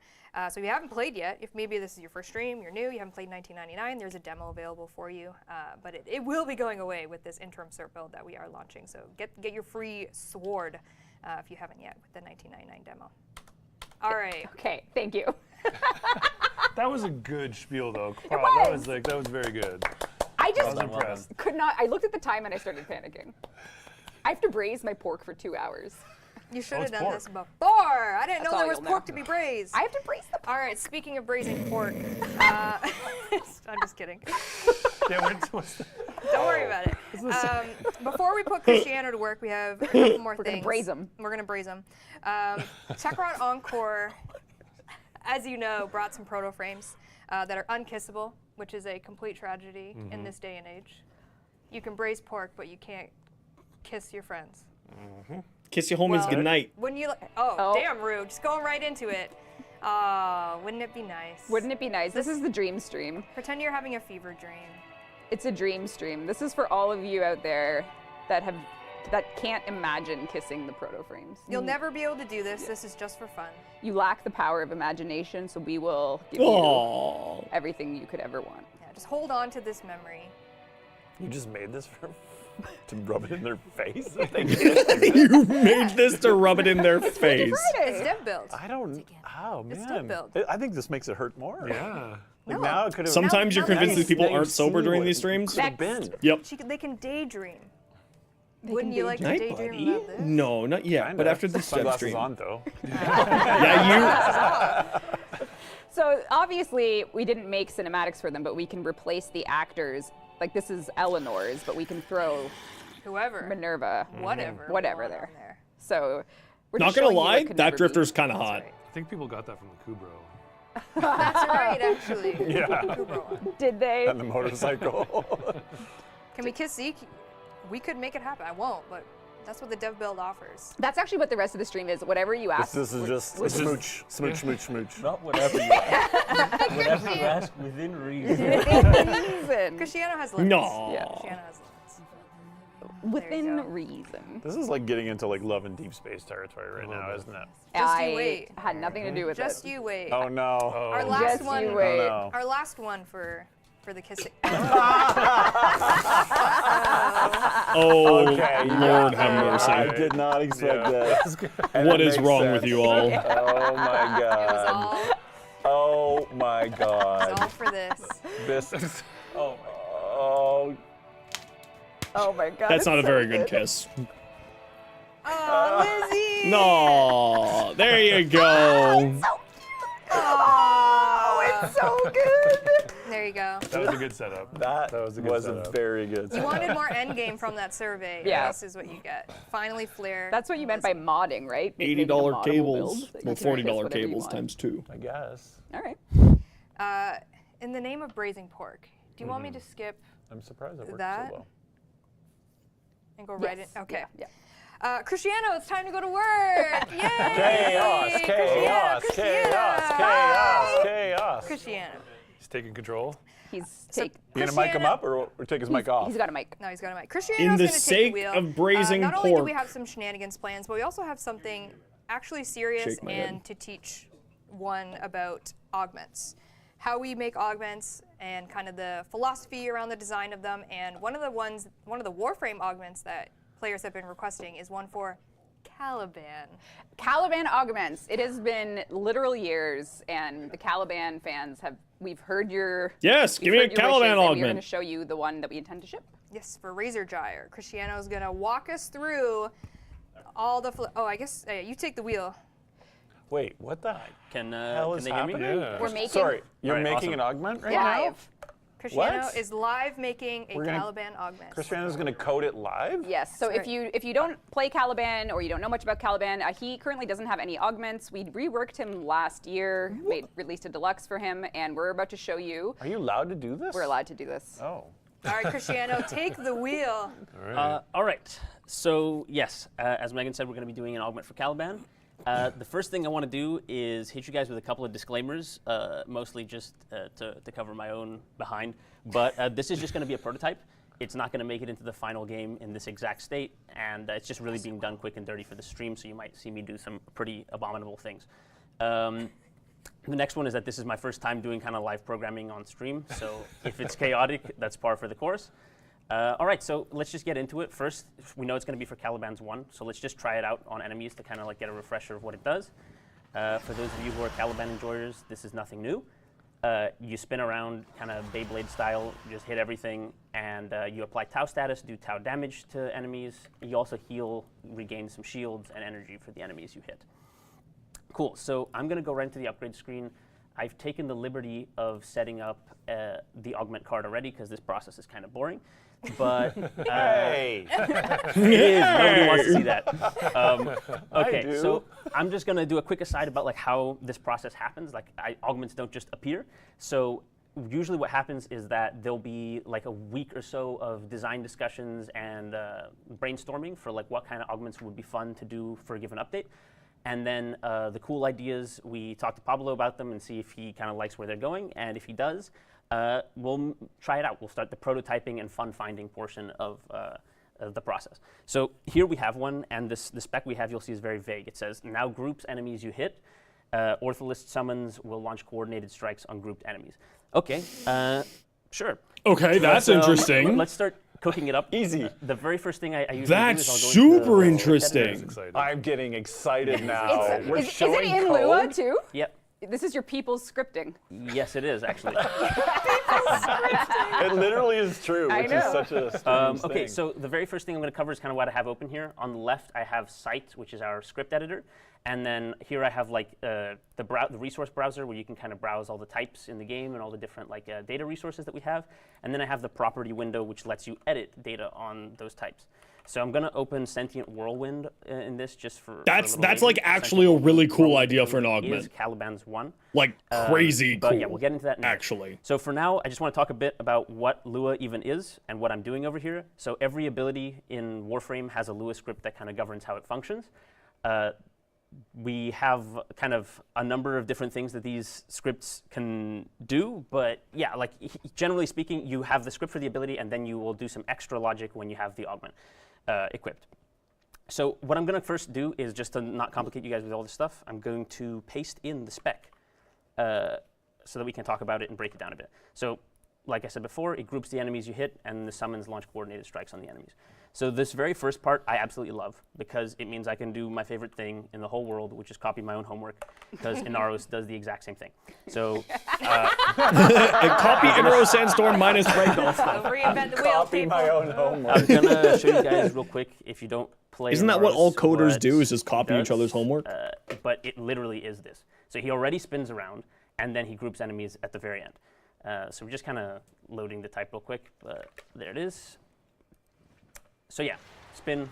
So if you haven't played yet, if maybe this is your first stream, you're new, you haven't played 1999, there's a demo available for you. But it will be going away with this interim cert build that we are launching. So get your free sword if you haven't yet with the 1999 demo. All right. Okay, thank you. That was a good spiel, though. was. That was very good. I I just was impressed. could not. I looked at the time and I started panicking. I have to braise my pork for 2 hours. You should Oh, have it's done pork. this before. I didn't That's know there all was you'll pork know. to be braised. I have to braise the All right, speaking of braising pork, I'm just kidding. Yeah, Don't worry about it. Before we put Cristiano to work, we have a couple more We're things. gonna braise him. We're gonna braise him. Techron Encore, as you know, brought some proto frames that are unkissable, which is a complete tragedy in this day and age. You can braise pork, but you can't kiss your friends. Kiss your homies goodnight. Wouldn't you? Oh. Damn rude. Just going right into it. Wouldn't it be nice? Wouldn't it be nice? This is the dream stream. Pretend you're having a fever dream. It's a dream stream. This is for all of you out there that can't imagine kissing the proto frames. You'll never be able to do this. This is just for fun. You lack the power of imagination, so we will give Aww. you everything you could ever want. Yeah, just hold on to this memory. You just made this to rub it in their face? You made this to rub it in their face. It's dev build. I don't. Oh It's man. still built. I think this makes it hurt more. Yeah. Like No. now it could have. Sometimes you're now convinced these people now you aren't sober see during what these it streams. could have been. Yep. They can daydream. They Wouldn't can you like to Night, daydream buddy. about this? No, not yet. Kinda. But after this dev Sunglasses stream. on though. Yeah, So obviously we didn't make cinematics for them, but we can replace the actors. Like this is Eleanor's, but we can throw Whoever. Minerva, Whatever. we whatever want there. on there. So we're Not just gonna showing you what lie, could that never be. drifter's kind of hot. right. I think people got that from the Kubro. That's right, actually. Yeah. Kubro one. Did they? And the motorcycle. Can we kiss Zeke? We could make it happen. I won't, but that's what the dev build offers. That's actually what the rest of the stream is. Whatever you ask. This is just a smooch, smooch, smooch, smooch. Not whatever you ask. Whatever you ask within reason. reason. Cristiano has limits. No. Yeah. Cristiano has limits. Within go. reason. This is like getting into like love and deep space territory right now, isn't it? Just you I wait. had nothing to do with Just it. you wait. Oh no. Our last Just one. you wait. Oh, no. Our last one for the kissing. Oh, Okay, Lord yeah. have mercy. I did not expect this. And What it is makes wrong sense. with you all? Oh my It was god. all, Oh my it was god. all for this. This. Oh. Oh. Oh my god. That's it's not a so very good kiss. Oh, Lizzie! No, there you go. Oh, it's so good. There you go. That was a good setup. That was a good was setup. very good. You wanted more endgame from that survey. Yeah. This is what you get. Finally, Flair. That's what you meant by modding, right? Making a $80 moddable cables. build that you Well, can kiss $40 whatever you cables want. times 2. I guess. All right. In the name of braising pork, do you want me to skip I'm surprised it worked That? so well. and go right in? Yes. Okay. Yeah. Cristiano, it's time to go to work. Yay! Chaos, chaos, chaos, chaos, chaos. Cristiano. He's taking control. He's So- take. You gonna mic him up or take his mic off? He's got a mic. No, he's got a mic. Cristiano's In the gonna take the sake wheel. of braising not only do we pork. have some shenanigans plans, but we also have something actually serious Shake my head. and to teach one about augments. How we make augments and kind of the philosophy around the design of them. And one of the Warframe augments that players have been requesting is one for Caliban. Caliban augments. It has been literal years, and the Caliban fans have. We've heard your. Yes, we've give me a heard your Caliban wishes, and we're augment. going to show you the one that we intend to ship. Yes, for Razor Gyre. Cristiano's gonna walk us through all the. I guess you take the wheel. Wait, what the Can hell can is they hear me? happening? Yeah. We're making Sorry, you're Alright, making awesome. an augment right live. Cristiano What? is live making a We're gonna- Caliban augment. now? Cristiano's gonna code it live? Yes. So Sorry. if you don't play Caliban or you don't know much about Caliban, he currently doesn't have any augments. We reworked him last year, released a deluxe for him, and we're about to show you. Are you allowed to do this? We're allowed to do this. Oh. All right, Cristiano, take the wheel. All right. So yes, as Megan said, we're going to be doing an augment for Caliban. The first thing I want to do is hit you guys with a couple of disclaimers, mostly just to cover my own behind. But this is just going to be a prototype. It's not going to make it into the final game in this exact state, and it's just really being done quick and dirty for the stream, so you might see me do some pretty abominable things. The next one is that this is my first time doing kind of live programming on stream, so if it's chaotic, that's par for the course. All right, so let's just get into it. First, we know it's going to be for Caliban's 1, so let's just try it out on enemies to kind of like get a refresher of what it does. For those of you who are Caliban enjoyers, this is nothing new. You spin around kind of Beyblade style, just hit everything, and you apply Tau status, do Tau damage to enemies. You also heal, regain some shields and energy for the enemies you hit. Cool, so I'm gonna go right into the upgrade screen. I've taken the liberty of setting up the augment card already because this process is kind of boring. But Hey! it is. Nobody wants to see that. Okay, so I'm just gonna do a quick aside about like how this process happens. Like augments don't just appear. So usually what happens is that there'll be like a week or so of design discussions and brainstorming for like what kind of augments would be fun to do for a given update. And then the cool ideas, we talk to Pablo about them and see if he kind of likes where they're going. And if he does, we'll try it out. We'll start the prototyping and fun finding portion of the process. So here we have one, and the spec we have you'll see is very vague. It says, now groups enemies you hit, Ortholist summons will launch coordinated strikes on grouped enemies. Okay, sure. Okay, that's interesting. Let's start cooking it up. Easy. The very first thing I usually That's do is I'll go into super the interesting. I'm getting excited now. We're Is it showing in code. Lua too? Yep. This is your people's scripting. Yes, it is actually. It literally is true, I which know. is such a strange Okay, thing. so the very first thing I'm going to cover is kind of what I have open here. On the left, I have Site, which is our script editor. And then here I have like the resource browser where you can kind of browse all the types in the game and all the different like data resources that we have. And then I have the property window, which lets you edit data on those types. So I'm going to open Sentient Whirlwind in this just for That's a little like later. actually a Sentient really cool Whirlwind idea for an is augment. Caliban's one. Like crazy But cool. yeah, we'll get into that next. Actually. So for now, I just want to talk a bit about what Lua even is and what I'm doing over here. So every ability in Warframe has a Lua script that kind of governs how it functions. We have kind of a number of different things that these scripts can do, but yeah, like generally speaking, you have the script for the ability and then you will do some extra logic when you have the augment equipped. So what I'm going to first do is, just to not complicate you guys with all this stuff, I'm going to paste in the spec so that we can talk about it and break it down a bit. So like I said before, it groups the enemies you hit and the summons launch coordinated strikes on the enemies. So this very first part I absolutely love because it means I can do my favorite thing in the whole world, which is copy my own homework, because Inaros does the exact same thing. So copy Inaros Sandstorm minus Breakdolf. Reinvent the wheel, Copy my own homework. I'm gonna show you guys real quick if you don't play. Isn't that what all Inaros, coders do, is just he copy each does, other's homework? But it literally is this. So he already spins around, and then he groups enemies at the very end. So we're just kind of loading the type real quick, but there it is. So yeah, spin,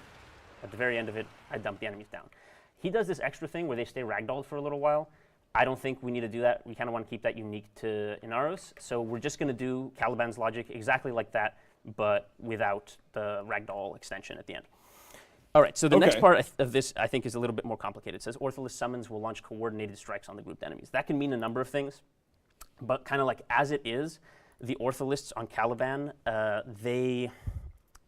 at the very end of it, I dump the enemies down. He does this extra thing where they stay ragdolled for a little while. I don't think we need to do that. We kind of want to keep that unique to Inaros. So we're just going to do Caliban's logic exactly like that, but without the ragdoll extension at the end. All right, so the next part of this, I think, is a little bit more complicated. It says Ortholist summons will launch coordinated strikes on the grouped enemies. That can mean a number of things, but kind of like as it is, the Ortholists on Caliban,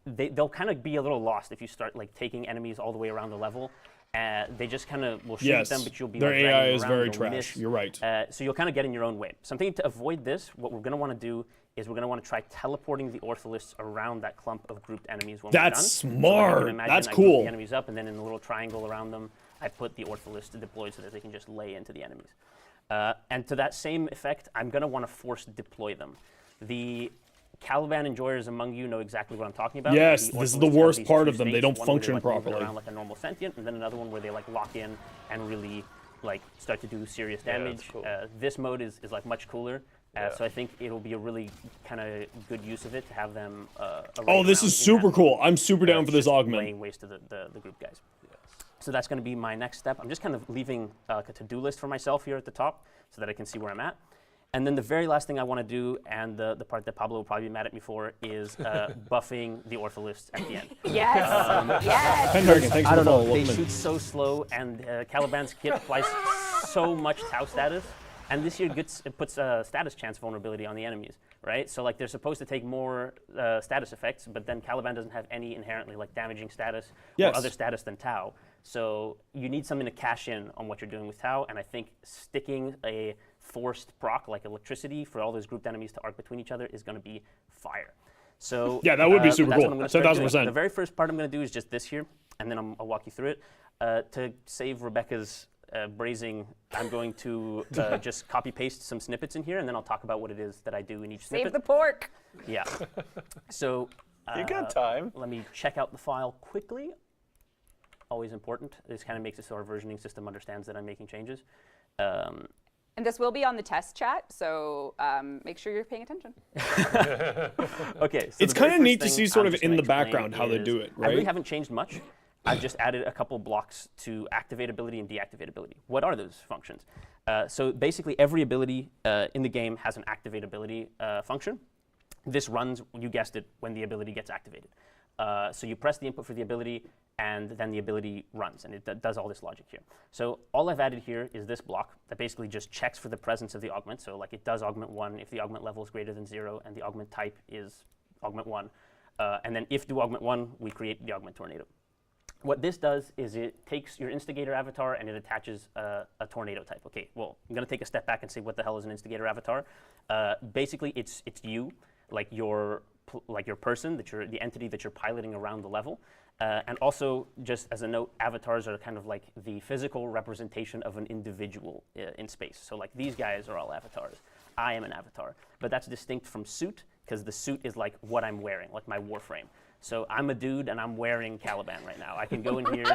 they'll kind of be a little lost if you start like taking enemies all the way around the level. They just kind of will shoot them, but you'll be their like, AI dragging is around, very you'll trash. miss. You're right. So you'll kind of get in your own way. Something to avoid this, what we're going to want to do is we're going to want to try teleporting the Ortholists around that clump of grouped enemies when we're done. That's So, like, you smart. can imagine That's I group cool. the enemies up, and then in the little triangle around them, I put the Ortholist deployed so that they can just lay into the enemies. And to that same effect, I'm going to want to force deploy them. The Caliban enjoyers among you know exactly what I'm talking about. Yes, The this is the Ortholists have worst these part two of them. They states, don't one where function like move properly. around like a normal sentient, and then another one where they like lock in and really like start to do serious damage. Cool. This mode is like much cooler. So I think it'll be a really kind of good use of it to have them. Oh, this is super cool. I'm super down for this augment. Laying waste to the group guys. So that's going to be my next step. I'm just kind of leaving a to-do list for myself here at the top so that I can see where I'm at. And then the very last thing I want to do, and the part that Pablo will probably be mad at me for, is buffing the Ortholists at the end. Yes. Yes. Pendragon, thanks I for don't the know. follow. They Welcome in. shoot so slow, and Caliban's kit applies so much Tau status. And this here it puts status chance vulnerability on the enemies, right? So like they're supposed to take more status effects, but then Caliban doesn't have any inherently like damaging status or other status than Tau. So you need something to cash in on what you're doing with Tau, and I think sticking a forced proc like electricity for all those grouped enemies to arc between each other is going to be fire. So yeah, that would be super that's cool. what I'm gonna start doing. 10,000%. The very first part I'm going to do is just this here, and then I'll walk you through it. To save Rebecca's brazing, I'm going to just copy paste some snippets in here, and then I'll talk about what it is that I do in each snippet. Save the pork. Yeah. So You got time. let me check out the file quickly. Always important. This kind of makes it so our versioning system understands that I'm making changes. And this will be on the test chat, so make sure you're paying attention. Okay. So It's the kind very of neat first to see thing sort I'm of just in gonna the explain background how they is do it, I really right? haven't changed much. I've just added a couple blocks to activate ability and deactivate ability. What are those functions? So basically, every ability in the game has an activate ability function. This runs, you guessed it, when the ability gets activated. So you press the input for the ability, and then the ability runs, and it does all this logic here. So all I've added here is this block that basically just checks for the presence of the augment. So like it does augment 1 if the augment level is greater than 0 and the augment type is augment 1. And then if do augment 1, we create the augment tornado. What this does is it takes your instigator avatar and it attaches a tornado type. Okay, well, I'm going to take a step back and say what the hell is an instigator avatar. Basically, it's you, like your person, the entity that you're piloting around the level. And also, just as a note, avatars are kind of like the physical representation of an individual in space. So like these guys are all avatars. I am an avatar. But that's distinct from suit, because the suit is like what I'm wearing, like my warframe. So I'm a dude and I'm wearing Caliban right now. I can go in here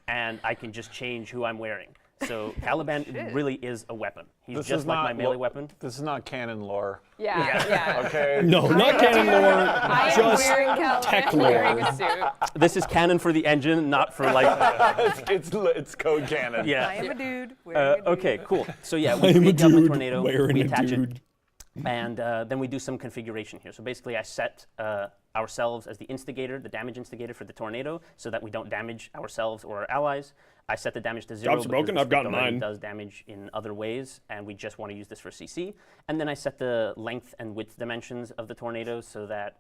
and I can just change who I'm wearing. So Caliban really is a weapon. He's just like my melee weapon. This is not canon lore. Yeah. Okay. No, not canon lore, I am just wearing Caliban, tech wearing lore. a suit. This is canon for the engine, not for like. it's code canon. Yeah. I am a dude. wearing a dude. Okay, cool. So yeah, I'm we a create the augment dude tornado, wearing we a attach dude. it, and then we do some configuration here. So basically, I set ourselves as the instigator, the damage instigator for the tornado, so that we don't damage ourselves or our allies. I set the damage to 0 Drops are because broken, the I've got script already mine. does damage in other ways, and we just want to use this for CC. And then I set the length and width dimensions of the tornado so that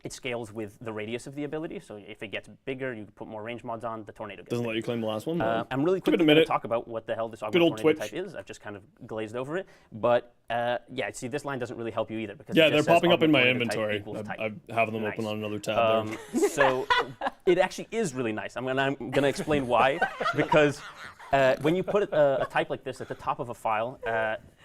it scales with the radius of the ability. So if it gets bigger, you can put more range mods on, the tornado gets Doesn't bigger. let you claim the last one. I'm really Give it a quickly going to minute. talk about what the hell this Good augment old tornado Twitch. type is. I've just kind of glazed over it. But yeah, see, this line doesn't really help you either. Because Yeah, it they're just says popping up in my augment tornado type inventory. equals type. I have them Nice. open on another tab there. So it actually is really nice. I'm gonna explain why. Because when you put a type like this at the top of a file,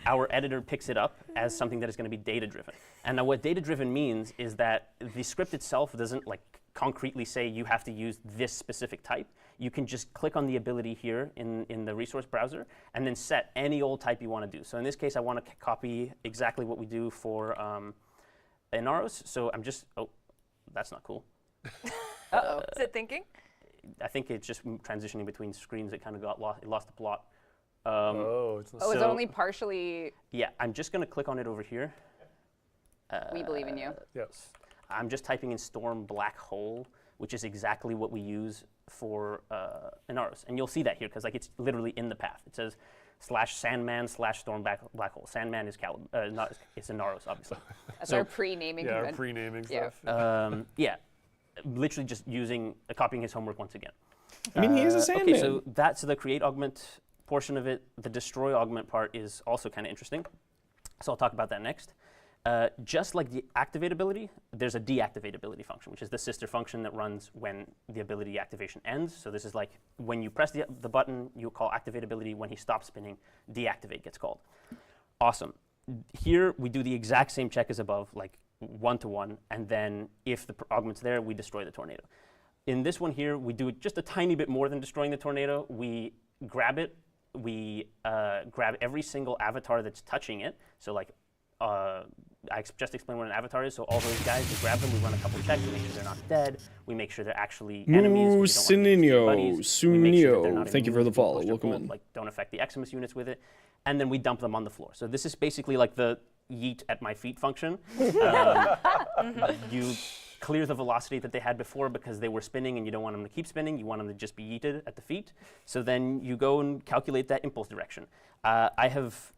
our editor picks it up as something that is going to be data-driven. And now what data-driven means is that the script itself doesn't like concretely say you have to use this specific type. You can just click on the ability here in the resource browser and then set any old type you want to do. So in this case, I want to copy exactly what we do for Inaros. So I'm just, oh, that's not cool. Uh-oh. Is it thinking? I think it's just transitioning between screens. It kind of got lost. It lost the plot. It's not. Oh, it's So- only partially. Yeah, I'm just going to click on it over here. We believe in you. Yes. I'm just typing in storm black hole, which is exactly what we use for Inaros. And you'll see that here because like it's literally in the path. It says /Sandman/storm black hole. Sandman is it's Inaros, obviously. That's our pre-naming. Yeah, our convention. pre-naming Yeah. stuff. Yeah, literally just copying his homework once again. I mean, he is a Sandman. Okay, so that's the create augment portion of it. The destroy augment part is also kind of interesting. So I'll talk about that next. Just like the activate ability, there's a deactivate ability function, which is the sister function that runs when the ability activation ends. So this is like when you press the button, you call activate ability. When he stops spinning, deactivate gets called. Awesome. Here we do the exact same check as above, like 1-to-1, and then if the augment's there, we destroy the tornado. In this one here, we do just a tiny bit more than destroying the tornado. We grab it. We grab every single avatar that's touching it. So like, I just explained what an avatar is. So all those guys, we grab them, we run a couple checks, we make sure they're not dead, we make sure they're actually enemies. Ooh, Sinino, Sunio. thank you for the follow. Welcome Bolt, in. like don't affect the Eximus units with it, and then we dump them on the floor. So this is basically like the yeet at my feet function. You clear the velocity that they had before because they were spinning and you don't want them to keep spinning. You want them to just be yeeted at the feet. So then you go and calculate that impulse direction. I have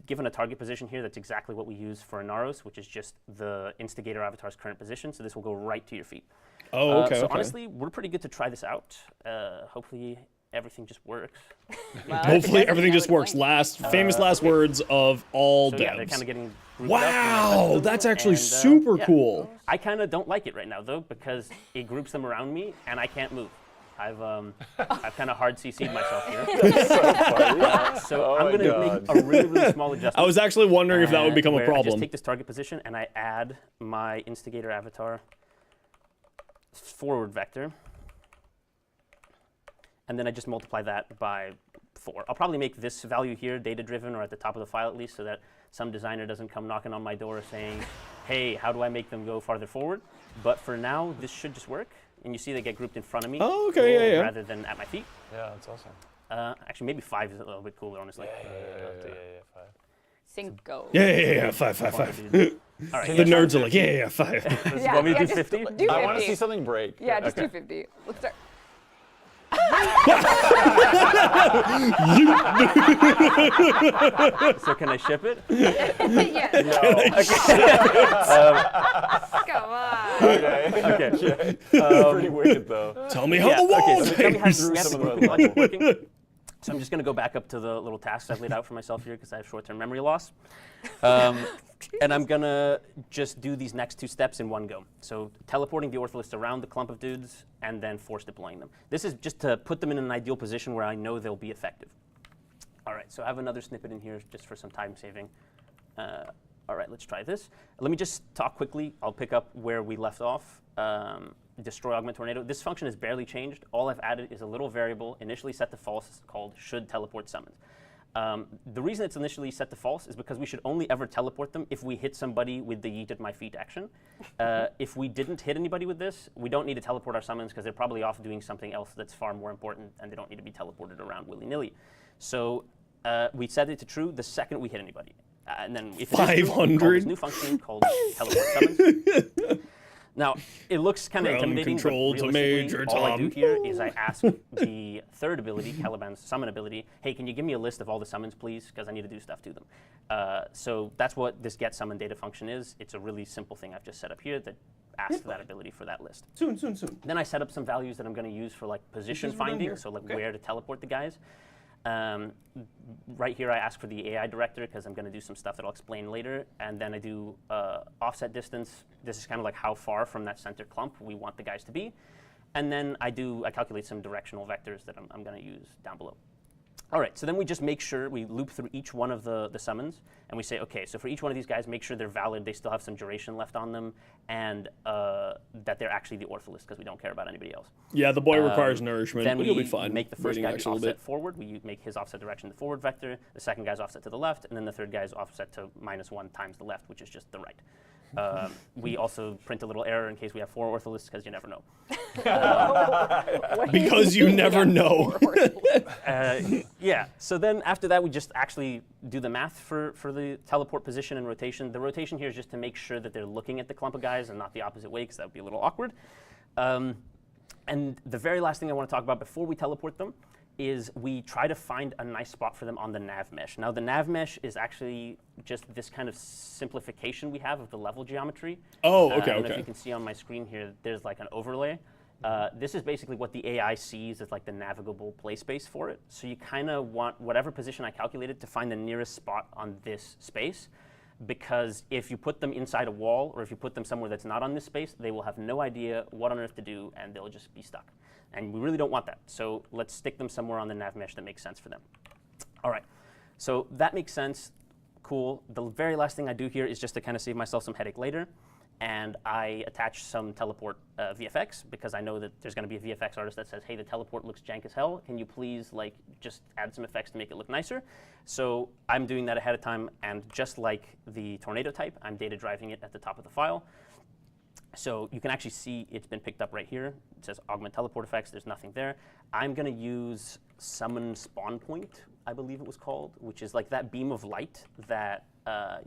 given a target position here that's exactly what we use for Inaros, which is just the instigator avatar's current position. So this will go right to your feet. Oh, okay. So okay. honestly, we're pretty good to try this out. Hopefully everything just works. Hopefully everything just works. Famous last words of all So devs. yeah, they're kind of getting grouped up when I press Wow, them, that's actually and, super yeah. cool. I kind of don't like it right now though because it groups them around me and I can't move. I've kind of hard CC'd myself here. Oh I'm my going to make a really, really small adjustment. I was actually wondering if that would become a where I problem. just take this target position and I add my instigator avatar forward vector. And then I just multiply that by 4. I'll probably make this value here data-driven, or at the top of the file at least, so that some designer doesn't come knocking on my door saying, hey, how do I make them go farther forward? But for now, this should just work. And you see they get grouped in front of me rather than at my feet. Yeah, that's awesome. Actually, maybe 5 is a little bit cooler, honestly. Yeah, 5. Cinco. Yeah, 5. All right, The nerds are like, yeah, 5. Yeah, want me to do just 50? Do 50. I want to see something break. Yeah, just do 50. Let's start. So can I ship it? Yes. Come on. Okay. Okay. Pretty wicked though. Tell me how the wall so tell me how hangs. the Some of logic working. So I'm just going to go back up to the little tasks I've laid out for myself here because I have short-term memory loss. And I'm going to just do these next 2 steps in one go. So teleporting the Ortholiths around the clump of dudes and then force deploying them. This is just to put them in an ideal position where I know they'll be effective. All right, so I have another snippet in here just for some time saving. All right, let's try this. Let me just talk quickly. I'll pick up where we left off. Destroy Augment Tornado. This function has barely changed. All I've added is a little variable initially set to false called should teleport summons. The reason it's initially set to false is because we should only ever teleport them if we hit somebody with the yeet at my feet action. If we didn't hit anybody with this, we don't need to teleport our summons because they're probably off doing something else that's far more important and they don't need to be teleported around willy-nilly. So we set it to true the second we hit anybody. And then if it is true, we call this new function called teleport summons. Now, it looks kind of intimidating, but realistically, all I do here is I ask the third ability, Caliban's summon ability, hey, can you give me a list of all the summons, please? Because I need to do stuff to them. So that's what this get summon data function is. It's a really simple thing I've just set up here that asks for that ability for that list. Soon. Then I set up some values that I'm going to use for like position finding, so like where to teleport the guys. Right here I ask for the AI director because I'm going to do some stuff that I'll explain later, and then I do offset distance. This is kind of like how far from that center clump we want the guys to be, and then I calculate some directional vectors that I'm going to use down below. All right, so then we just make sure we loop through each one of the summons, and we say, okay, so for each one of these guys, make sure they're valid, they still have some duration left on them, and that they're actually the Ortholiths, because we don't care about anybody else. Yeah, the boy requires nourishment, then but you'll be fine. Make the first guy offset forward. We make his offset direction the forward vector, the second guy's offset to the left, and then the third guy's offset to -1 times the left, which is just the right. We also print a little error in case we have 4 Ortholiths, because you never know. Because you never know. Yeah, so then after that, we just actually do the math for the teleport position and rotation. The rotation here is just to make sure that they're looking at the clump of guys and not the opposite way, because that would be a little awkward. And the very last thing I want to talk about before we teleport them is we try to find a nice spot for them on the nav mesh. Now, the nav mesh is actually just this kind of simplification we have of the level geometry. Oh, okay, I don't know okay. if you can see on my screen here, there's like an overlay. This is basically what the AI sees as like the navigable play space for it. So you kind of want whatever position I calculated to find the nearest spot on this space, because if you put them inside a wall or if you put them somewhere that's not on this space, they will have no idea what on earth to do and they'll just be stuck. And we really don't want that. So let's stick them somewhere on the nav mesh that makes sense for them. All right, so that makes sense. Cool. The very last thing I do here is just to kind of save myself some headache later. And I attach some teleport VFX because I know that there's going to be a VFX artist that says, hey, the teleport looks jank as hell. Can you please like just add some effects to make it look nicer? So I'm doing that ahead of time. And just like the tornado type, I'm data driving it at the top of the file. So you can actually see it's been picked up right here. It says augment teleport effects. There's nothing there. I'm going to use summon spawn point, I believe it was called, which is like that beam of light that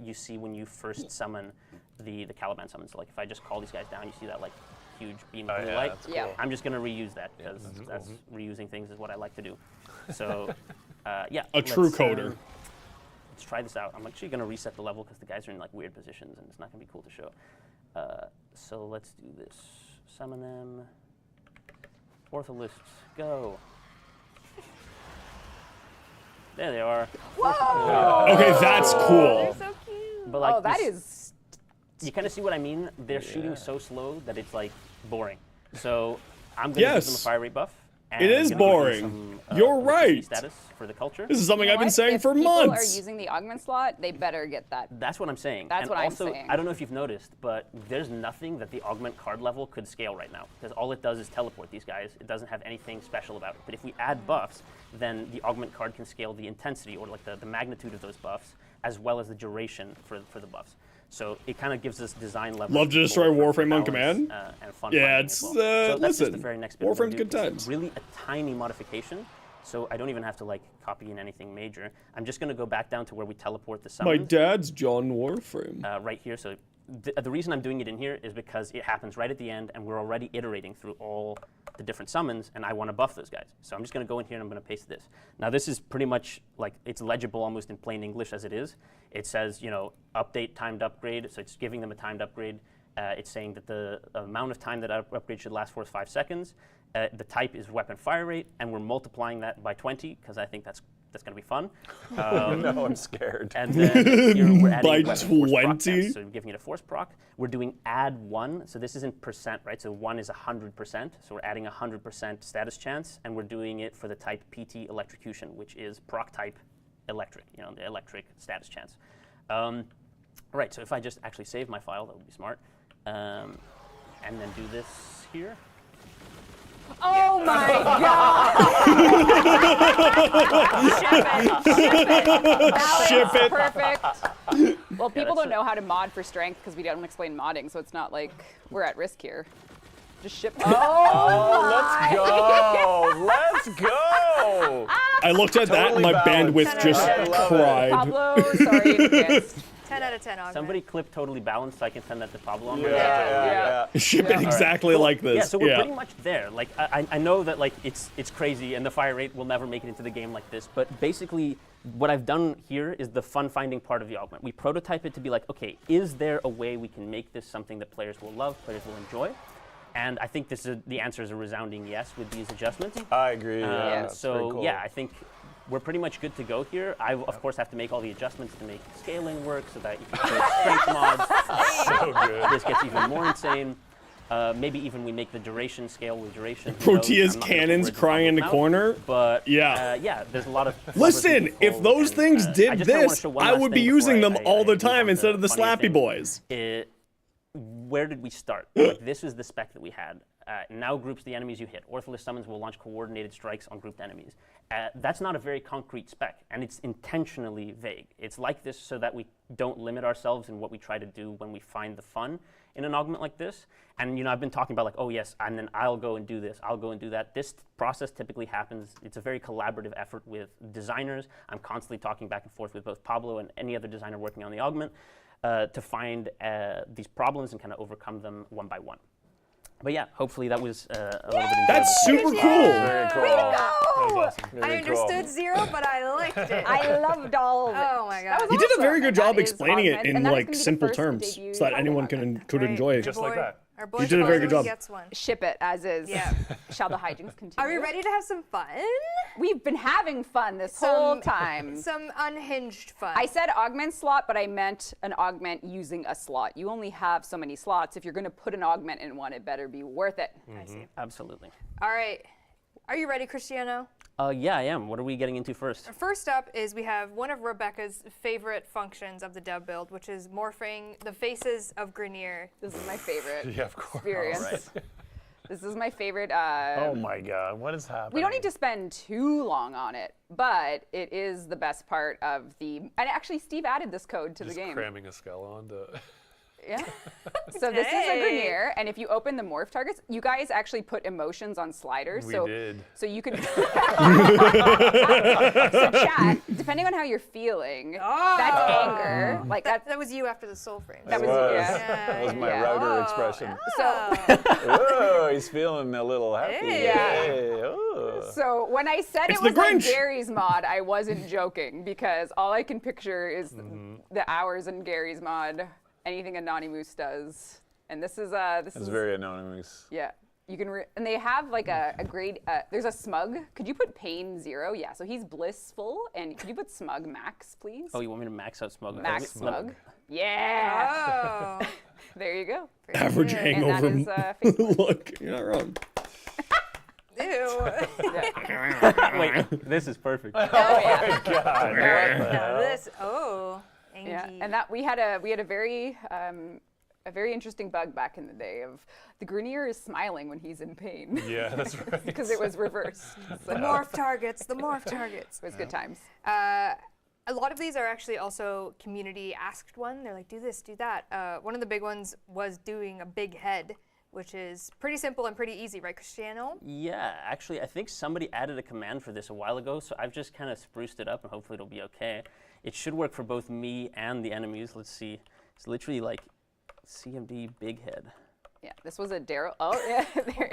you see when you first summon the Caliban summons. So like if I just call these guys down, you see that like huge beam of blue light. Yeah. I'm just going to reuse that because that's reusing things is what I like to do. So yeah. A true coder. Let's try this out. I'm actually going to reset the level because the guys are in like weird positions and it's not going to be cool to show. So let's do this. Summon them. Ortholiths, go. There they are. Whoa! Okay, that's cool. They're so cute. But like oh, that is. You kind of see what I mean? They're shooting so slow that it's like boring. So I'm going to give them a fire rate buff. And It I'm is gonna give you boring. some, You're electricity right. Status for the culture. This is something You know I've been what? saying If for people months. are using the augment slot, they better get that. That's what I'm saying. That's and what I'm also, saying. I don't know if you've noticed, but there's nothing that the augment card level could scale right now, because all it does is teleport these guys. It doesn't have anything special about it. But if we add buffs, then the augment card can scale the intensity, or like the magnitude of those buffs, as well as the duration for the buffs. So it kind of gives us design level. Love to destroy Warframe on command. And fun Yeah, finding it's as well. So that's just the listen. very next bit we're gonna Warframe's do. good It's times. really a tiny modification. So I don't even have to like copy in anything major. I'm just going to go back down to where we teleport the My summons. dad's John Warframe. Right here. So the reason I'm doing it in here is because it happens right at the end, and we're already iterating through all the different summons, and I want to buff those guys. So I'm just going to go in here and I'm going to paste this. Now this is pretty much like, it's legible almost in plain English as it is. It says, you know, update timed upgrade. So it's giving them a timed upgrade. It's saying that the amount of time that upgrade should last for is 5 seconds. The type is weapon fire rate, and we're multiplying that by 20 because I think that's going to be fun. No, I'm scared. And then here we're adding By weapon force proc 20? chance, so we're giving it a force proc. We're doing add 1, so this isn't percent, right? So 1 is 100%, so we're adding 100% status chance, and we're doing it for the type PT electrocution, which is proc type electric, you know, the electric status chance. Right, so if I just actually save my file, that would be smart, and then do this here. Oh my god! Ship it. Perfect. Well, people don't know how to mod for strength because we don't explain modding, so it's not like we're at risk here. Just ship. Let's go! Let's go! I looked at that and my bandwidth just I love it. cried. Pablo, sorry you missed. 10 out of 10 augment. Somebody clip totally balanced so I can send that to Pablo. on my Yeah. Ship it exactly like this. Yeah, so we're pretty much there. Like I know that like it's crazy and the fire rate will never make it into the game like this, but basically what I've done here is the fun finding part of the augment. We prototype it to be like, okay, is there a way we can make this something that players will love, players will enjoy? And I think the answer is a resounding yes with these adjustments. I agree. Yeah, so very cool. yeah, I think we're pretty much good to go here. I, of course, have to make all the adjustments to make scaling work so that you can create strength mods. So good. This gets even more insane. Maybe even we make the duration scale with duration. Who knows? Protea's I'm not gonna cannons put words crying in the mouth, corner. But yeah, there's a lot of. Listen, if those things did this, I would be using them all the time instead of the Slappy Boys. Where did we start? Like, this is the spec that we had. Now groups the enemies you hit. Ortholess summons will launch coordinated strikes on grouped enemies. That's not a very concrete spec, and it's intentionally vague. It's like this so that we don't limit ourselves in what we try to do when we find the fun in an augment like this. And you know, I've been talking about like, oh yes, and then I'll go and do this, I'll go and do that. This process typically happens, it's a very collaborative effort with designers. I'm constantly talking back and forth with both Pablo and any other designer working on the augment to find these problems and kind of overcome them one by one. But yeah, hopefully that was a little bit enjoyable. That's super cool. Very cool. Way to go! That was awesome. I Very cool. understood zero, but I liked it. I loved all of it. Oh my god. You did a very good job That is explaining it augment, in and that is like gonna be the simple first terms debut so that anyone augment. could enjoy. Just like that. Our boy You did a very good finally job. Gets one. Ship it as is. Yeah. Shall the hijinks continue? Are we ready to have some fun? We've been having fun this whole time. Some unhinged fun. I said augment slot, but I meant an augment using a slot. You only have so many slots. If you're going to put an augment in one, it better be worth it. I see. Absolutely. All right. Are you ready, Cristiano? Yeah, I am. What are we getting into first? First up is we have one of Rebecca's favorite functions of the dev build, which is morphing the faces of Grenier. This is my favorite Yeah, of course. experience. All right. This is my favorite. Oh my god, what is happening? We don't need to spend too long on it, but it is the best part of the. And actually, Steve added this code to Just the game. cramming a skull onto. Yeah. So this is a Grenier, and if you open the morph targets, you guys actually put emotions on sliders. We so, did. So you can. So chat, depending on how you're feeling, that's anger. Like That was you after the soul frame. That was That was my router expression. So. Oh, he's feeling a little happy. Yeah. Hey, oh. So when I said It's it was the like Grinch. Gary's mod, I wasn't joking because all I can picture is the hours in Gary's mod, anything Anonymous does, and this is It's very anonymous. yeah. You can and they have like a grade. There's a smug. Could you put pain 0? Yeah. So he's blissful, and could you put smug max, please? Oh, you want me to max out smug? Max smug. Yeah. There you go. Average And that hangover is, Facebook. look. You're not wrong. Ew. Wait, this is perfect. Oh my God. Now this. Oh. Angie. Yeah, and that we had a very interesting bug back in the day of the Grenier is smiling when he's in pain. Yeah, that's right. Because it was reversed. The morph targets. The morph targets. It was good times. A lot of these are actually also community asked one. They're like, do this, do that. One of the big ones was doing a big head, which is pretty simple and pretty easy, right, Cristiano? Yeah, actually, I think somebody added a command for this a while ago, so I've just kind of spruced it up, and hopefully it'll be okay. It should work for both me and the enemies. Let's see. It's literally like CMD big head. Yeah, this was a Daryl. Oh, yeah.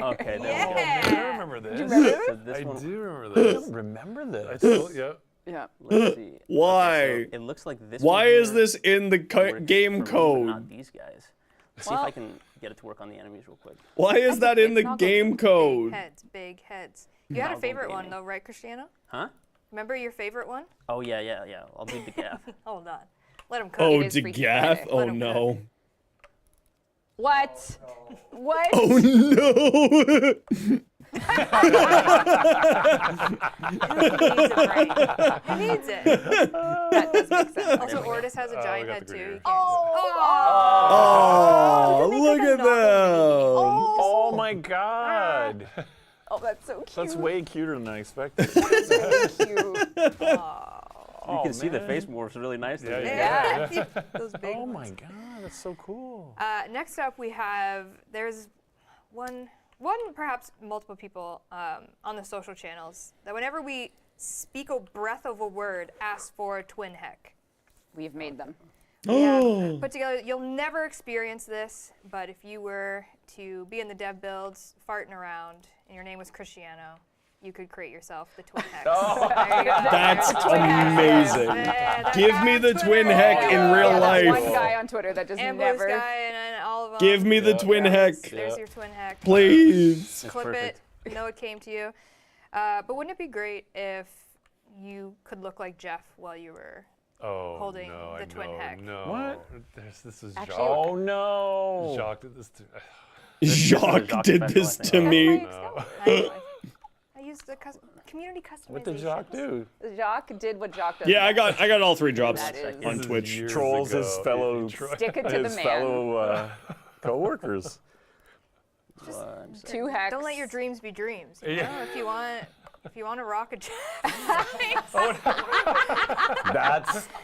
Okay, there Yeah. we go. I remember this. Do you remember So this I one, do remember I this. don't remember I this. still, yeah. Yeah. let's see. Why? Okay, so it looks like this Why one is here this in the works game for me, but code? not these guys. Let's see if Well- I can get it to work on the enemies real quick. Why is that in it's the not the game Big code? heads, big heads. You had a Novel favorite one gaming. though, right, Cristiano? Huh? Remember your favorite one? Oh, yeah. I'll do the gaff. Hold on. Let him cook. Oh, It is Freaky DeGaff? Friday. Oh Let 'em no. What? What? Oh no. He needs it. That does make sense. Also, Ordis has a giant we got head the too. Grenier. You can't- Oh, look at them. Oh my God. Oh, that's so cute. That's way cuter than I expected. cute. You can see the face morphs really nicely. Yeah, Yeah. Those big Oh ones. my God, that's so cool. Next up, we have there's one perhaps multiple people on the social channels that whenever we speak a breath of a word, ask for a twin heck. We've made them. We have put together. You'll never experience this, but if you were to be in the dev builds, farting around, and your name was Cristiano, you could create yourself the twin hex. There you go. That's There's the twin hex. amazing. Yeah, that Give guy me on the Twitter. twin heck in Yeah, real Yeah, life. there's one guy on Twitter that just Ambush never. guy and all of them. Give me the twin heck, There's your twin heck. please. Clip perfect. it. Know it came to you. But wouldn't it be great if you could look like Jeff while you were holding no, the twin heck? No. What? This is Actually, Jacques. Oh no. Jacques did this to Jacques Jacques did special, this I think. to me. No. I used the community customization. What did Jacques do? Jacques did what Jacques does. Yeah, I best. got all 3 drops That is- on This is Twitch. years Trolls his ago. fellow Stick it to the his man. fellow co-workers. Well, I'm sorry. 2 hacks. Don't let your dreams be dreams. You know? If you want to rock a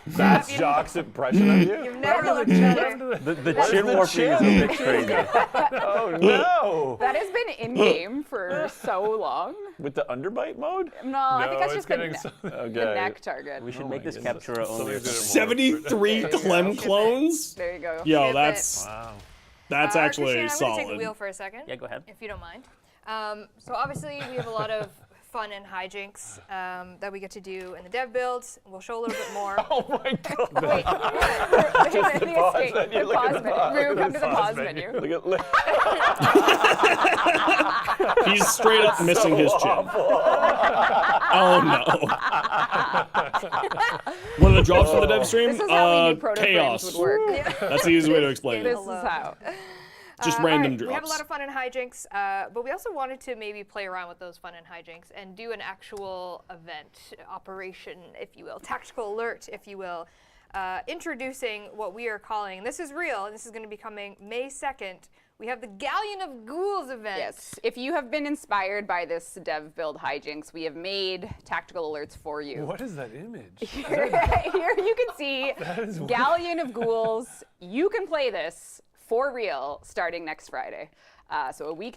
That's Jacques' impression of you. You've never looked better. The chin warping is a bit crazy. Oh no! That has been in game for so long. With the underbite mode? No, I think that's it's just the, getting the neck target. We should Oh make my this goodness. Captura only. or Somebody's something. gonna morph. 73 Clem clones? There you go. Yo, Ship that's Wow. actually Christian, I'm solid. going to take the wheel for a second. Yeah, go ahead. If you don't mind. So obviously we have a lot of fun and hijinks that we get to do in the dev builds. We'll show a little bit more. Oh my god! Wait, the escape. menu, The look at pause the menu. pause. Rue, come to the Pause pause menu. menu. Look at He's straight up missing his chin. Oh no. One of the drops from the dev stream? This is how we knew proto frames chaos. would work. That's the easiest way to explain This it. is how. Just All random right, we have a drops. lot of fun and hijinks, but we also wanted to maybe play around with those fun and hijinks and do an actual event, operation, if you will, tactical alert, if you will, introducing what we are calling, and this is real, and this is going to be coming May 2nd, we have the Galleon of Ghouls event. Yes, if you have been inspired by this dev build hijinks, we have made tactical alerts for you. What is that image? Here you can see Galleon of Ghouls. You can play this for real starting next Friday. So a week,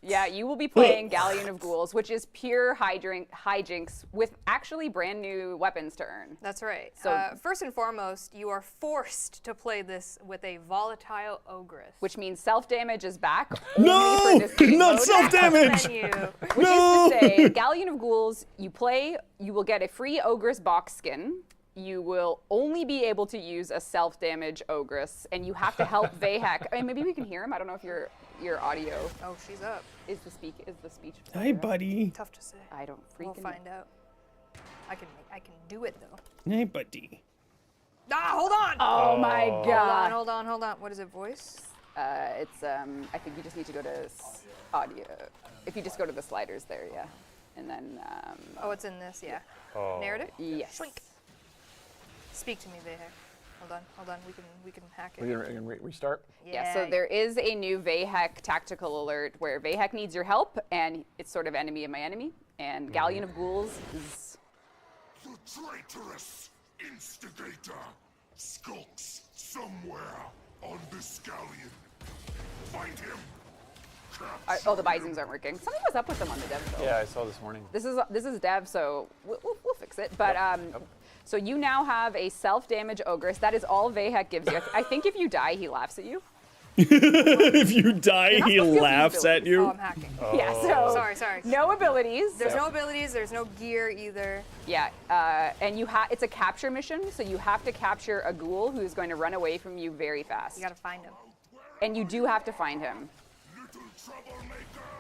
yeah, you will be playing Galleon of Ghouls, which is pure hijinks with actually brand new weapons to earn. That's right. So- First and foremost, you are forced to play this with a volatile ogress. Which means self-damage is back. No! only for this game Not mode. self-damage! Menu. Which is to say, Galleon of Ghouls, you play, you will get a free ogress box skin. You will only be able to use a self-damage ogress, and you have to help Vahak. I mean, maybe we can hear him. I don't know if your audio Oh, she's up. is the speech. Hey, buddy. Tough to say. I don't We'll freaking. find out. I can do it though. Hey, buddy. Ah, hold on. Oh my god. Hold on. What is it? Voice? It's I think you just need to go to audio. If you just go to the sliders there, yeah, and then. Oh, it's in this, yeah. Oh. Narrative. Yes. Shrink. Speak to me, Vehek. Hold on. We can hack it. We can restart. Yeah, so there is a new Vehek tactical alert where Vehek needs your help, and it's sort of enemy of my enemy. And Galleon of Ghouls is. The traitorous instigator skulks somewhere on this galleon. Find him. Oh, the Bisons aren't working. Something was up with them on the dev though. Yeah, I saw this morning. This is dev, so we'll fix it. But so you now have a self-damage Ogress. That is all Vehek gives you. I think if you die, he laughs at you. If you die, he supposed to laughs at Oh, you. I'm hacking. Yeah, so Sorry. no abilities. There's no abilities. There's no gear either. Yeah, and it's a capture mission, so you have to capture a ghoul who's going to run away from you very fast. You gotta find him. And you do have to find him. Little troublemaker.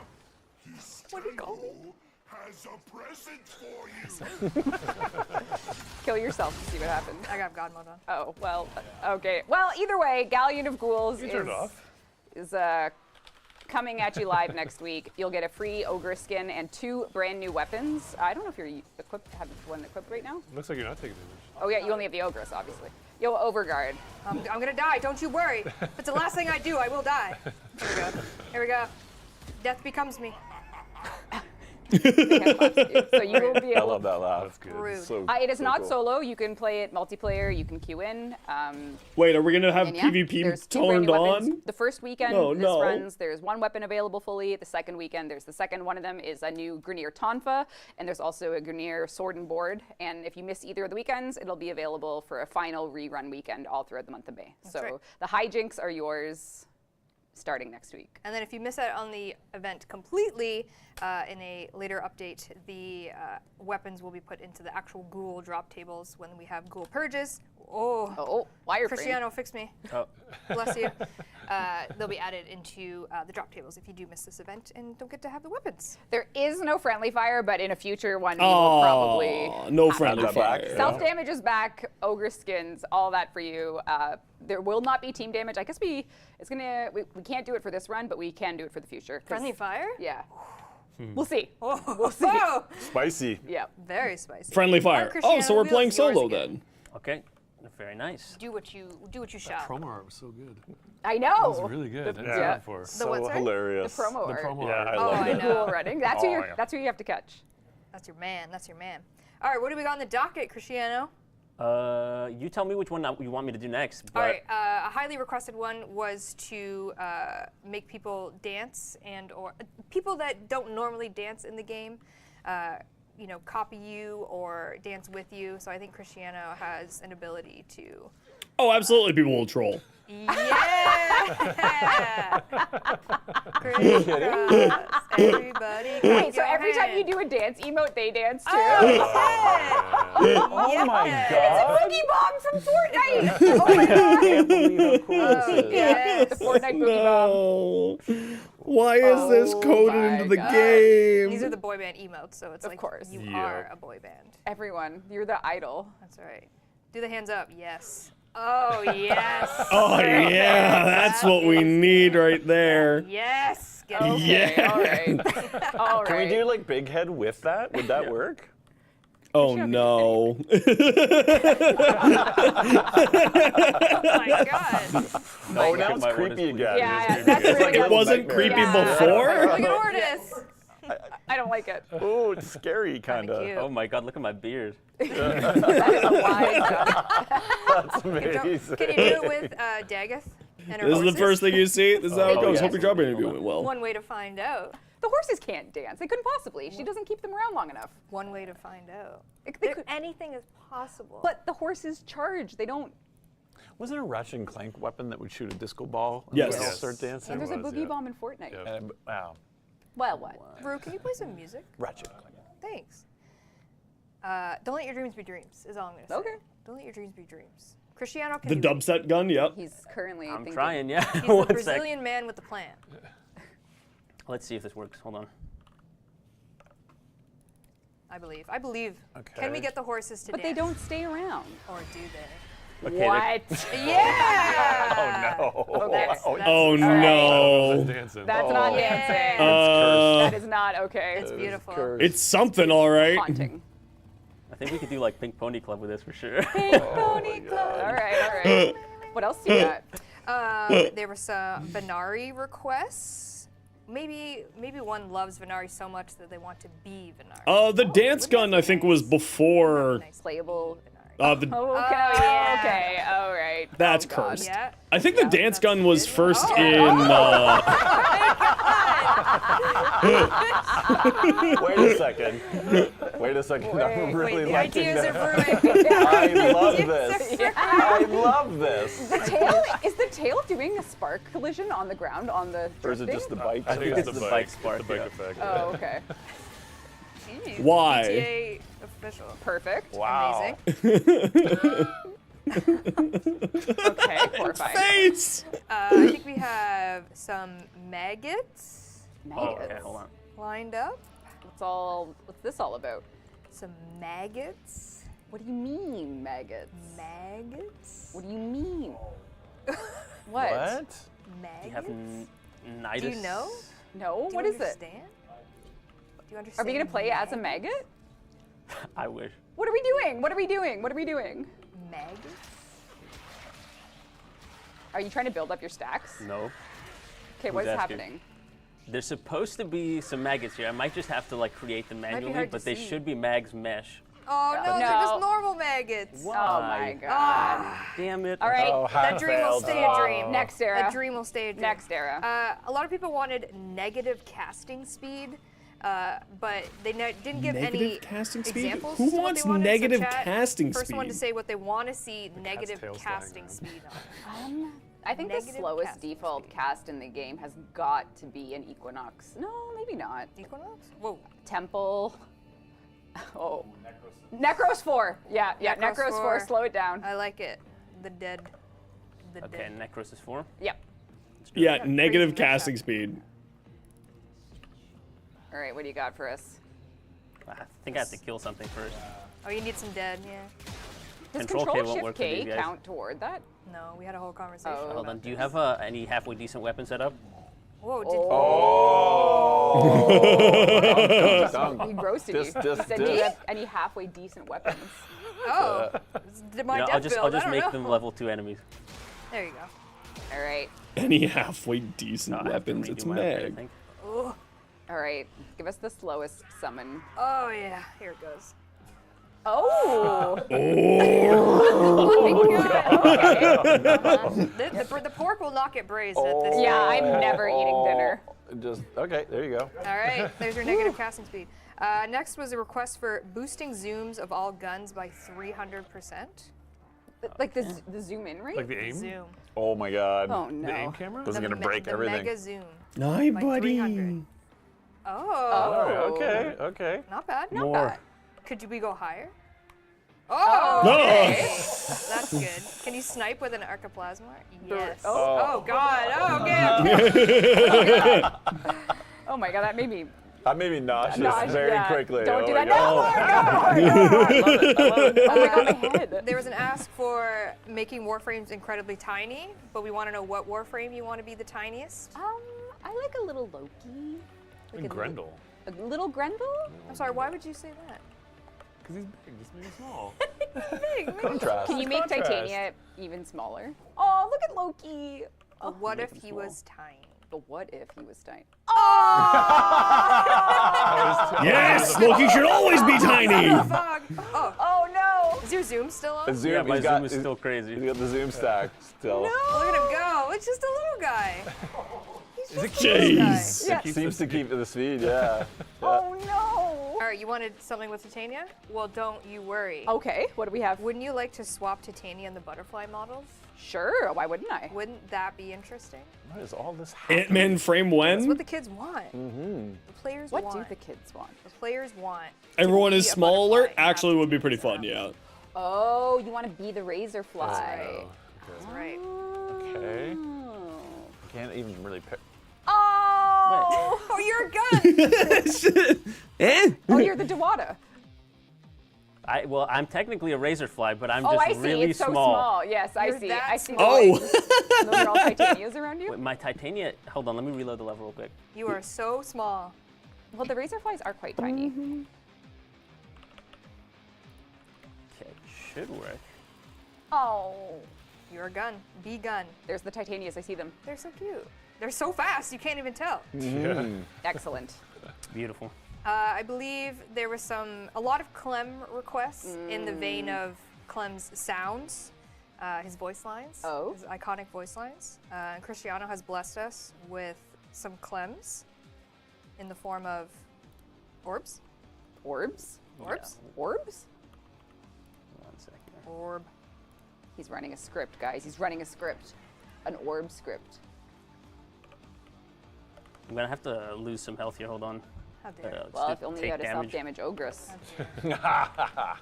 What do you call me? Has a present for you. Kill yourself to see what happens. I got God mode on. Oh, well, okay. Well, either way, Galleon of Ghouls is coming at you live next week. You'll get a free ogre skin and 2 brand new weapons. I don't know if you're have one equipped right now. Looks like you're not taking damage. Oh yeah, you only have the ogress, obviously. Yo, Overguard. I'm gonna die. Don't you worry. If it's the last thing I do, I will die. Here we go. Death becomes me. So you will be I able. love that laugh. That's good. Rude. So, It is so not cool. solo. You can play it multiplayer. You can queue in. Wait, are we gonna have And yeah, PvP there's 2 brand turned new weapons. on? The first weekend this runs, there's 1 weapon available fully. The second weekend, there's the second. One of them is a new Grineer Tonfa, and there's also a Grineer Sword and Board. And if you miss either of the weekends, it'll be available for a final rerun weekend all throughout the month of May. So right. the hijinks are yours starting next week. And then if you miss out on the event completely, in a later update, the weapons will be put into the actual ghoul drop tables when we have ghoul purges. Oh, wireframe. Cristiano, fix me. Oh. Bless you. They'll be added into the drop tables if you do miss this event and don't get to have the weapons. There is no friendly fire, but in a future one, we will probably. No friendly fire. Self-damage is back, ogre skins, all that for you. There will not be team damage. I guess we can't do it for this run, but we can do it for the future. Friendly fire? Yeah. We'll see. We'll see. Spicy. Yeah. Very spicy. Friendly fire. Oh, so we're playing solo again. then. Okay, very nice. Do what you shall. Promo art was so good. I know. That was really good. I didn't see yeah. that before. So what, sorry? hilarious. The promo art. promo Yeah, art. I Oh, love I it. know. Cool running. That's who you have to catch. That's your man. That's your man. All right, what do we got on the docket, Cristiano? You tell me which one you want me to do next. All right, a highly requested one was to make people dance or people that don't normally dance in the game, copy you or dance with you. So I think Cristiano has an ability to. Oh, absolutely, people will troll. Yeah! Everybody. Wait, so every time you do a dance emote, they dance too? Oh my It's a boogie bomb from Fortnite! Oh my god! I can't believe how cool this is. Yes, the Fortnite boogie bomb. No. Why is this coded my into the God. game? These are the boy band emotes, so it's Of like course. you Yep. are a boy band. Everyone, you're the idol. That's all right. Do the hands up. Yes. Oh, yes. Oh yeah, that's what we need right there. Yes. Get Okay, Yeah. all right. All right. Can we do like big head with that? Would that work? Oh no. Oh my god. Oh, now it's creepy again. Yeah, that's It's like really a It wasn't nightmare. creepy Yeah. before? Look at Ordis. I don't like it. Oh, it's scary, kind of. cute. Oh my God! Look at my beard. That is a wise job. That's amazing. Can you do it with Daggeth and her This is the horses? first thing you see. This is how it Oh, goes. yes. Hope your job interview went well. One way to find out. The horses can't dance. They couldn't possibly. She doesn't keep them around long enough. One way to find out. They could, Anything is possible. but the horses charge. They don't. Wasn't there a Ratchet and Clank weapon that would shoot a disco ball? And Yes. they all Yes. start dancing. And there's a was, boogie yeah. bomb in Fortnite. Yeah. And, wow. Well, what? Brew, can you play some music? Ratchet and Clank. Thanks. Don't let your dreams be dreams, is all I'm going to say. Okay. Don't let your dreams be dreams. Cristiano can The be dubstep gun, yep. He's currently I'm thinking. trying. Yeah. He's the One sec. Brazilian man with the plan. Let's see if this works. Hold on. I believe. Okay. Can we get the horses to But dance? they don't stay around. Or do they? Okay, What? Yeah. Oh no. Okay. Oh no. Dancing. That's not dancing. That is not okay. It's beautiful. It's something, all right. Haunting. I think we could do like Pink Pony Club with this for sure. Pink Pony Club. All right. What else do you got? There were some Venari requests. Maybe one loves Venari so much that they want to be Venari. The dance gun I think was before. Playable. The, Okay. yeah. Okay. All right. that's Oh, God. cursed. Yeah. I think the dance gun was first in. Wait a second. Wait a second. I'm really the liking ideas this. are brewing. I love this. I love this. The tail is the tail doing a spark collision on the ground on the. Or is it drifting? just the bike? I think it's the bike spark, The bike yeah. effect. Oh, okay. Why? GTA official. Perfect. Wow. Amazing. Okay. Horrifying. Face. I think we have some maggots Oh, okay, hold on. lined up. What's this all about? Some maggots. What do you mean, maggots? Maggots. What do you mean? What? What? Do you have Maggots. nidus? Do you know? No. Do What you is it? understand? Do you understand? Are we gonna play as a maggot? I wish. What are we doing? What are we doing? What are we doing? Maggots. Are you trying to build up your stacks? No. Okay, what is Who's asking? happening? There's supposed to be some maggots here. I might just have to like create them be manually, hard but to they see. should be mags mesh. Oh no, they're No. just normal maggots. Oh my god. Damn it. All right. Oh, That dream will stay a dream. Next era. That dream will stay a dream. Next era. A lot of people wanted negative casting speed, but they didn't give any Negative casting speed? examples. Who to what wants they wanted, so negative chat, casting first one to speed? say what they want to see negative tail's dying, casting man. speed on. I think the Negative slowest casting default cast in the game has got to be an Equinox. No, maybe not. Equinox? Whoa. Temple. Oh. Necros 4. Yeah, Necros Necros 4. 4. Slow it down. I like it. The dead. The Okay, dead. Necros is 4. Yep. Yeah, Yeah, negative crazy mix-up. casting speed. All right, what do you got for us? I think I have to kill something first. Oh, you need some dead, yeah. Does Control K Control won't Shift work for K these guys. count toward that? No, we had a whole conversation. Oh. Hold on. about Do you this. have any halfway decent weapon set up? Whoa, did He roasted you. He said, do you have any halfway decent weapons? Oh, did my You know, death I'll just build? I don't make know. them level 2 enemies. There you go. All right. Any halfway decent I have to weapons, redo it's my upgrade, I mag. think. Ugh. All right. Give us the slowest summon. Oh yeah, here it goes. Oh! The pork will not get braised at this Yeah, point. I'm never eating dinner. Just okay. There you go. All right, there's your negative casting speed. Next was a request for boosting zooms of all guns by 300%. Like the zoom in rate? Like the aim? Zoom. Oh my God. Oh The aim no. camera? This is gonna break the everything. mega zoom. Night, By buddy. 300. Oh. All right, okay. Okay. Not bad. Not More. bad. Could we go higher? Oh, No. okay. That's good. Can you snipe with an arcaplasma? Yes. Oh, God. Oh, okay. Oh my god, that made me. Maybe nauseous Nauseous, very yeah. quickly. Don't Oh do my that. God. No more, no more, no more. I love it. I love it. Oh my god, my head. There was an ask for making warframes incredibly tiny, but we want to know what warframe you want to be the tiniest. I like a little Loki. And Grendel. A little Grendel? I'm sorry, why would you say that? Because he's big. Just make him small. Big. Contrast. Can you make Contrast. Titania even smaller? Oh, look at Loki. Oh, What if he was tiny? but what if he was tiny? Yes, Loki should always be tiny. Fuck. Oh, Oh no! is your zoom still on? The zoom, Yeah, my he's got, zoom is still crazy. He's got the zoom stack still. Look at him go. It's just a little guy. He's just a Jeez. Yeah. Seems to keep the speed, yeah. Oh no! All right, you wanted something with Titania? Well, don't you worry. Okay, what do we have? Wouldn't you like to swap Titania and the butterfly models? Sure, why wouldn't I? Wouldn't that be interesting? What is all this happening? Ant-Man frame That's when? what the kids want. The players What want. do the kids want? The players want. Everyone to is be a small alert butterfly. actually would be pretty fun, yeah. Oh, you want to be the razor fly. That's right. Okay. Oh. Can't even really pick. Oh! Oh, you're a gun. Eh? Oh, you're the Dewata. Well, I'm technically a razorfly, but I'm Oh, just I see. really It's so small. small. Yes, I You're see. that I see. small. Oh. Those are all titanias around you? Wait, my titania. Hold on, let me reload the level real quick. You are so small. Well, the razorflies are quite tiny. Okay, should work. Oh. You're a gun. Be gun. There's the titanias. I see them. They're so cute. They're so fast, you can't even tell. Excellent. Beautiful. I believe there was a lot of Clem requests in the vein of Clem's sounds, his voice lines, his iconic voice lines. And Cristiano has blessed us with some Clems in the form of orbs. Orbs? Orbs? Yeah. Orbs? One second. Orb. He's running a script, guys. He's running a script. An orb script. I'm gonna have to lose some health here. Hold on. How dare you. Well, if only you had a self-damage ogress. I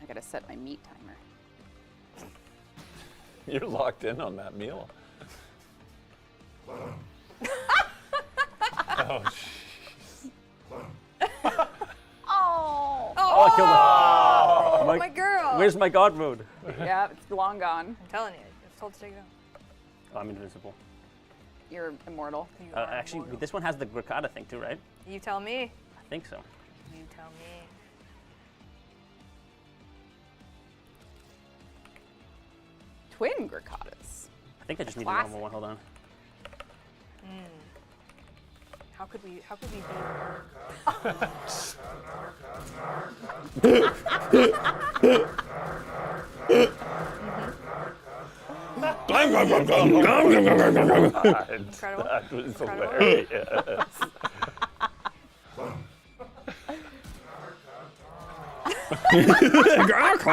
gotta set my meat timer. You're locked in on that meal. Oh, Oh! Oh, I killed her. Oh, my girl! Where's my god mode? Yeah, it's long gone. I'm telling you, I was told to take it out. Oh, I'm invisible. You're immortal. You are Actually, immortal. this one has the Gricada thing too, right? You tell me. I think so. You tell me. Twin Gricadas. I think I just need a Classic. normal one. Hold on. How could we be Incredible. That was Incredible. hilarious. God.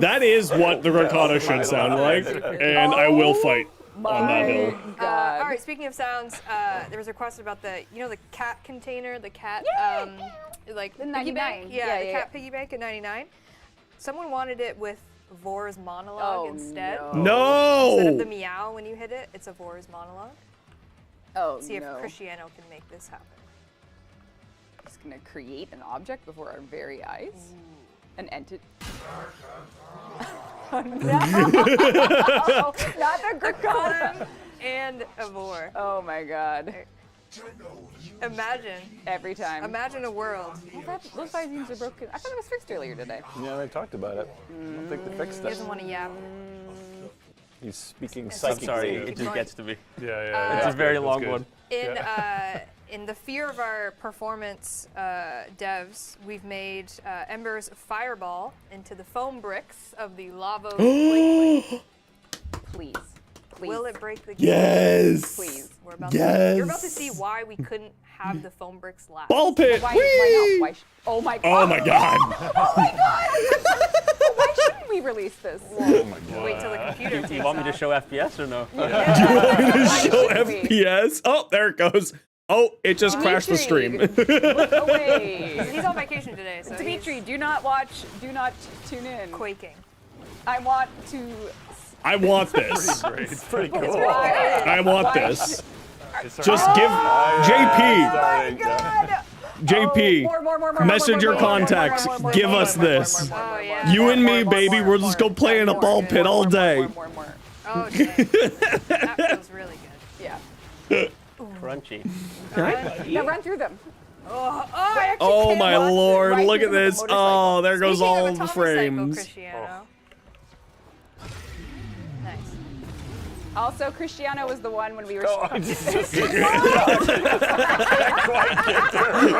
That is what the Ricotta should sound like, and I will fight on that hill. All right. Speaking of sounds, there was a request about the cat container, the cat like The piggy 99. bank. Yeah, the yeah, cat piggy bank at 99. Someone wanted it with Vor's monologue instead. No! Instead of the meow when you hit it, it's a Vor's monologue. Oh, See no. if Cristiano can make this happen. Just gonna create an object before our very eyes. An entity. No! Not the Gricada! And a Vor. Oh my god. Imagine. Every time. Imagine a world. Those visines are broken. I thought it was fixed earlier today. Yeah, they talked about it. I don't think they fixed He it. doesn't want to yap. He's speaking I'm psychically. Sorry, it just gets to me. Yeah. It's a very long good. one. In the fear of our performance devs, we've made Ember's fireball into the foam bricks of the lava. Please. Please. Will it break the game? Yes! Please. We're about Yes! to, you're about to see why we couldn't have the foam bricks last. Ball pit! Why Whee! not? Why oh my Oh my god! Oh my god! Why shouldn't we release this? Oh my god. Wait till the computer Do takes you want me to off. show FPS or no? Show FPS. Oh, there it goes. Oh, it just crashed the stream. Look away. He's on vacation today, so Dimitri, do not watch, do not tune in. he's quaking. I want to. I want this. It's pretty cool. I want this. Just give Oh JP. God. JP. More, Message your contacts. Give us this. Oh yeah. You and me, baby. We'll just go play in a ball pit all day. More. Oh, dang. That feels really good. Yeah. Crunchy. Now run through them. I actually Oh can't my watch it. lord, Right look through at the this. motorcycle. Oh, there goes Speaking all of the Atomic Psycho, frames. Cristiano. Nice. Also, Cristiano was the one when we were. Oh, I just can't quite get through.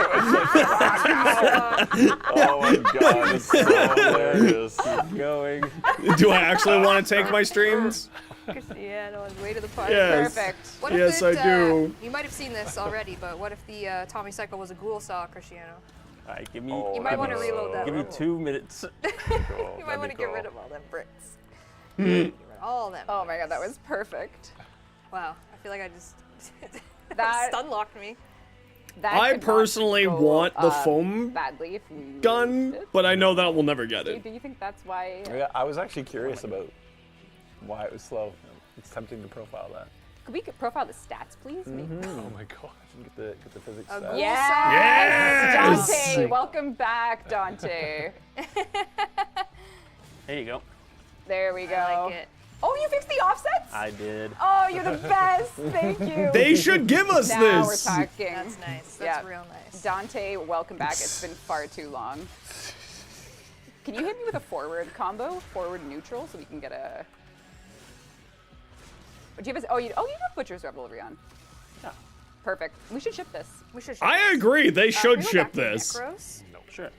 Oh my god, it's so hilarious. Going. Do I actually want to take my streams? Cristiano on his way to the party. Yes. Perfect. What Yes, if I do. You might have seen this already, but what if the Tommy Cycle was a ghoul saw, Cristiano? All right, give me. Oh, You might want to reload that. Give me level. 2 minutes. You might want to get rid of all them bricks. Get rid of all them. Oh my god, that was perfect. Wow, I feel like I just That- stun locked me. That I could not personally go, want the foam badly if we gun, released it. but I know that we'll never get Do it. you think that's why? Yeah, I was actually curious about why it was slow. It's tempting to profile that. Could we profile the stats, please? Oh my god. Get the physics stats. Yes! Dante, welcome back, Dante. There you go. There we go. I like it. Oh, you fixed the offsets? I did. Oh, you're the best. Thank you. They should give us now this. We're talking. That's nice. That's real nice. Dante, welcome back. It's been far too long. Can you hit me with a forward combo? Forward neutral, so we can get a... Do you have a... you have Butcher's Rebel, Rion. Yeah. Perfect. We should ship this. We should ship I this. agree. They should Can we go ship back to this. Necros? No, sure.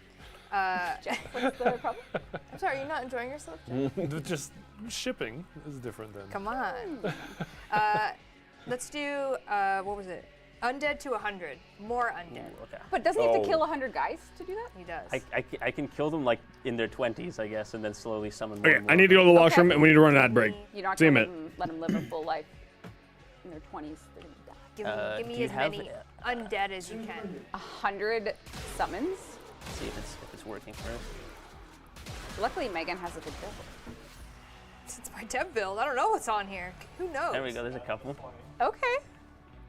Jeff, what's the problem? I'm sorry, you're not enjoying yourself, Jeff? Just shipping is different than. Come on. Let's do, what was it? Undead to 100. More undead. Ooh, okay. But doesn't he have to kill 100 guys to do that? He does. I can kill them like in their 20s, I guess, and then slowly summon more. Okay, and more I need to go to the washroom, and we need to run an ad break. You're not See you, going to mate. let them live a full life in their 20s. They're going to die. Give do me you as have, many undead as you can. 100 summons. See if it's working first. Luckily, Megan has a good build. It's my dev build. I don't know what's on here. Who knows? There we go. There's a couple. Okay.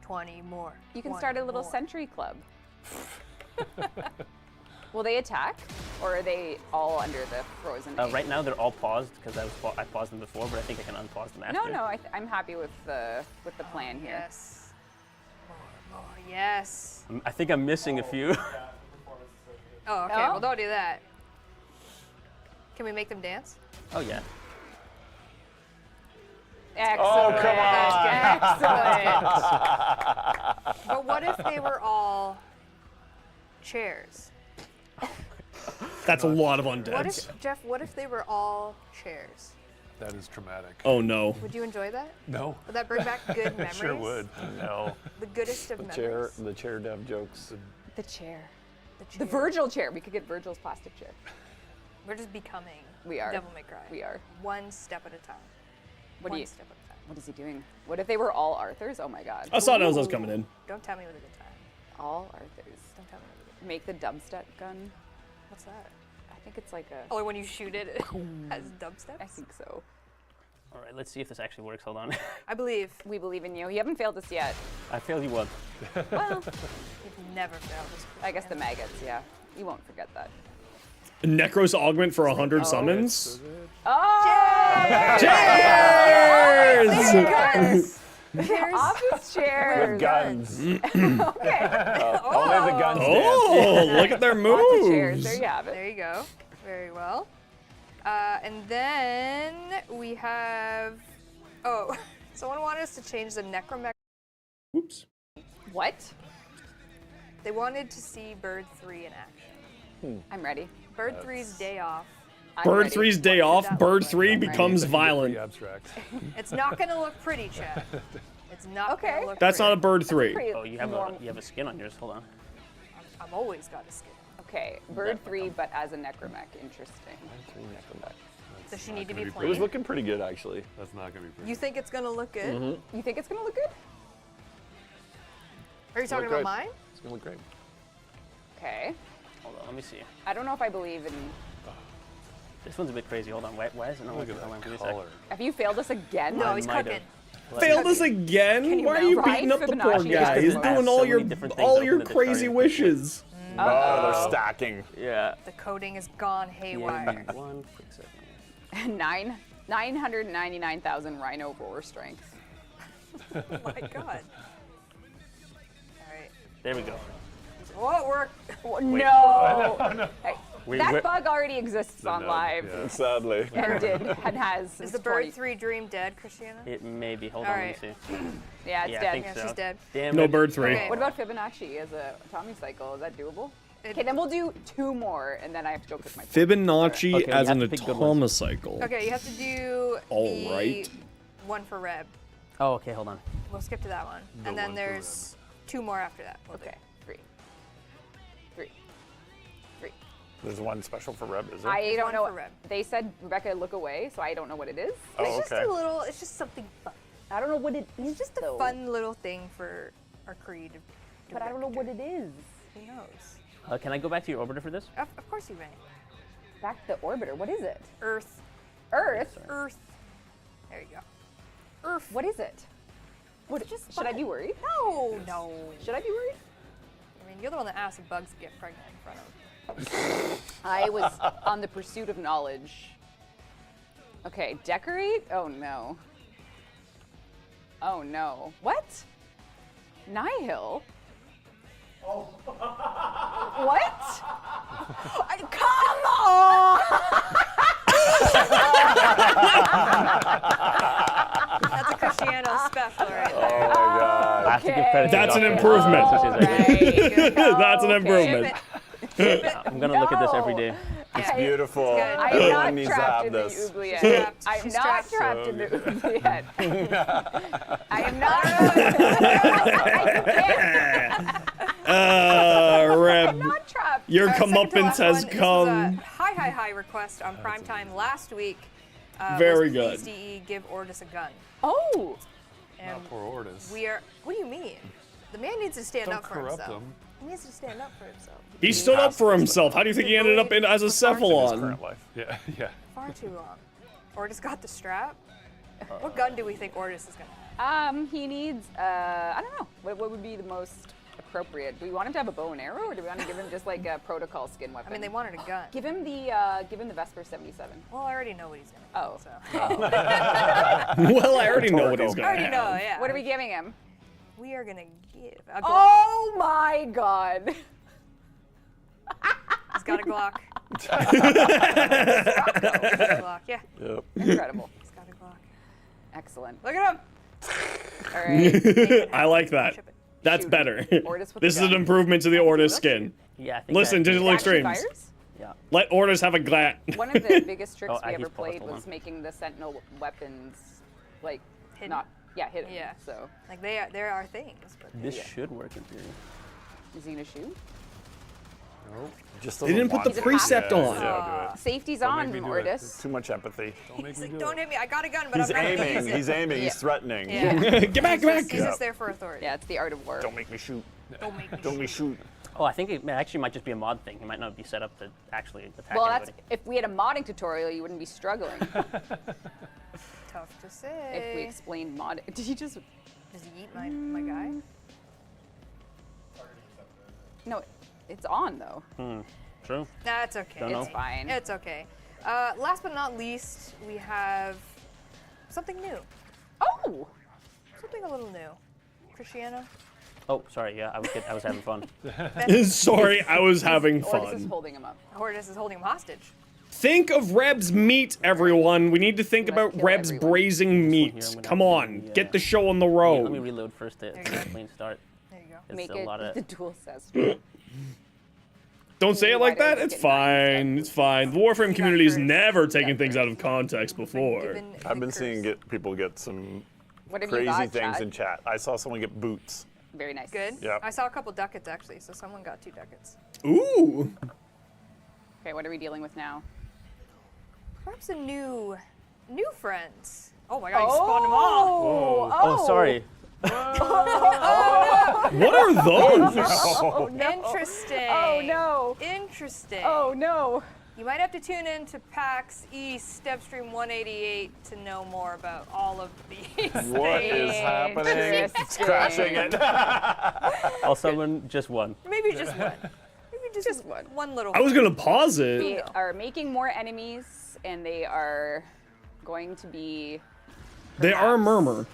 20 more. You can 20 start a little more. sentry club. Will they attack, or are they all under the frozen? Right now they're all paused because I paused them before, but I think I can unpause them after. No, I'm happy with the plan here. Yes. More. Yes. I think I'm missing a few. Oh, okay. Oh. Well, don't do that. Can we make them dance? Oh yeah. Excellent. Oh, come on. Excellent. But what if they were all chairs? That's a lot of What undeads. if, Jeff, what if they were all chairs? That is traumatic. Oh no. Would you enjoy that? No. Would that bring back good memories? Sure would. No. The goodest of memories. The chair dev jokes. The chair. The The Virgil chair. We could get Virgil's plastic chair. We're just becoming We are. Devil May Cry. We are. One step at a time. What One do you? step at a time. What is he doing? What if they were all Arthurs? Oh my God. I saw it as I was coming in. Don't tell me with a good time. All Arthurs. Don't tell me with a good time. Make the dubstep gun. What's that? I think it's like a. Oh, when you shoot it, it has dubstep? I think so. All right, let's see if this actually works. Hold on. I believe. We believe in you. You haven't failed us yet. I failed you once. Well, You've never failed this. I guess the maggots. Yeah, you won't forget that. Necros augment for 100 summons. Oh! Cheers! Cheers. Office chairs. Guns. Okay. Only the guns dance. Oh, look at their Lots of chairs. moves. There you have it. There you go. Very well. And then we have. Oh, someone wanted us to change the necromech. Whoops. What? They wanted to see Bird 3 in action. I'm ready. Bird 3's day off. I'm Bird ready. 3's day off. that Bird look 3 I'm ready. becomes violent. Pretty abstract. It's not gonna look pretty, Chad. It's not Okay. gonna look That's pretty. not a Bird 3. Pretty Oh, you have normal. a skin on yours. Hold on. I've always got a skin. Okay, Bird 3, but as a necromech. Interesting. Does she need to be gonna be It plain? was looking pretty good, actually. That's not gonna be pretty. You think it's gonna look good? Mm-hmm. You think it's gonna look good? Are you talking about great. mine? It's gonna look great. Okay. Hold on. Let me see. I don't know if I believe in. This one's a bit crazy. Hold on. Why is it not Look working? at Hold on. that Give me a sec. color. Have you failed us again? No, I he's might cooking. have. Failed us again? Can you Why are you memorize beating up the poor Fibonacci? guy? He's Because doing so all many your different things open at the crazy starting. wishes. Oh, they're stacking. Yeah. The coding has gone haywire. One quick second. 999,000 rhino roar strength. Oh my god. Alright. There we go. Oh, it worked. No! Hey, We- that we're- bug already exists on nub, live. yeah. Sadly. And did, and has. Is since the Bird 20 3 dream dead, Christiana? It may be. Hold All on. right. Let me see. Yeah, it's Yeah, I dead. think Yeah, so. she's dead. Damn No it. Bird 3. Okay. What about Fibonacci as a Tommy cycle? Is that doable? It- Okay, then we'll do 2 more, and then I have to go cook my. Fibonacci Okay, you as have an to pick good ones. atomocycle. Okay, you have to do All the right. one for Reb. Oh, okay. Hold on. We'll skip to that one. The And then one for there's 2 more after that. We'll do. Okay, 3. 3. 3. There's one special for Reb, is there? I don't one know. for Reb. They said Rebecca look away, so I don't know what it is. Oh, It's just okay. a little, it's just something fun. I don't know what it is. It's just a though. fun little thing for our creative But I don't know what it is. Who knows? Can I go back to your orbiter for this? Of course you may. Back to the orbiter. What is it? Earth. Earth. Earth. There you go. What is it? What, should I be worried? No, no. Should I be worried? I mean, you're the one that asked if bugs get pregnant in front of. I was on the pursuit of knowledge. Okay, decorate? Oh no. Oh no. What? Nihil? Oh. What? Come on! That's a Cristiano special right Oh there. my God. I have to give credit to That's an Dr. improvement. Right. That's an Okay. improvement. I'm gonna look at this every day. It's Yeah, beautiful. it's good. I am Everyone not needs to trapped have in the this. oogly She's yet. trapped. I'm She's not trapped. trapped in the oogly yet. I am not. Reb, I'm not trapped. your Second to comeuppance last has one, this was come. a high request on primetime last week. Very was good. Please DE give Ordis a gun. Oh. And Not poor Ordis. we are. What do you mean? The man needs to stand Don't up for corrupt himself. him. He needs to stand up for himself. He stood up for himself. How do you think he ended up in as a His cephalon? current life. Yeah, yeah. Far too long. Ordis got the strap. What gun do we think Ordis is gonna have? He needs. I don't know. What would be the most appropriate? Do we want him to have a bow and arrow, or do we want to give him just like a protocol skin weapon? I mean, they wanted a gun. Give him the Vesper 77. Well, I already know what he's gonna. Oh. So. Well, I already know what he's I gonna already have. know. Yeah. What are we giving him? We are gonna give a Glock. Oh my God! He's got a Glock. He's got a Glock. Yeah. Yep. Incredible. He's got a Glock. Excellent. Look at him. All right. I like that. Ship it. That's Shoot. better. Ordis with This the is an gun. improvement to the Ordis skin. Yeah, I think Listen, that, Digital It actually Extremes. fires? yeah. Let Ordis have a glat. One of the biggest tricks Oh, we he's ever played powerful, was huh? making the Sentinel weapons like Hidden. not hidden. Yeah. So Like there are things, but This Yeah. should work in theory. is he gonna shoot? Just They didn't put the He's a precept passive. on. Yeah, do it. Safety's Don't on, make me do Ordis. Too much empathy. Don't make he's me like, do don't it. hit me. I got a gun, but He's I'm not gonna aiming. use it. He's aiming. Yeah. He's threatening. Yeah. Get back, He's back. just, he's just there for authority. Yeah, it's the art of war. Don't make me shoot. Don't make me Don't make me shoot. Oh, I think it actually might just be a mod thing. He might not be set up to actually attack Well, anybody. that's if we had a modding tutorial, you wouldn't be struggling. Tough to say. If we explained mod, did he just? Does he eat my guy? No, it's on though. True. That's okay. Don't know. It's fine. It's okay. Last but not least, we have something new. Oh, Something a little new. Cristiano? Oh, sorry. Yeah, I was having fun. Sorry, I was having Ordis is fun. holding him up. Hortus is holding him hostage. Think of Reb's meat, everyone. We need to think Let's about kill Reb's everyone. braising Here, meat. I'm gonna Come do on, the, get the show on the Let me road. reload first to There get you a go. clean start. There you go. It's Make a it lot of the dual cess. Don't say it like Why that. don't It's you get mine fine. instead? It's fine. The Warframe community's first. never taken things out of context before. Given I've the been seeing curse. people get some What have you crazy got, things Chad? in chat. I saw someone get boots. Very nice. Good. Yep. I saw a couple ducats actually, so someone got 2 ducats. Ooh. Okay, what are we dealing with now? Perhaps a new friends. Oh my god, you spawned them all. Oh, sorry. What are those? Oh no. Interesting. Oh no. Interesting. Oh no. You might have to tune in to PAX East Stepstream 188 to know more about all of these What is things. happening? It's Interesting. crashing it. I'll summon just one. Maybe just one. Maybe just one. One little. I was gonna pause We it. are making more enemies, and they are going to be They are a murmur.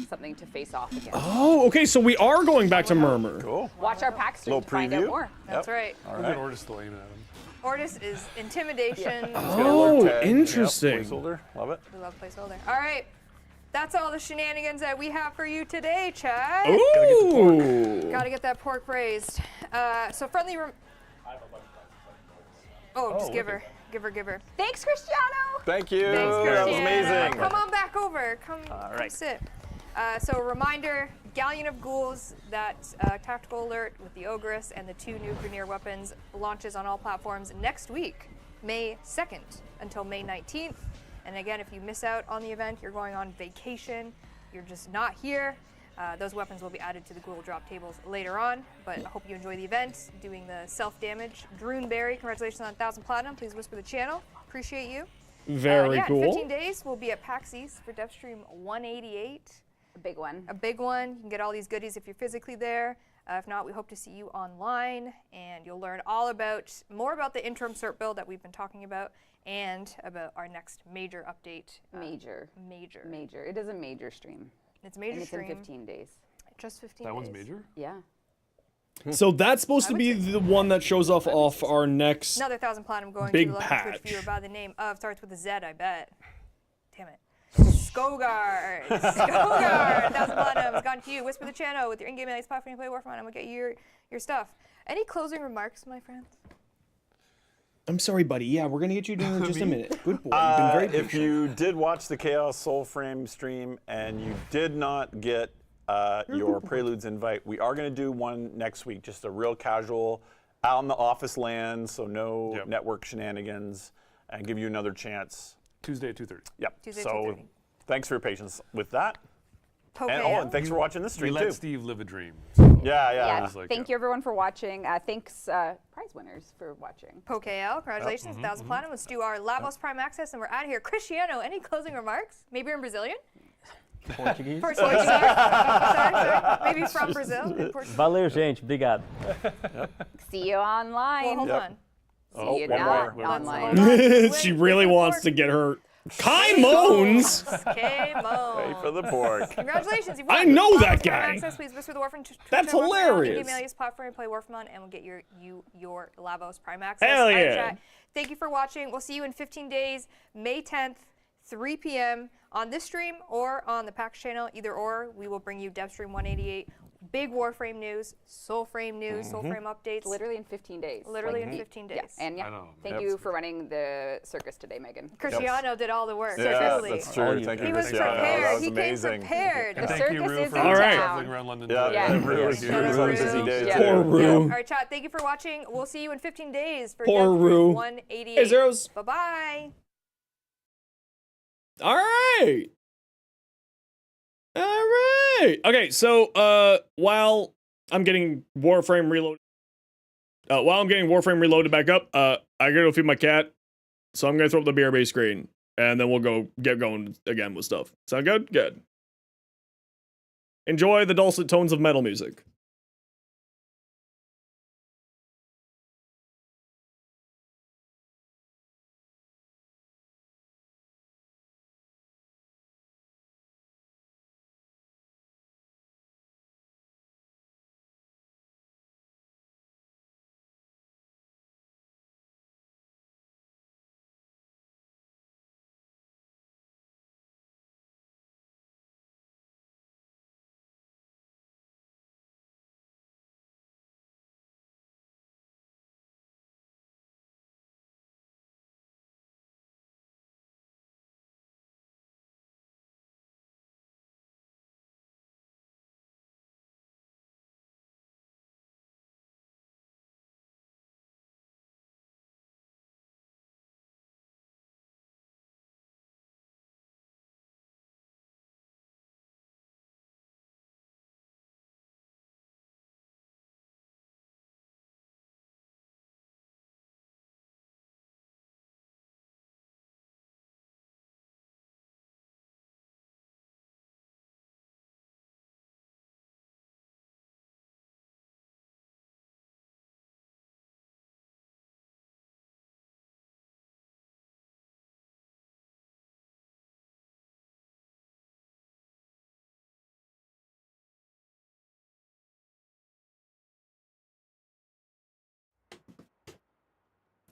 something to face off against. Oh, okay, so we are going back to murmur. Cool. Watch our pack stream Little to find out preview. more. That's right. All Look right. at Ordis still aiming at him. Ordis is intimidation. Oh, Tag. Yep, interesting. placeholder. Love it. We love placeholder. All right. That's all the shenanigans that we have for you today, Chad. Ooh. Gotta get that pork braised. So friendly. Just give her. Give her. Thanks, Cristiano. Thank you. Thanks, That was Cristiano. amazing. Come on back over. Come right. sit. So a reminder, Galleon of Ghouls, that tactical alert with the Ogress and the 2 new Grenier weapons launches on all platforms next week, May 2nd until May 19th. And again, if you miss out on the event, you're going on vacation, you're just not here, those weapons will be added to the Ghoul drop tables later on. But I hope you enjoy the event, doing the self-damage. Droonberry, congratulations on 1,000 Platinum. Please whisper the channel. Appreciate you. Very yeah, cool. In 15 days, we'll be at PAX East for DevStream 188. A big one. A big one. You can get all these goodies if you're physically there. If not, we hope to see you online, and you'll learn more about the interim cert build that we've been talking about, and about our next major update. Major. It is a major stream. It's a major and stream. It's in 15 days. Just 15 That days. one's major? Yeah. So that's supposed to be the one that shows off our next Another 1,000 platinum going big to the lucky patch. Twitch viewer by the name of, starts with a Z, I bet. Damn it. Skogard. Skogard. 1,000 platinum has gone to you. Whisper the channel with your in-game allies platform you play Warframe. I'm going to get your stuff. Any closing remarks, my friends? I'm sorry, buddy. Yeah, we're gonna get you doing in just a minute. Good boy. You've been very If patient. you did watch the Chaos Soulframe stream and you did not get your Preludes invite, we are going to do one next week, just a real casual, out in the office land, so no network shenanigans, and give you another chance. Tuesday at 2:30. Yep. Tuesday at so 2:30. Thanks for your patience with that. Poke And thanks for watching this We stream let too. Steve live a dream. Yeah. Thank you everyone for watching. Thanks prize winners for watching. PokeL, congratulations, 1,000 platinum. Let's do our Lavos Prime Access, and we're out of here. Cristiano, any closing remarks? Maybe in Brazilian? Portuguese. sorry. Maybe from Brazil. In Portuguese. Valeu, gente. Obrigado. See you online. Well, hold on. See you one not more. online. She really wants to get her Kaimons. Pay for the pork. Congratulations, you've I won. know Lavos that Prime guy. Access, please whisper the Warframe. That's In-game hilarious. alias platform, play Warframe on, and we'll get your Lavos Prime Access. Hell Out of yeah. chat. Thank you for watching. We'll see you in 15 days, May 10th, 3 p.m. on this stream or on the PAX channel. Either or, we will bring you DevStream 188. Big Warframe news, Soulframe news, Soulframe updates. Literally in 15 days. Literally in 15 days. Yeah. And I know. thank you for running the circus today, Megan. Cristiano did all the work. Yeah, truly. that's true. Thank you, He was Cristiano. prepared. That was He amazing. came prepared. The Thank you, circus Rue, is for in All right. traveling town. around London. Yeah, Yeah. really. Shout It out was on a Rue. busy day Yeah. too. Poor Rue. All right, chat. Thank you for watching. We'll see you in 15 days for Poor DevStream Rue. 188. Hey, Zeros. Bye-bye. All right. All right. Okay, so while I'm getting Warframe reloaded back up, I gotta go feed my cat. So I'm gonna throw up the BRB screen, and then we'll get going again with stuff. Sound good? Good. Enjoy the dulcet tones of metal music.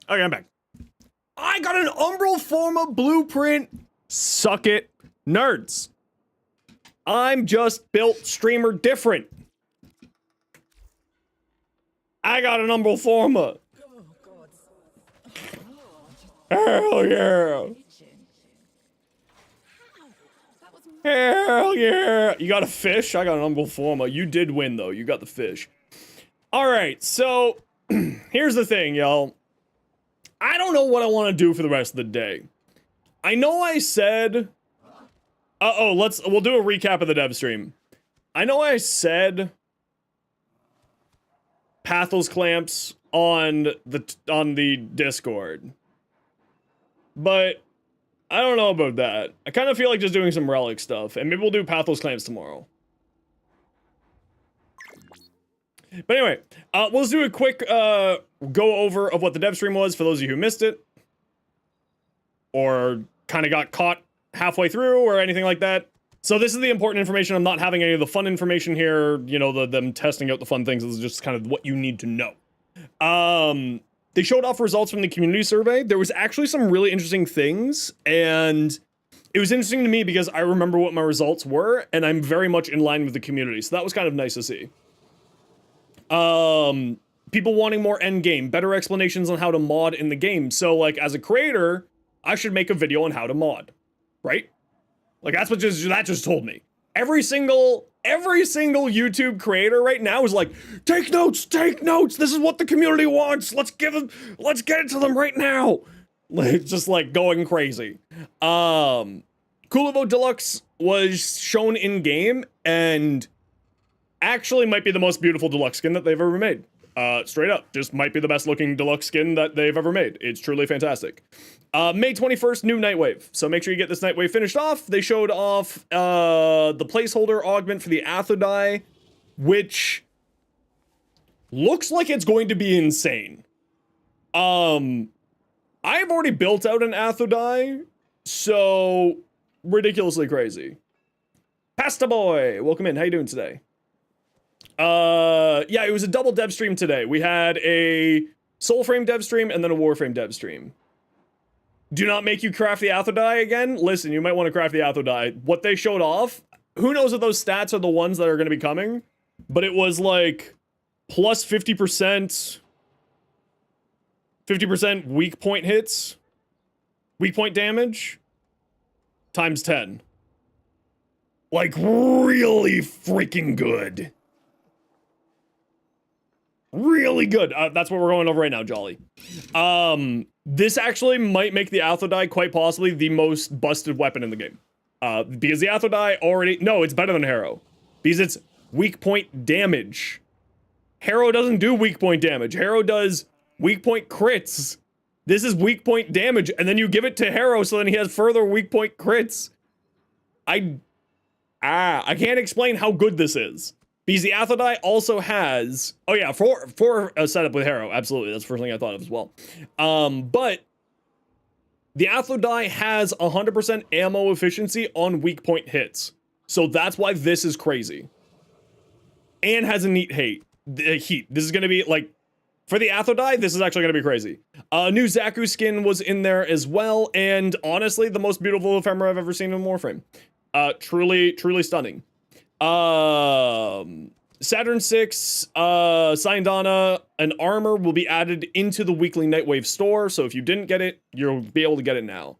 Okay, I'm back. I got an Umbral Forma blueprint. Suck it, nerds. I'm just built streamer different. I got an Umbral Forma. Hell yeah. Hell yeah. You got a fish? I got an Umbral Forma. You did win, though. You got the fish. All right, so here's the thing, y'all. I don't know what I want to do for the rest of the day. I know I said... we'll do a recap of the dev stream. I know I said... Pathos clamps on the Discord. But I don't know about that. I kind of feel like just doing some relic stuff, and maybe we'll do Pathos Claims tomorrow. But anyway, we'll just do a quick go over of what the dev stream was for those of you who missed it, or kind of got caught halfway through, or anything like that. So this is the important information. I'm not having any of the fun information here. You know, them testing out the fun things. This is just kind of what you need to know. They showed off results from the community survey. There was actually some really interesting things, and it was interesting to me because I remember what my results were, and I'm very much in line with the community. So that was kind of nice to see. People wanting more end game, better explanations on how to mod in the game. So like as a creator, I should make a video on how to mod, right? Like that's what that just told me. Every single YouTube creator right now is like, take notes. This is what the community wants. Let's get it to them right now. Like, just like going crazy. Kulivo Deluxe was shown in game and actually might be the most beautiful deluxe skin that they've ever made. Straight up, just might be the best looking deluxe skin that they've ever made. It's truly fantastic. May 21st, new Nightwave. So make sure you get this Nightwave finished off. They showed off the placeholder augment for the Athodai, which looks like it's going to be insane. I've already built out an Athodai, so ridiculously crazy. Pasta Boy, welcome in. How you doing today? Yeah, it was a double dev stream today. We had a Soulframe dev stream and then a Warframe dev stream. Do not make you craft the Athodai again? Listen, you might want to craft the Athodai. What they showed off, who knows if those stats are the ones that are going to be coming, but it was like plus 50%, 50% weak point hits, weak point damage, times 10. Like, really freaking good. Really good. That's what we're going over right now, Jolly. This actually might make the Athodai quite possibly the most busted weapon in the game. Because the Athodai already... No, it's better than Harrow. Because it's weak point damage. Harrow doesn't do weak point damage. Harrow does weak point crits. This is weak point damage, and then you give it to Harrow so then he has further weak point crits. I can't explain how good this is. Because the Athodai also has... Oh yeah, for a setup with Harrow, absolutely. That's the first thing I thought of as well. But the Athodai has 100% ammo efficiency on weak point hits. So that's why this is crazy. And has a neat heat. This is going to be, like... For the Athodai, this is actually going to be crazy. New Zaku skin was in there as well. And honestly, the most beautiful ephemera I've ever seen in Warframe. Truly, truly stunning. Saturn 6, Syndana, and armor will be added into the weekly Nightwave store, so if you didn't get it, you'll be able to get it now.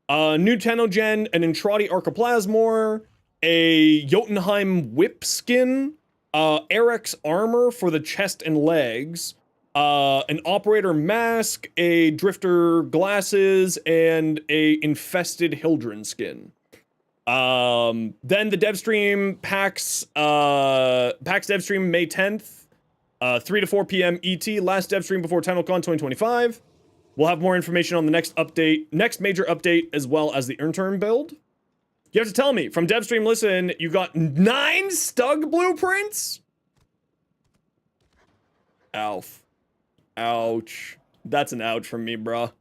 New Tenogen, an Entrati Archoplasmor, a Jotunheim whip skin, Eric's armor for the chest and legs, an operator mask, a drifter glasses, and a infested Hildren skin. Then the dev stream PAX dev stream May 10th, 3 to 4 p.m. ET, last dev stream before TennoCon 2025. We'll have more information on the next major update, as well as the intern build. You have to tell me, from dev stream listen, you got 9 Stug blueprints? Ouch. That's an ouch from me, bruh.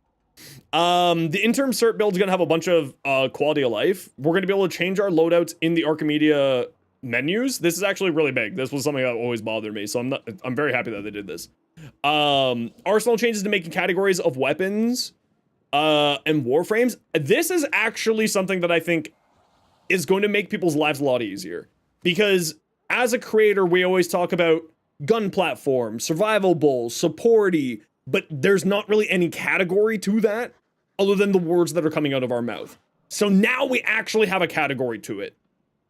The interim cert build is going to have a bunch of quality of life. We're going to be able to change our loadouts in the Archimedia menus. This is actually really big. This was something that always bothered me, so I'm very happy that they did this. Arsenal changes to making categories of weapons and warframes. This is actually something that I think is going to make people's lives a lot easier. Because as a creator, we always talk about gun platform, survival bowl, supporty, but there's not really any category to that other than the words that are coming out of our mouth. So now we actually have a category to it.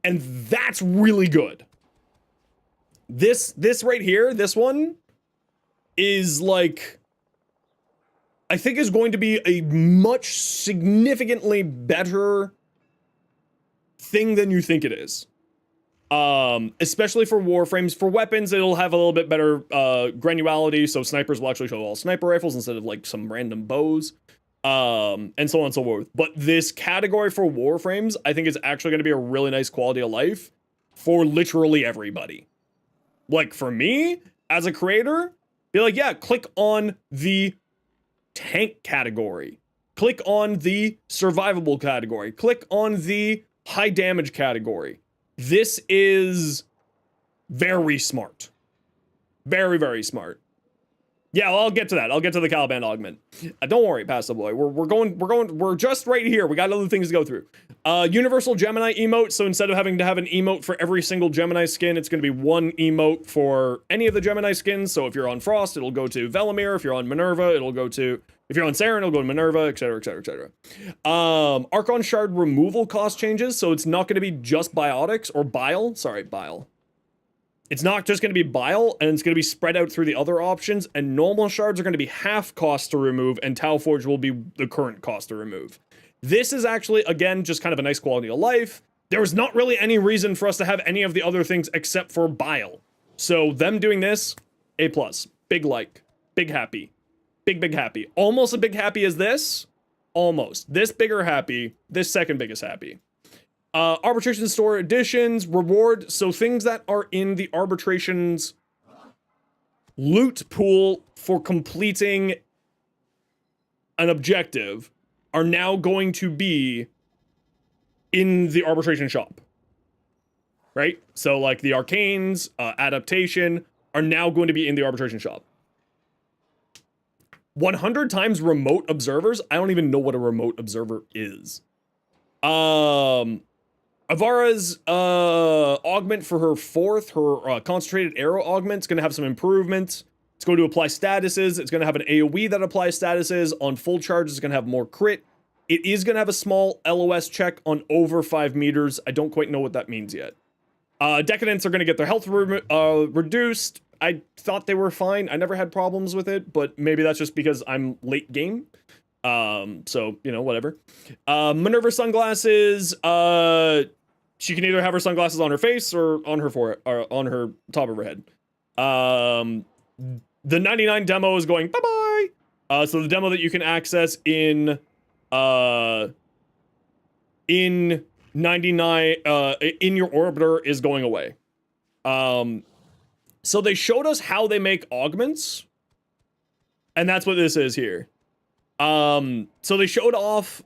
And that's really good. This right here, this one is like, I think is going to be a much significantly better thing than you think it is. Especially for warframes. For weapons, it'll have a little bit better granularity, so snipers will actually show all sniper rifles instead of like some random bows. and so on and so forth. But this category for Warframes, I think is actually going to be a really nice quality of life for literally everybody. Like for me, as a creator, be like, yeah, click on the tank category. Click on the survivable category. Click on the high damage category. This is very smart. Very, very smart. Yeah, well, I'll get to that. I'll get to the Caliban augment. Don't worry, Pasto Boy. We're just right here. We got other things to go through. Universal Gemini emote. So instead of having to have an emote for every single Gemini skin, it's going to be one emote for any of the Gemini skins. So if you're on Frost, it'll go to Velimir. If you're on Minerva, it'll go to... If you're on Saren, it'll go to Minerva, etc., etc., etc. Archon Shard removal cost changes. So it's not going to be just Biotics or Bile. Sorry, Bile. It's not just going to be Bile, and it's going to be spread out through the other options, and normal shards are going to be half cost to remove, and Tau Forge will be the current cost to remove. This is actually, again, just kind of a nice quality of life. There was not really any reason for us to have any of the other things except for Bile. So them doing this, A+. Big like. Big happy. Big, big happy. Almost as big happy as this. Almost. This bigger happy. This second biggest happy. Arbitration store additions, reward, so things that are in the arbitration's loot pool for completing an objective are now going to be in the arbitration shop. Right? So like the arcanes, adaptation are now going to be in the arbitration shop. 100 times remote observers? I don't even know what a remote observer is. Avara's augment for her fourth, her concentrated arrow augment, is going to have some improvements. It's going to apply statuses. It's going to have an AoE that applies statuses. On full charge, it's going to have more crit. It is going to have a small LOS check on over 5 meters. I don't quite know what that means yet. Decadents are going to get their health reduced. I thought they were fine. I never had problems with it, but maybe that's just because I'm late game. So, you know, whatever. Minerva sunglasses, she can either have her sunglasses on her face or on her forehead, or on her top of her head. The 99 demo is going bye-bye. So the demo that you can access in 99, in your orbiter is going away. So they showed us how they make augments, and that's what this is here. So they showed off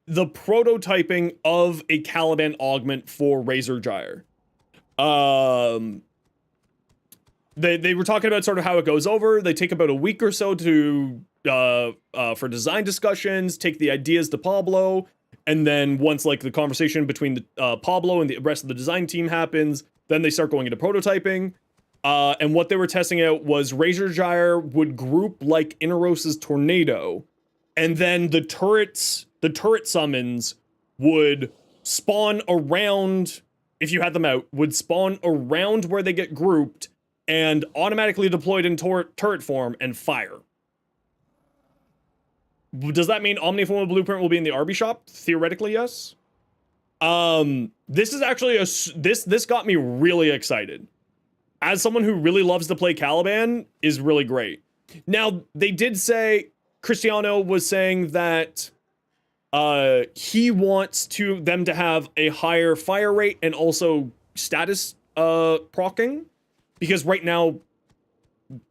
the prototyping of a Caliban augment for Razor Gyre. They were talking about sort of how it goes over. They take about a week or so to for design discussions, take the ideas to Pablo, and then once like the conversation between the Pablo and the rest of the design team happens, then they start going into prototyping. And what they were testing out was Razor Gyre would group like Inaros's Tornado, and then the turret summons would spawn around, if you had them out, would spawn around where they get grouped and automatically deployed in turret form and fire. Does that mean Omniform Blueprint will be in the RB shop? Theoretically, yes. This is actually this got me really excited. As someone who really loves to play Caliban, is really great. Now, they did say, Cristiano was saying that he wants them to have a higher fire rate and also status proccing, because right now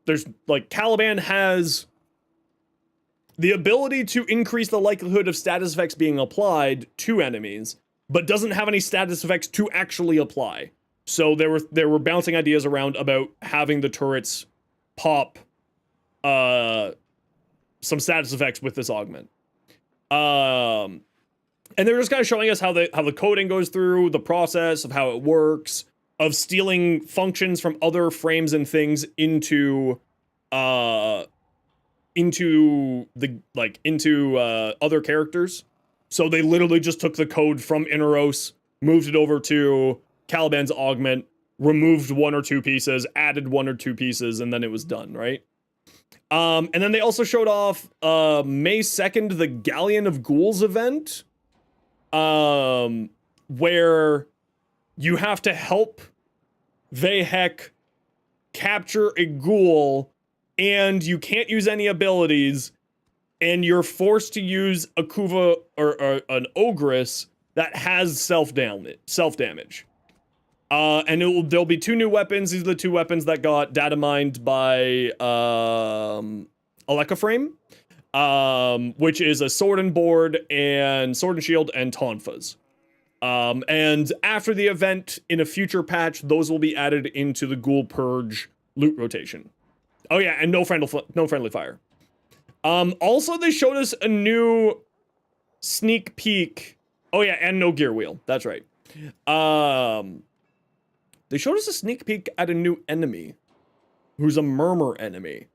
there's like Caliban has the ability to increase the likelihood of status effects being applied to enemies, but doesn't have any status effects to actually apply. So they were bouncing ideas around about having the turrets pop some status effects with this augment. And they were just kind of showing us how the coding goes through, the process of how it works, of stealing functions from other frames and things into other characters. So they literally just took the code from Inaros, moved it over to Caliban's augment, removed 1 or 2 pieces, added 1 or 2 pieces, and then it was done, right? And then they also showed off May 2nd, the Galleon of Ghouls event, where you have to help Vahek capture a ghoul, and you can't use any abilities, and you're forced to use a Kuva or an Ogress that has self-damage. And there'll be 2 new weapons. These are the 2 weapons that got data mined by Alekaframe, which is a sword and board and sword and shield and tonfas. And after the event, in a future patch, those will be added into the Ghoul Purge loot rotation. Oh yeah, and no friendly fire. Also, they showed us a new sneak peek. Oh yeah, and no gear wheel. That's right. They showed us a sneak peek at a new enemy, who's a murmur enemy.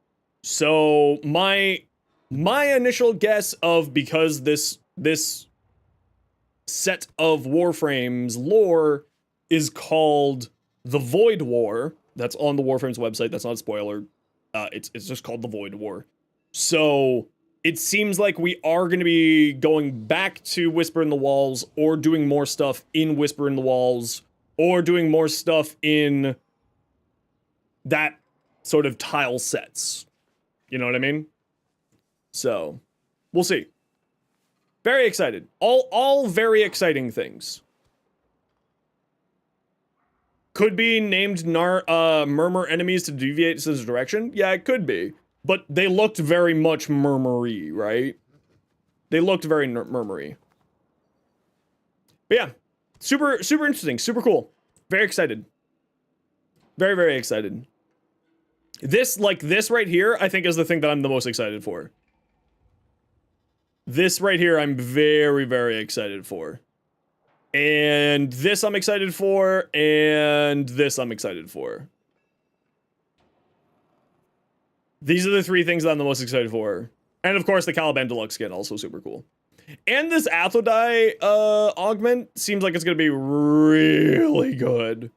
So my initial guess of, because this set of Warframes lore is called the Void War. That's on the Warframes website. That's not a spoiler. It's just called the Void War. So it seems like we are going to be going back to Whisper in the Walls, or doing more stuff in Whisper in the Walls, or doing more stuff in that sort of tile sets. You know what I mean? So we'll see. Very excited. All very exciting things. Could be named murmur enemies to deviate this direction. Yeah, it could be. But they looked very much murmury, right? They looked very murmury. But yeah, super interesting, super cool. Very excited. Very, very excited. This right here, I think, is the thing that I'm the most excited for. This right here, I'm very, very excited for. And this I'm excited for, and this I'm excited for. These are the 3 things that I'm the most excited for. And of course, the Caliban Deluxe skin, also super cool. And this Athodai augment seems like it's going to be really good.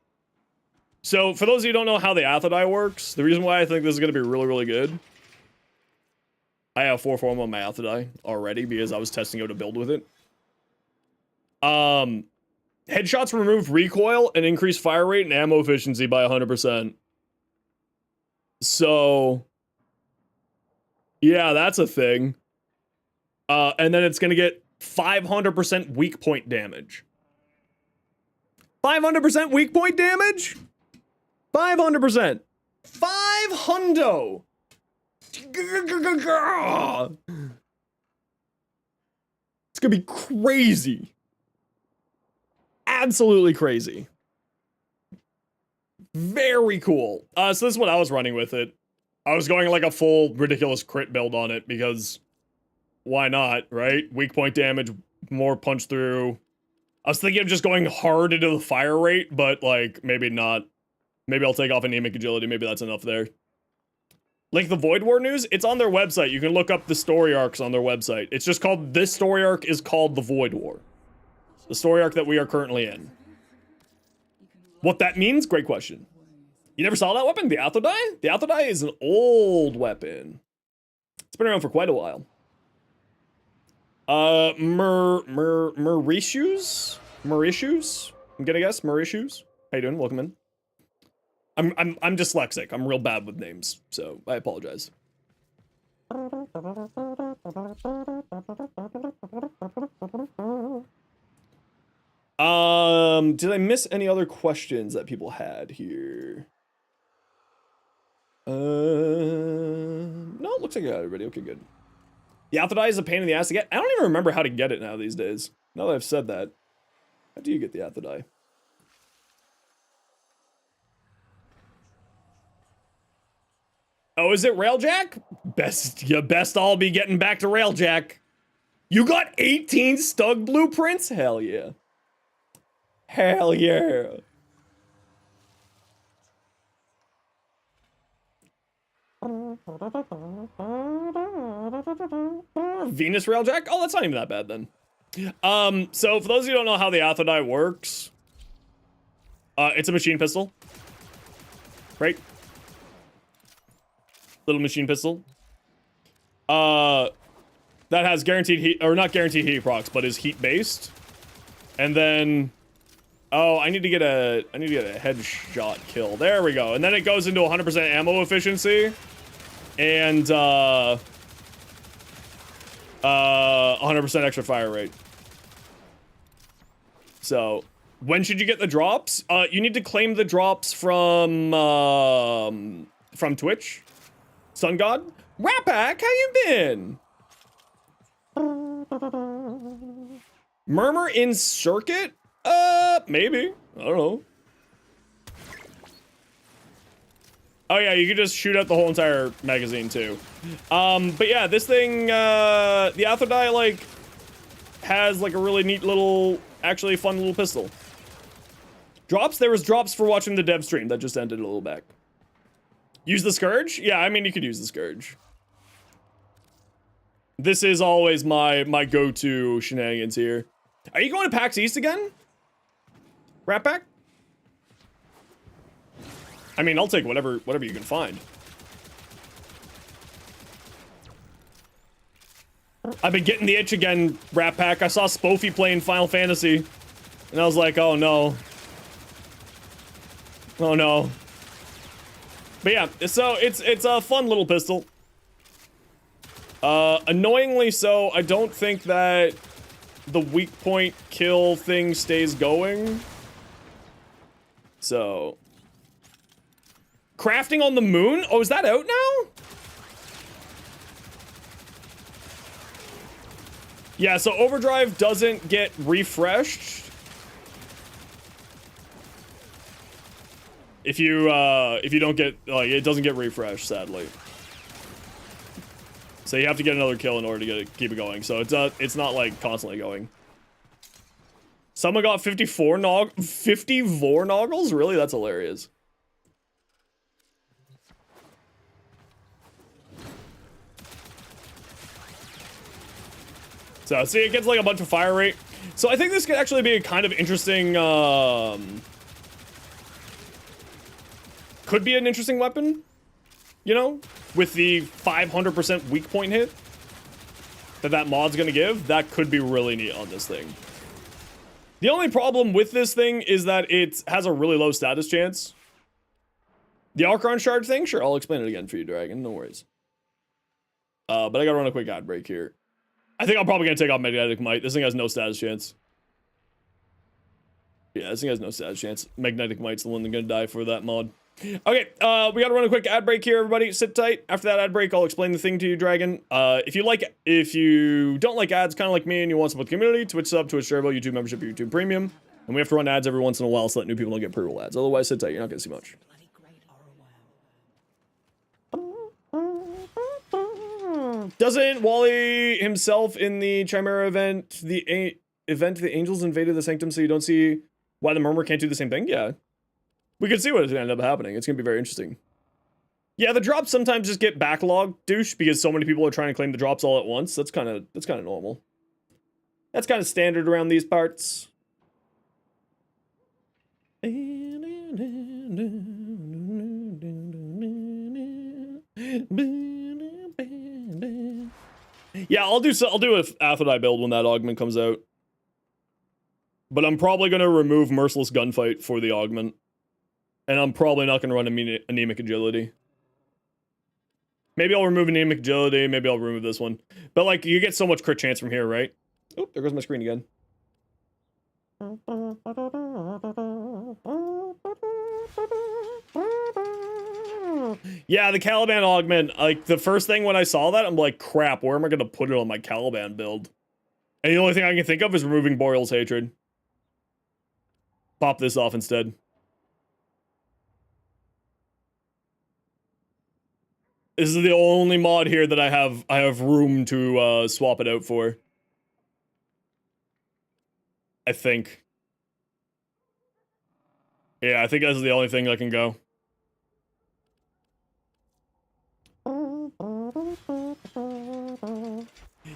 So, for those of you who don't know how the Athodai works, the reason why I think this is going to be really, really good, I have 4 form on my Athodai already because I was testing out a build with it. Headshots remove recoil and increase fire rate and ammo efficiency by 100%. So, yeah, that's a thing. And then it's going to get 500% weak point damage. 500% weak point damage? 500%. 500. It's going to be crazy. Absolutely crazy. Very cool. So this is what I was running with it. I was going like a full ridiculous crit build on it because why not, right? Weak point damage, more punch through. I was thinking of just going hard into the fire rate, but like maybe not. Maybe I'll take off anemic agility. Maybe that's enough there. Like the Void War news, it's on their website. You can look up the story arcs on their website. It's just called, this story arc is called the Void War. The story arc that we are currently in. What that means? Great question. You never saw that weapon? The Athodai? The Athodai is an old weapon. It's been around for quite a while. Mauritius? Mauritius? I'm gonna guess. Mauritius? How you doing? Welcome in. I'm dyslexic. I'm real bad with names, so I apologize. Did I miss any other questions that people had here? No, it looks like I got everybody. Okay, good. The Athodai is a pain in the ass to get. I don't even remember how to get it now these days. Now that I've said that. How do you get the Athodai? Oh, is it Railjack? You best all be getting back to Railjack. You got 18 Stug blueprints? Hell yeah. Hell yeah. Venus Railjack? Oh, that's not even that bad then. So for those of you who don't know how the Athodai works, it's a machine pistol. Right? Little machine pistol. That has guaranteed heat, or not guaranteed heat procs, but is heat based. And then, oh, I need to get a headshot kill. There we go. And then it goes into 100% ammo efficiency. And 100% extra fire rate. So, when should you get the drops? You need to claim the drops from Twitch. Sun God? Rapak, how you been? Murmur in circuit? Maybe. I don't know. Oh yeah, you could just shoot out the whole entire magazine too. But yeah, this thing, the Aphrodite, like, has like a really neat little, actually fun little pistol. Drops? There was drops for watching the dev stream that just ended a little back. Use the Scourge? Yeah, I mean, you could use the Scourge. This is always my go-to shenanigans here. Are you going to PAX East again? Rat Pack? I mean, I'll take whatever you can find. I've been getting the itch again, Rat Pack. I saw Spoofy playing Final Fantasy, and I was like, oh no. Oh no. But yeah, so it's a fun little pistol. Annoyingly so, I don't think that the weak point kill thing stays going. So... Crafting on the moon? Oh, is that out now? Yeah, so Overdrive doesn't get refreshed. If you don't get, like, it doesn't get refreshed, sadly. So you have to get another kill in order to keep it going. So it's not like constantly going. Someone got 54 noggles? Really? That's hilarious. So, see, it gets like a bunch of fire rate. So I think this could actually be a kind of interesting, could be an interesting weapon, you know, with the 500% weak point hit that mod's gonna give. That could be really neat on this thing. The only problem with this thing is that it has a really low status chance. The Archon Shard thing? Sure, I'll explain it again for you, Dragon. No worries. But I gotta run a quick ad break here. I think I'm probably gonna take off Magnetic Might. This thing has no status chance. Yeah, this thing has no status chance. Magnetic Might's the one that's gonna die for that mod. Okay, we gotta run a quick ad break here, everybody. Sit tight. After that ad break, I'll explain the thing to you, Dragon. If you don't like ads, kind of like me, and you want to support the community, Twitch sub, Twitch Turbo, YouTube membership, YouTube Premium. And we have to run ads every once in a while so that new people don't get pre-roll ads. Otherwise, sit tight. You're not gonna see much. Doesn't Wally himself in the Chimera event, the Angels invaded the Sanctum, so you don't see why the Murmur can't do the same thing? Yeah. We could see what is going to end up happening. It's going to be very interesting. Yeah, the drops sometimes just get backlogged, douche, because so many people are trying to claim the drops all at once. That's kind of normal. That's kind of standard around these parts. Yeah, I'll do a Aphrodite build when that augment comes out. But I'm probably going to remove Merciless Gunfight for the augment. And I'm probably not going to run Anemic Agility. Maybe I'll remove Anemic Agility, maybe I'll remove this one. But like, you get so much crit chance from here, right? Oop, there goes my screen again. Yeah, the Caliban augment, like, the first thing when I saw that, I'm like, crap, where am I going to put it on my Caliban build? And the only thing I can think of is removing Boreal's Hatred. Pop this off instead. This is the only mod here that I have room to swap it out for. I think. Yeah, I think this is the only thing I can go.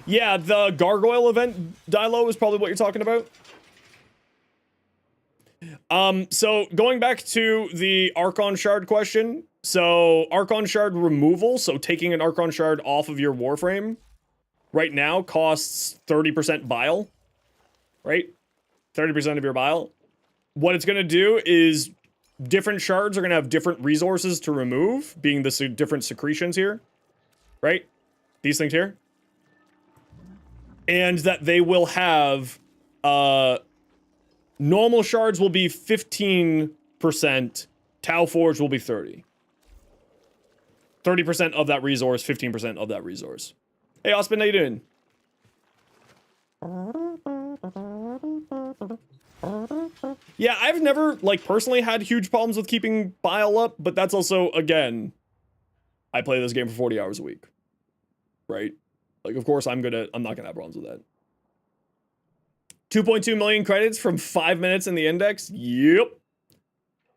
Yeah, the Gargoyle event, Dilo, is probably what you're talking about. So going back to the Archon Shard question. So Archon Shard removal, so taking an Archon Shard off of your Warframe, right now costs 30% bile, right? 30% of your bile. What it's gonna do is different shards are gonna have different resources to remove, being the different secretions here, right? These things here. and that they will have normal shards will be 15%, Tau Forge will be 30. 30% of that resource, 15% of that resource. Hey, Osman, how you doing? Yeah, I've never, like, personally had huge problems with keeping bile up, but that's also, again, I play this game for 40 hours a week. Right? Like, of course, I'm not gonna have problems with that. 2.2 million credits from 5 minutes in the index? Yep.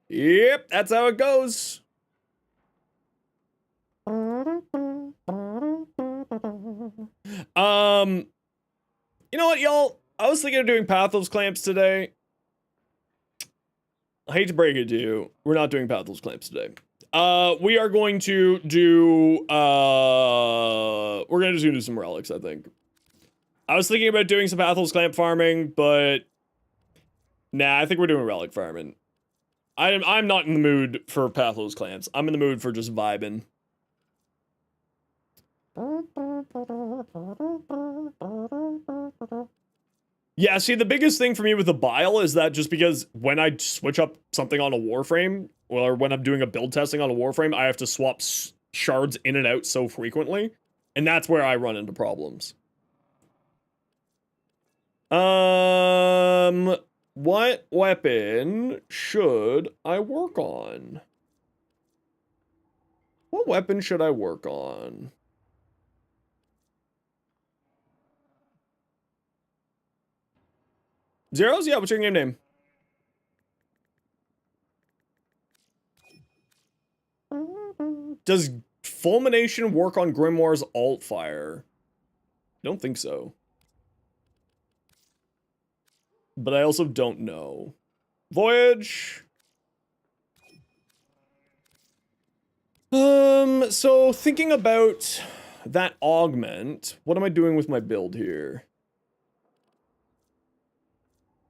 Yep, that's how it goes. You know what, y'all? I was thinking of doing Pathos clamps today. I hate to break it to you. We're not doing Pathos clamps today. We are going to do, we're gonna just do some relics, I think. I was thinking about doing some Pathos clamp farming, but nah, I think we're doing relic farming. I'm not in the mood for Pathos clamps. I'm in the mood for just vibing. Yeah, see, the biggest thing for me with the bile is that just because when I switch up something on a Warframe, or when I'm doing a build testing on a Warframe, I have to swap shards in and out so frequently, and that's where I run into problems. What weapon should I work on? What weapon should I work on? Zeros? Yeah, what's your game name? Does Fulmination work on Grimoire's alt fire? I don't think so. But I also don't know. Voyage. So thinking about that augment, what am I doing with my build here?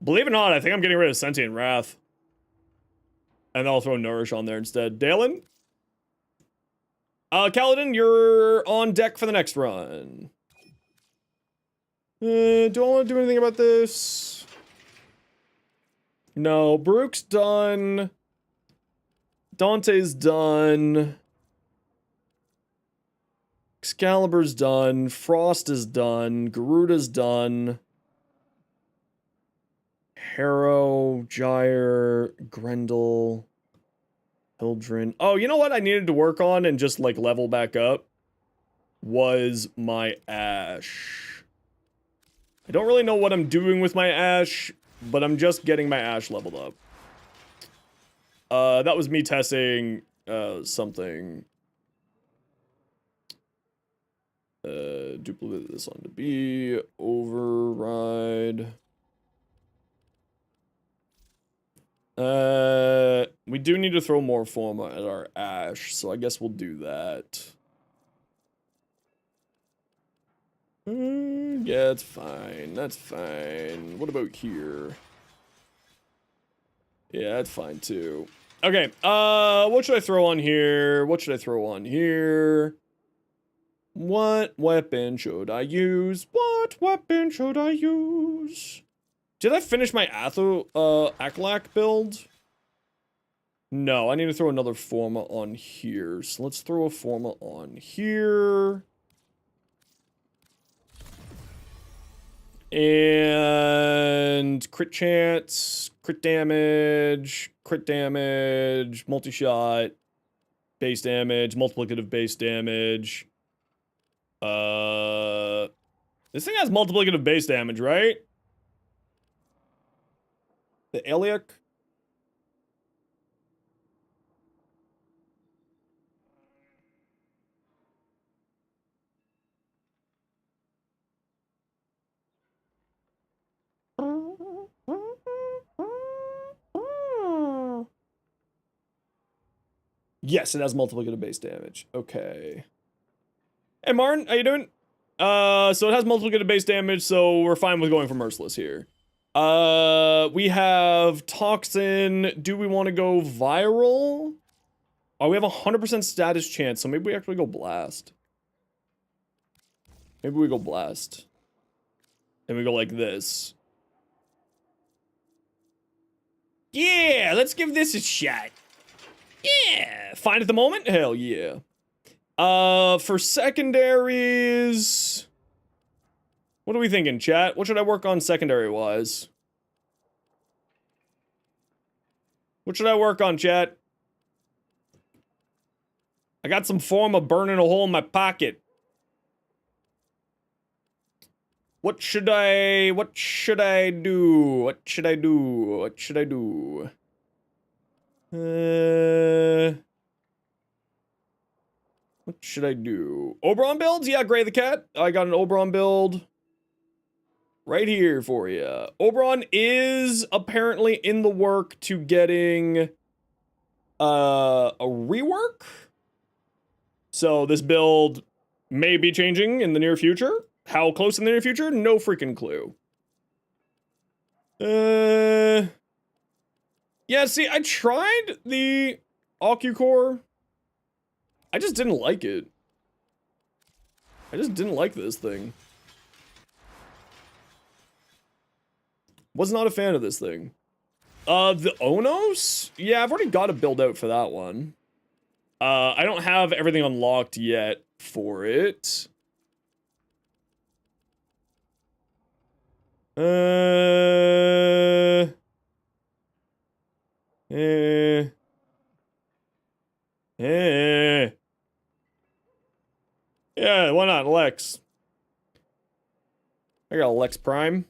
Believe it or not, I think I'm getting rid of Sentient Wrath. And I'll throw Nourish on there instead. Dalen? Kaladin, you're on deck for the next run. Do I want to do anything about this? No, Baruch's done. Dante's done. Excalibur's done. Frost is done. Garuda's done. Harrow, Gyre, Grendel, Hildren. Oh, you know what I needed to work on and just, like, level back up? Was my Ash. I don't really know what I'm doing with my Ash, but I'm just getting my Ash leveled up. That was me testing, something. Duplicate this onto B, override. We do need to throw more Forma at our Ash, so I guess we'll do that. Yeah, it's fine. That's fine. What about here? Yeah, that's fine too. Okay, what should I throw on here? What should I throw on here? What weapon should I use? What weapon should I use? Did I finish my Aklak build? No, I need to throw another Forma on here. So let's throw a Forma on here. And crit chance, crit damage, multi-shot, base damage, multiplicative base damage. This thing has multiplicative base damage, right? The Eliac? Yes, it has multiplicative base damage. Okay. Hey, Martin, how you doing? So it has multiplicative base damage, so we're fine with going for Merciless here. We have Toxin. Do we want to go Viral? Oh, we have a 100% status chance, so maybe we actually go Blast. Maybe we go Blast. And we go like this. Yeah, let's give this a shot. Yeah, fine at the moment? Hell yeah. For secondaries... What are we thinking, chat? What should I work on secondary-wise? What should I work on, chat? I got some form of burning a hole in my pocket. What should I do? What should I do? What should I do? What should I do? Oberon builds? Yeah, Gray the Cat. I got an Oberon build right here for you. Oberon is apparently in the work to getting a rework. So this build may be changing in the near future. How close in the near future? No freaking clue. Yeah, see, I tried the AcuCore. I just didn't like it. I just didn't like this thing. Was not a fan of this thing. The Onos? Yeah, I've already got a build out for that one. I don't have everything unlocked yet for it. Yeah, why not, Lex? I got a Lex Prime.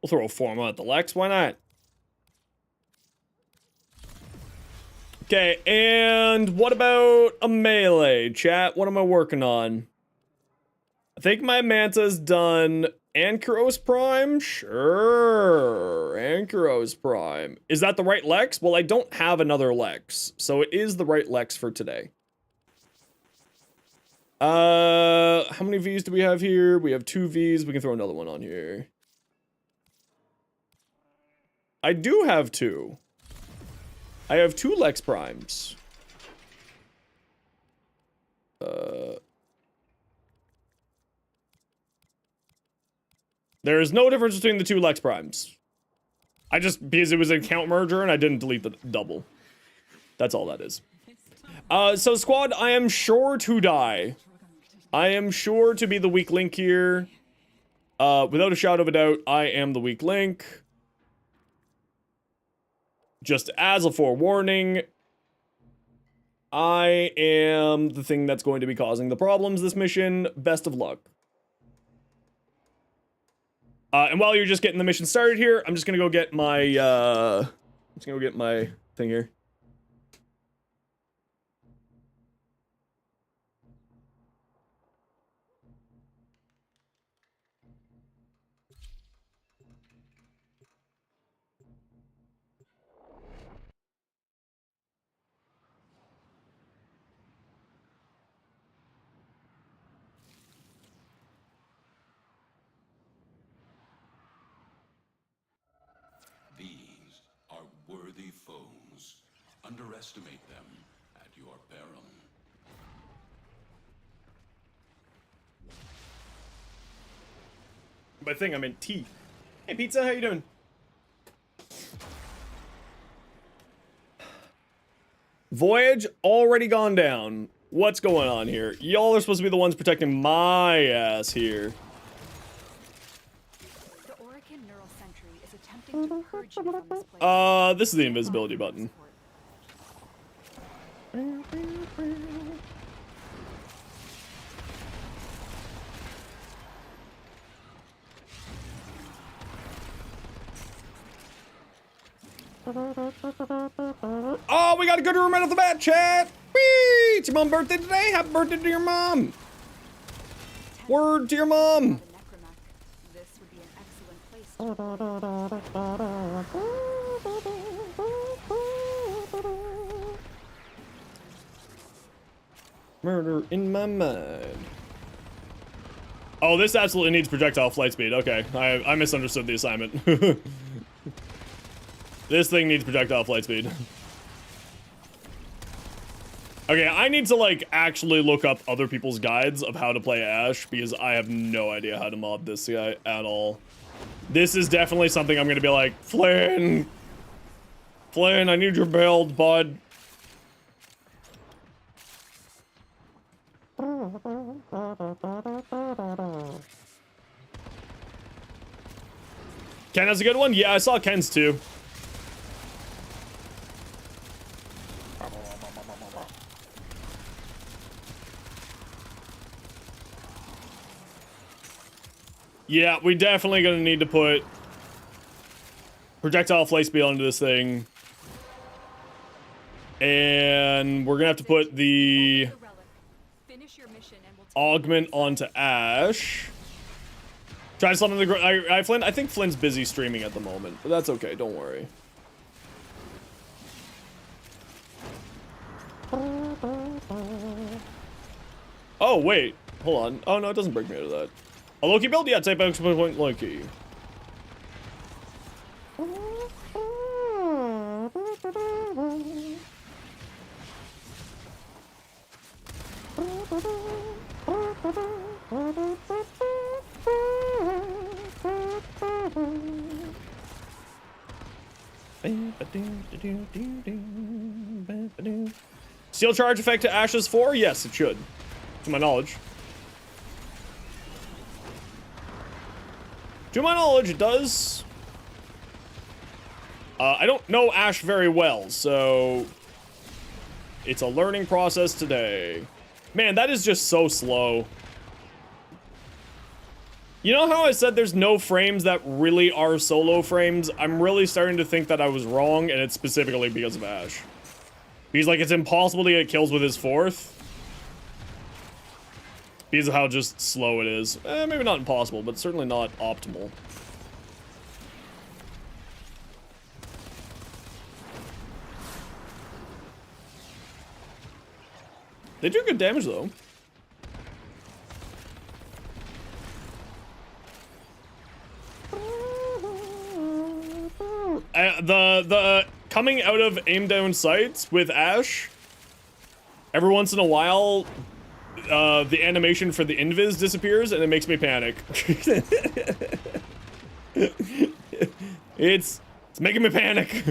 We'll throw a form at the Lex, why not? Okay, and what about a melee, chat? What am I working on? I think my Manta's done. Ankyros Prime? Sure. Ankyros Prime. Is that the right Lex? Well, I don't have another Lex, so it is the right Lex for today. How many Vs do we have here? We have 2 Vs. We can throw another one on here. I do have 2. I have 2 Lex Primes. There is no difference between the 2 Lex Primes. Because it was a count merger and I didn't delete the double. That's all that is. So squad, I am sure to die. I am sure to be the weak link here. Without a shadow of a doubt, I am the weak link. Just as a forewarning, I am the thing that's going to be causing the problems this mission. Best of luck. And while you're just getting the mission started here, I'm just gonna go get my, thing here. These are worthy foes. Underestimate them at your peril. By thing, I meant tea. Hey, Pizza, how you doing? Voyage already gone down. What's going on here? Y'all are supposed to be the ones protecting my ass here. The Orican Neural Sentry is attempting to purge you from this place. This is the invisibility button. Oh, we got a good room right off the bat, chat! Whee! It's your mom's birthday today? Happy birthday to your mom! Word to your mom! This would be an excellent place Murder in my mind. Oh, this absolutely needs projectile flight speed. Okay, I misunderstood the assignment. This thing needs projectile flight speed. Okay, I need to like actually look up other people's guides of how to play Ashe because I have no idea how to mod this guy at all. This is definitely something I'm gonna be like, Flynn, I need your build, bud. Ken has a good one? Yeah, I saw Ken's too. Yeah, we definitely gonna need to put projectile flame speed onto this thing. And we're gonna have to put the augment onto Ashe. Try to summon the Flynn. I think Flynn's busy streaming at the moment, but that's okay. Don't worry. Oh wait, hold on. Oh no, it doesn't break me out of that. A Loki build? Yeah, type point Loki. Steel charge effect to Ashes 4? Yes, it should. To my knowledge. To my knowledge, it does. I don't know Ashe very well, so it's a learning process today. Man, that is just so slow. You know how I said there's no frames that really are solo frames? I'm really starting to think that I was wrong, and it's specifically because of Ashe. Because, like, it's impossible to get kills with his fourth. Because of how just slow it is. Maybe not impossible, but certainly not optimal. They do good damage, though. The coming out of aim down sights with Ashe, every once in a while, the animation for the invis disappears, and it makes me panic. It's making me panic.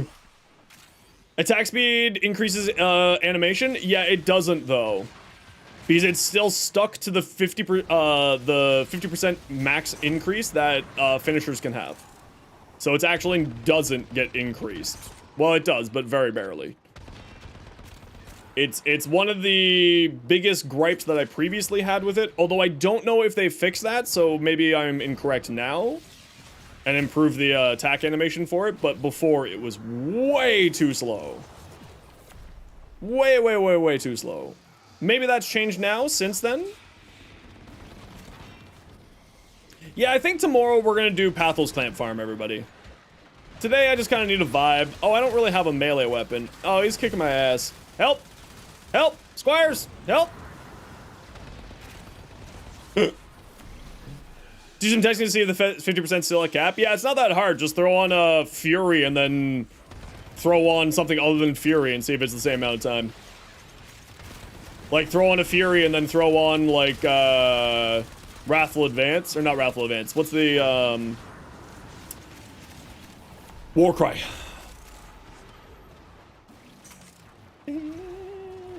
Attack speed increases animation. Yeah, it doesn't though, because it's still stuck to the 50% max increase that finishers can have. So it actually doesn't get increased. Well, it does, but very barely. It's one of the biggest gripes that I previously had with it, although I don't know if they fixed that, so maybe I'm incorrect now and improve the attack animation for it, but before it was way too slow. Way too slow. Maybe that's changed now since then. Yeah, I think tomorrow we're gonna do Pathel's Clamp Farm, everybody. Today I just kind of need a vibe. Oh, I don't really have a melee weapon. Oh, he's kicking my ass. Help! Help! Squires! Help! Do some testing to see if the 50% still at cap. Yeah, it's not that hard. Just throw on Fury and then throw on something other than Fury and see if it's the same amount of time. Like, throw on a Fury and then throw on, like, Wrathful Advance. Or not Wrathful Advance. What's the, Warcry.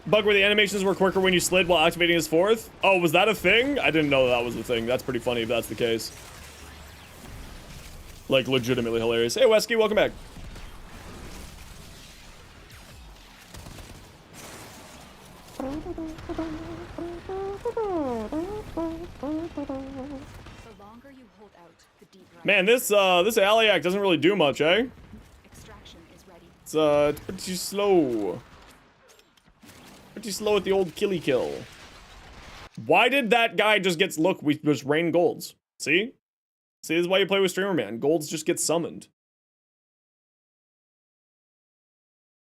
Bug where the animations were quicker when you slid while activating his fourth? Oh, was that a thing? I didn't know that was a thing. That's pretty funny if that's the case. Like, legitimately hilarious. Hey, Wesky, welcome back. Man, this Aliac doesn't really do much, eh? It's pretty slow. Pretty slow at the old killy kill. Why did that guy just get... Look, we just rain golds. See? See, this is why you play with Streamer Man. Golds just get summoned.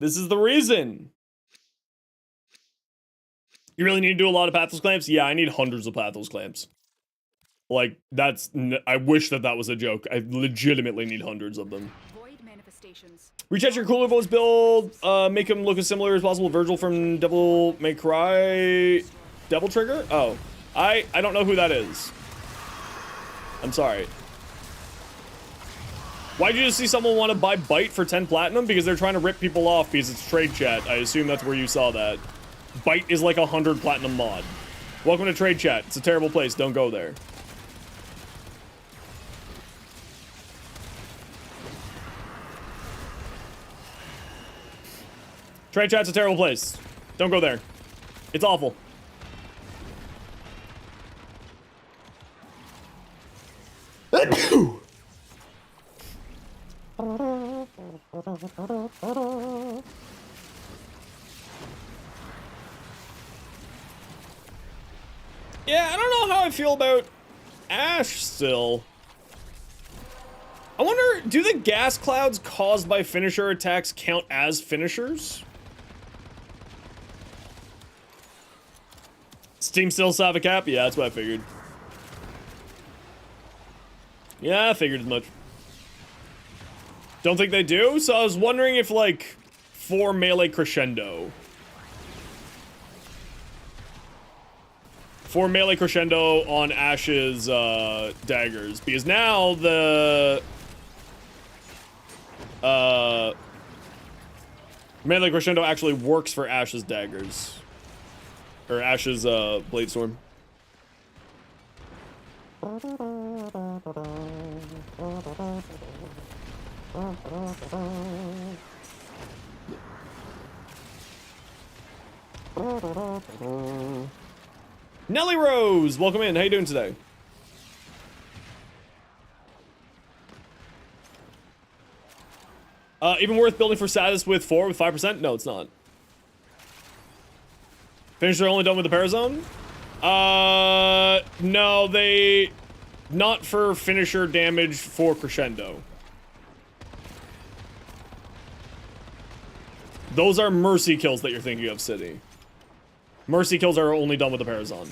This is the reason. You really need to do a lot of Pathel's Clamps? Yeah, I need hundreds of Pathel's Clamps. Like, that's... I wish that that was a joke. I legitimately need hundreds of them. stations. Recheck your cooler voice build. Make him look as similar as possible to Virgil from Devil May Cry. Devil Trigger? Oh. I don't know who that is. I'm sorry. Why'd you just see someone want to buy Byte for 10 platinum? Because they're trying to rip people off because it's trade chat. I assume that's where you saw that. Byte is like 100 platinum mod. Welcome to trade chat. It's a terrible place. Don't go there. Trade chat's a terrible place. Don't go there. It's awful. Yeah, I don't know how I feel about Ash still. I wonder, do the gas clouds caused by finisher attacks count as finishers? Steam still have a cap? Yeah, that's what I figured. Yeah, I figured as much. Don't think they do? So I was wondering if, like, for melee crescendo. For melee crescendo on Ash's daggers. Because now the melee crescendo actually works for Ash's daggers. Or Ash's blade storm. Nelly Rose, welcome in. How you doing today? Even worth building for status with 4 with 5%? No, it's not. Finisher only done with the Parazone? No, they... Not for finisher damage for crescendo. Those are mercy kills that you're thinking of, City. Mercy kills are only done with the Parazone.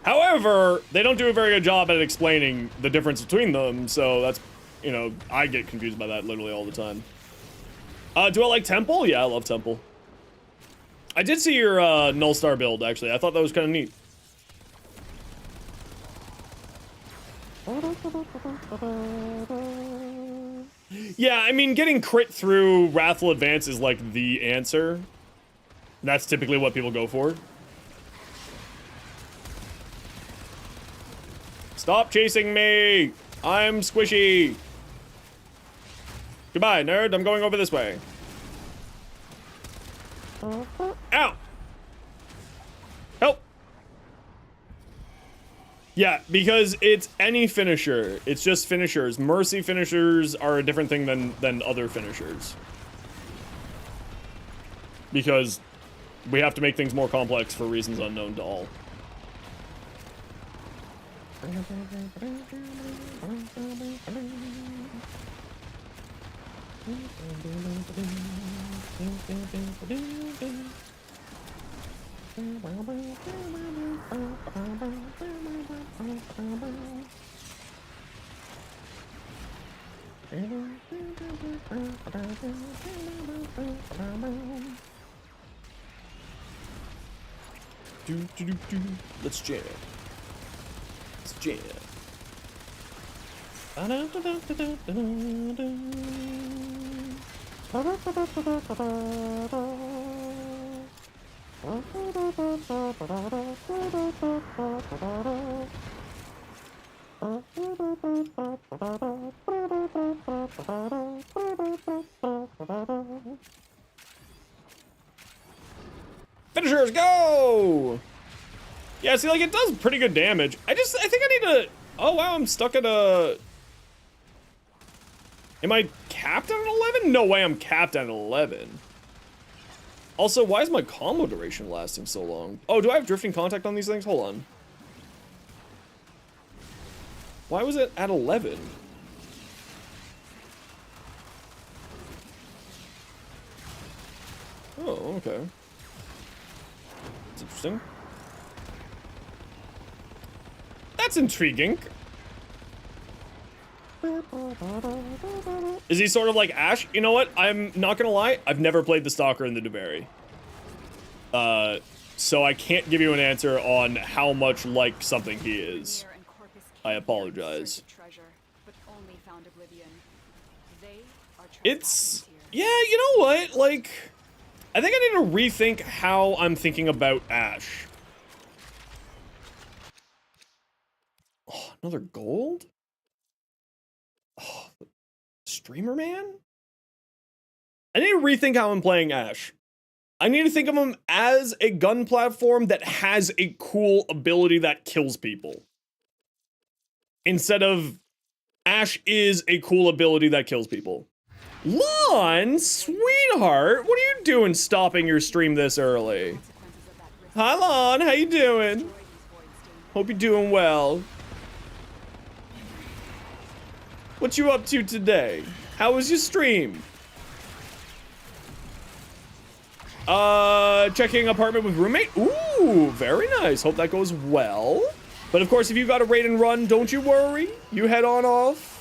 However, they don't do a very good job at explaining the difference between them, so that's, you know, I get confused by that literally all the time. Do I like Temple? Yeah, I love Temple. I did see your Null Star build, actually. I thought that was kind of neat. Yeah, I mean, getting crit through Wrathful Advance is like the answer. That's typically what people go for. Stop chasing me! I'm squishy! Goodbye, nerd. I'm going over this way. Ow! Help! Yeah, because it's any finisher. It's just finishers. Mercy finishers are a different thing than other finishers. Because we have to make things more complex for reasons unknown to all. Let's jam. Let's jam. Finishers, go! Yeah, see, like, it does pretty good damage. I think I need to... Oh, wow, I'm stuck at a... Am I capped at an 11? No way I'm capped at an 11. Also, why is my combo duration lasting so long? Oh, do I have drifting contact on these things? Hold on. Why was it at 11? Oh, okay. That's interesting. That's intriguing. Is he sort of like Ash? You know what? I'm not gonna lie. I've never played the Stalker in the Duberry. So I can't give you an answer on how much like something he is. I apologize. It's... Yeah, you know what? Like, I think I need to rethink how I'm thinking about Ash. Oh, another gold? Oh, Streamer Man? I need to rethink how I'm playing Ash. I need to think of him as a gun platform that has a cool ability that kills people. Instead of Ash is a cool ability that kills people. Lon, sweetheart, what are you doing stopping your stream this early? Hi, Lon, how you doing? Hope you're doing well. What you up to today? How was your stream? Checking apartment with roommate. Ooh, very nice. Hope that goes well. But of course, if you got a raid and run, don't you worry. You head on off.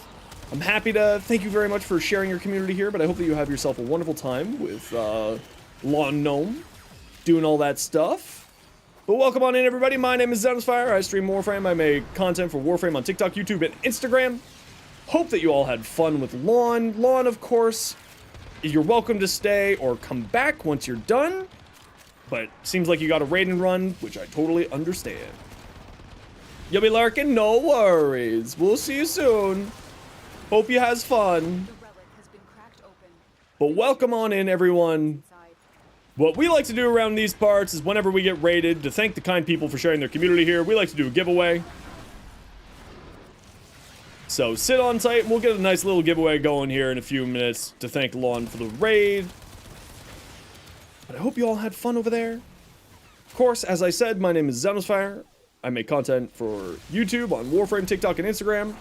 I'm happy to thank you very much for sharing your community here, but I hope that you have yourself a wonderful time with Lawn Gnome, doing all that stuff. But welcome on in, everybody. My name is Zenosfire. I stream Warframe. I make content for Warframe on TikTok, YouTube, and Instagram. Hope that you all had fun with Lawn. Lawn, of course, you're welcome to stay or come back once you're done. But seems like you got a raid and run, which I totally understand. You'll be lurking? No worries. We'll see you soon. Hope you has fun. But welcome on in, everyone. What we like to do around these parts is whenever we get raided, to thank the kind people for sharing their community here, we like to do a giveaway. So sit on tight and we'll get a nice little giveaway going here in a few minutes to thank Lon for the raid. But I hope you all had fun over there. Of course, as I said, my name is Zenosfire. I make content for YouTube on Warframe, TikTok, and Instagram.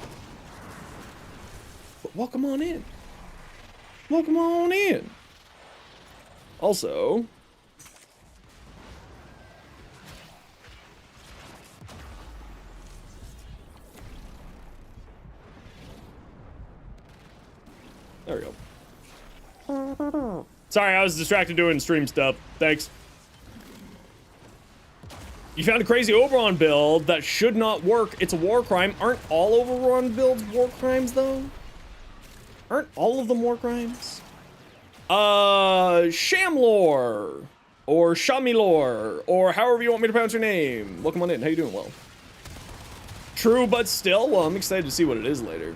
But welcome on in. Welcome on in. Also, there we go. Sorry, I was distracted doing stream stuff. Thanks. You found a crazy Oberon build that should not work. It's a war crime. Aren't all Oberon builds war crimes, though? Aren't all of them war crimes? Shamlor. Or Shamilor. Or however you want me to pronounce your name. Welcome on in. How you doing? Well. True, but still. Well, I'm excited to see what it is later.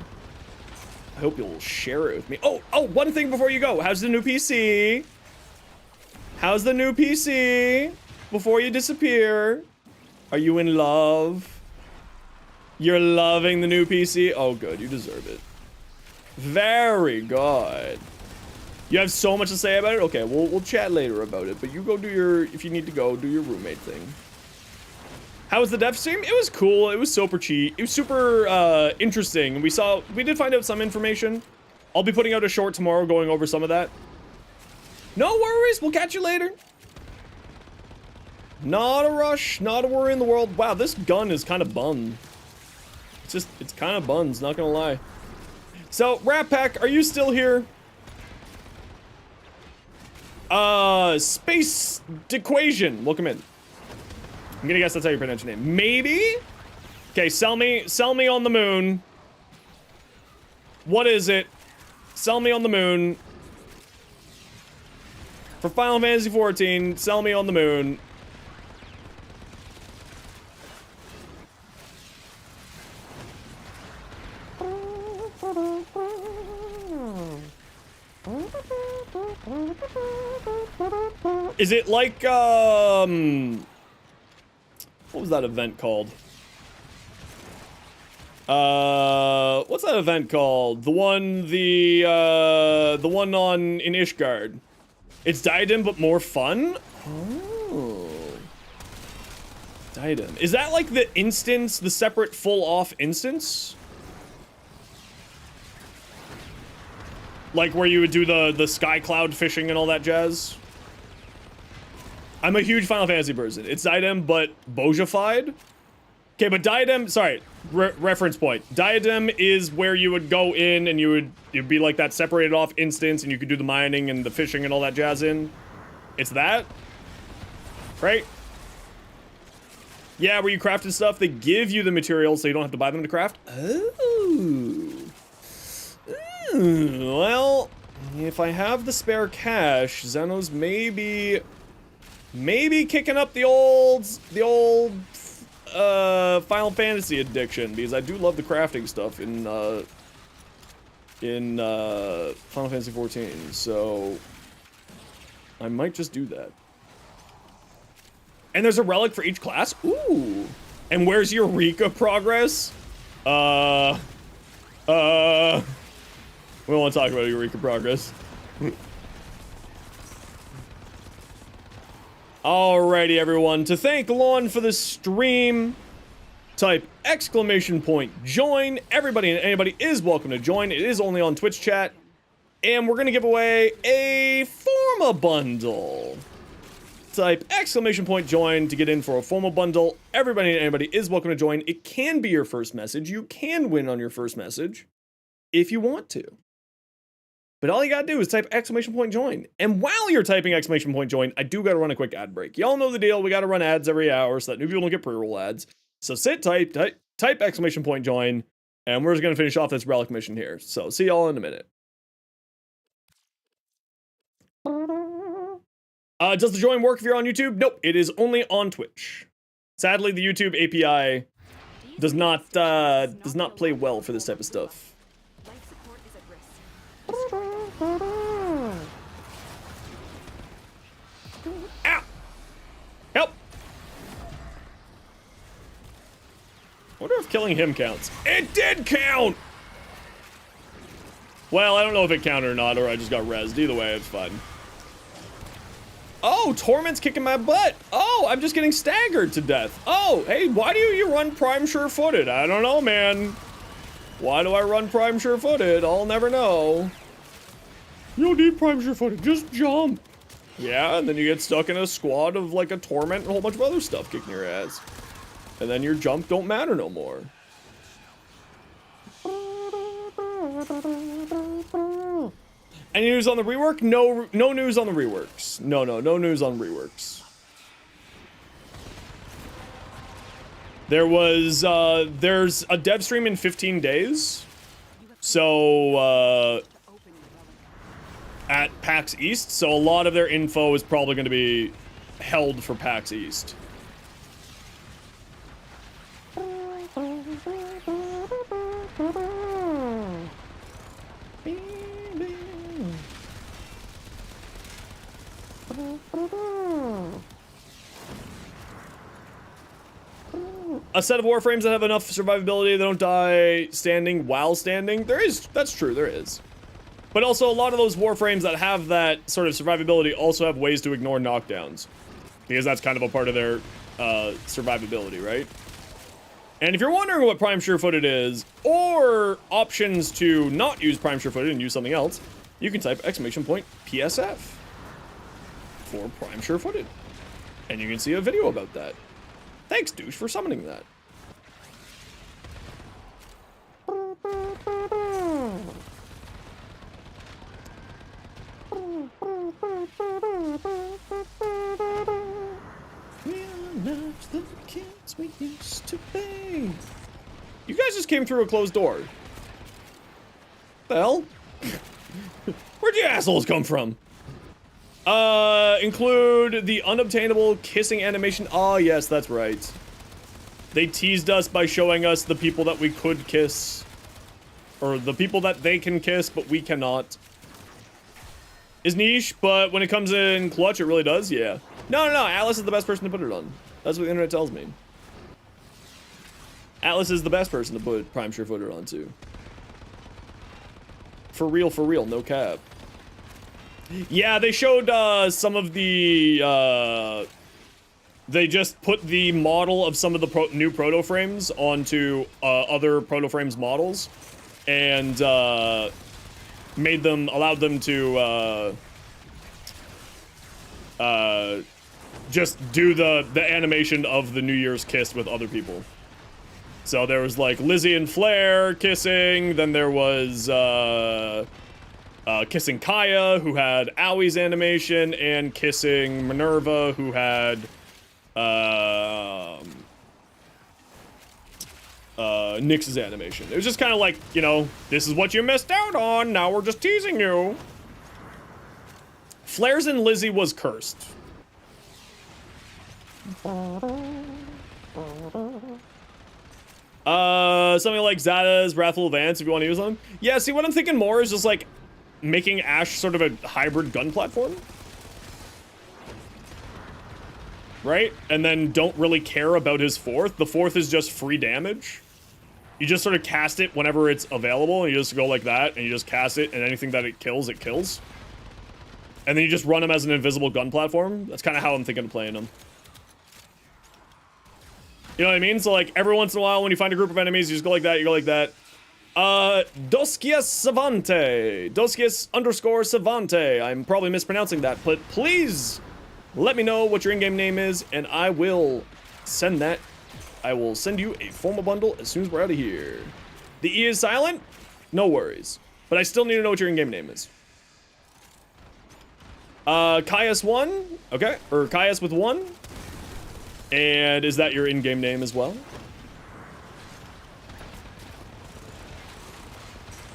I hope you'll share it with me. Oh, one thing before you go. How's the new PC? How's the new PC? Before you disappear. Are you in love? You're loving the new PC? Oh, good. You deserve it. Very good. You have so much to say about it? Okay, we'll chat later about it. But you go do your, if you need to go, do your roommate thing. How was the dev stream? It was cool. It was super cheap. It was super interesting. We did find out some information. I'll be putting out a short tomorrow going over some of that. No worries. We'll catch you later. Not a rush. Not a worry in the world. Wow, this gun is kind of bun. It's kind of buns, not gonna lie. So, Rat Pack, are you still here? Space Dequation. Welcome in. I'm gonna guess that's how you pronounce your name. Maybe? Okay, sell me on the moon. What is it? Sell me on the moon. For Final Fantasy XIV, sell me on the moon. Is it like, what was that event called? What's that event called? The one on in Ishgard. It's Diadem, but more fun? Oh. Diadem. Is that like the instance, the separate full-off instance? Like where you would do the sky cloud fishing and all that jazz? I'm a huge Final Fantasy person. It's Diadem, but Bojified? Okay, but Diadem, sorry. reference point. Diadem is where you would go in and you'd be like that separated off instance and you could do the mining and the fishing and all that jazz in. It's that, right? Yeah, where you crafted stuff, they give you the materials so you don't have to buy them to craft. Oh. Well, if I have the spare cash, Zenos maybe kicking up the old Final Fantasy addiction, because I do love the crafting stuff in Final Fantasy 14. So I might just do that. And there's a relic for each class. Ooh. And where's Eureka progress? We don't want to talk about Eureka progress. Alrighty, everyone. To thank Lon for the stream, type !join. Everybody and anybody is welcome to join. It is only on Twitch chat. And we're going to give away a Forma bundle. Type !join to get in for a Forma bundle. Everybody and anybody is welcome to join. It can be your first message. You can win on your first message if you want to. But all you gotta do is type !join. And while you're typing !join, I do gotta run a quick ad break. Y'all know the deal. We gotta run ads every hour so that new people don't get pre-roll ads. So type !join, and we're just gonna finish off this relic mission here. So see y'all in a minute. Does the join work if you're on YouTube? Nope, it is only on Twitch. Sadly, the YouTube API does not play well for this type of stuff. Ow! Help! I wonder if killing him counts. It did count! Well, I don't know if it counted or not, or I just got rezzed. Either way, it's fine. Oh, Torment's kicking my butt. Oh, I'm just getting staggered to death. Oh, hey, why do you run Prime Sure-Footed? I don't know, man. Why do I run Prime Sure-Footed? I'll never know. You don't need Prime Sure-Footed, just jump. Yeah, and then you get stuck in a squad of like a Torment and a whole bunch of other stuff kicking your ass. And then your jump don't matter no more. Any news on the rework? No news on the reworks. No news on reworks. There was, there's a dev stream in 15 days. So, at PAX East. So a lot of their info is probably going to be held for PAX East. A set of warframes that have enough survivability, they don't die standing while standing. That's true, there is. But also a lot of those warframes that have that sort of survivability also have ways to ignore knockdowns. Because that's kind of a part of their survivability, right? And if you're wondering what Prime Sure-Footed is, or options to not use Prime Sure-Footed and use something else, you can type !PSF for Prime Sure-Footed. And you can see a video about that. Thanks, douche, for summoning that. We are not the kids we used to be. You guys just came through a closed door. The hell? Where'd you assholes come from? Include the unobtainable kissing animation. Oh, yes, that's right. They teased us by showing us the people that we could kiss. Or the people that they can kiss, but we cannot. Is niche, but when it comes in clutch, it really does, yeah. No, Atlas is the best person to put it on. That's what the internet tells me. Atlas is the best person to put Prime Sure-Footed on, too. For real, no cap. Yeah, they showed some of the, they just put the model of some of the new proto-frames onto other proto-frames models, and allowed them to just do the animation of the New Year's kiss with other people. So there was like Lizzie and Flair kissing, then there was kissing Kaya, who had Aui's animation, and kissing Minerva, who had Nyx's animation. It was just kind of like, you know, this is what you missed out on, now we're just teasing you. Flair's and Lizzie was cursed. Something like Zada's Wrathful Advance if you want to use them. Yeah, see, what I'm thinking more is just like making Ashe sort of a hybrid gun platform. Right? And then don't really care about his fourth. The fourth is just free damage. You just sort of cast it whenever it's available, and you just go like that, and you just cast it, and anything that it kills, it kills. And then you just run him as an invisible gun platform. That's kind of how I'm thinking of playing him. You know what I mean? So like every once in a while when you find a group of enemies, you just go like that, you go like that. Doskias Savante. Doskias _ Savante. I'm probably mispronouncing that, but please let me know what your in-game name is, and I will send that. I will send you a formal bundle as soon as we're out of here. The E is silent? No worries. But I still need to know what your in-game name is. Caius1, okay, or Caius with 1. And is that your in-game name as well?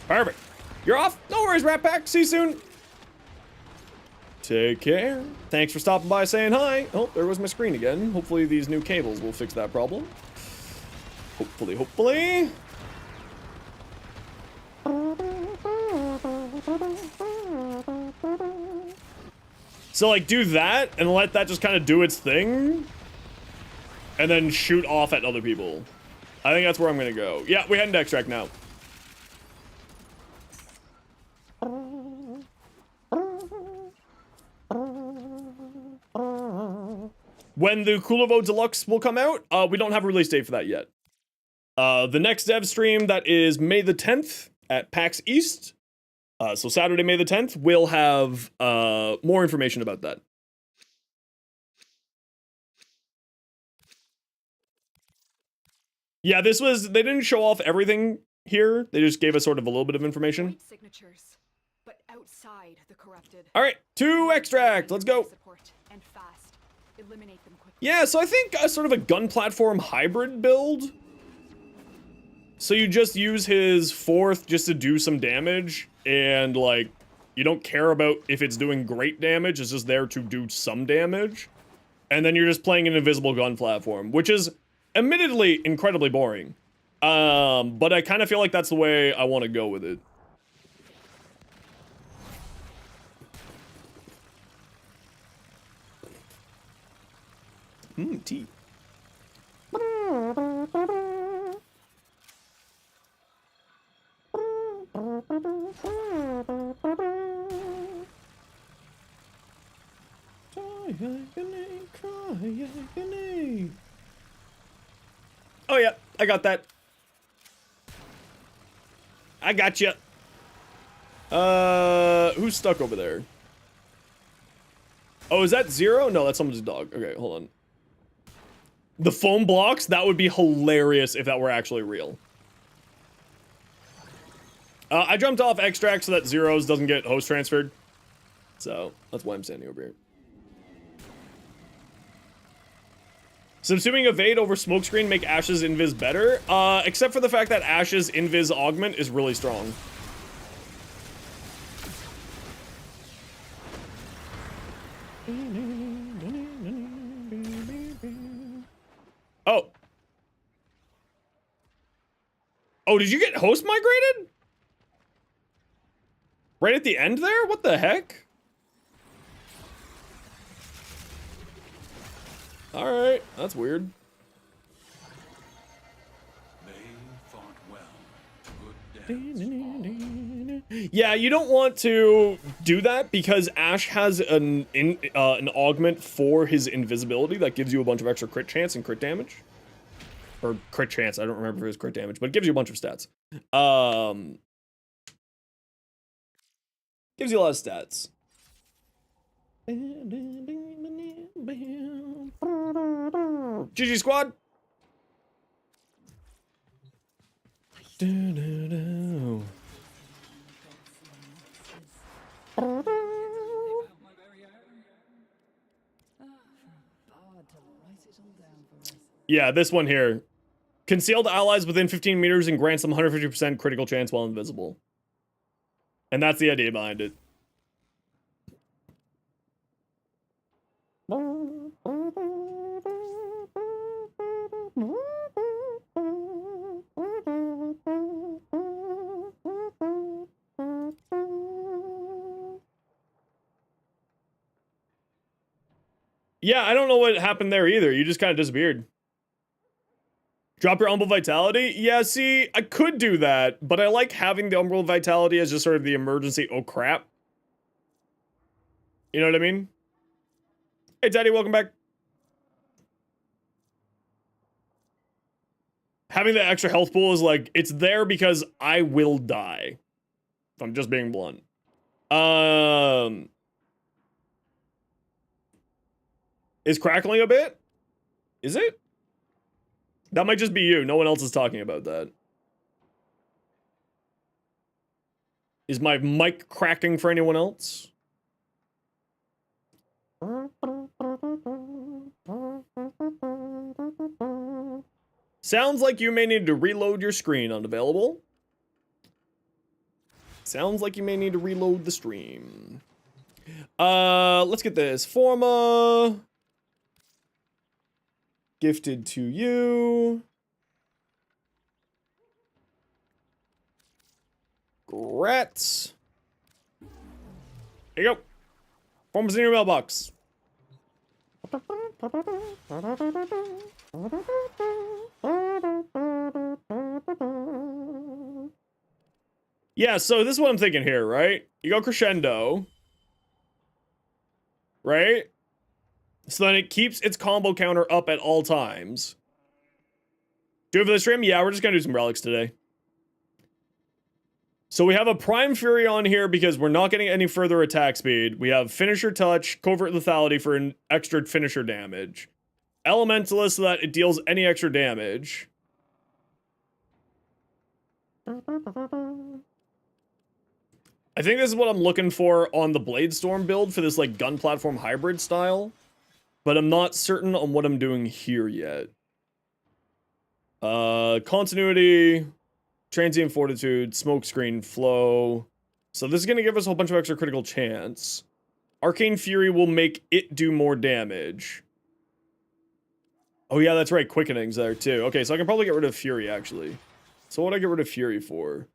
Perfect. You're off. No worries, Rat Pack. See you soon. Take care. Thanks for stopping by saying hi. Oh, there was my screen again. Hopefully these new cables will fix that problem. Hopefully. So like do that and let that just kind of do its thing. And then shoot off at other people. I think that's where I'm gonna go. Yeah, we head into extract now. When the Kulovo Deluxe will come out, we don't have a release date for that yet. The next dev stream, that is May the 10th at PAX East. So Saturday, May the 10th, we'll have more information about that. Yeah, this was, they didn't show off everything here. They just gave us sort of a little bit of information. Signatures, but outside the corrupted. All right, to extract, let's go. And fast. Eliminate them quickly. Yeah, so I think sort of a gun platform hybrid build. So you just use his fourth just to do some damage, and like, you don't care about if it's doing great damage, it's just there to do some damage. And then you're just playing an invisible gun platform, which is admittedly incredibly boring. But I kind of feel like that's the way I want to go with it. Tea. Oh yeah, I got that. I got you. Who's stuck over there? Oh, is that Zero? No, that's someone's dog. Okay, hold on. The foam blocks? That would be hilarious if that were actually real. I jumped off extract so that Zeros doesn't get host transferred. So, that's why I'm standing over here. Subsuming Evade over Smokescreen make Ashe's Invis better, except for the fact that Ashe's Invis augment is really strong. Oh. Oh, did you get host migrated? Right at the end there? What the heck? Alright, that's weird. Yeah, you don't want to do that because Ashe has an augment for his invisibility that gives you a bunch of extra crit chance and crit damage. Or crit chance, I don't remember if it was crit damage, but it gives you a bunch of stats. Gives you a lot of stats. GG squad. Do-do-do. Yeah, this one here. Concealed allies within 15 meters and grants them 150% critical chance while invisible. And that's the idea behind it. Yeah, I don't know what happened there either. You just kind of disappeared. Drop your Umbral Vitality? Yeah, see, I could do that, but I like having the Umbral Vitality as just sort of the emergency, oh crap. You know what I mean? Hey, Daddy, welcome back. Having the extra health pool is like, it's there because I will die. If I'm just being blunt. Is crackling a bit? Is it? That might just be you. No one else is talking about that. Is my mic cracking for anyone else? Sounds like you may need to reload your screen. Unavailable. Sounds like you may need to reload the stream. Let's get this. Forma. Gifted to you. Grats. Here you go. Forms in your mailbox. Yeah, so this is what I'm thinking here, right? You go crescendo. Right? So then it keeps its combo counter up at all times. Do it for the stream? Yeah, we're just gonna do some relics today. So we have a Prime Fury on here because we're not getting any further attack speed. We have Finisher Touch, Covert Lethality for an extra finisher damage. Elementalist so that it deals any extra damage. I think this is what I'm looking for on the Bladestorm build for this like gun platform hybrid style. But I'm not certain on what I'm doing here yet. Continuity, Transient Fortitude, Smokescreen, Flow. So this is going to give us a whole bunch of extra critical chance. Arcane Fury will make it do more damage. Oh yeah, that's right, Quickening's there too. Okay, so I can probably get rid of Fury actually. So what do I get rid of Fury for?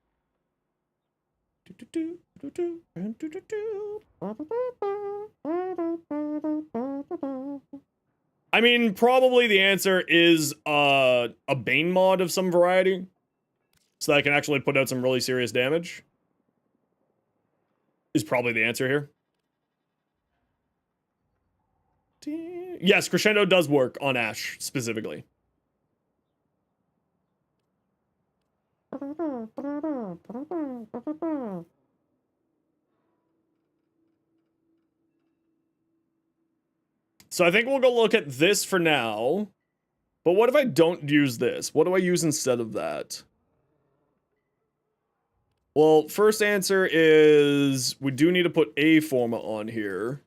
I mean, probably the answer is a Bane mod of some variety. So that I can actually put out some really serious damage. Is probably the answer here. Yes, Crescendo does work on Ash, specifically. So I think we'll go look at this for now. But what if I don't use this? What do I use instead of that? Well, first answer is we do need to put a Forma on here.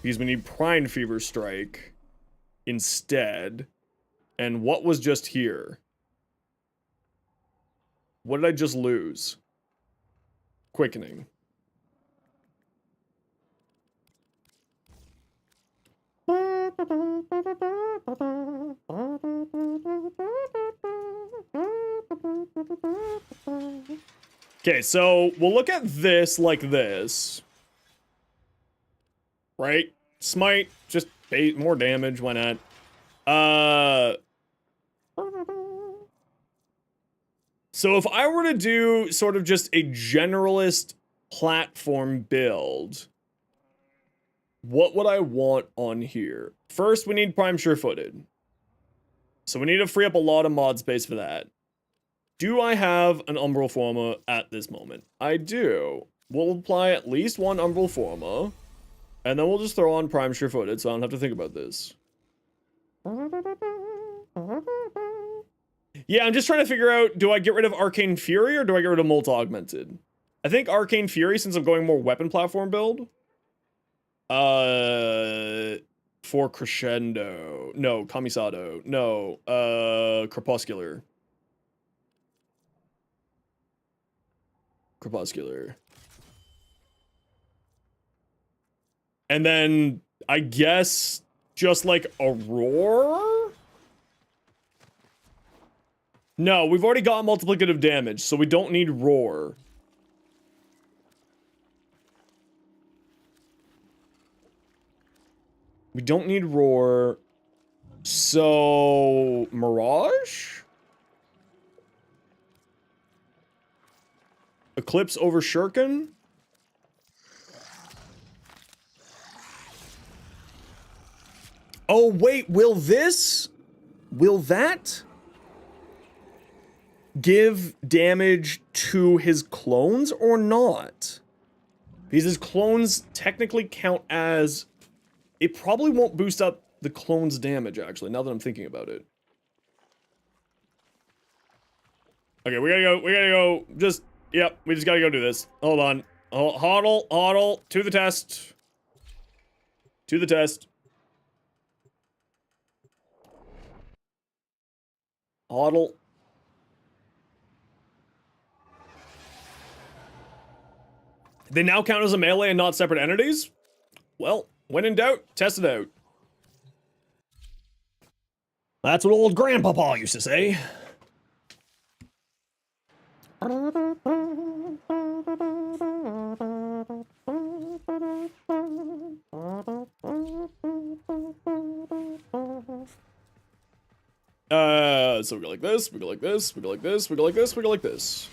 Because we need Prime Fever Strike instead. And what was just here? What did I just lose? Quickening. Okay, so we'll look at this like this. Right? Smite, just more damage, why not? So if I were to do sort of just a generalist platform build, what would I want on here? First, we need Prime Sure-Footed. So we need to free up a lot of mod space for that. Do I have an Umbral Forma at this moment? I do. We'll apply at least one Umbral Forma. And then we'll just throw on Prime Sure-Footed so I don't have to think about this. Yeah, I'm just trying to figure out, do I get rid of Arcane Fury or do I get rid of Molt Augmented? I think Arcane Fury, since I'm going more weapon platform build. For Crescendo. No, Kamisado. No, Crepuscular. Crepuscular. And then, I guess, just like Aurora? No, we've already got multiplicative damage, so we don't need Roar. We don't need Roar. So, Mirage? Eclipse over Shuriken? Oh, wait, will that give damage to his clones or not? Because his clones technically count as... It probably won't boost up the clone's damage, actually, now that I'm thinking about it. Okay, we gotta go, just, yep, we just gotta go do this. Hold on. Hodl, to the test. To the test. Hodl. They now count as a melee and not separate entities? Well, when in doubt, test it out. That's what old Grandpapa used to say. So we go like this, we go like this, we go like this, we go like this, we go like this.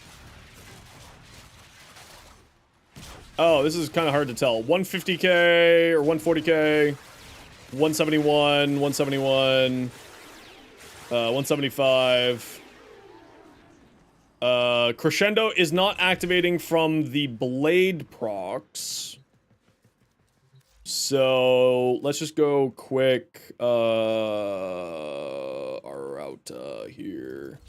Oh, this is kind of hard to tell. 150k or 140k, 171, 171, 175. Crescendo is not activating from the blade procs. So let's just go quick. Our route here.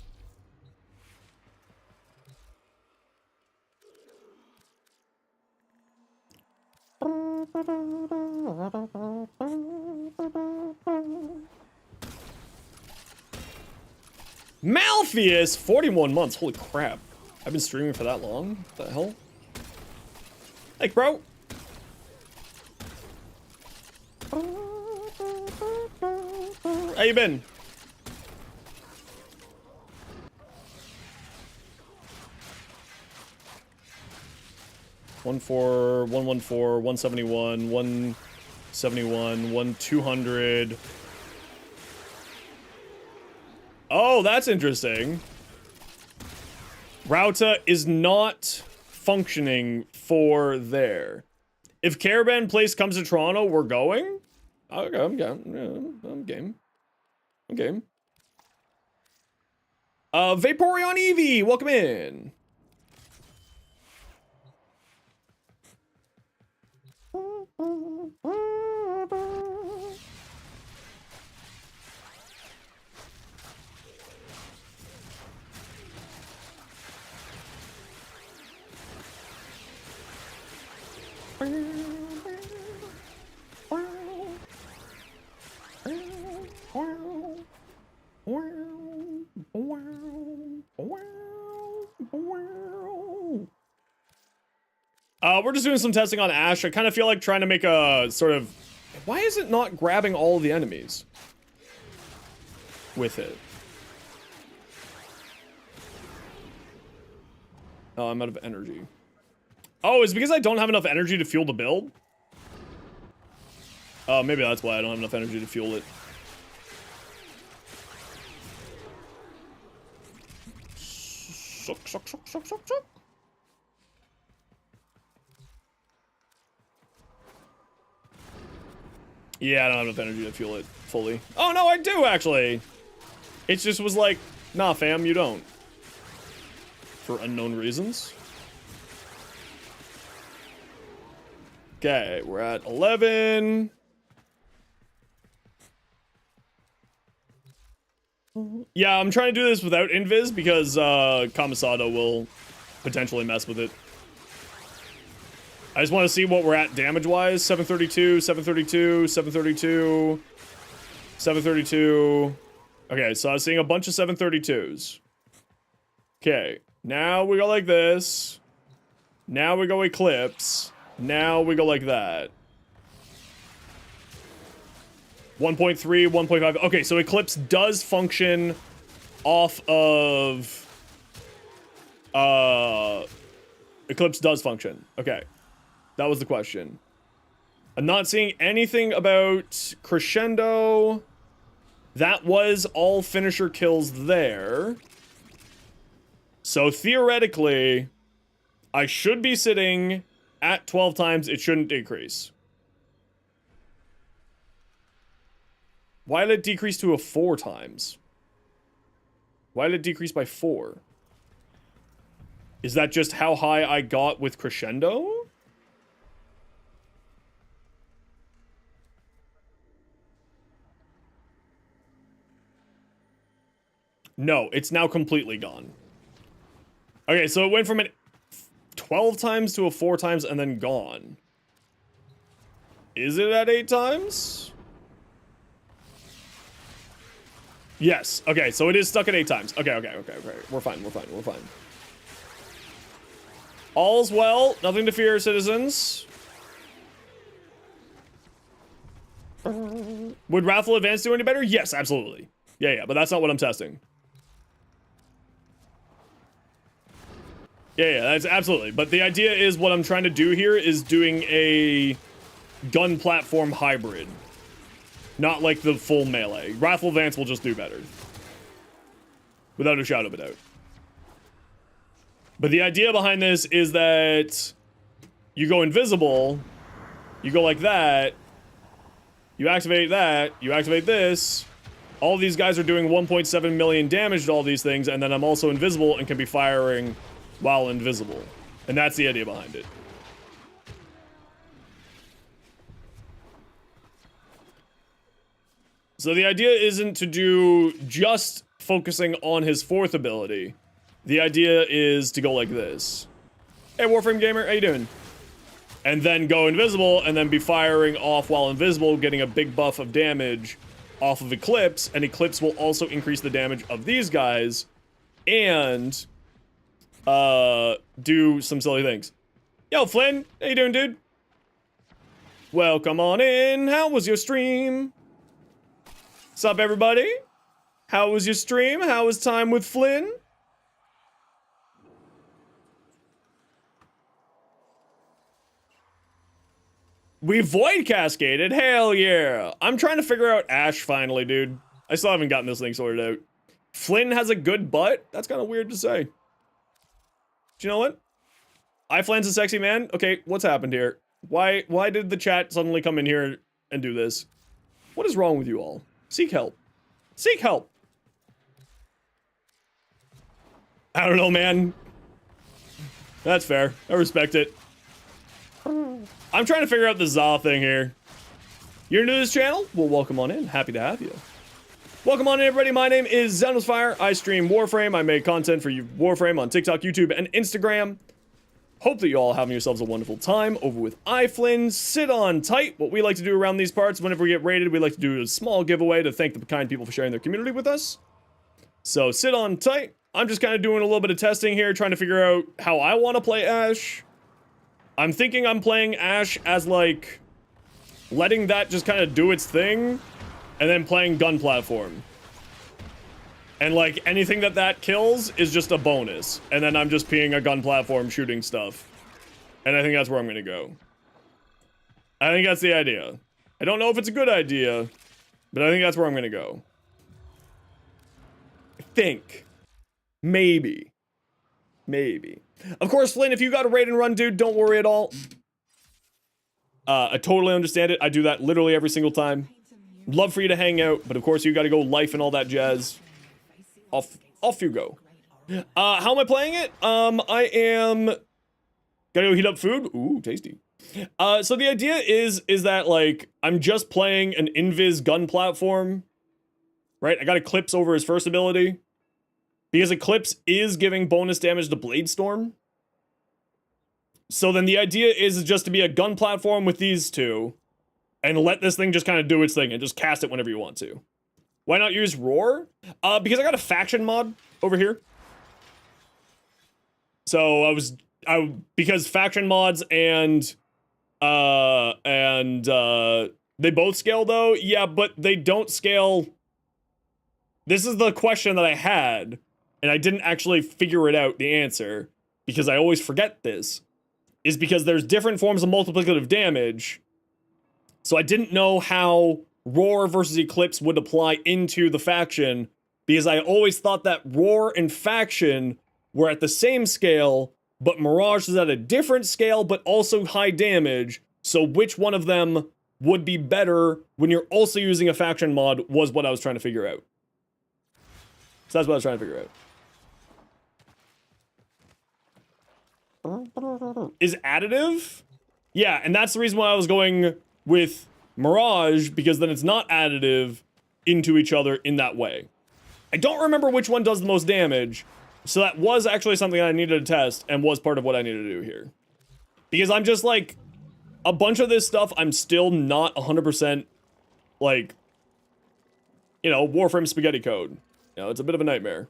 Malpheus, 41 months. Holy crap. I've been streaming for that long? What the hell? Hey, bro. How you been? One 114, 171, 171, 200. Oh, that's interesting. Rauta is not functioning for there. If Caravan Place comes to Toronto, we're going? Okay, I'm game. I'm game. I'm game. Vaporeon Eevee, welcome in. We're just doing some testing on Ash. I kind of feel like trying to make a sort of... Why is it not grabbing all of the enemies with it? Oh, I'm out of energy. Oh, is it because I don't have enough energy to fuel the build? Oh, maybe that's why I don't have enough energy to fuel it. Suck, suck, suck, suck, suck, suck. Yeah, I don't have enough energy to fuel it fully. Oh, no, I do, actually. It just was like, nah, fam, you don't. For unknown reasons. Okay, we're at 11. Yeah, I'm trying to do this without invis because Kamisado will potentially mess with it. I just want to see what we're at damage-wise. 732, 732, 732, 732. Okay, so I was seeing a bunch of 732s. Okay, now we go like this. Now we go Eclipse. Now we go like that. 1.3, 1.5. Okay, so Eclipse does function off of... Eclipse does function. Okay. That was the question. I'm not seeing anything about Crescendo. That was all finisher kills there. So theoretically, I should be sitting at 12 times. It shouldn't decrease. Why did it decrease to a 4 times? Why did it decrease by 4? Is that just how high I got with Crescendo? No, it's now completely gone. Okay, so it went from an 12 times to a 4 times and then gone. Is it at 8 times? Yes. Okay, so it is stuck at 8 times. Okay. We're fine. All's well. Nothing to fear, citizens. Would Raffle Advance do any better? Yes, absolutely. Yeah, but that's not what I'm testing. Yeah, that's absolutely. But the idea is what I'm trying to do here is doing a gun platform hybrid. Not like the full melee. Raffle Vance will just do better. Without a shadow of a doubt. But the idea behind this is that you go invisible, you go like that, you activate that, you activate this. All these guys are doing 1.7 million damage to all these things, and then I'm also invisible and can be firing while invisible. And that's the idea behind it. So the idea isn't to do just focusing on his 4th ability. The idea is to go like this. Hey, Warframe Gamer, how you doing? And then go invisible, and then be firing off while invisible, getting a big buff of damage off of Eclipse, and Eclipse will also increase the damage of these guys, and do some silly things. Yo, Flynn, how you doing, dude? Welcome on in. How was your stream? Sup, everybody? How was your stream? How was time with Flynn? We void cascaded? Hell yeah. I'm trying to figure out Ash finally, dude. I still haven't gotten this thing sorted out. Flynn has a good butt? That's kind of weird to say. Do you know what? iFlan's a sexy man? Okay, what's happened here? Why did the chat suddenly come in here and do this? What is wrong with you all? Seek help. Seek help! I don't know, man. That's fair. I respect it. I'm trying to figure out the Za thing here. You're new to this channel? Well, welcome on in. Happy to have you. Welcome on in, everybody. My name is Zenosfire. I stream Warframe. I make content for you Warframe on TikTok, YouTube, and Instagram. Hope that you all having yourselves a wonderful time over with iFlynn. Sit on tight. What we like to do around these parts, whenever we get rated, we like to do a small giveaway to thank the kind people for sharing their community with us. So sit on tight. I'm just kind of doing a little bit of testing here, trying to figure out how I want to play Ash. I'm thinking I'm playing Ash as, like, letting that just kind of do its thing, and then playing gun platform. And, like, anything that kills is just a bonus. And then I'm just being a gun platform shooting stuff. And I think that's where I'm gonna go. I think that's the idea. I don't know if it's a good idea, but I think that's where I'm gonna go. I think. Maybe. Maybe. Of course, Flynn, if you got a raid and run, dude, don't worry at all. I totally understand it. I do that literally every single time. Love for you to hang out, but of course you gotta go life and all that jazz. Off you go. How am I playing it? I am gotta go heat up food. Ooh, tasty. So the idea is that, like, I'm just playing an invis gun platform. right? I got Eclipse over his first ability because Eclipse is giving bonus damage to Blade Storm. So then the idea is just to be a gun platform with these two and let this thing just kind of do its thing and just cast it whenever you want to. Why not use Roar? Because I got a faction mod over here. So because faction mods and they both scale though. Yeah, but they don't scale. This is the question that I had, and I didn't actually figure it out, the answer, because I always forget this, is because there's different forms of multiplicative damage. So I didn't know how Roar versus Eclipse would apply into the faction, because I always thought that Roar and faction were at the same scale, but Mirage is at a different scale, but also high damage. So which one of them would be better when you're also using a faction mod was what I was trying to figure out. So that's what I was trying to figure out. Is additive? Yeah, and that's the reason why I was going with Mirage, because then it's not additive into each other in that way. I don't remember which one does the most damage, so that was actually something I needed to test and was part of what I needed to do here. Because I'm just like, a bunch of this stuff I'm still not 100% like, you know, Warframe spaghetti code. You know, it's a bit of a nightmare.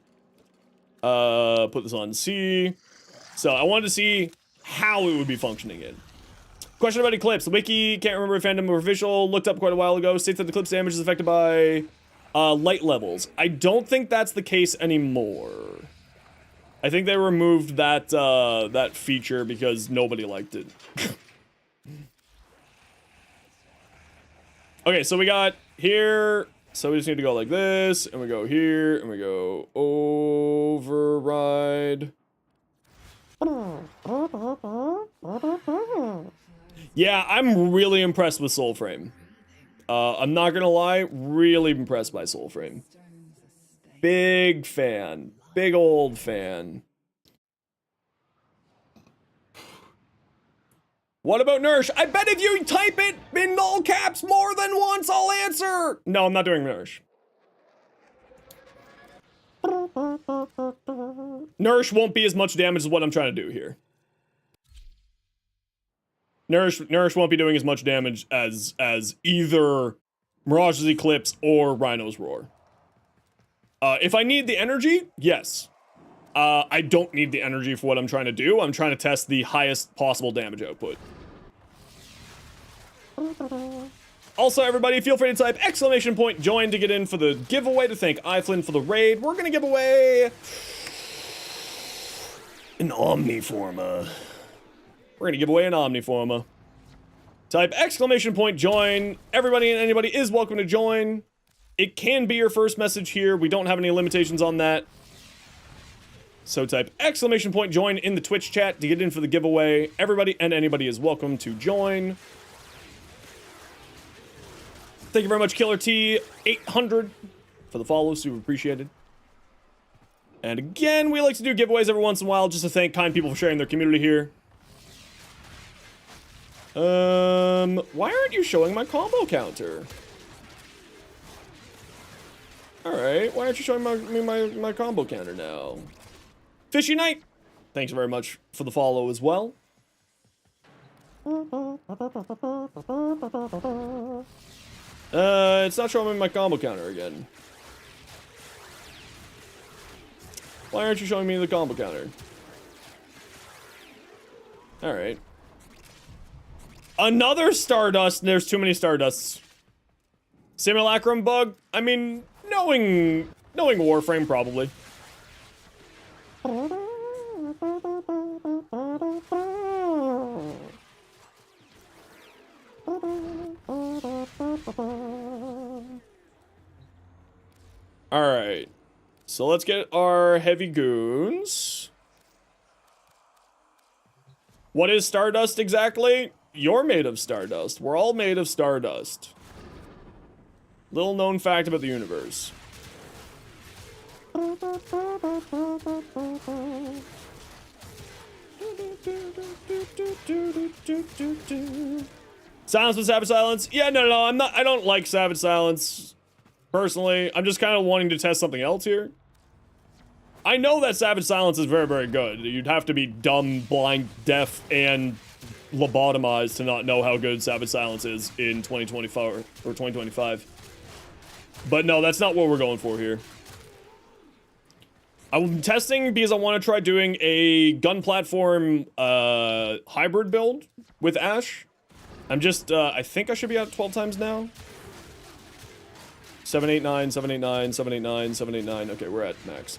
Put this on C. So I wanted to see how it would be functioning in. Question about Eclipse. The wiki, can't remember if fandom or official, looked up quite a while ago, states that Eclipse damage is affected by light levels. I don't think that's the case anymore. I think they removed that that feature because nobody liked it. Okay, so we got here. So we just need to go like this, and we go here, and we go override. Yeah, I'm really impressed with Soulframe. I'm not gonna lie, really impressed by Soulframe. Big fan. Big old fan. What about Nourish? I bet if you type it in all caps more than once, I'll answer! No, I'm not doing Nourish. Nourish won't be as much damage as what I'm trying to do here. Nourish won't be doing as much damage as either Mirage's Eclipse or Rhino's Roar. If I need the energy, yes. I don't need the energy for what I'm trying to do. I'm trying to test the highest possible damage output. Also, everybody, feel free to type !join to get in for the giveaway to thank iFlynn for the raid. We're gonna give away an Omniforma. We're gonna give away an Omniforma. Type !join. Everybody and anybody is welcome to join. It can be your first message here. We don't have any limitations on that. So type !join in the Twitch chat to get in for the giveaway. Everybody and anybody is welcome to join. Thank you very much, Killer T 800 for the follow. Super appreciated. And again, we like to do giveaways every once in a while just to thank kind people for sharing their community here. Why aren't you showing my combo counter? Alright, why aren't you showing my combo counter now? Fishy Knight, thanks very much for the follow as well. It's not showing me my combo counter again. Why aren't you showing me the combo counter? Alright. Another Stardust. There's too many Stardusts. Simulacrum bug? I mean, knowing Warframe, probably. Alright. So let's get our heavy goons. What is Stardust exactly? You're made of Stardust. We're all made of Stardust. Little known fact about the universe. Silence with Savage Silence? Yeah, no, I'm not. I don't like Savage Silence. Personally, I'm just kind of wanting to test something else here. I know that Savage Silence is very, very good. You'd have to be dumb, blind, deaf, and lobotomized to not know how good Savage Silence is in 2024 or 2025. But no, that's not what we're going for here. I'm testing because I want to try doing a gun platform hybrid build with Ash. I'm just, I think I should be at 12 times now. 789, 789, 789, 789. Okay, we're at max.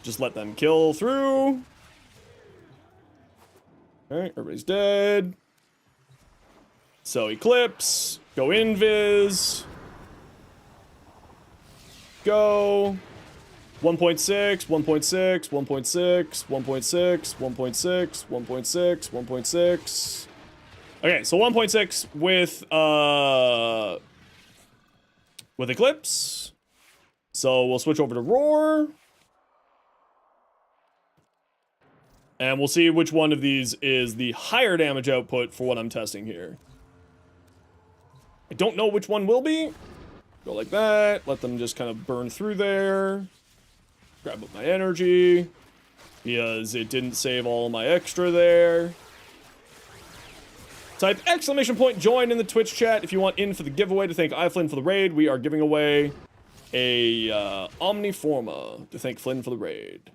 Just let them kill through. Alright, everybody's dead. So Eclipse. Go Invis. Go. 1.6, 1.6, 1.6, 1.6, 1.6, 1.6, 1.6. Okay, so 1.6 with Eclipse. So we'll switch over to Roar. And we'll see which one of these is the higher damage output for what I'm testing here. I don't know which one will be. Go like that. Let them just kind of burn through there. Grab up my energy. Because it didn't save all my extra there. Type !join in the Twitch chat if you want in for the giveaway to thank iFlynn for the raid. We are giving away a Omniforma to thank Flynn for the raid.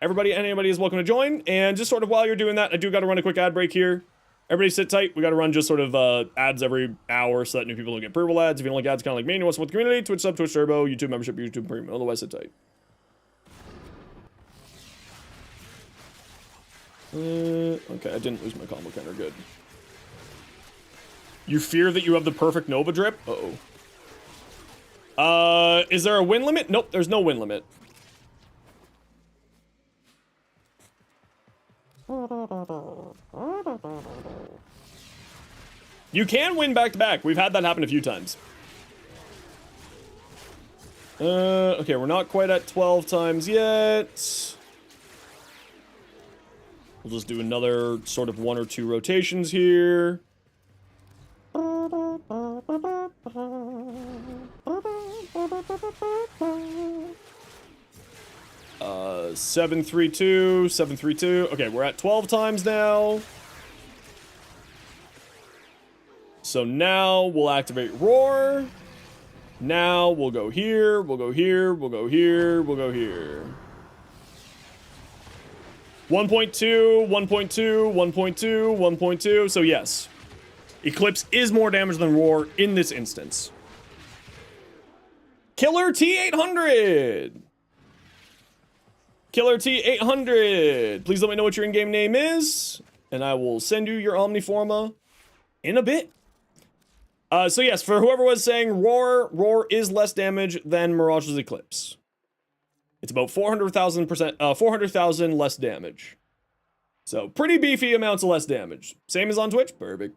Everybody and anybody is welcome to join. And just sort of while you're doing that, I do got to run a quick ad break here. Everybody sit tight. We got to run just sort of ads every hour so that new people don't get pre-roll ads. If you don't like ads kind of like me and you want to support the community, Twitch sub, Twitch Turbo, YouTube membership, YouTube Premium. Otherwise, sit tight. Okay, I didn't lose my combo counter. Good. You fear that you have the perfect Nova drip? Uh-oh. Is there a win limit? Nope, there's no win limit. You can win back-to-back. We've had that happen a few times. Okay, we're not quite at 12 times yet. We'll just do another sort of 1 or 2 rotations here. 732, 732. Okay, we're at 12 times now. So now we'll activate Roar. Now we'll go here, we'll go here, we'll go here, we'll go here. 1.2, 1.2, 1.2, 1.2. So yes, Eclipse is more damage than Roar in this instance. Killer T800. Killer T800. Please let me know what your in-game name is, and I will send you your Omniforma in a bit. So yes, for whoever was saying Roar is less damage than Mirage's Eclipse. It's about 400,000 less damage. So pretty beefy amounts of less damage. Same as on Twitch. Perfect.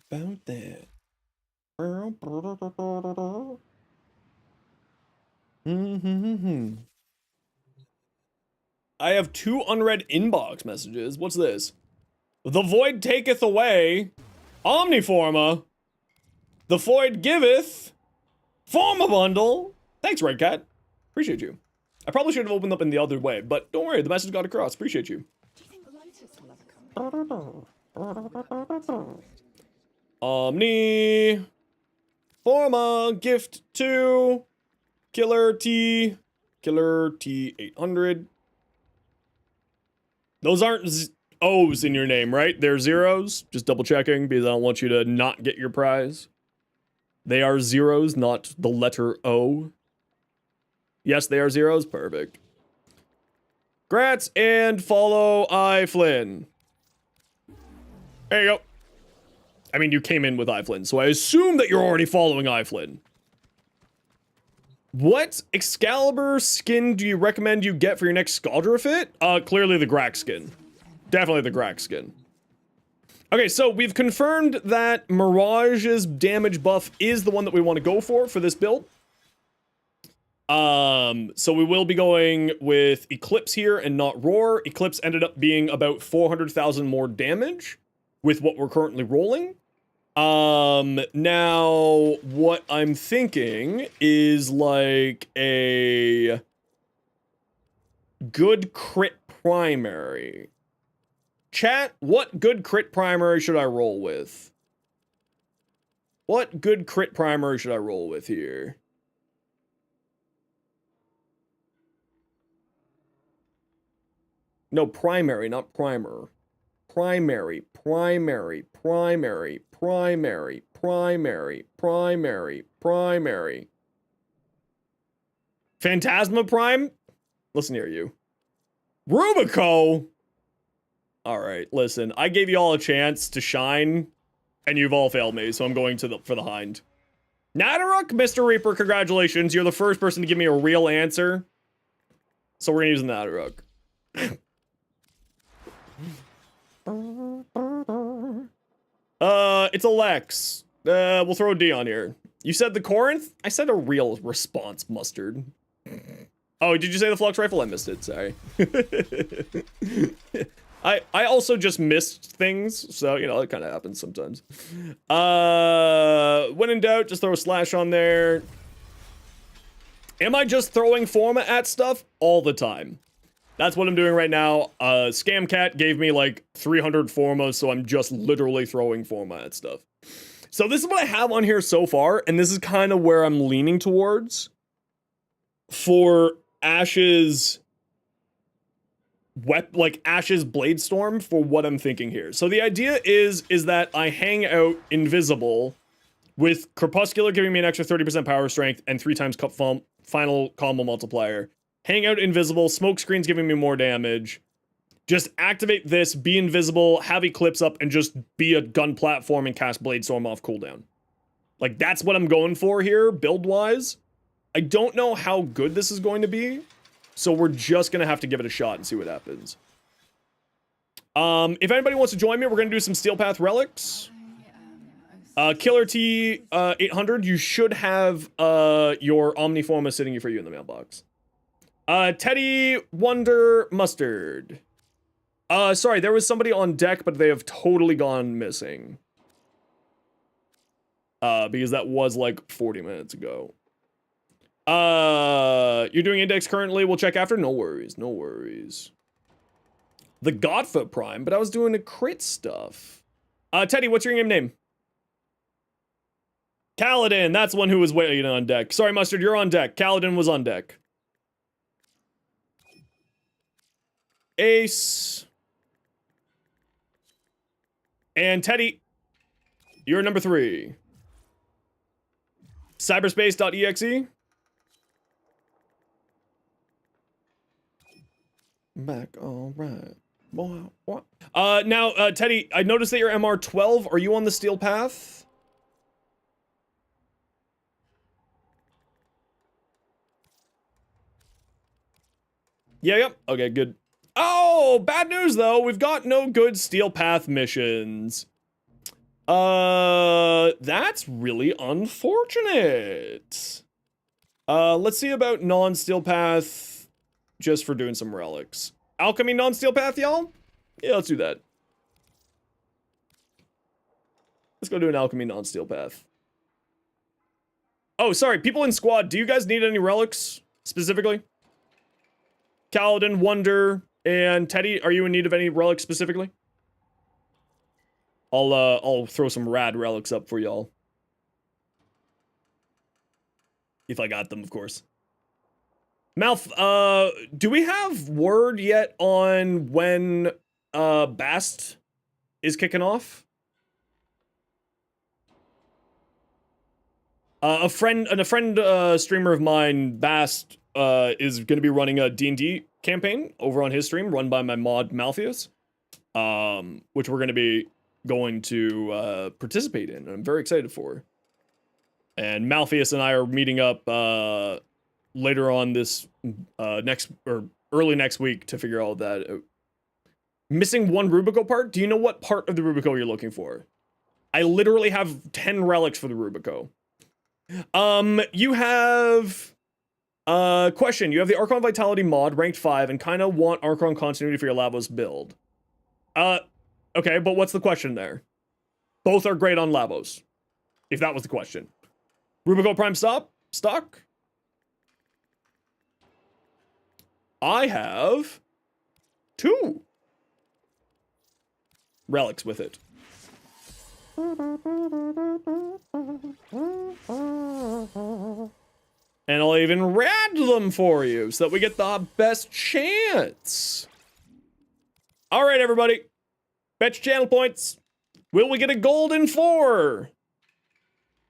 About that. I have 2 unread inbox messages. What's this? The void taketh away Omniforma. The void giveth Forma bundle. Thanks, Red Cat. Appreciate you. I probably should have opened up in the other way, but don't worry, the message got across. Appreciate you. Omni Forma gift to Killer T800. Those aren't O's in your name, right? They're zeros. Just double checking because I don't want you to not get your prize. They are zeros, not the letter O. Yes, they are zeros. Perfect. Grats and follow iFlynn. There you go. I mean, you came in with iFlynn, so I assume that you're already following iFlynn. What Excalibur skin do you recommend you get for your next Scaldra fit? Clearly the Grax skin. Definitely the Grax skin. Okay, so we've confirmed that Mirage's damage buff is the one that we want to go for this build. So we will be going with Eclipse here and not Roar. Eclipse ended up being about 400,000 more damage with what we're currently rolling. Now what I'm thinking is like a good crit primary. Chat, what good crit primary should I roll with? What good crit primary should I roll with here? No, primary, not primer. Primary, primary, primary, primary, primary, primary, primary. Phantasma Prime? Listen here, you. Rubico? Alright, listen. I gave you all a chance to shine, and you've all failed me, so I'm going for the hind. Nadaruk, Mr. Reaper, congratulations. You're the first person to give me a real answer. So we're gonna use Nadaruk. It's a Lex. We'll throw a D on here. You said the Corinth? I said a real response, Mustard. Oh, did you say the Flux Rifle? I missed it, sorry. I also just missed things, so, you know, it kind of happens sometimes. When in doubt, just throw a slash on there. Am I just throwing Forma at stuff? All the time. That's what I'm doing right now. Scamcat gave me like 300 Formas, so I'm just literally throwing Forma at stuff. So this is what I have on here so far, and this is kind of where I'm leaning towards for Ash's Ash's Bladestorm for what I'm thinking here. So the idea is that I hang out invisible with Crepuscular giving me an extra 30% power strength and 3 times final combo multiplier. Hang out invisible, smoke screens giving me more damage. Just activate this, be invisible, have Eclipse up, and just be a gun platform and cast Bladestorm off cooldown. Like, that's what I'm going for here, build-wise. I don't know how good this is going to be, so we're just gonna have to give it a shot and see what happens. If anybody wants to join me, we're gonna do some Steel Path relics. Killer T 800, you should have your Omniforma sitting for you in the mailbox. Teddy Wonder Mustard. Sorry, there was somebody on deck, but they have totally gone missing. Because that was like 40 minutes ago. You're doing index currently, we'll check after? No worries, no worries. The Godfoot Prime, but I was doing the crit stuff. Teddy, what's your name? Kaladin, that's the one who was waiting on deck. Sorry, Mustard, you're on deck. Kaladin was on deck. Ace. And Teddy, you're number 3. Cyberspace.exe. Back, all right. Boy, what? Now, Teddy, I noticed that you're MR12. Are you on the Steel Path? Yeah, yep. Okay, good. Oh, bad news though. We've got no good Steel Path missions. That's really unfortunate. Let's see about non-Steel Path just for doing some relics. Alchemy non-Steel Path, y'all? Yeah, let's do that. Let's go do an Alchemy non-Steel Path. Oh, sorry, people in squad, do you guys need any relics specifically? Kaladin, Wonder, and Teddy, are you in need of any relics specifically? I'll throw some rad relics up for y'all. If I got them, of course. Malf, do we have word yet on when, Bast is kicking off? A friend streamer of mine, Bast, is going to be running a D&D campaign over on his stream, run by my mod Malpheus, which we're going to participate in, and I'm very excited for. And Malpheus and I are meeting up later on this early next week to figure all that out. Missing one Rubico part? Do you know what part of the Rubico you're looking for? I literally have 10 relics for the Rubico. You have... question. You have the Archon Vitality mod, ranked 5, and kind of want Archon continuity for your Lavos build. Okay, but what's the question there? Both are great on Lavos, if that was the question. Rubico Prime stock. I have 2 relics with it. And I'll even rad them for you so that we get the best chance. All right, everybody. Bet your channel points. Will we get a gold in 4?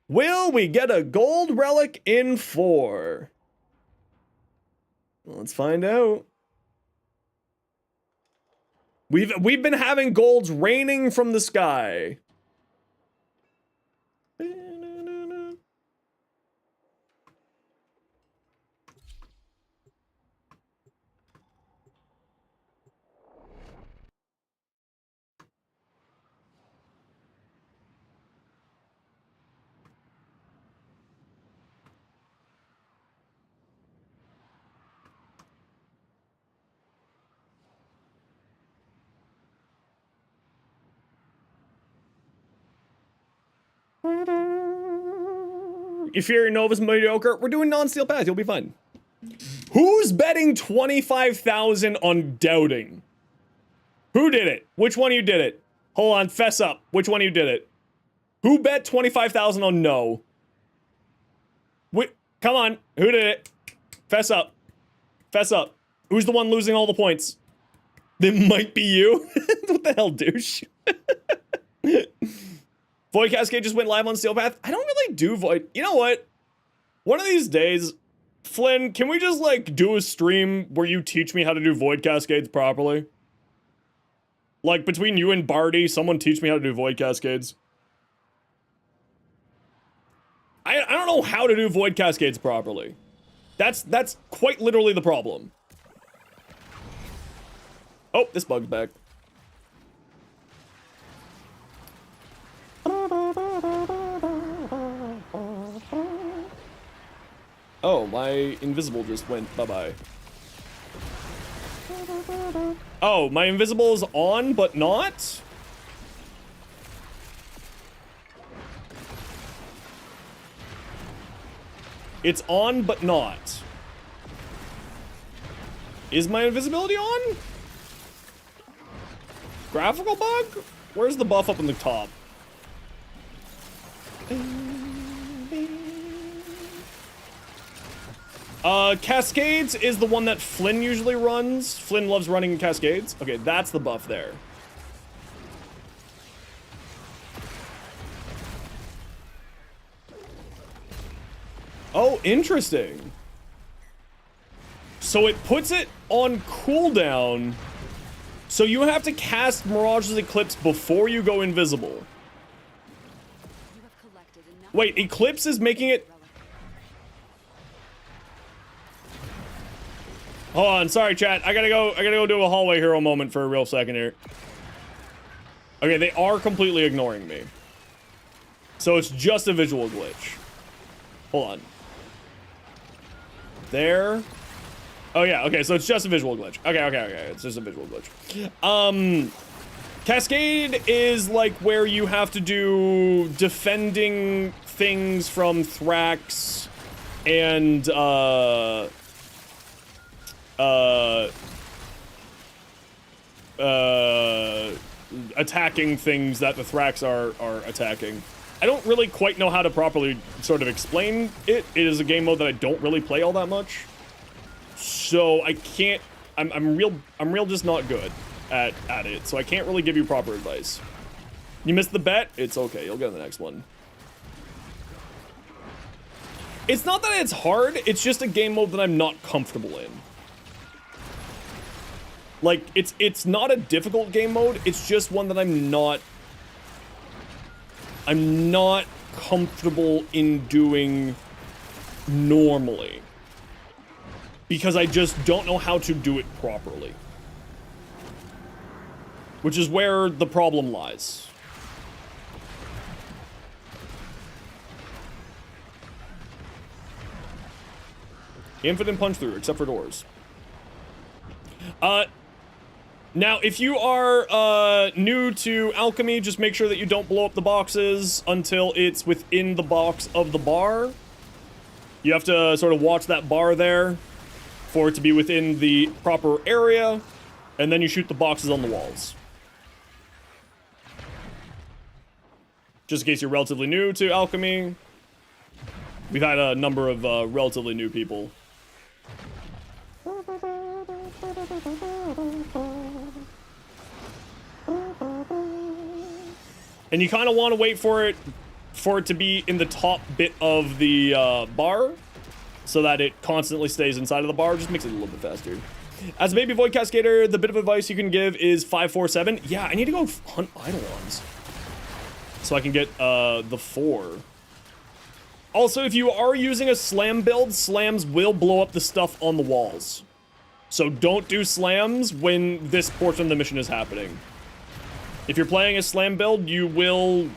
Will we get a gold relic in 4? Let's find out. We've been having golds raining from the sky. If you're Nova's mediocre, we're doing non-steel path. You'll be fine. Who's betting 25,000 on doubting? Who did it? Which one of you did it? Hold on, fess up. Which one of you did it? Who bet 25,000 on no? Come on, who did it? Fess up. Fess up. Who's the one losing all the points? It might be you. What the hell, douche? Void Cascade just went live on Steel Path. I don't really do Void. You know what? One of these days, Flynn, can we just like do a stream where you teach me how to do Void Cascades properly? Like between you and Barty, someone teach me how to do Void Cascades. I don't know how to do Void Cascades properly. That's quite literally the problem. Oh, this bug's back. Oh, my invisible just went bye-bye. Oh, my invisible is on, but not? It's on, but not. Is my invisibility on? Graphical bug? Where's the buff up on the top? Cascades is the one that Flynn usually runs. Flynn loves running Cascades. Okay, that's the buff there. Oh, interesting. So it puts it on cooldown. So you have to cast Mirage's Eclipse before you go invisible. Wait, Eclipse is making it... Hold on, sorry chat. I gotta go do a hallway hero moment for a real second here. Okay, they are completely ignoring me. So it's just a visual glitch. Hold on. There. Oh yeah, okay, so it's just a visual glitch. Okay, it's just a visual glitch. Cascade is like where you have to do defending things from Thrax and attacking things that the Thrax are attacking. I don't really quite know how to properly sort of explain it. It is a game mode that I don't really play all that much. So I can't, I'm real just not good at it. So I can't really give you proper advice. You missed the bet? It's okay, you'll get the next one. It's not that it's hard, it's just a game mode that I'm not comfortable in. Like, it's not a difficult game mode, it's just one that I'm not comfortable in doing normally. Because I just don't know how to do it properly. Which is where the problem lies. Infinite punch through, except for doors. Now, if you are new to alchemy, just make sure that you don't blow up the boxes until it's within the box of the bar. You have to sort of watch that bar there for it to be within the proper area, and then you shoot the boxes on the walls. Just in case you're relatively new to alchemy. We've had a number of relatively new people. And you kind of want to wait for it to be in the top bit of the bar, so that it constantly stays inside of the bar. Just makes it a little bit faster. As a baby Void Cascader, the bit of advice you can give is 547. Yeah, I need to go hunt Eidolons so I can get the 4. Also, if you are using a slam build, slams will blow up the stuff on the walls. So don't do slams when this portion of the mission is happening. If you're playing a slam build, you will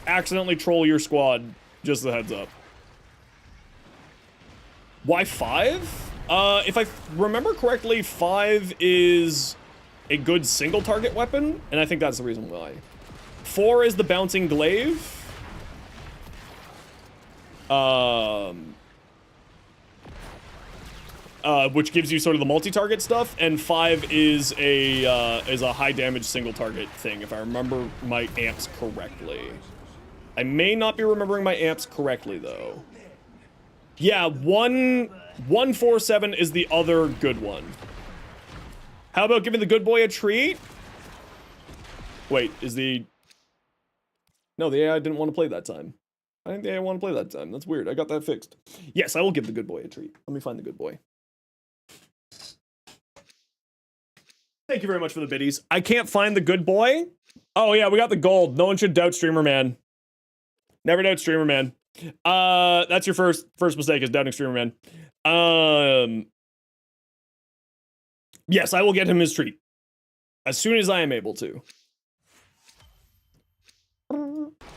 accidentally troll your squad. Just a heads up. Why 5? If I remember correctly, 5 is a good single target weapon, and I think that's the reason why. 4 is the bouncing glaive. Which gives you sort of the multi-target stuff, and 5 is a high damage single target thing, if I remember my amps correctly. I may not be remembering my amps correctly though. Yeah, 147 is the other good one. How about giving the good boy a treat? Wait, is the... No, the AI didn't want to play that time. I think the AI want to play that time. That's weird. I got that fixed. Yes, I will give the good boy a treat. Let me find the good boy. Thank you very much for the biddies. I can't find the good boy. Oh yeah, we got the gold. No one should doubt Streamer Man. Never doubt Streamer Man. That's your first mistake, is doubting Streamer Man. Yes, I will get him his treat as soon as I am able to.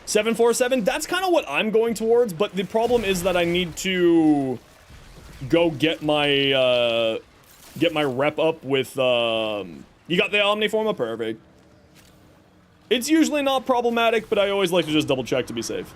747, that's kind of what I'm going towards, but the problem is that I need to go get my rep up with, you got the Omniforma? Perfect. It's usually not problematic, but I always like to just double check to be safe.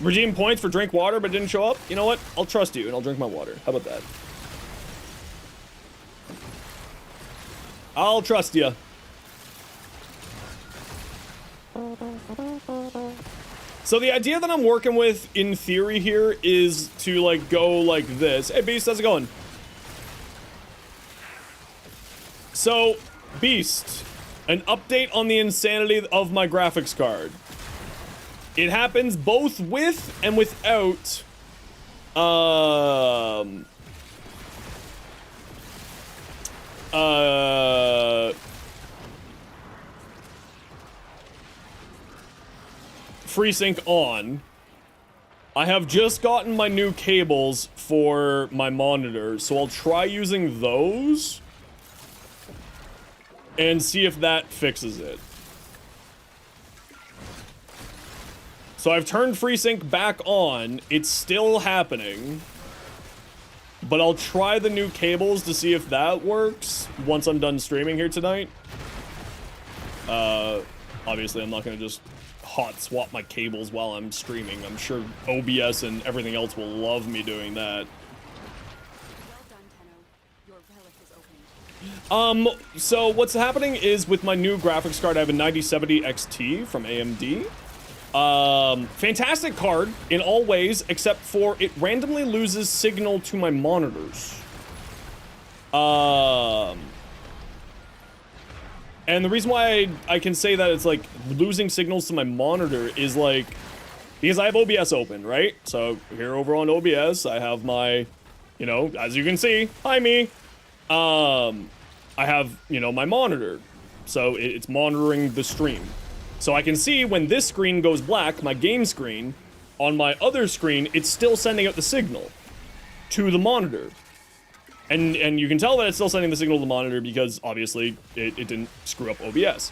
Redeem points for drink water but didn't show up? You know what? I'll trust you and I'll drink my water. How about that? I'll trust you. So the idea that I'm working with in theory here is to like go like this. Hey Beast, how's it going? So, Beast, an update on the insanity of my graphics card. It happens both with and without FreeSync on. I have just gotten my new cables for my monitor, so I'll try using those and see if that fixes it. So I've turned FreeSync back on. It's still happening. But I'll try the new cables to see if that works once I'm done streaming here tonight. Obviously, I'm not going to just hot swap my cables while I'm streaming. I'm sure OBS and everything else will love me doing that. So what's happening is with my new graphics card, I have a 9070 XT from AMD. Fantastic card in all ways, except for it randomly loses signal to my monitors. And the reason why I can say that it's like losing signals to my monitor is like, because I have OBS open, right? So here over on OBS, I have my, you know, as you can see, hi me. I have, you know, my monitor. So it's monitoring the stream. So I can see when this screen goes black, my game screen, on my other screen, it's still sending out the signal to the monitor. And you can tell that it's still sending the signal to the monitor because obviously it didn't screw up OBS.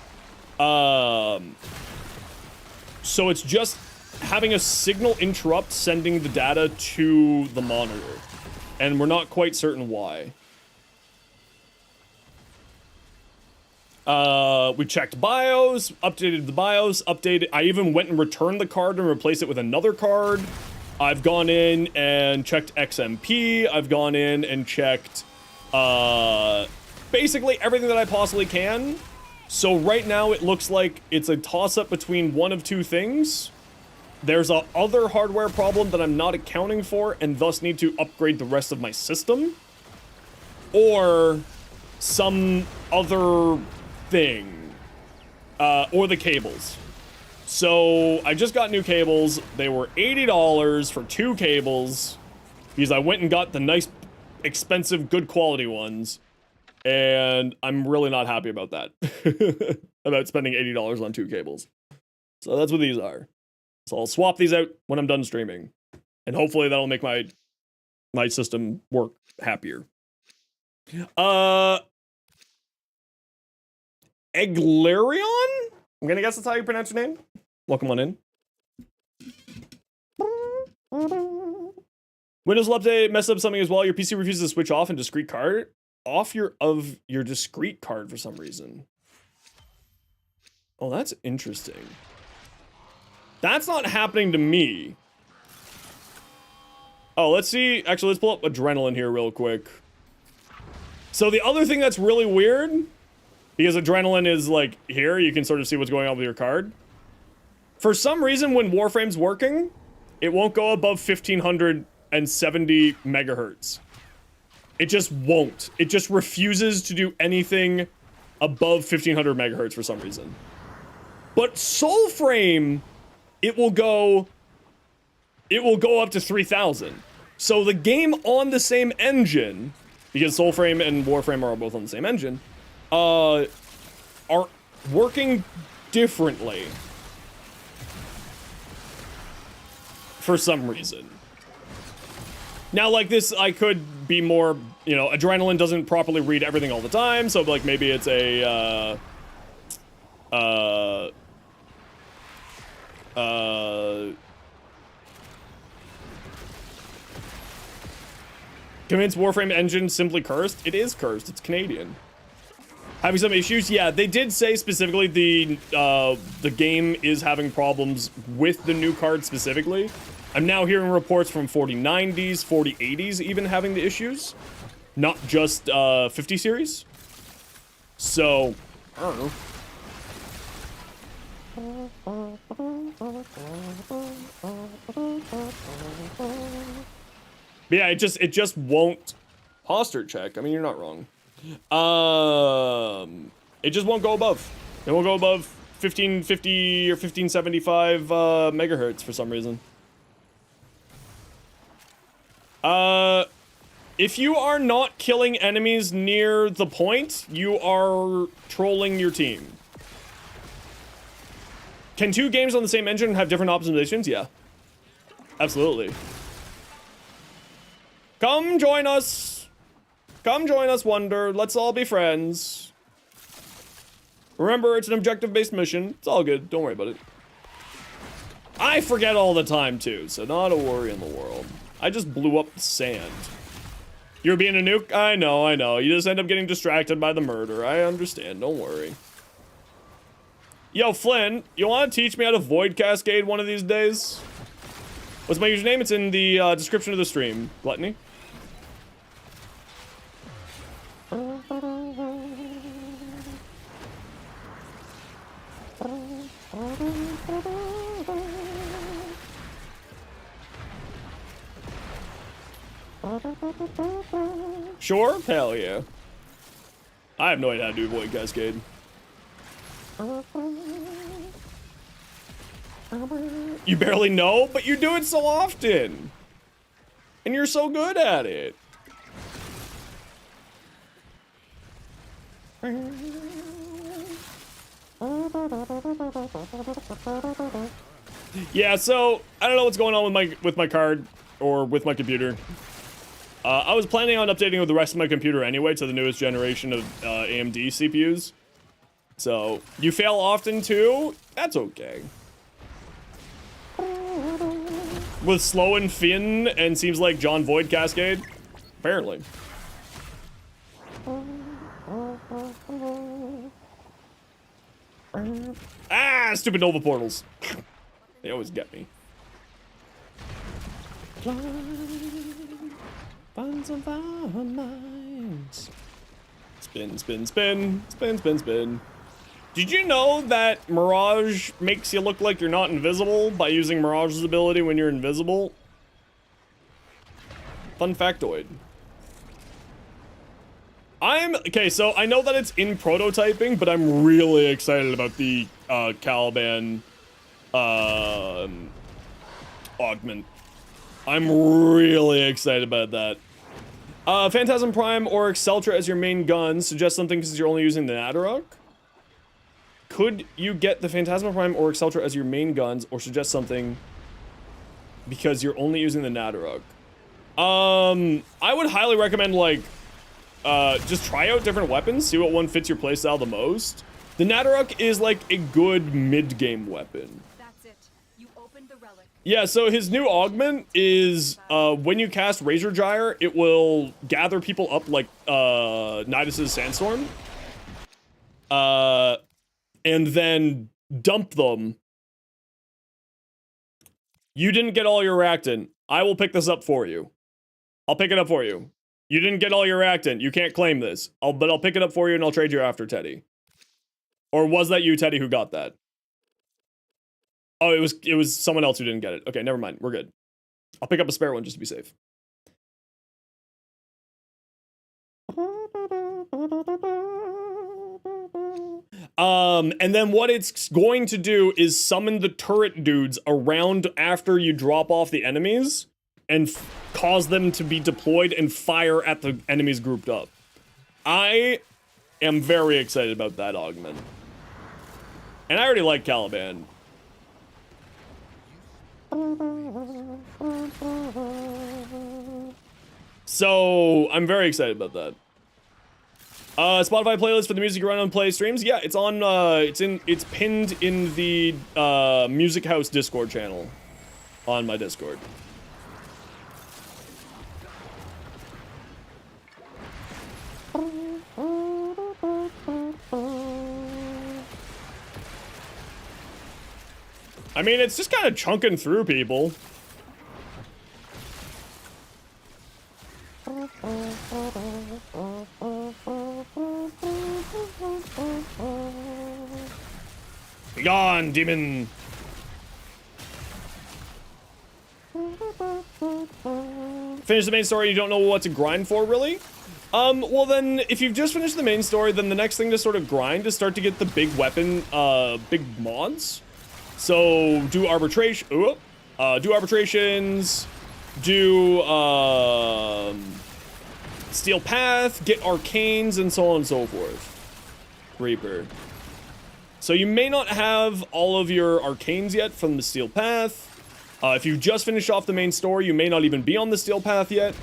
So it's just having a signal interrupt sending the data to the monitor. And we're not quite certain why. We checked BIOS, updated the BIOS, I even went and returned the card and replaced it with another card. I've gone in and checked XMP. I've gone in and checked basically everything that I possibly can. So right now it looks like it's a toss-up between one of two things. There's a other hardware problem that I'm not accounting for and thus need to upgrade the rest of my system. Or some other thing. Or the cables. So I just got new cables. They were $80 for 2 cables because I went and got the nice, expensive, good quality ones. And I'm really not happy about that. About spending $80 on 2 cables. So that's what these are. So I'll swap these out when I'm done streaming. And hopefully that'll make my system work happier. Eglarion? I'm gonna guess that's how you pronounce your name. Welcome on in. Windows will update mess up something as well. Your PC refuses to switch off discrete card of your discrete card for some reason. Oh, that's interesting. That's not happening to me. Oh, let's see. Actually, let's pull up Adrenaline here real quick. So the other thing that's really weird, because Adrenaline is like here, you can sort of see what's going on with your card. For some reason, when Warframe's working, it won't go above 1570 megahertz. It just won't. It just refuses to do anything above 1500 megahertz for some reason. But Soulframe, it will go up to 3000. So the game on the same engine, because Soulframe and Warframe are both on the same engine, are working differently. For some reason. Now, like this, I could be more, you know, Adrenaline doesn't properly read everything all the time, so like maybe it's a, Convince Warframe engine simply cursed? It is cursed, it's Canadian. Having some issues? Yeah, they did say specifically the game is having problems with the new card specifically. I'm now hearing reports from 4090s, 4080s even having the issues. Not just 50 series. So, I don't know. But yeah, it just won't posture check. I mean, you're not wrong. It just won't go above. It won't go above 1550 or 1575 megahertz for some reason. If you are not killing enemies near the point, you are trolling your team. Can 2 games on the same engine have different optimizations? Yeah. Absolutely. Come join us. Come join us, Wonder. Let's all be friends. Remember, it's an objective-based mission. It's all good. Don't worry about it. I forget all the time, too, so not a worry in the world. I just blew up the sand. You're being a nuke? I know. You just end up getting distracted by the murder. I understand. Don't worry. Yo, Flynn, you want to teach me how to Void Cascade one of these days? What's my username? It's in the description of the stream. Gluttony. Sure? Hell yeah. I have no idea how to do Void Cascade. You barely know, but you do it so often. And you're so good at it. Yeah, so I don't know what's going on with my card or with my computer. I was planning on updating with the rest of my computer anyway to the newest generation of AMD CPUs. So, you fail often too? That's okay. With Slow and Finn and seems like John Void Cascade? Apparently. Ah, stupid Nova portals. They always get me. Find some fun minds. Spin, spin, spin, spin, spin, spin. Did you know that Mirage makes you look like you're not invisible by using Mirage's ability when you're invisible? Fun factoid. Okay, so I know that it's in prototyping, but I'm really excited about the Caliban augment. I'm really excited about that. Phantasm Prime or Exceltra as your main gun. Suggest something because you're only using the Nadarok. Could you get the Phantasma Prime or Exceltra as your main guns, or suggest something because you're only using the Nadarok? I would highly recommend, like, just try out different weapons, see what one fits your playstyle the most. The Nadarok is, like, a good mid-game weapon. That's it. You opened the relic. Yeah, so his new augment is, when you cast Razor Gyre, it will gather people up like, Nidus's Sandstorm. And then dump them. You didn't get all your reactant. I will pick this up for you. I'll pick it up for you. You didn't get all your reactant. You can't claim this. But I'll pick it up for you and I'll trade you after, Teddy. Or was that you, Teddy, who got that? Oh, it was someone else who didn't get it. Okay, never mind. We're good. I'll pick up a spare one just to be safe. And then what it's going to do is summon the turret dudes around after you drop off the enemies and cause them to be deployed and fire at the enemies grouped up. I am very excited about that augment. And I already like Caliban. So, I'm very excited about that. Spotify playlist for the music you run on play streams. Yeah, it's on, it's pinned in the, Music House Discord channel on my Discord. I mean, it's just kind of chunking through people. Be gone, demon. Finish the main story, you don't know what to grind for, really? Well then, if you've just finished the main story, then the next thing to sort of grind is start to get the big weapon, big mods. So, do arbitration, do arbitrations, do, Steel Path, get arcanes, and so on and so forth. Reaper. So you may not have all of your arcanes yet from the Steel Path. If you just finished off the main story, you may not even be on the Steel Path yet.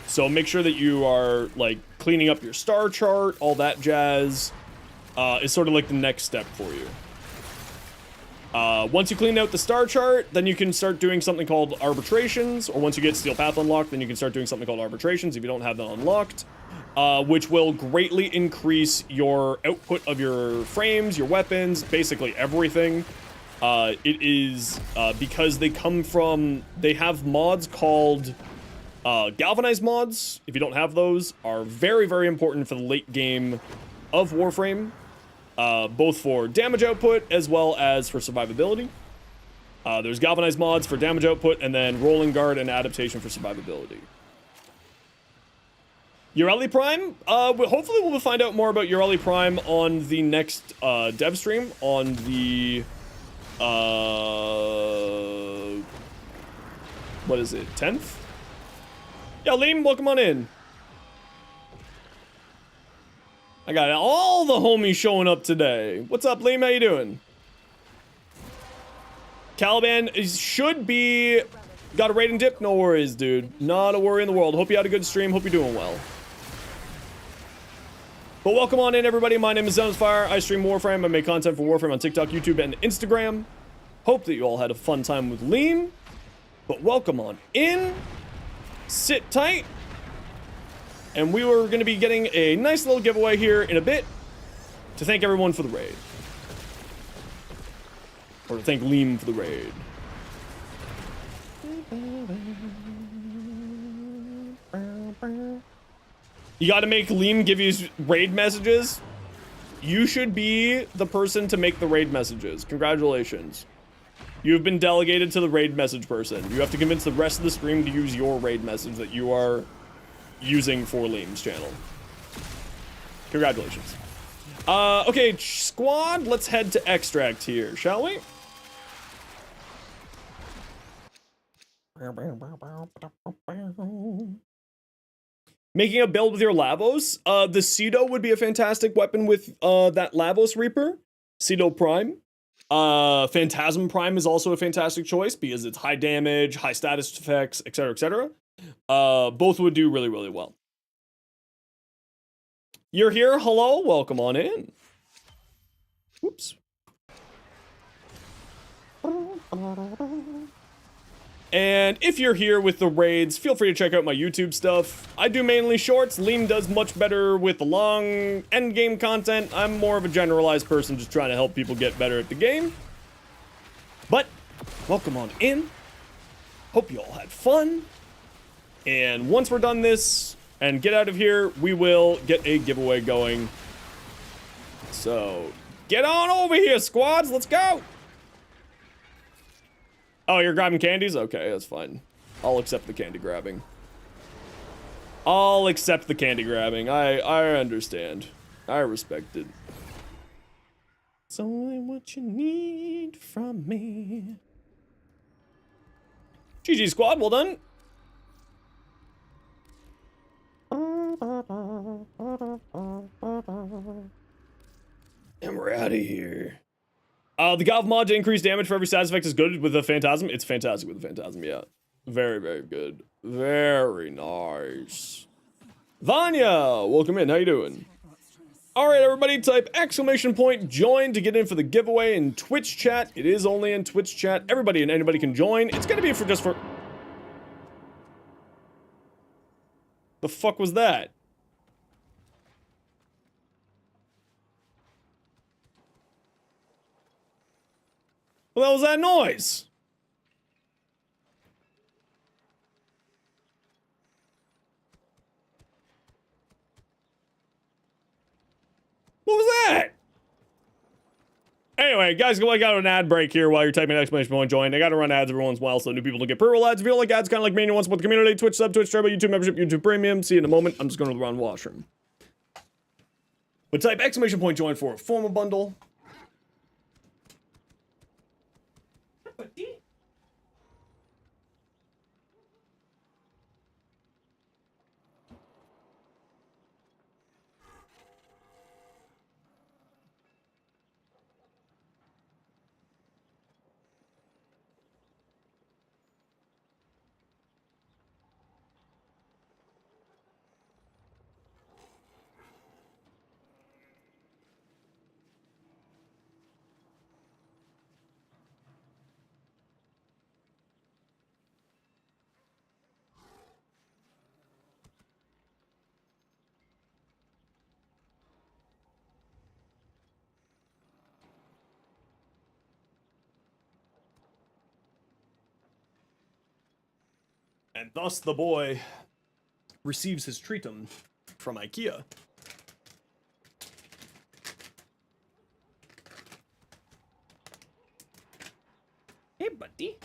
So make sure that you are, like, cleaning up your star chart, all that jazz. Is sort of like the next step for you. Once you clean out the star chart, then you can start doing something called arbitrations, or once you get Steel Path unlocked, then you can start doing something called arbitrations if you don't have that unlocked, which will greatly increase your output of your frames, your weapons, basically everything. It is, because they have mods called, galvanized mods, if you don't have those, are very, very important for the late game of Warframe. Both for damage output as well as for survivability. There's galvanized mods for damage output, and then rolling guard and adaptation for survivability. Ureli Prime? Hopefully we'll find out more about Ureli Prime on the next dev stream on the what is it, 10th? Yeah, Liam, welcome on in. I got all the homies showing up today. What's up, Liam? How you doing? Caliban should be Got a raid and dip? No worries, dude. Not a worry in the world. Hope you had a good stream. Hope you're doing well. But welcome on in, everybody. My name is Zenosfire. I stream Warframe. I make content for Warframe on TikTok, YouTube, and Instagram. Hope that you all had a fun time with Liam. But welcome on in. Sit tight. And we were going to be getting a nice little giveaway here in a bit to thank everyone for the raid. Or to thank Liam for the raid. You gotta make Liam give you raid messages. You should be the person to make the raid messages. Congratulations. You've been delegated to the raid message person. You have to convince the rest of the stream to use your raid message that you are using for Liam's channel. Congratulations. Okay, squad, let's head to extract here, shall we? Making a build with your Lavos. The Cedo would be a fantastic weapon with that Lavos Reaper. Cedo Prime. Phantasm Prime is also a fantastic choice because it's high damage, high status effects, etc., etc. Both would do really, really well. You're here? Hello? Welcome on in. Oops. And if you're here with the raids, feel free to check out my YouTube stuff. I do mainly shorts. Liam does much better with the long end game content. I'm more of a generalized person just trying to help people get better at the game. But welcome on in. Hope you all had fun. And once we're done this and get out of here, we will get a giveaway going. So get on over here, squads. Let's go. Oh, you're grabbing candies? Okay, that's fine. I'll accept the candy grabbing. I'll accept the candy grabbing. I understand. I respect it. It's only what you need from me. GG squad, well done. And we're out of here. The Galv mod to increase damage for every status effect is good with the Phantasm. It's fantastic with the Phantasm, yeah. Very, very good. Very nice. Vanya, welcome in. How you doing? All right, everybody, type !join to get in for the giveaway in Twitch chat. It is only in Twitch chat. Everybody and anybody can join. It's gonna be for just for... The fuck was that? What the hell was that noise? What was that? Anyway, guys, I got an ad break here while you're typing !join. I gotta run ads every once in a while so new people don't get pre-roll ads. If you don't like ads, kind of like me and you want to support the community, Twitch sub, Twitch turbo, YouTube membership, YouTube premium. See you in a moment. I'm just going to the round washroom. But type !join for a formal bundle. And thus the boy receives his treatum from IKEA. Hey, buddy.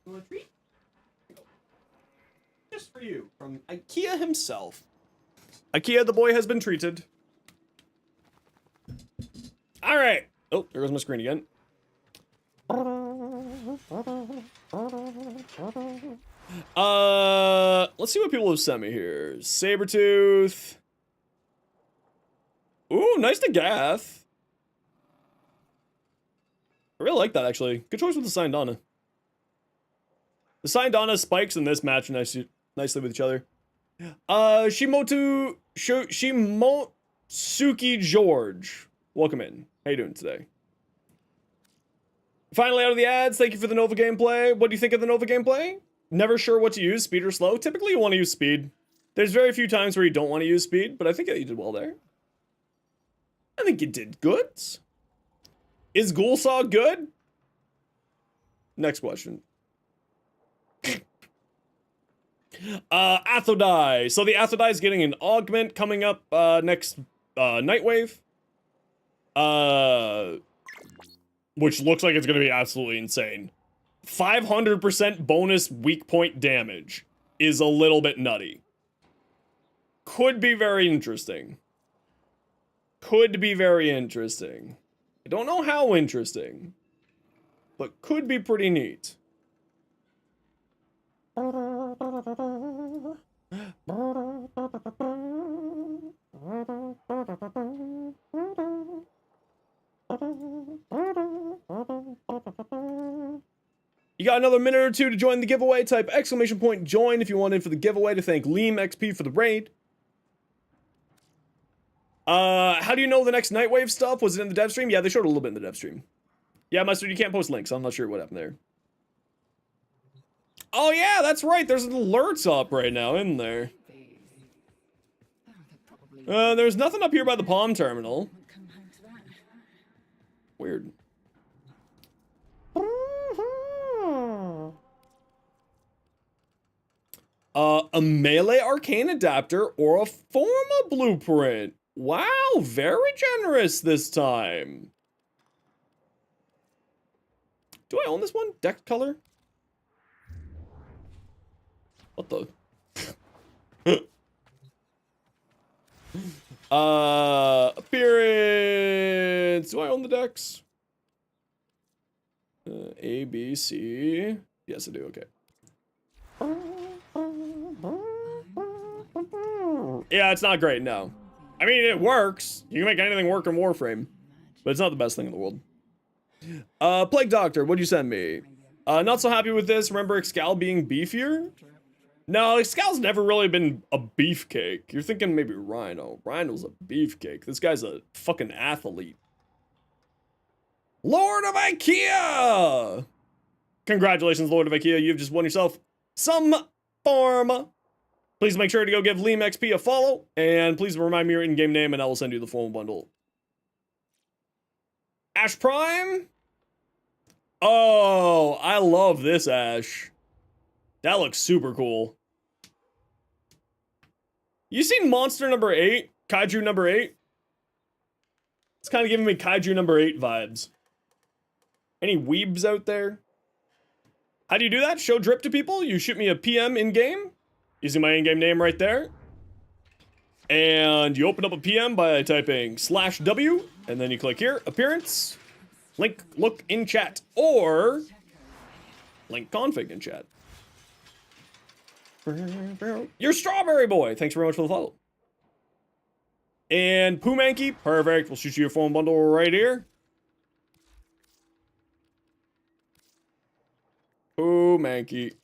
You want a treat? Just for you, from IKEA himself. IKEA, the boy has been treated. All right. Oh, there goes my screen again. Let's see what people have sent me here. Sabretooth. Ooh, nice to Gath. I really like that, actually. Good choice with the Syndana. The Assigned Anna spikes in this match nicely with each other. Shimotsuki George. Welcome in. How you doing today? Finally out of the ads. Thank you for the Nova gameplay. What do you think of the Nova gameplay? Never sure what to use, speed or slow. Typically you want to use speed. There's very few times where you don't want to use speed, but I think that you did well there. I think you did good. Is Ghoulsaw good? Next question. Athodai. So the Athodai is getting an augment coming up next Nightwave. Which looks like it's going to be absolutely insane. 500% bonus weak point damage is a little bit nutty. Could be very interesting. Could be very interesting. I don't know how interesting, but could be pretty neat. You got another minute or two to join the giveaway. Type exclamation point join if you want in for the giveaway to thank Liam XP for the raid. How do you know the next Nightwave stuff? Was it in the dev stream? Yeah, they showed a little bit in the dev stream. Yeah, Mustard, you can't post links. I'm not sure what happened there. Oh yeah, that's right. There's alerts up right now, isn't there? There's nothing up here by the Palm Terminal. Weird. A melee arcane adapter or a Forma blueprint. Wow, very generous this time. Do I own this one? Deck color? What the? Appearance. Do I own the decks? A, B, C. Yes, I do. Okay. Yeah, it's not great, no. I mean, it works. You can make anything work in Warframe, but it's not the best thing in the world. Plague Doctor, what'd you send me? Not so happy with this. Remember Excal being beefier? No, Excal's never really been a beefcake. You're thinking maybe Rhino. Rhino's a beefcake. This guy's a fucking athlete. Lord of IKEA! Congratulations, Lord of IKEA. You've just won yourself some form. Please make sure to go give Liam XP a follow, and please remind me your in-game name, and I will send you the full bundle. Ash Prime? Oh, I love this Ash. That looks super cool. You seen Monster number 8? Kaiju number 8? It's kind of giving me Kaiju number 8 vibes. Any weebs out there? How do you do that? Show drip to people? You shoot me a PM in-game? Using my in-game name right there. And you open up a PM by typing /W, and then you click here, appearance, link look in chat, or link config in chat. You're Strawberry Boy. Thanks very much for the follow. And Poomanky, perfect. We'll shoot you a phone bundle right here. Poomanky.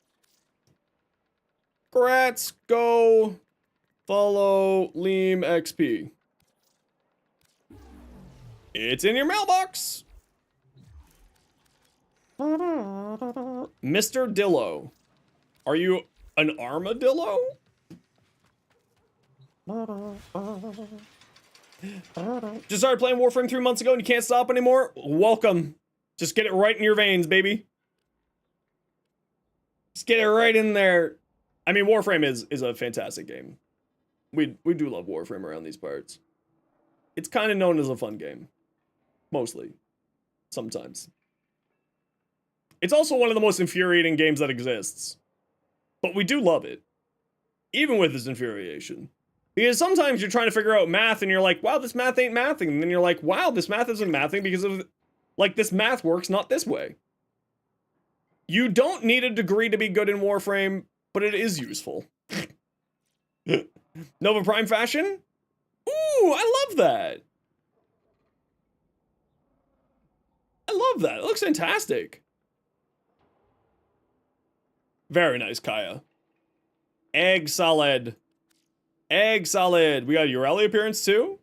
Congrats, go follow Liam XP. It's in your mailbox. Mr. Dillo. Are you an armadillo? Just started playing Warframe 3 months ago and you can't stop anymore? Welcome. Just get it right in your veins, baby. Just get it right in there. I mean, Warframe is a fantastic game. We do love Warframe around these parts. It's kind of known as a fun game. Mostly. Sometimes. It's also one of the most infuriating games that exists. But we do love it. Even with this infuriation. Because sometimes you're trying to figure out math and you're like, wow, this math ain't mathing. And then you're like, wow, this math isn't mathing because of, like, this math works not this way. You don't need a degree to be good in Warframe, but it is useful. Nova Prime fashion? Ooh, I love that. I love that. It looks fantastic. Very nice, Kaya. Egg solid. Egg solid. We got a Ureli appearance too.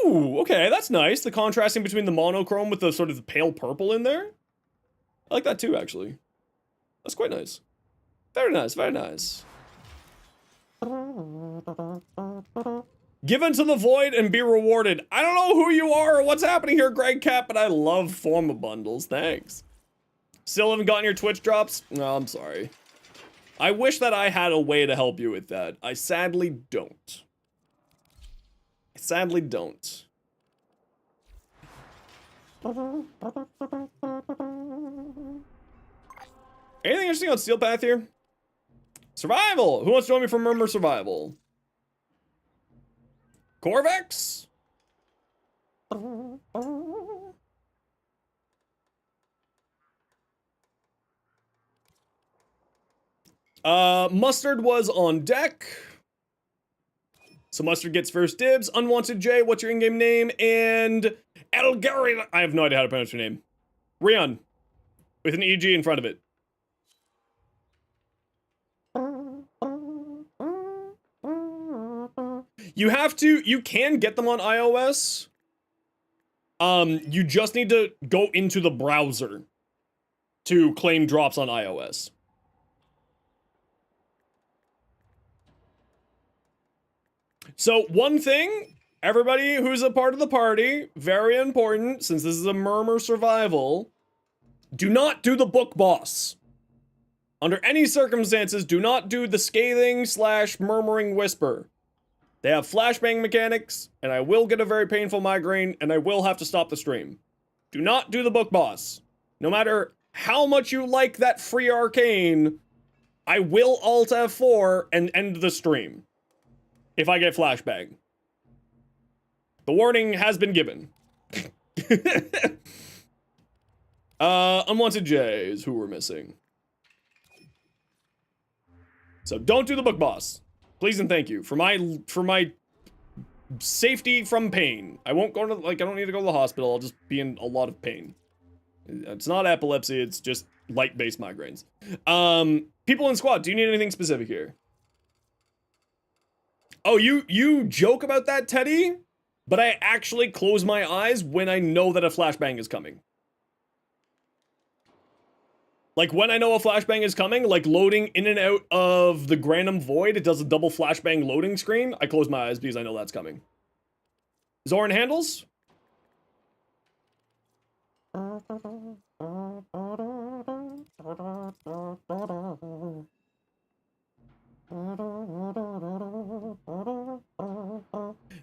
Ooh, okay, that's nice. The contrasting between the monochrome with the sort of pale purple in there. I like that too, actually. That's quite nice. Very nice, very nice. Give into the void and be rewarded. I don't know who you are or what's happening here, Greg Cat, but I love Forma bundles. Thanks. Still haven't gotten your Twitch drops? No, I'm sorry. I wish that I had a way to help you with that. I sadly don't. I sadly don't. Anything interesting on Steel Path here? Survival! Who wants to join me for Murmur Survival? Corvex? Mustard was on deck. So Mustard gets first dibs. Unwanted J, what's your in-game name? And Elgari, I have no idea how to pronounce your name. Rion, with an EG in front of it. You can get them on iOS. You just need to go into the browser to claim drops on iOS. So one thing, everybody who's a part of the party, very important, since this is a Murmur Survival, do not do the book boss. Under any circumstances, do not do the scathing / murmuring whisper. They have flashbang mechanics, and I will get a very painful migraine, and I will have to stop the stream. Do not do the book boss. No matter how much you like that free arcane, I will Alt F4 and end the stream if I get flashbang. The warning has been given. Unwanted J's, who we're missing. So don't do the book boss. Please and thank you. For my safety from pain. I won't go to, I don't need to go to the hospital. I'll just be in a lot of pain. It's not epilepsy, it's just light-based migraines. People in squad, do you need anything specific here? Oh, you joke about that, Teddy? But I actually close my eyes when I know that a flashbang is coming. Like, when I know a flashbang is coming, like loading in and out of the Granum Void, it does a double flashbang loading screen. I close my eyes because I know that's coming. Zoran handles?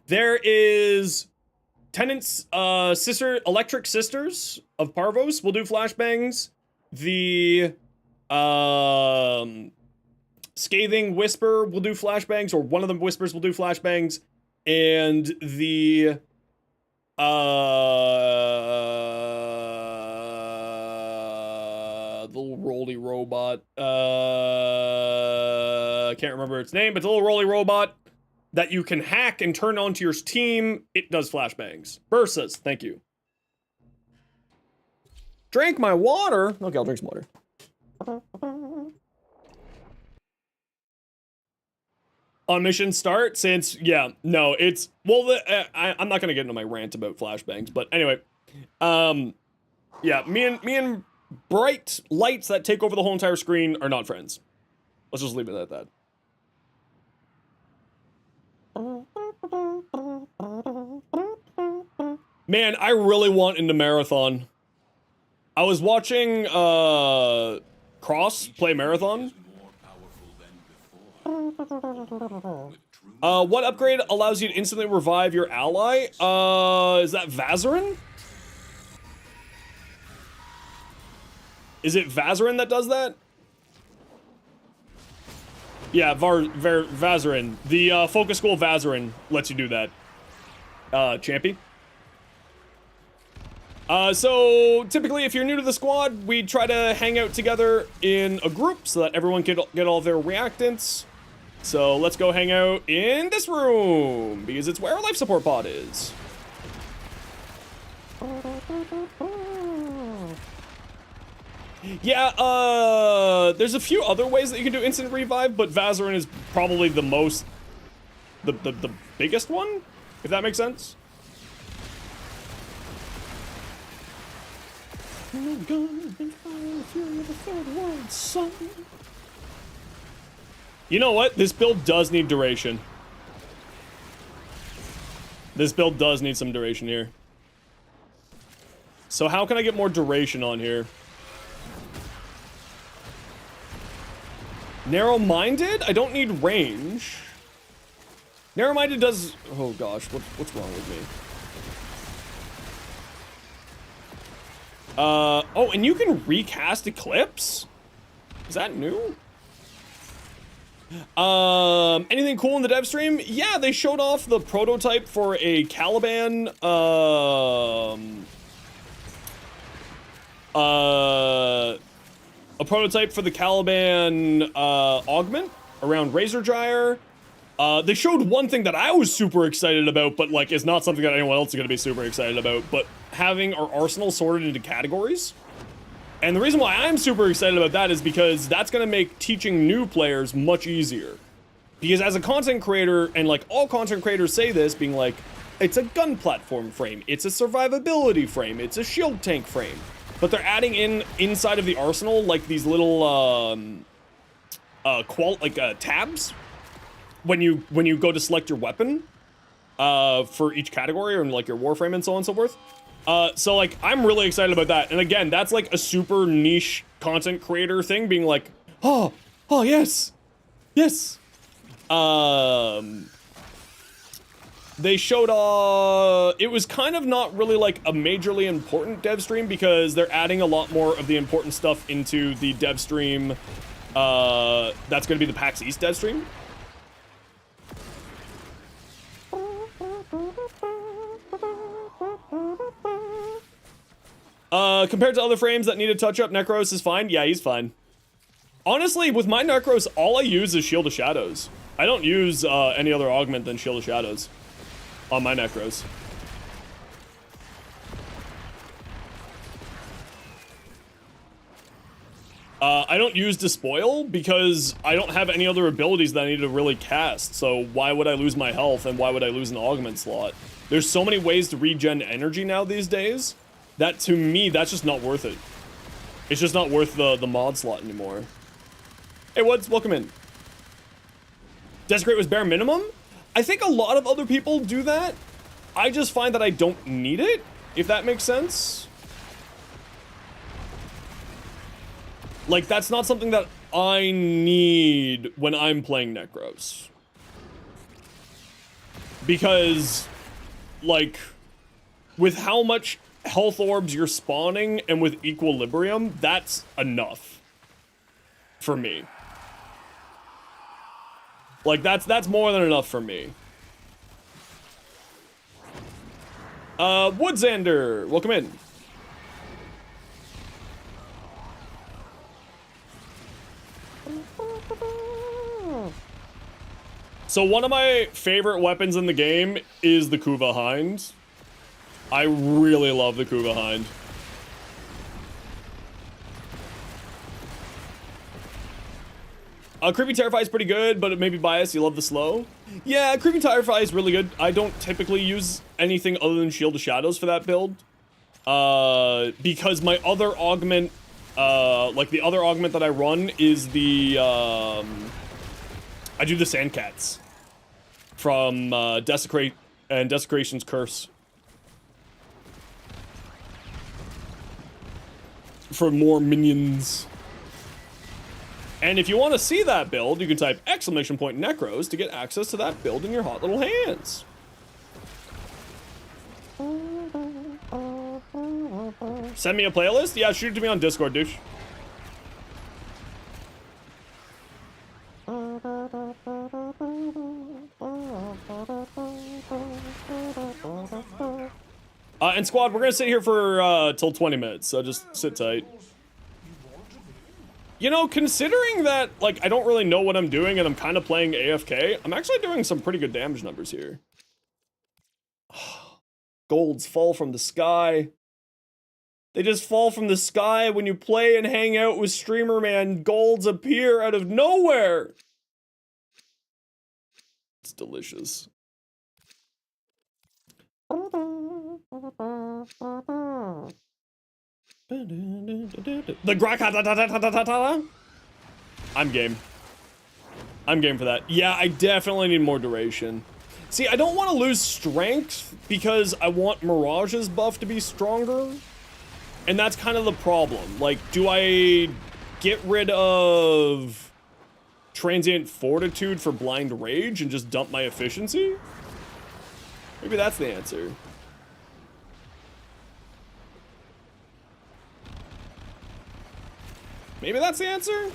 There is Tenant's Electric Sisters of Parvos will do flashbangs. The Scathing Whisper will do flashbangs, or one of the whispers will do flashbangs, and the little roly robot, I can't remember its name, but the little roly robot that you can hack and turn onto your team, it does flashbangs. Bursas, thank you. Drank my water. Okay, I'll drink some water. On mission start, since, yeah, no, it's, well, I'm not gonna get into my rant about flashbangs, but anyway, yeah, me and bright lights that take over the whole entire screen are not friends. Let's just leave it at that. Man, I really want into Marathon. I was watching Cross play Marathon. What upgrade allows you to instantly revive your ally? Is that Vazarin? Is it Vazarin that does that? Yeah, Vazarin. The Focus School Vazarin lets you do that. Champy. So typically if you're new to the squad, we try to hang out together in a group so that everyone can get all their reactants. So let's go hang out in this room because it's where our life support pod is. Yeah, there's a few other ways that you can do instant revive, but Vazarin is probably the most, the biggest one, if that makes sense. You know what? This build does need duration. This build does need some duration here. So how can I get more duration on here? Narrow-minded? I don't need range. Narrow-minded does... Oh gosh, what's wrong with me? Oh, and you can recast Eclipse? Is that new? Anything cool in the dev stream? Yeah, they showed off the prototype for a Caliban, a prototype for the Caliban, augment around Razor Gyre. They showed one thing that I was super excited about, but like is not something that anyone else is going to be super excited about, but having our arsenal sorted into categories. And the reason why I'm super excited about that is because that's going to make teaching new players much easier. Because as a content creator, and like all content creators say this, being like, it's a gun platform frame, it's a survivability frame, it's a shield tank frame. But they're adding in inside of the arsenal like these little tabs when you go to select your weapon for each category or like your warframe and so on and so forth. So like I'm really excited about that. And again, that's like a super niche content creator thing, being like, oh yes. They showed, it was kind of not really like a majorly important dev stream because they're adding a lot more of the important stuff into the dev stream. That's going to be the PAX East dev stream. Compared to other frames that need a touch-up, Necros is fine. Yeah, he's fine. Honestly, with my Necros, all I use is Shield of Shadows. I don't use any other augment than Shield of Shadows on my Necros. I don't use Despoil because I don't have any other abilities that I need to really cast, so why would I lose my health and why would I lose an augment slot? There's so many ways to regen energy now these days that, to me, that's just not worth it. It's just not worth the mod slot anymore. Hey, Woods, welcome in. Desecrate was bare minimum? I think a lot of other people do that. I just find that I don't need it, if that makes sense. Like, that's not something that I need when I'm playing Necros. Because, like, with how much health orbs you're spawning and with equilibrium, that's enough for me. Like, that's more than enough for me. Woodsander, welcome in. So one of my favorite weapons in the game is the Kuva Hind. I really love the Kuva Hind. Creepy Terrify is pretty good, but it may be biased. You love the slow. Yeah, Creepy Terrify is really good. I don't typically use anything other than Shield of Shadows for that build. Because my other augment, like the other augment that I run is the, I do the Sandcats from Desecrate and Desecration's Curse. For more minions. And if you want to see that build, you can type !Necros to get access to that build in your hot little hands. Send me a playlist? Yeah, shoot it to me on Discord, douche. And squad, we're gonna sit here for till 20 minutes, so just sit tight. You know, considering that, like, I don't really know what I'm doing and I'm kind of playing AFK, I'm actually doing some pretty good damage numbers here. Golds fall from the sky. They just fall from the sky when you play and hang out with Streamer Man. Golds appear out of nowhere. It's delicious. The Grak. I'm game. I'm game for that. Yeah, I definitely need more duration. See, I don't want to lose strength because I want Mirage's buff to be stronger. And that's kind of the problem. Like, do I get rid of Transient Fortitude for Blind Rage and just dump my efficiency? Maybe that's the answer. Maybe that's the answer?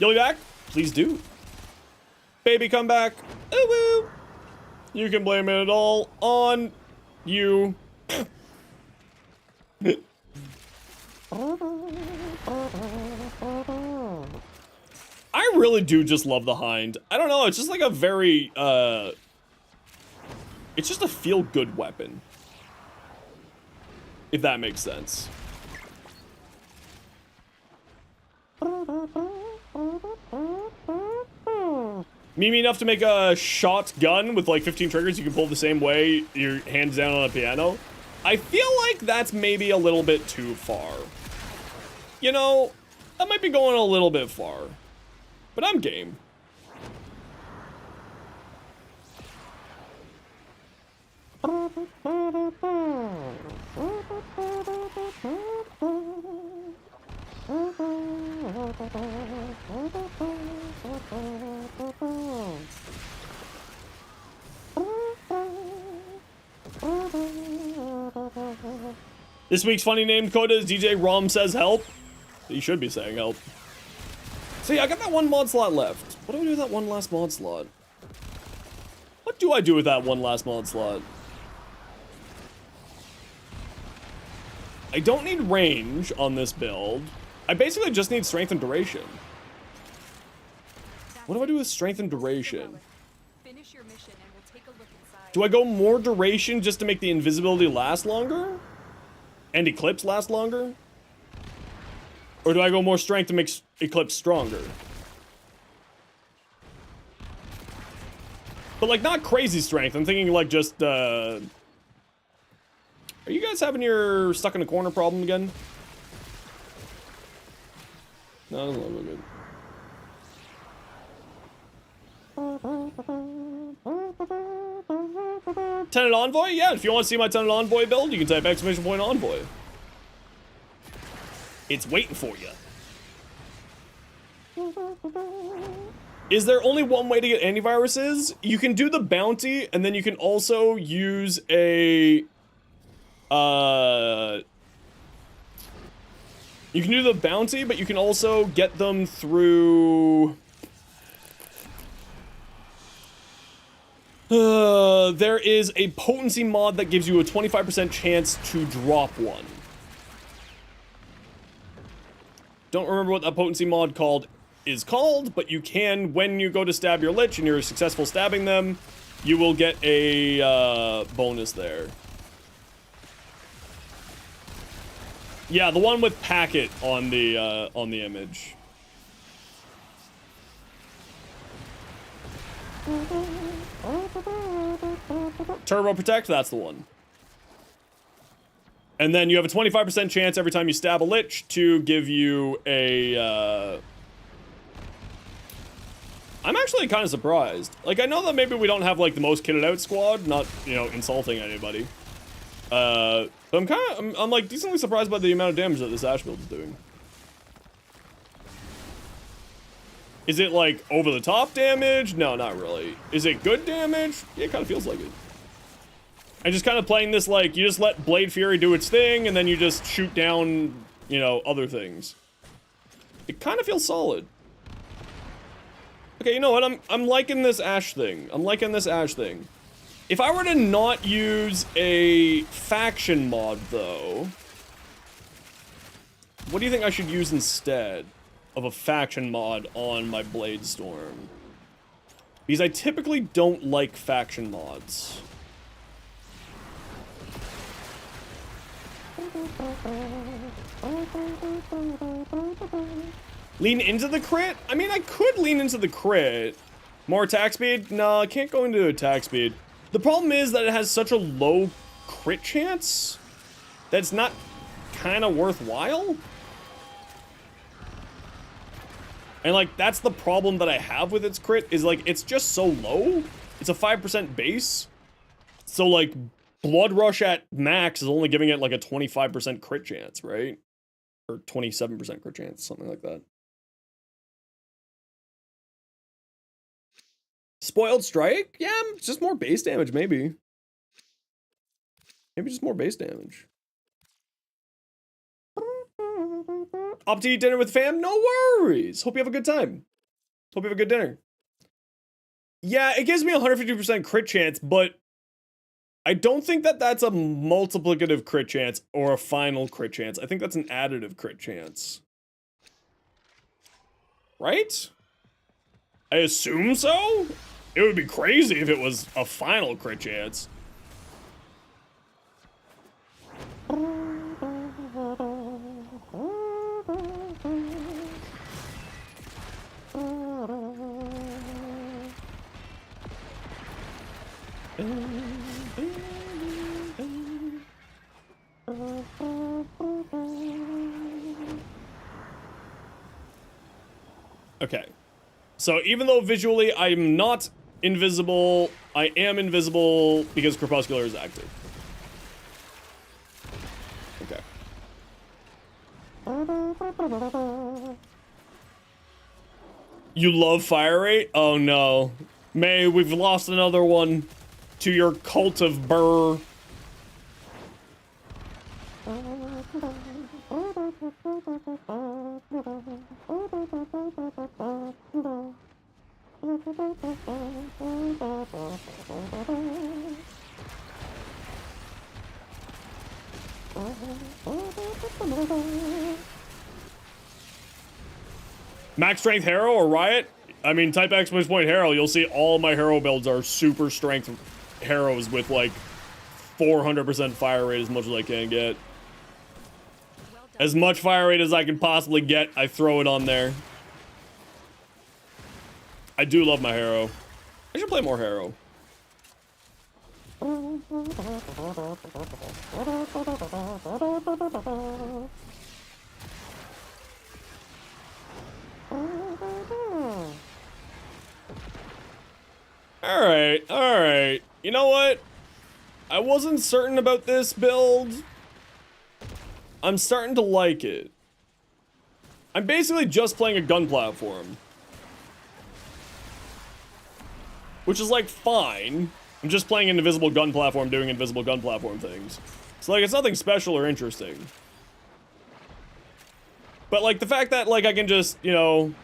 You'll be back? Please do. Baby, come back. Ooh, woo. You can blame it all on you. I really do just love the Hind. I don't know, it's just like a very, it's just a feel-good weapon. If that makes sense. Meme enough to make a shotgun with like 15 triggers you can pull the same way, your hands down on a piano. I feel like that's maybe a little bit too far. You know, that might be going a little bit far. But I'm game. This week's funny named coda is DJ Rom says help. He should be saying help. See, I got that one mod slot left. What do I do with that one last mod slot? What do I do with that one last mod slot? I don't need range on this build. I basically just need strength and duration. What do I do with strength and duration? Finish your mission and we'll take a look inside. Do I go more duration just to make the invisibility last longer? And Eclipse last longer? Or do I go more strength to make Eclipse stronger? But like not crazy strength, I'm thinking like just are you guys having your stuck in a corner problem again? No, it doesn't look good. Tenant Envoy? Yeah, if you want to see my Tenant Envoy build, you can type !Envoy. It's waiting for you. Is there only one way to get antiviruses? You can do the bounty, and then you can also use a... You can do the bounty, but you can also get them through... there is a potency mod that gives you a 25% chance to drop one. Don't remember what that potency mod is called, but you can, when you go to stab your Lich and you're successful stabbing them, you will get a bonus there. Yeah, the one with packet on the image. Turbo Protect, that's the one. And then you have a 25% chance every time you stab a Lich to give you a, I'm actually kind of surprised. Like, I know that maybe we don't have, like, the most kitted out squad, not, you know, insulting anybody. But I'm like, decently surprised by the amount of damage that this Ash build is doing. Is it, like, over-the-top damage? No, not really. Is it good damage? Yeah, it kind of feels like it. And just kind of playing this, like, you just let Blade Fury do its thing, and then you just shoot down, you know, other things. It kind of feels solid. Okay, you know what? I'm liking this Ash thing. I'm liking this Ash thing. If I were to not use a faction mod, though, What do you think I should use instead of a faction mod on my Blade Storm? Because I typically don't like faction mods. Lean into the crit? I mean, I could lean into the crit. More attack speed? No, I can't go into attack speed. The problem is that it has such a low crit chance that it's not kind of worthwhile. And like, that's the problem that I have with its crit, is like, it's just so low. It's a 5% base. So like, Blood Rush at max is only giving it like a 25% crit chance, right? Or 27% crit chance, something like that. Spoiled Strike? Yeah, just more base damage, maybe. Maybe just more base damage. Up to eat dinner with fam? No worries. Hope you have a good time. Hope you have a good dinner. Yeah, it gives me 150% crit chance, but I don't think that that's a multiplicative crit chance or a final crit chance. I think that's an additive crit chance. Right? I assume so? It would be crazy if it was a final crit chance. Okay. So even though visually I'm not invisible, I am invisible because Crepuscular is active. Okay. You love fire rate? Oh no. May, we've lost another one to your cult of Burr. Max strength Harrow or Riot? I mean, type !point Harrow, you'll see all my Harrow builds are super strength Harrows with like 400% fire rate, as much as I can get. As much fire rate as I can possibly get, I throw it on there. I do love my Harrow. I should play more Harrow. Alright. You know what? I wasn't certain about this build. I'm starting to like it. I'm basically just playing a gun platform. Which is like fine. I'm just playing an invisible gun platform doing invisible gun platform things. So like, it's nothing special or interesting. But like the fact that like I can just, you know,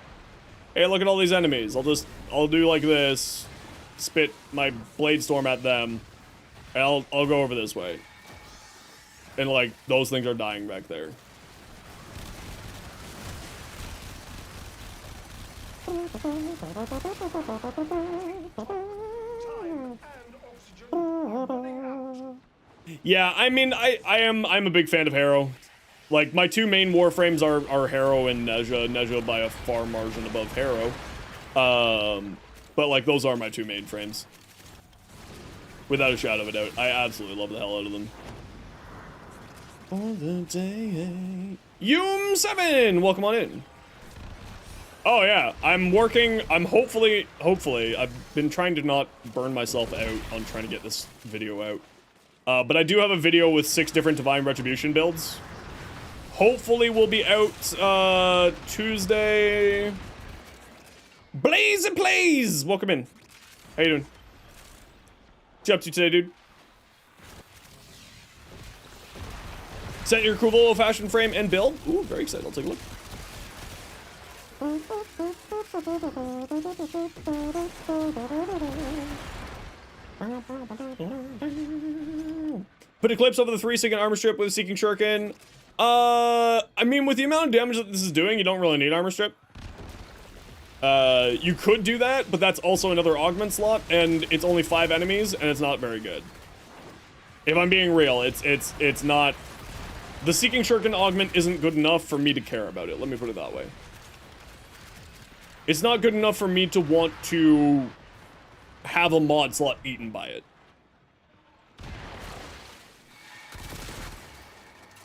hey, look at all these enemies. I'll do like this, spit my Blade Storm at them, and I'll go over this way. And like, those things are dying back there. Yeah, I mean, I'm a big fan of Harrow. Like, my two main warframes are Harrow and Nezha. Nezha by a far margin above Harrow. But like, those are my two main frames. Without a shadow of a doubt. I absolutely love the hell out of them. On the day. Yum7! Welcome on in. Oh yeah, I'm hopefully, I've been trying to not burn myself out on trying to get this video out. But I do have a video with 6 different Divine Retribution builds. Hopefully we'll be out, Tuesday. Blaze and Plays! Welcome in. How you doing? What you up to today, dude? Sent your cool little fashion frame and build? Ooh, very excited. I'll take a look. Put Eclipse over the 3-second armor strip with a Seeking Shuriken. I mean, with the amount of damage that this is doing, you don't really need armor strip. You could do that, but that's also another augment slot, and it's only 5 enemies, and it's not very good. If I'm being real, it's not. The Seeking Shuriken augment isn't good enough for me to care about it. Let me put it that way. It's not good enough for me to want to have a mod slot eaten by it.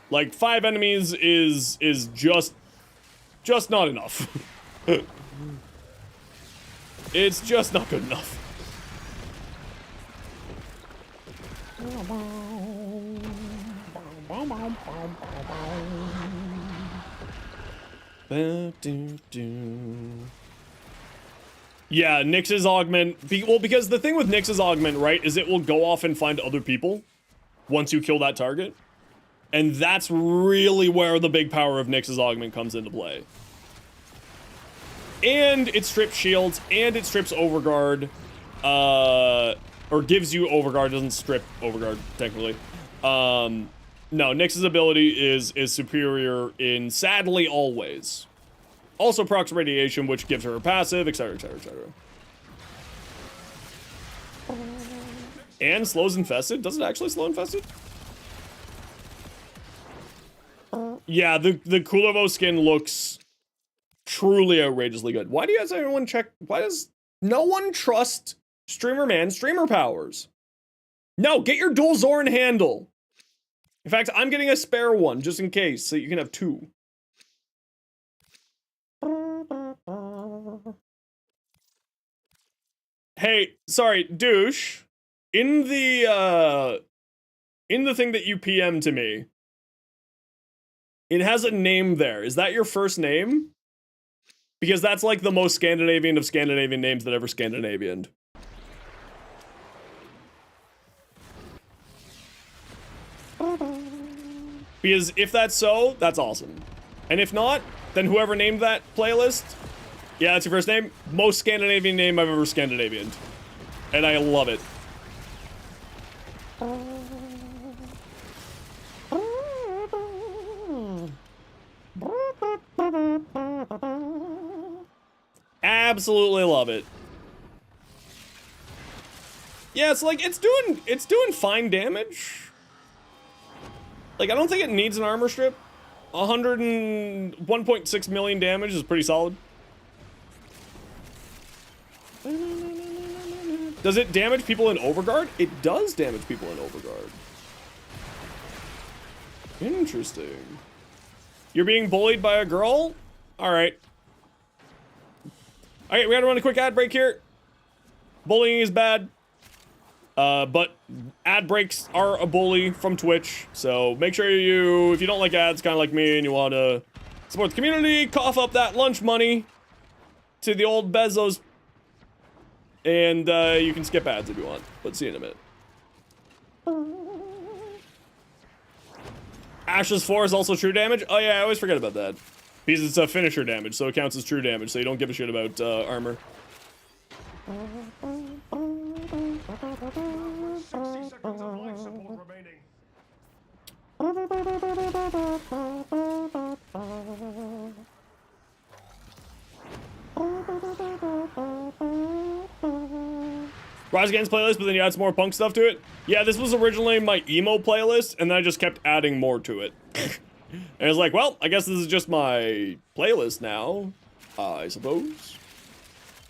Like 5 enemies is just not enough. It's just not good enough. Yeah, Nyx's augment. Well, because the thing with Nyx's augment, right, is it will go off and find other people once you kill that target. And that's really where the big power of Nyx's augment comes into play. And it strips shields, and it strips overguard, or gives you overguard, doesn't strip overguard, technically. No, Nyx's ability is superior in sadly all ways. Also procs radiation, which gives her a passive, etc, etc, etc. And slows infested. Does it actually slow infested? Yeah, the Kulavo skin looks truly outrageously good. Why do you guys everyone check? Why does no one trust Streamer Man streamer powers? No, get your dual Zoran handle. In fact, I'm getting a spare one just in case, so you can have 2. Hey, sorry, douche. In the thing that you PM to me, it has a name there. Is that your first name? Because that's like the most Scandinavian of Scandinavian names that ever Scandinavianed. Because if that's so, that's awesome. And if not, then whoever named that playlist, yeah, that's your first name. Most Scandinavian name I've ever Scandinavianed. And I love it. Absolutely love it. Yeah, it's like it's doing fine damage. Like, I don't think it needs an armor strip. 101.6 million damage is pretty solid. Does it damage people in Overguard? It does damage people in Overguard. Interesting. You're being bullied by a girl? Alright. Alright, we gotta run a quick ad break here. Bullying is bad. But ad breaks are a bully from Twitch, so make sure you, if you don't like ads, kind of like me, and you want to support the community, cough up that lunch money to the old Bezos, and you can skip ads if you want, but see you in a minute. Ashes 4 is also true damage? Oh yeah, I always forget about that. Because it's a finisher damage, so it counts as true damage, so you don't give a shit about armor. 60 seconds of life support remaining. Rise Against playlist, but then you add some more punk stuff to it? Yeah, this was originally my emo playlist, and then I just kept adding more to it. And I was like, well, I guess this is just my playlist now, I suppose.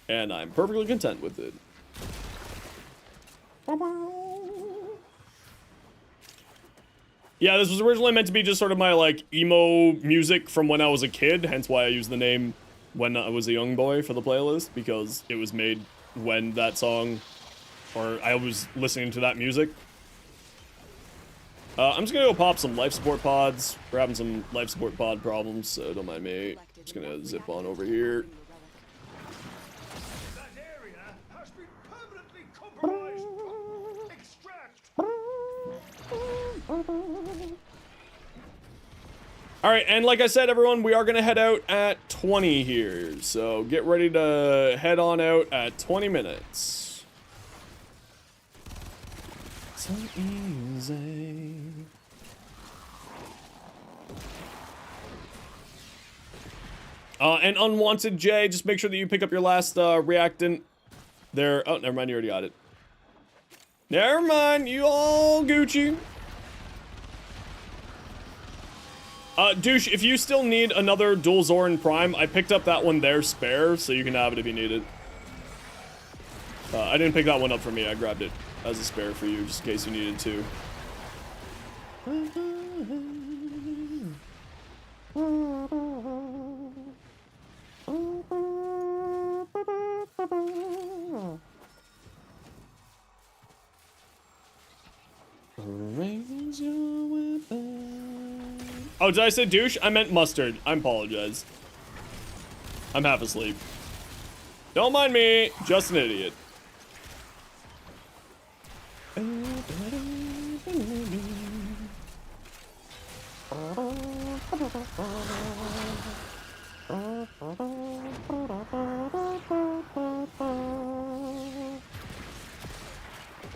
And I'm perfectly content with it. Yeah, this was originally meant to be just sort of my, like, emo music from when I was a kid, hence why I used the name When I Was a Young Boy for the playlist, because it was made when that song, or I was listening to that music. I'm just gonna go pop some life support pods. We're having some life support pod problems, so don't mind me. Just gonna zip on over here. That area has been permanently compromised. Extract. Alright, and like I said, everyone, we are gonna head out at 20 here. So get ready to head on out at 20 minutes. So easy. And Unwanted J, just make sure that you pick up your last reactant there. Oh, never mind, you already got it. Never mind, you all Gucci. Douche, if you still need another dual Zoran Prime, I picked up that one there spare, so you can have it if you need it. I didn't pick that one up for me, I grabbed it as a spare for you, just in case you needed to. Raise your weapon. Oh, did I say douche? I meant mustard. I apologize. I'm half asleep. Don't mind me. Just an idiot.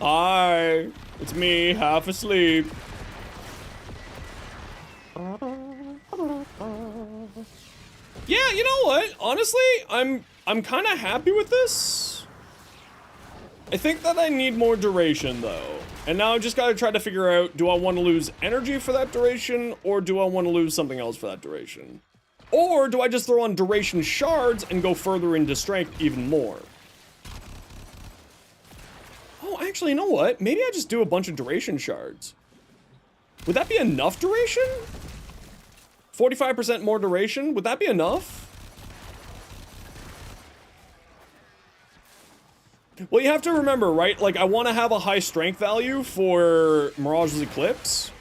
Hi, it's me, half asleep. Yeah, you know what? Honestly, I'm kind of happy with this. I think that I need more duration though. And now I just gotta try to figure out, do I want to lose energy for that duration, or do I want to lose something else for that duration? Or do I just throw on duration shards and go further into strength even more? Oh, actually, you know what? Maybe I just do a bunch of duration shards. Would that be enough duration? 45% more duration? Would that be enough? Well, you have to remember, right? Like, I want to have a high strength value for Mirage's Eclipse.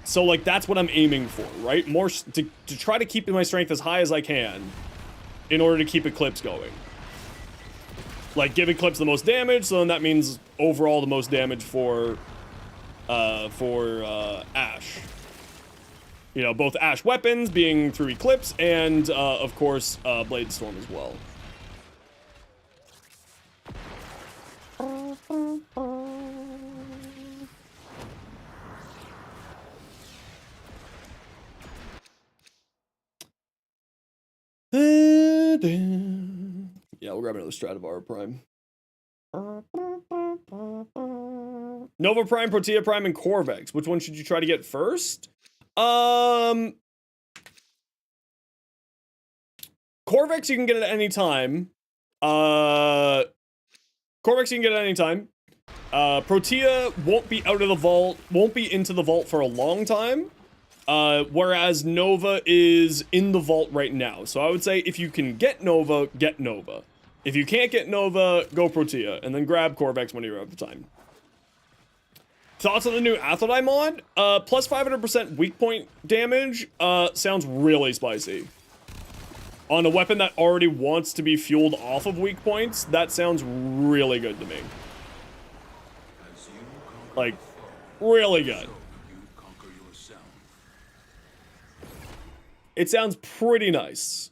So, like, that's what I'm aiming for, right? More to try to keep my strength as high as I can in order to keep Eclipse going. Like, give Eclipse the most damage, so then that means overall the most damage for Ash. You know, both Ash weapons being through Eclipse and, of course, Blade Storm as well. Yeah, we'll grab another Stradivar Prime. Nova Prime, Protea Prime, and Corvex. Which one should you try to get first? Corvex you can get at any time. Corvex you can get at any time. Protea won't be out of the vault, won't be into the vault for a long time. Whereas Nova is in the vault right now. So I would say if you can get Nova, get Nova. If you can't get Nova, go Protea, and then grab Corvex when you're out of time. Thoughts on the new Aethelite mod? Plus 500% weak point damage, sounds really spicy. On a weapon that already wants to be fueled off of weak points, that sounds really good to me. Like, really good. It sounds pretty nice.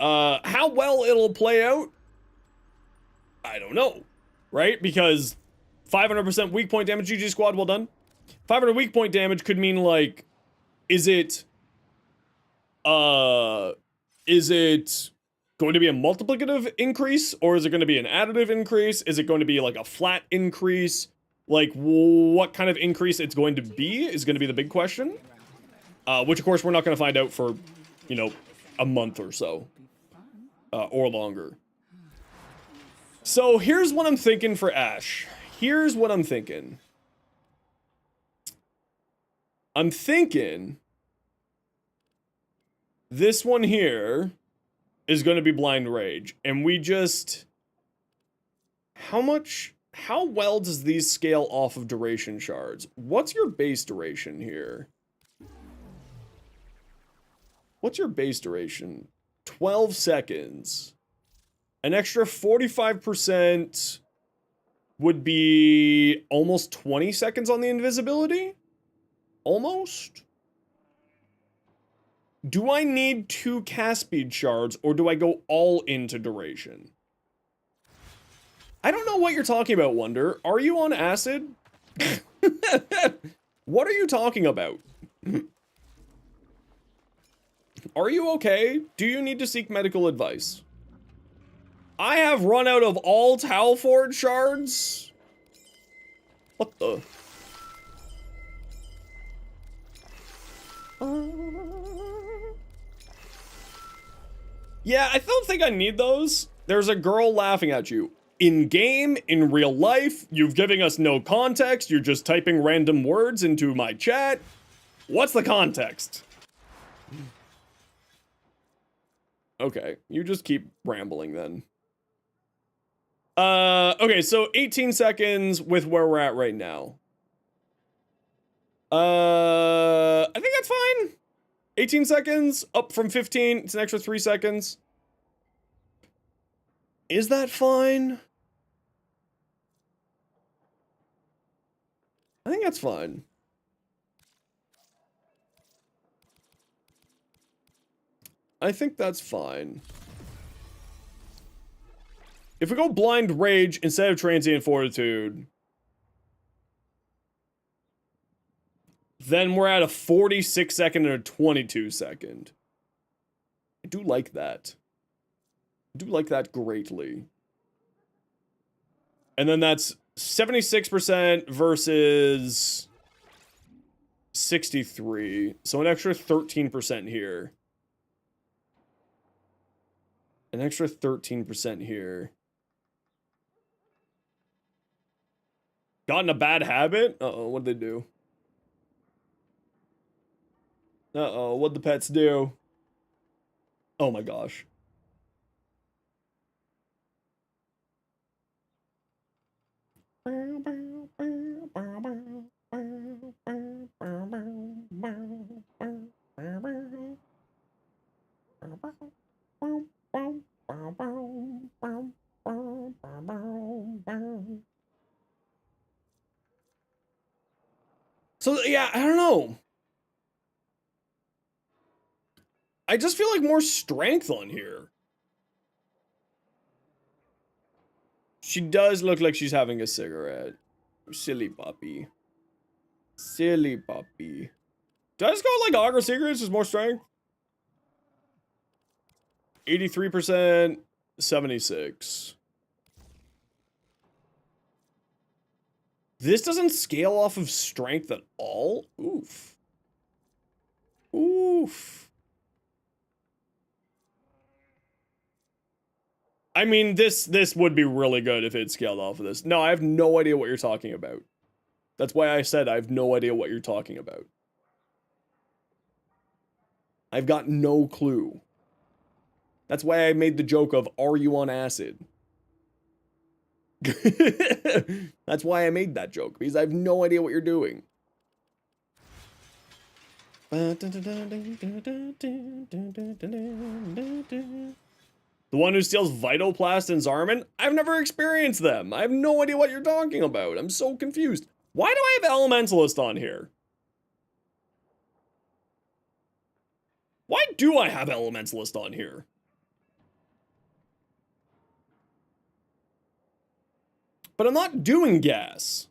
How well it'll play out? I don't know, right? Because 500% weak point damage, GG squad, well done. 500 weak point damage could mean, like, is it going to be a multiplicative increase, or is it going to be an additive increase? Is it going to be like a flat increase? Like, what kind of increase it's going to be is going to be the big question. Which, of course, we're not going to find out for, you know, a month or so. Or longer. So, here's what I'm thinking for Ash. Here's what I'm thinking. I'm thinking this one here is going to be Blind Rage. And we just... How well does these scale off of duration shards? What's your base duration here? What's your base duration? 12 seconds. An extra 45% would be almost 20 seconds on the invisibility? Almost? Do I need 2 cast speed shards, or do I go all into duration? I don't know what you're talking about, Wonder. Are you on acid? What are you talking about? Are you okay? Do you need to seek medical advice? I have run out of all Tau Forge shards. What the? Yeah, I don't think I need those. There's a girl laughing at you. In game, in real life, you've given us no context. You're just typing random words into my chat. What's the context? Okay, you just keep rambling then. Okay, so 18 seconds with where we're at right now. I think that's fine. 18 seconds, up from 15. It's an extra 3 seconds. Is that fine? I think that's fine. I think that's fine. If we go blind rage instead of transient fortitude, then we're at a 46 second and a 22 second. I do like that. I do like that greatly. And then that's 76% versus 63. So an extra 13% here. An extra 13% here. Got in a bad habit? Uh-oh, what'd they do? Uh-oh, what'd the pets do? Oh my gosh. So, yeah, I don't know. I just feel like more strength on here. She does look like she's having a cigarette. Silly puppy. Silly puppy. Did I just go like Agra cigarettes? Is more strength? 83%, 76. This doesn't scale off of strength at all? Oof. Oof. I mean, this would be really good if it scaled off of this. No, I have no idea what you're talking about. That's why I said I have no idea what you're talking about. I've got no clue. That's why I made the joke of, are you on acid? That's why I made that joke, because I have no idea what you're doing. The one who steals Vitoplast and Zarman? I've never experienced them. I have no idea what you're talking about. I'm so confused. Why do I have Elementalist on here? Why do I have Elementalist on here? But I'm not doing gas.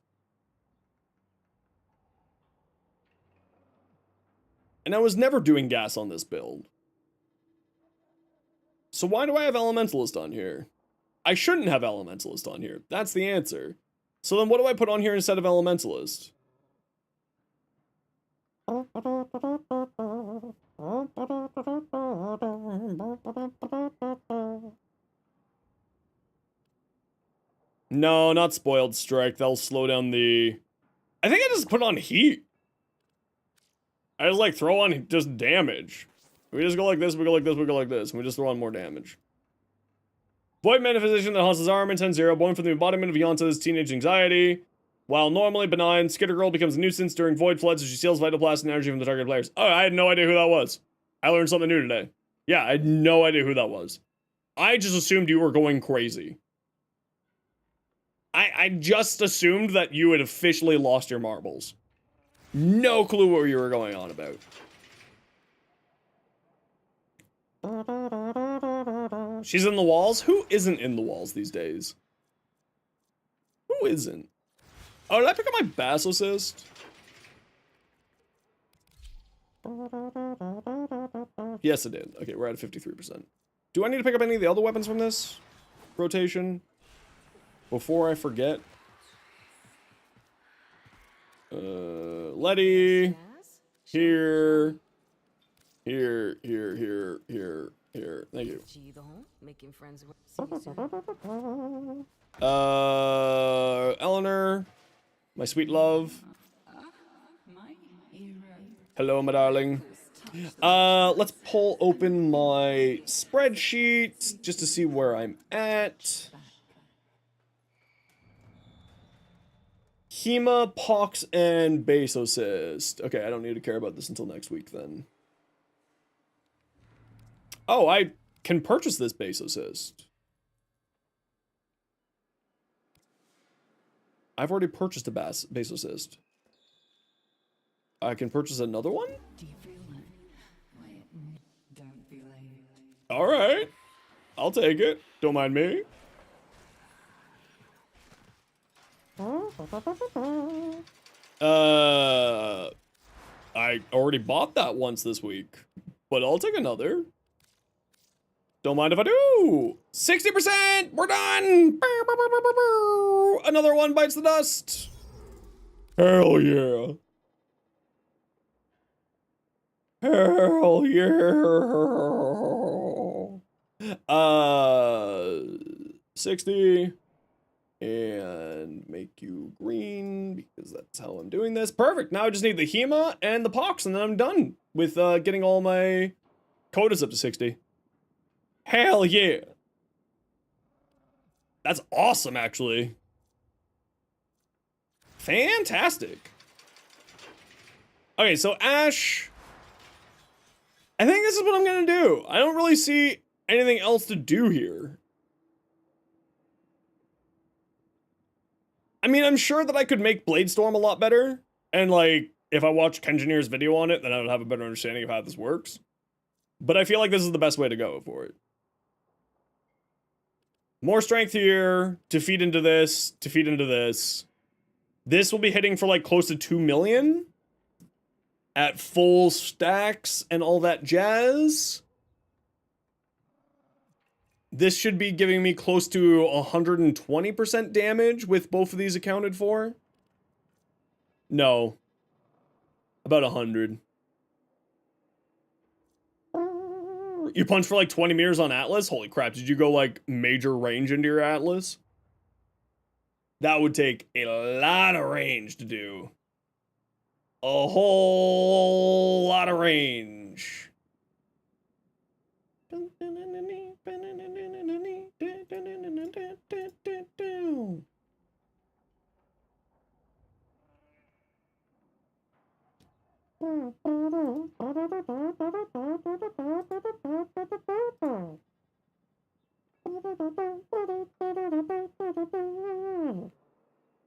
And I was never doing gas on this build. So why do I have Elementalist on here? I shouldn't have Elementalist on here. That's the answer. So then what do I put on here instead of Elementalist? No, not Spoiled Strike. That'll slow down the... I think I just put on Heat. I just like throw on just damage. We just go like this, we go like this, we go like this, and we just throw on more damage. Void Manifestation that haunts his arm in 10-0, born from the embodiment of Yonta's teenage anxiety. While normally benign, Skitter Girl becomes a nuisance during Void Floods as she steals Vitoplast and energy from the target players. Oh, I had no idea who that was. I learned something new today. Yeah, I had no idea who that was. I just assumed you were going crazy. I just assumed that you had officially lost your marbles. No clue what you were going on about. She's in the walls? Who isn't in the walls these days? Who isn't? Oh, did I pick up my Basilisk? Yes, it did. Okay, we're at 53%. Do I need to pick up any of the other weapons from this rotation before I forget? Letty. Here. Here. Thank you. Eleanor. My sweet love. Hello, my darling. Let's pull open my spreadsheet just to see where I'm at. Hema, pox, and basocyst. Okay, I don't need to care about this until next week then. Oh, I can purchase this basocyst. I've already purchased a basocyst. I can purchase another one? Alright. I'll take it. Don't mind me. I already bought that once this week, but I'll take another. Don't mind if I do. 60%! We're done! Another one bites the dust. Hell yeah. Hell yeah. 60. And make you green, because that's how I'm doing this. Perfect, now I just need the Hema and the Pox, and then I'm done with getting all my quotas up to 60. Hell yeah. That's awesome, actually. Fantastic. Okay, so Ash, I think this is what I'm gonna do. I don't really see anything else to do here. I mean, I'm sure that I could make Bladestorm a lot better, and like, if I watch Kenjineer's video on it, then I would have a better understanding of how this works. But I feel like this is the best way to go for it. More strength here, to feed into this, to feed into this. This will be hitting for like close to 2 million at full stacks and all that jazz. This should be giving me close to 120% damage with both of these accounted for. No. About 100. You punch for like 20 meters on Atlas? Holy crap, did you go like major range into your Atlas? That would take a lot of range to do. A whole lot of range.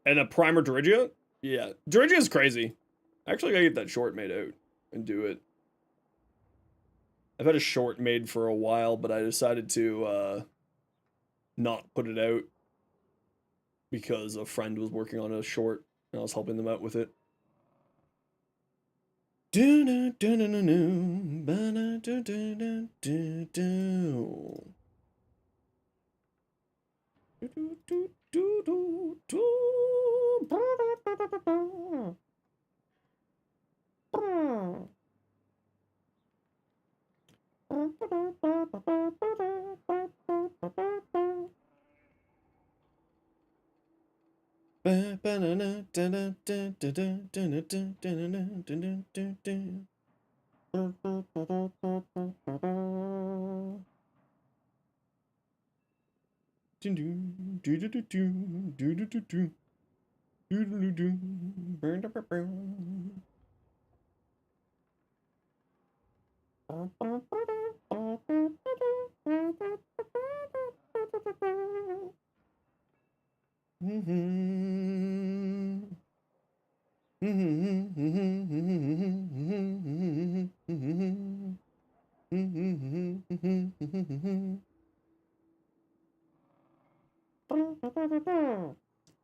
And a primer Dirigia? Yeah, Dirigia is crazy. Actually, I gotta get that short made out and do it. I've had a short made for a while, but I decided to not put it out because a friend was working on a short and I was helping them out with it. Do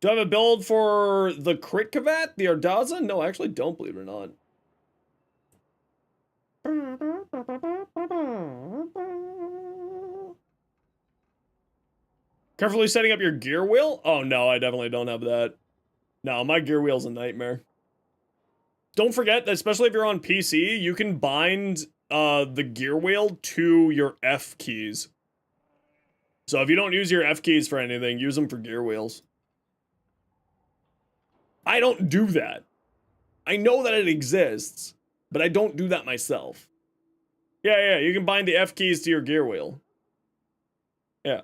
I have a build for the Crit Cavat, the Ardaza? No, I actually don't, believe it or not. Carefully setting up your gear wheel? Oh no, I definitely don't have that. No, my gear wheel's a nightmare. Don't forget that, especially if you're on PC, you can bind the gear wheel to your F keys. So if you don't use your F keys for anything, use them for gear wheels. I don't do that. I know that it exists, but I don't do that myself. Yeah, you can bind the F keys to your gear wheel. Yeah.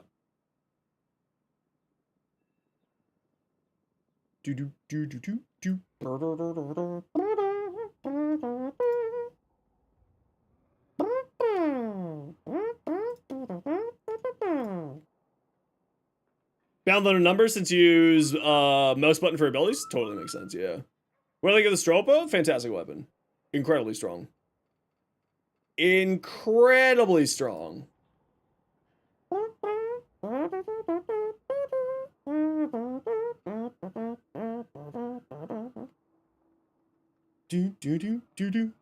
Download a number since you use mouse button for abilities? Totally makes sense, yeah. Where do they get the Stropa? Fantastic weapon. Incredibly strong. Incredibly strong. Do do do do do.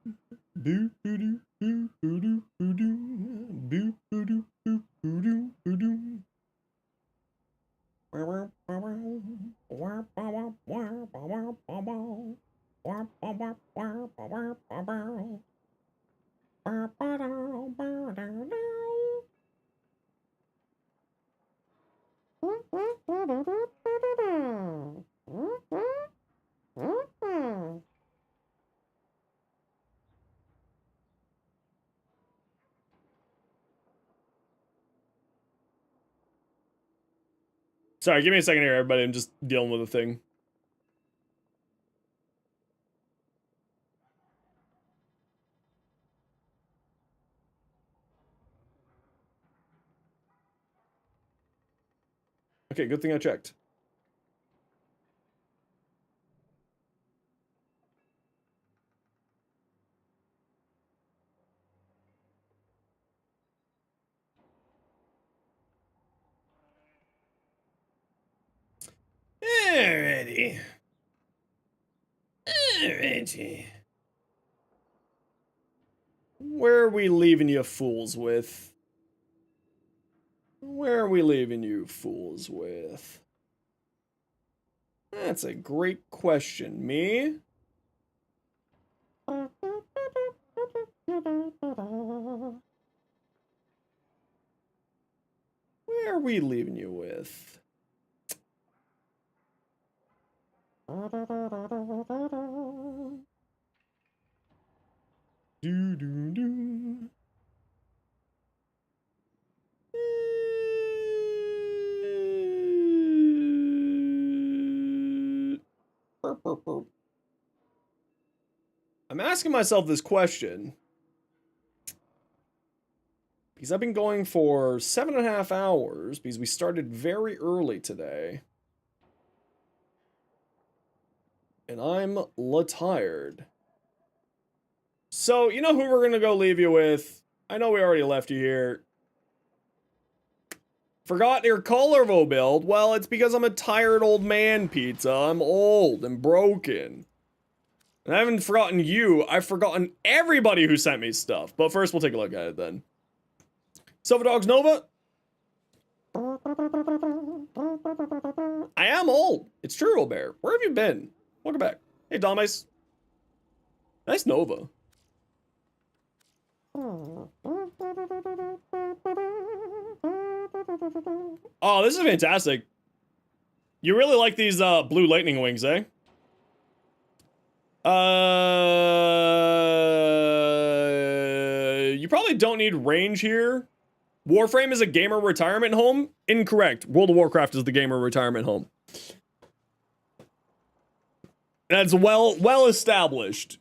Boo boo doo boo boo doo boo doo. Boo boo doo boo boo doo boo doo. Sorry, give me a second here, everybody. I'm just dealing with a thing. Okay, good thing I checked. Alrighty. Alrighty. Where are we leaving you fools with? Where are we leaving you fools with? That's a great question, me. Where are we leaving you with? Do do do. I'm asking myself this question because I've been going for 7.5 hours because we started very early today. And I'm tired. So, you know who we're gonna go leave you with? I know we already left you here. Forgot your Colorvo build? Well, it's because I'm a tired old man, Pizza. I'm old and broken. And I haven't forgotten you, I've forgotten everybody who sent me stuff. But first, we'll take a look at it then. Silver Dogs Nova? I am old. It's true, Robert. Where have you been? Welcome back. Hey, Domice. Nice Nova. Oh, this is fantastic. You really like these blue lightning wings, eh? You probably don't need range here. Warframe is a gamer retirement home? Incorrect. World of Warcraft is the gamer retirement home. That's well established.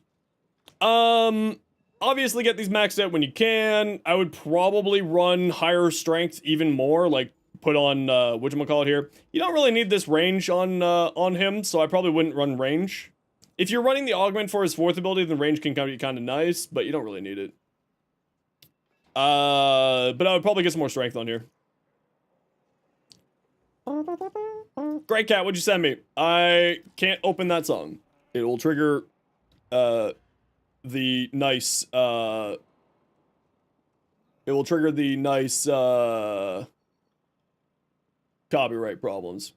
Obviously get these maxed out when you can. I would probably run higher strength even more, like put on whatchamacallit here. You don't really need this range on him, so I probably wouldn't run range. If you're running the augment for his 4th ability, then range can be kind of nice, but you don't really need it. But I would probably get some more strength on here. Great Cat, what'd you send me? I can't open that song. It will trigger the nice it will trigger the nice copyright problems.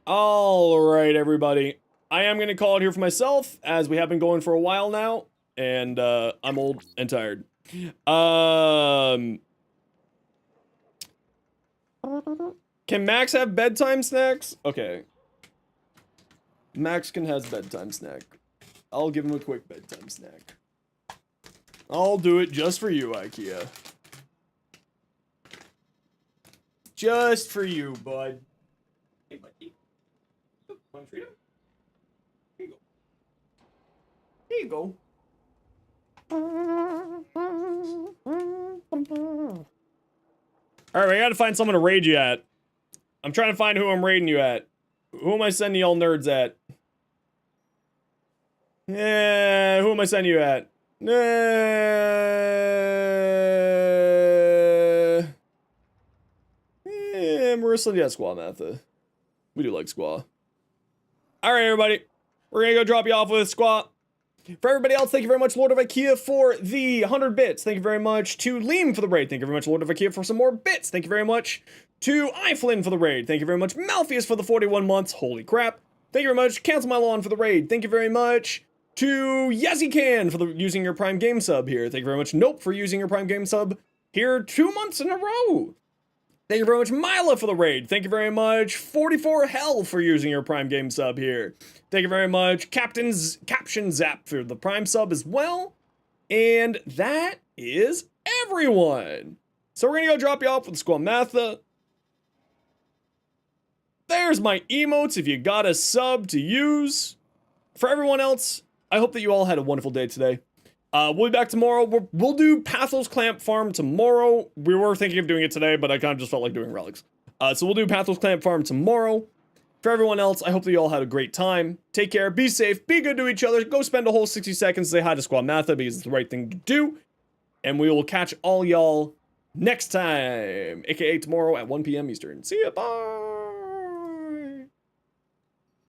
All right, everybody. I am going to call it here for myself, as we have been going for a while now, and I'm old and tired. Can Max have bedtime snacks? Okay. Max can have bedtime snack. I'll give him a quick bedtime snack. I'll do it just for you, IKEA. Just for you, bud. Hey, buddy. Want a treat? Here you go. Here you go. Alright, we gotta find someone to raid you at. I'm trying to find who I'm raiding you at. Who am I sending y'all nerds at? Yeah, who am I sending you at? Marissa, yeah, Squaw Matha. We do like Squaw. Alright, everybody. We're gonna go drop you off with Squaw. For everybody else, thank you very much, Lord of IKEA, for the 100 bits. Thank you very much to Liam for the raid. Thank you very much, Lord of IKEA, for some more bits. Thank you very much to iFlynn for the raid. Thank you very much, Malpheus, for the 41 months. Holy crap. Thank you very much, Cancel My Lawn, for the raid. Thank you very much to Yezican for using your Prime Game sub here. Thank you very much, Nope, for using your Prime Game sub here 2 months in a row. Thank you very much, Mila, for the raid. Thank you very much, 44 Hell, for using your Prime Game sub here. Thank you very much, Captain Zap, for the Prime sub as well. And that is everyone. So we're gonna go drop you off with Squamatha. There's my emotes if you got a sub to use. For everyone else, I hope that you all had a wonderful day today. We'll be back tomorrow. We'll do Pathos Clamp Farm tomorrow. We were thinking of doing it today, but I kind of just felt like doing relics. So we'll do Pathos Clamp Farm tomorrow. For everyone else, I hope that you all had a great time. Take care, be safe, be good to each other. Go spend a whole 60 seconds to say hi to Squamatha because it's the right thing to do. And we will catch all y'all next time, aka tomorrow at 1 p.m. Eastern. See ya, bye!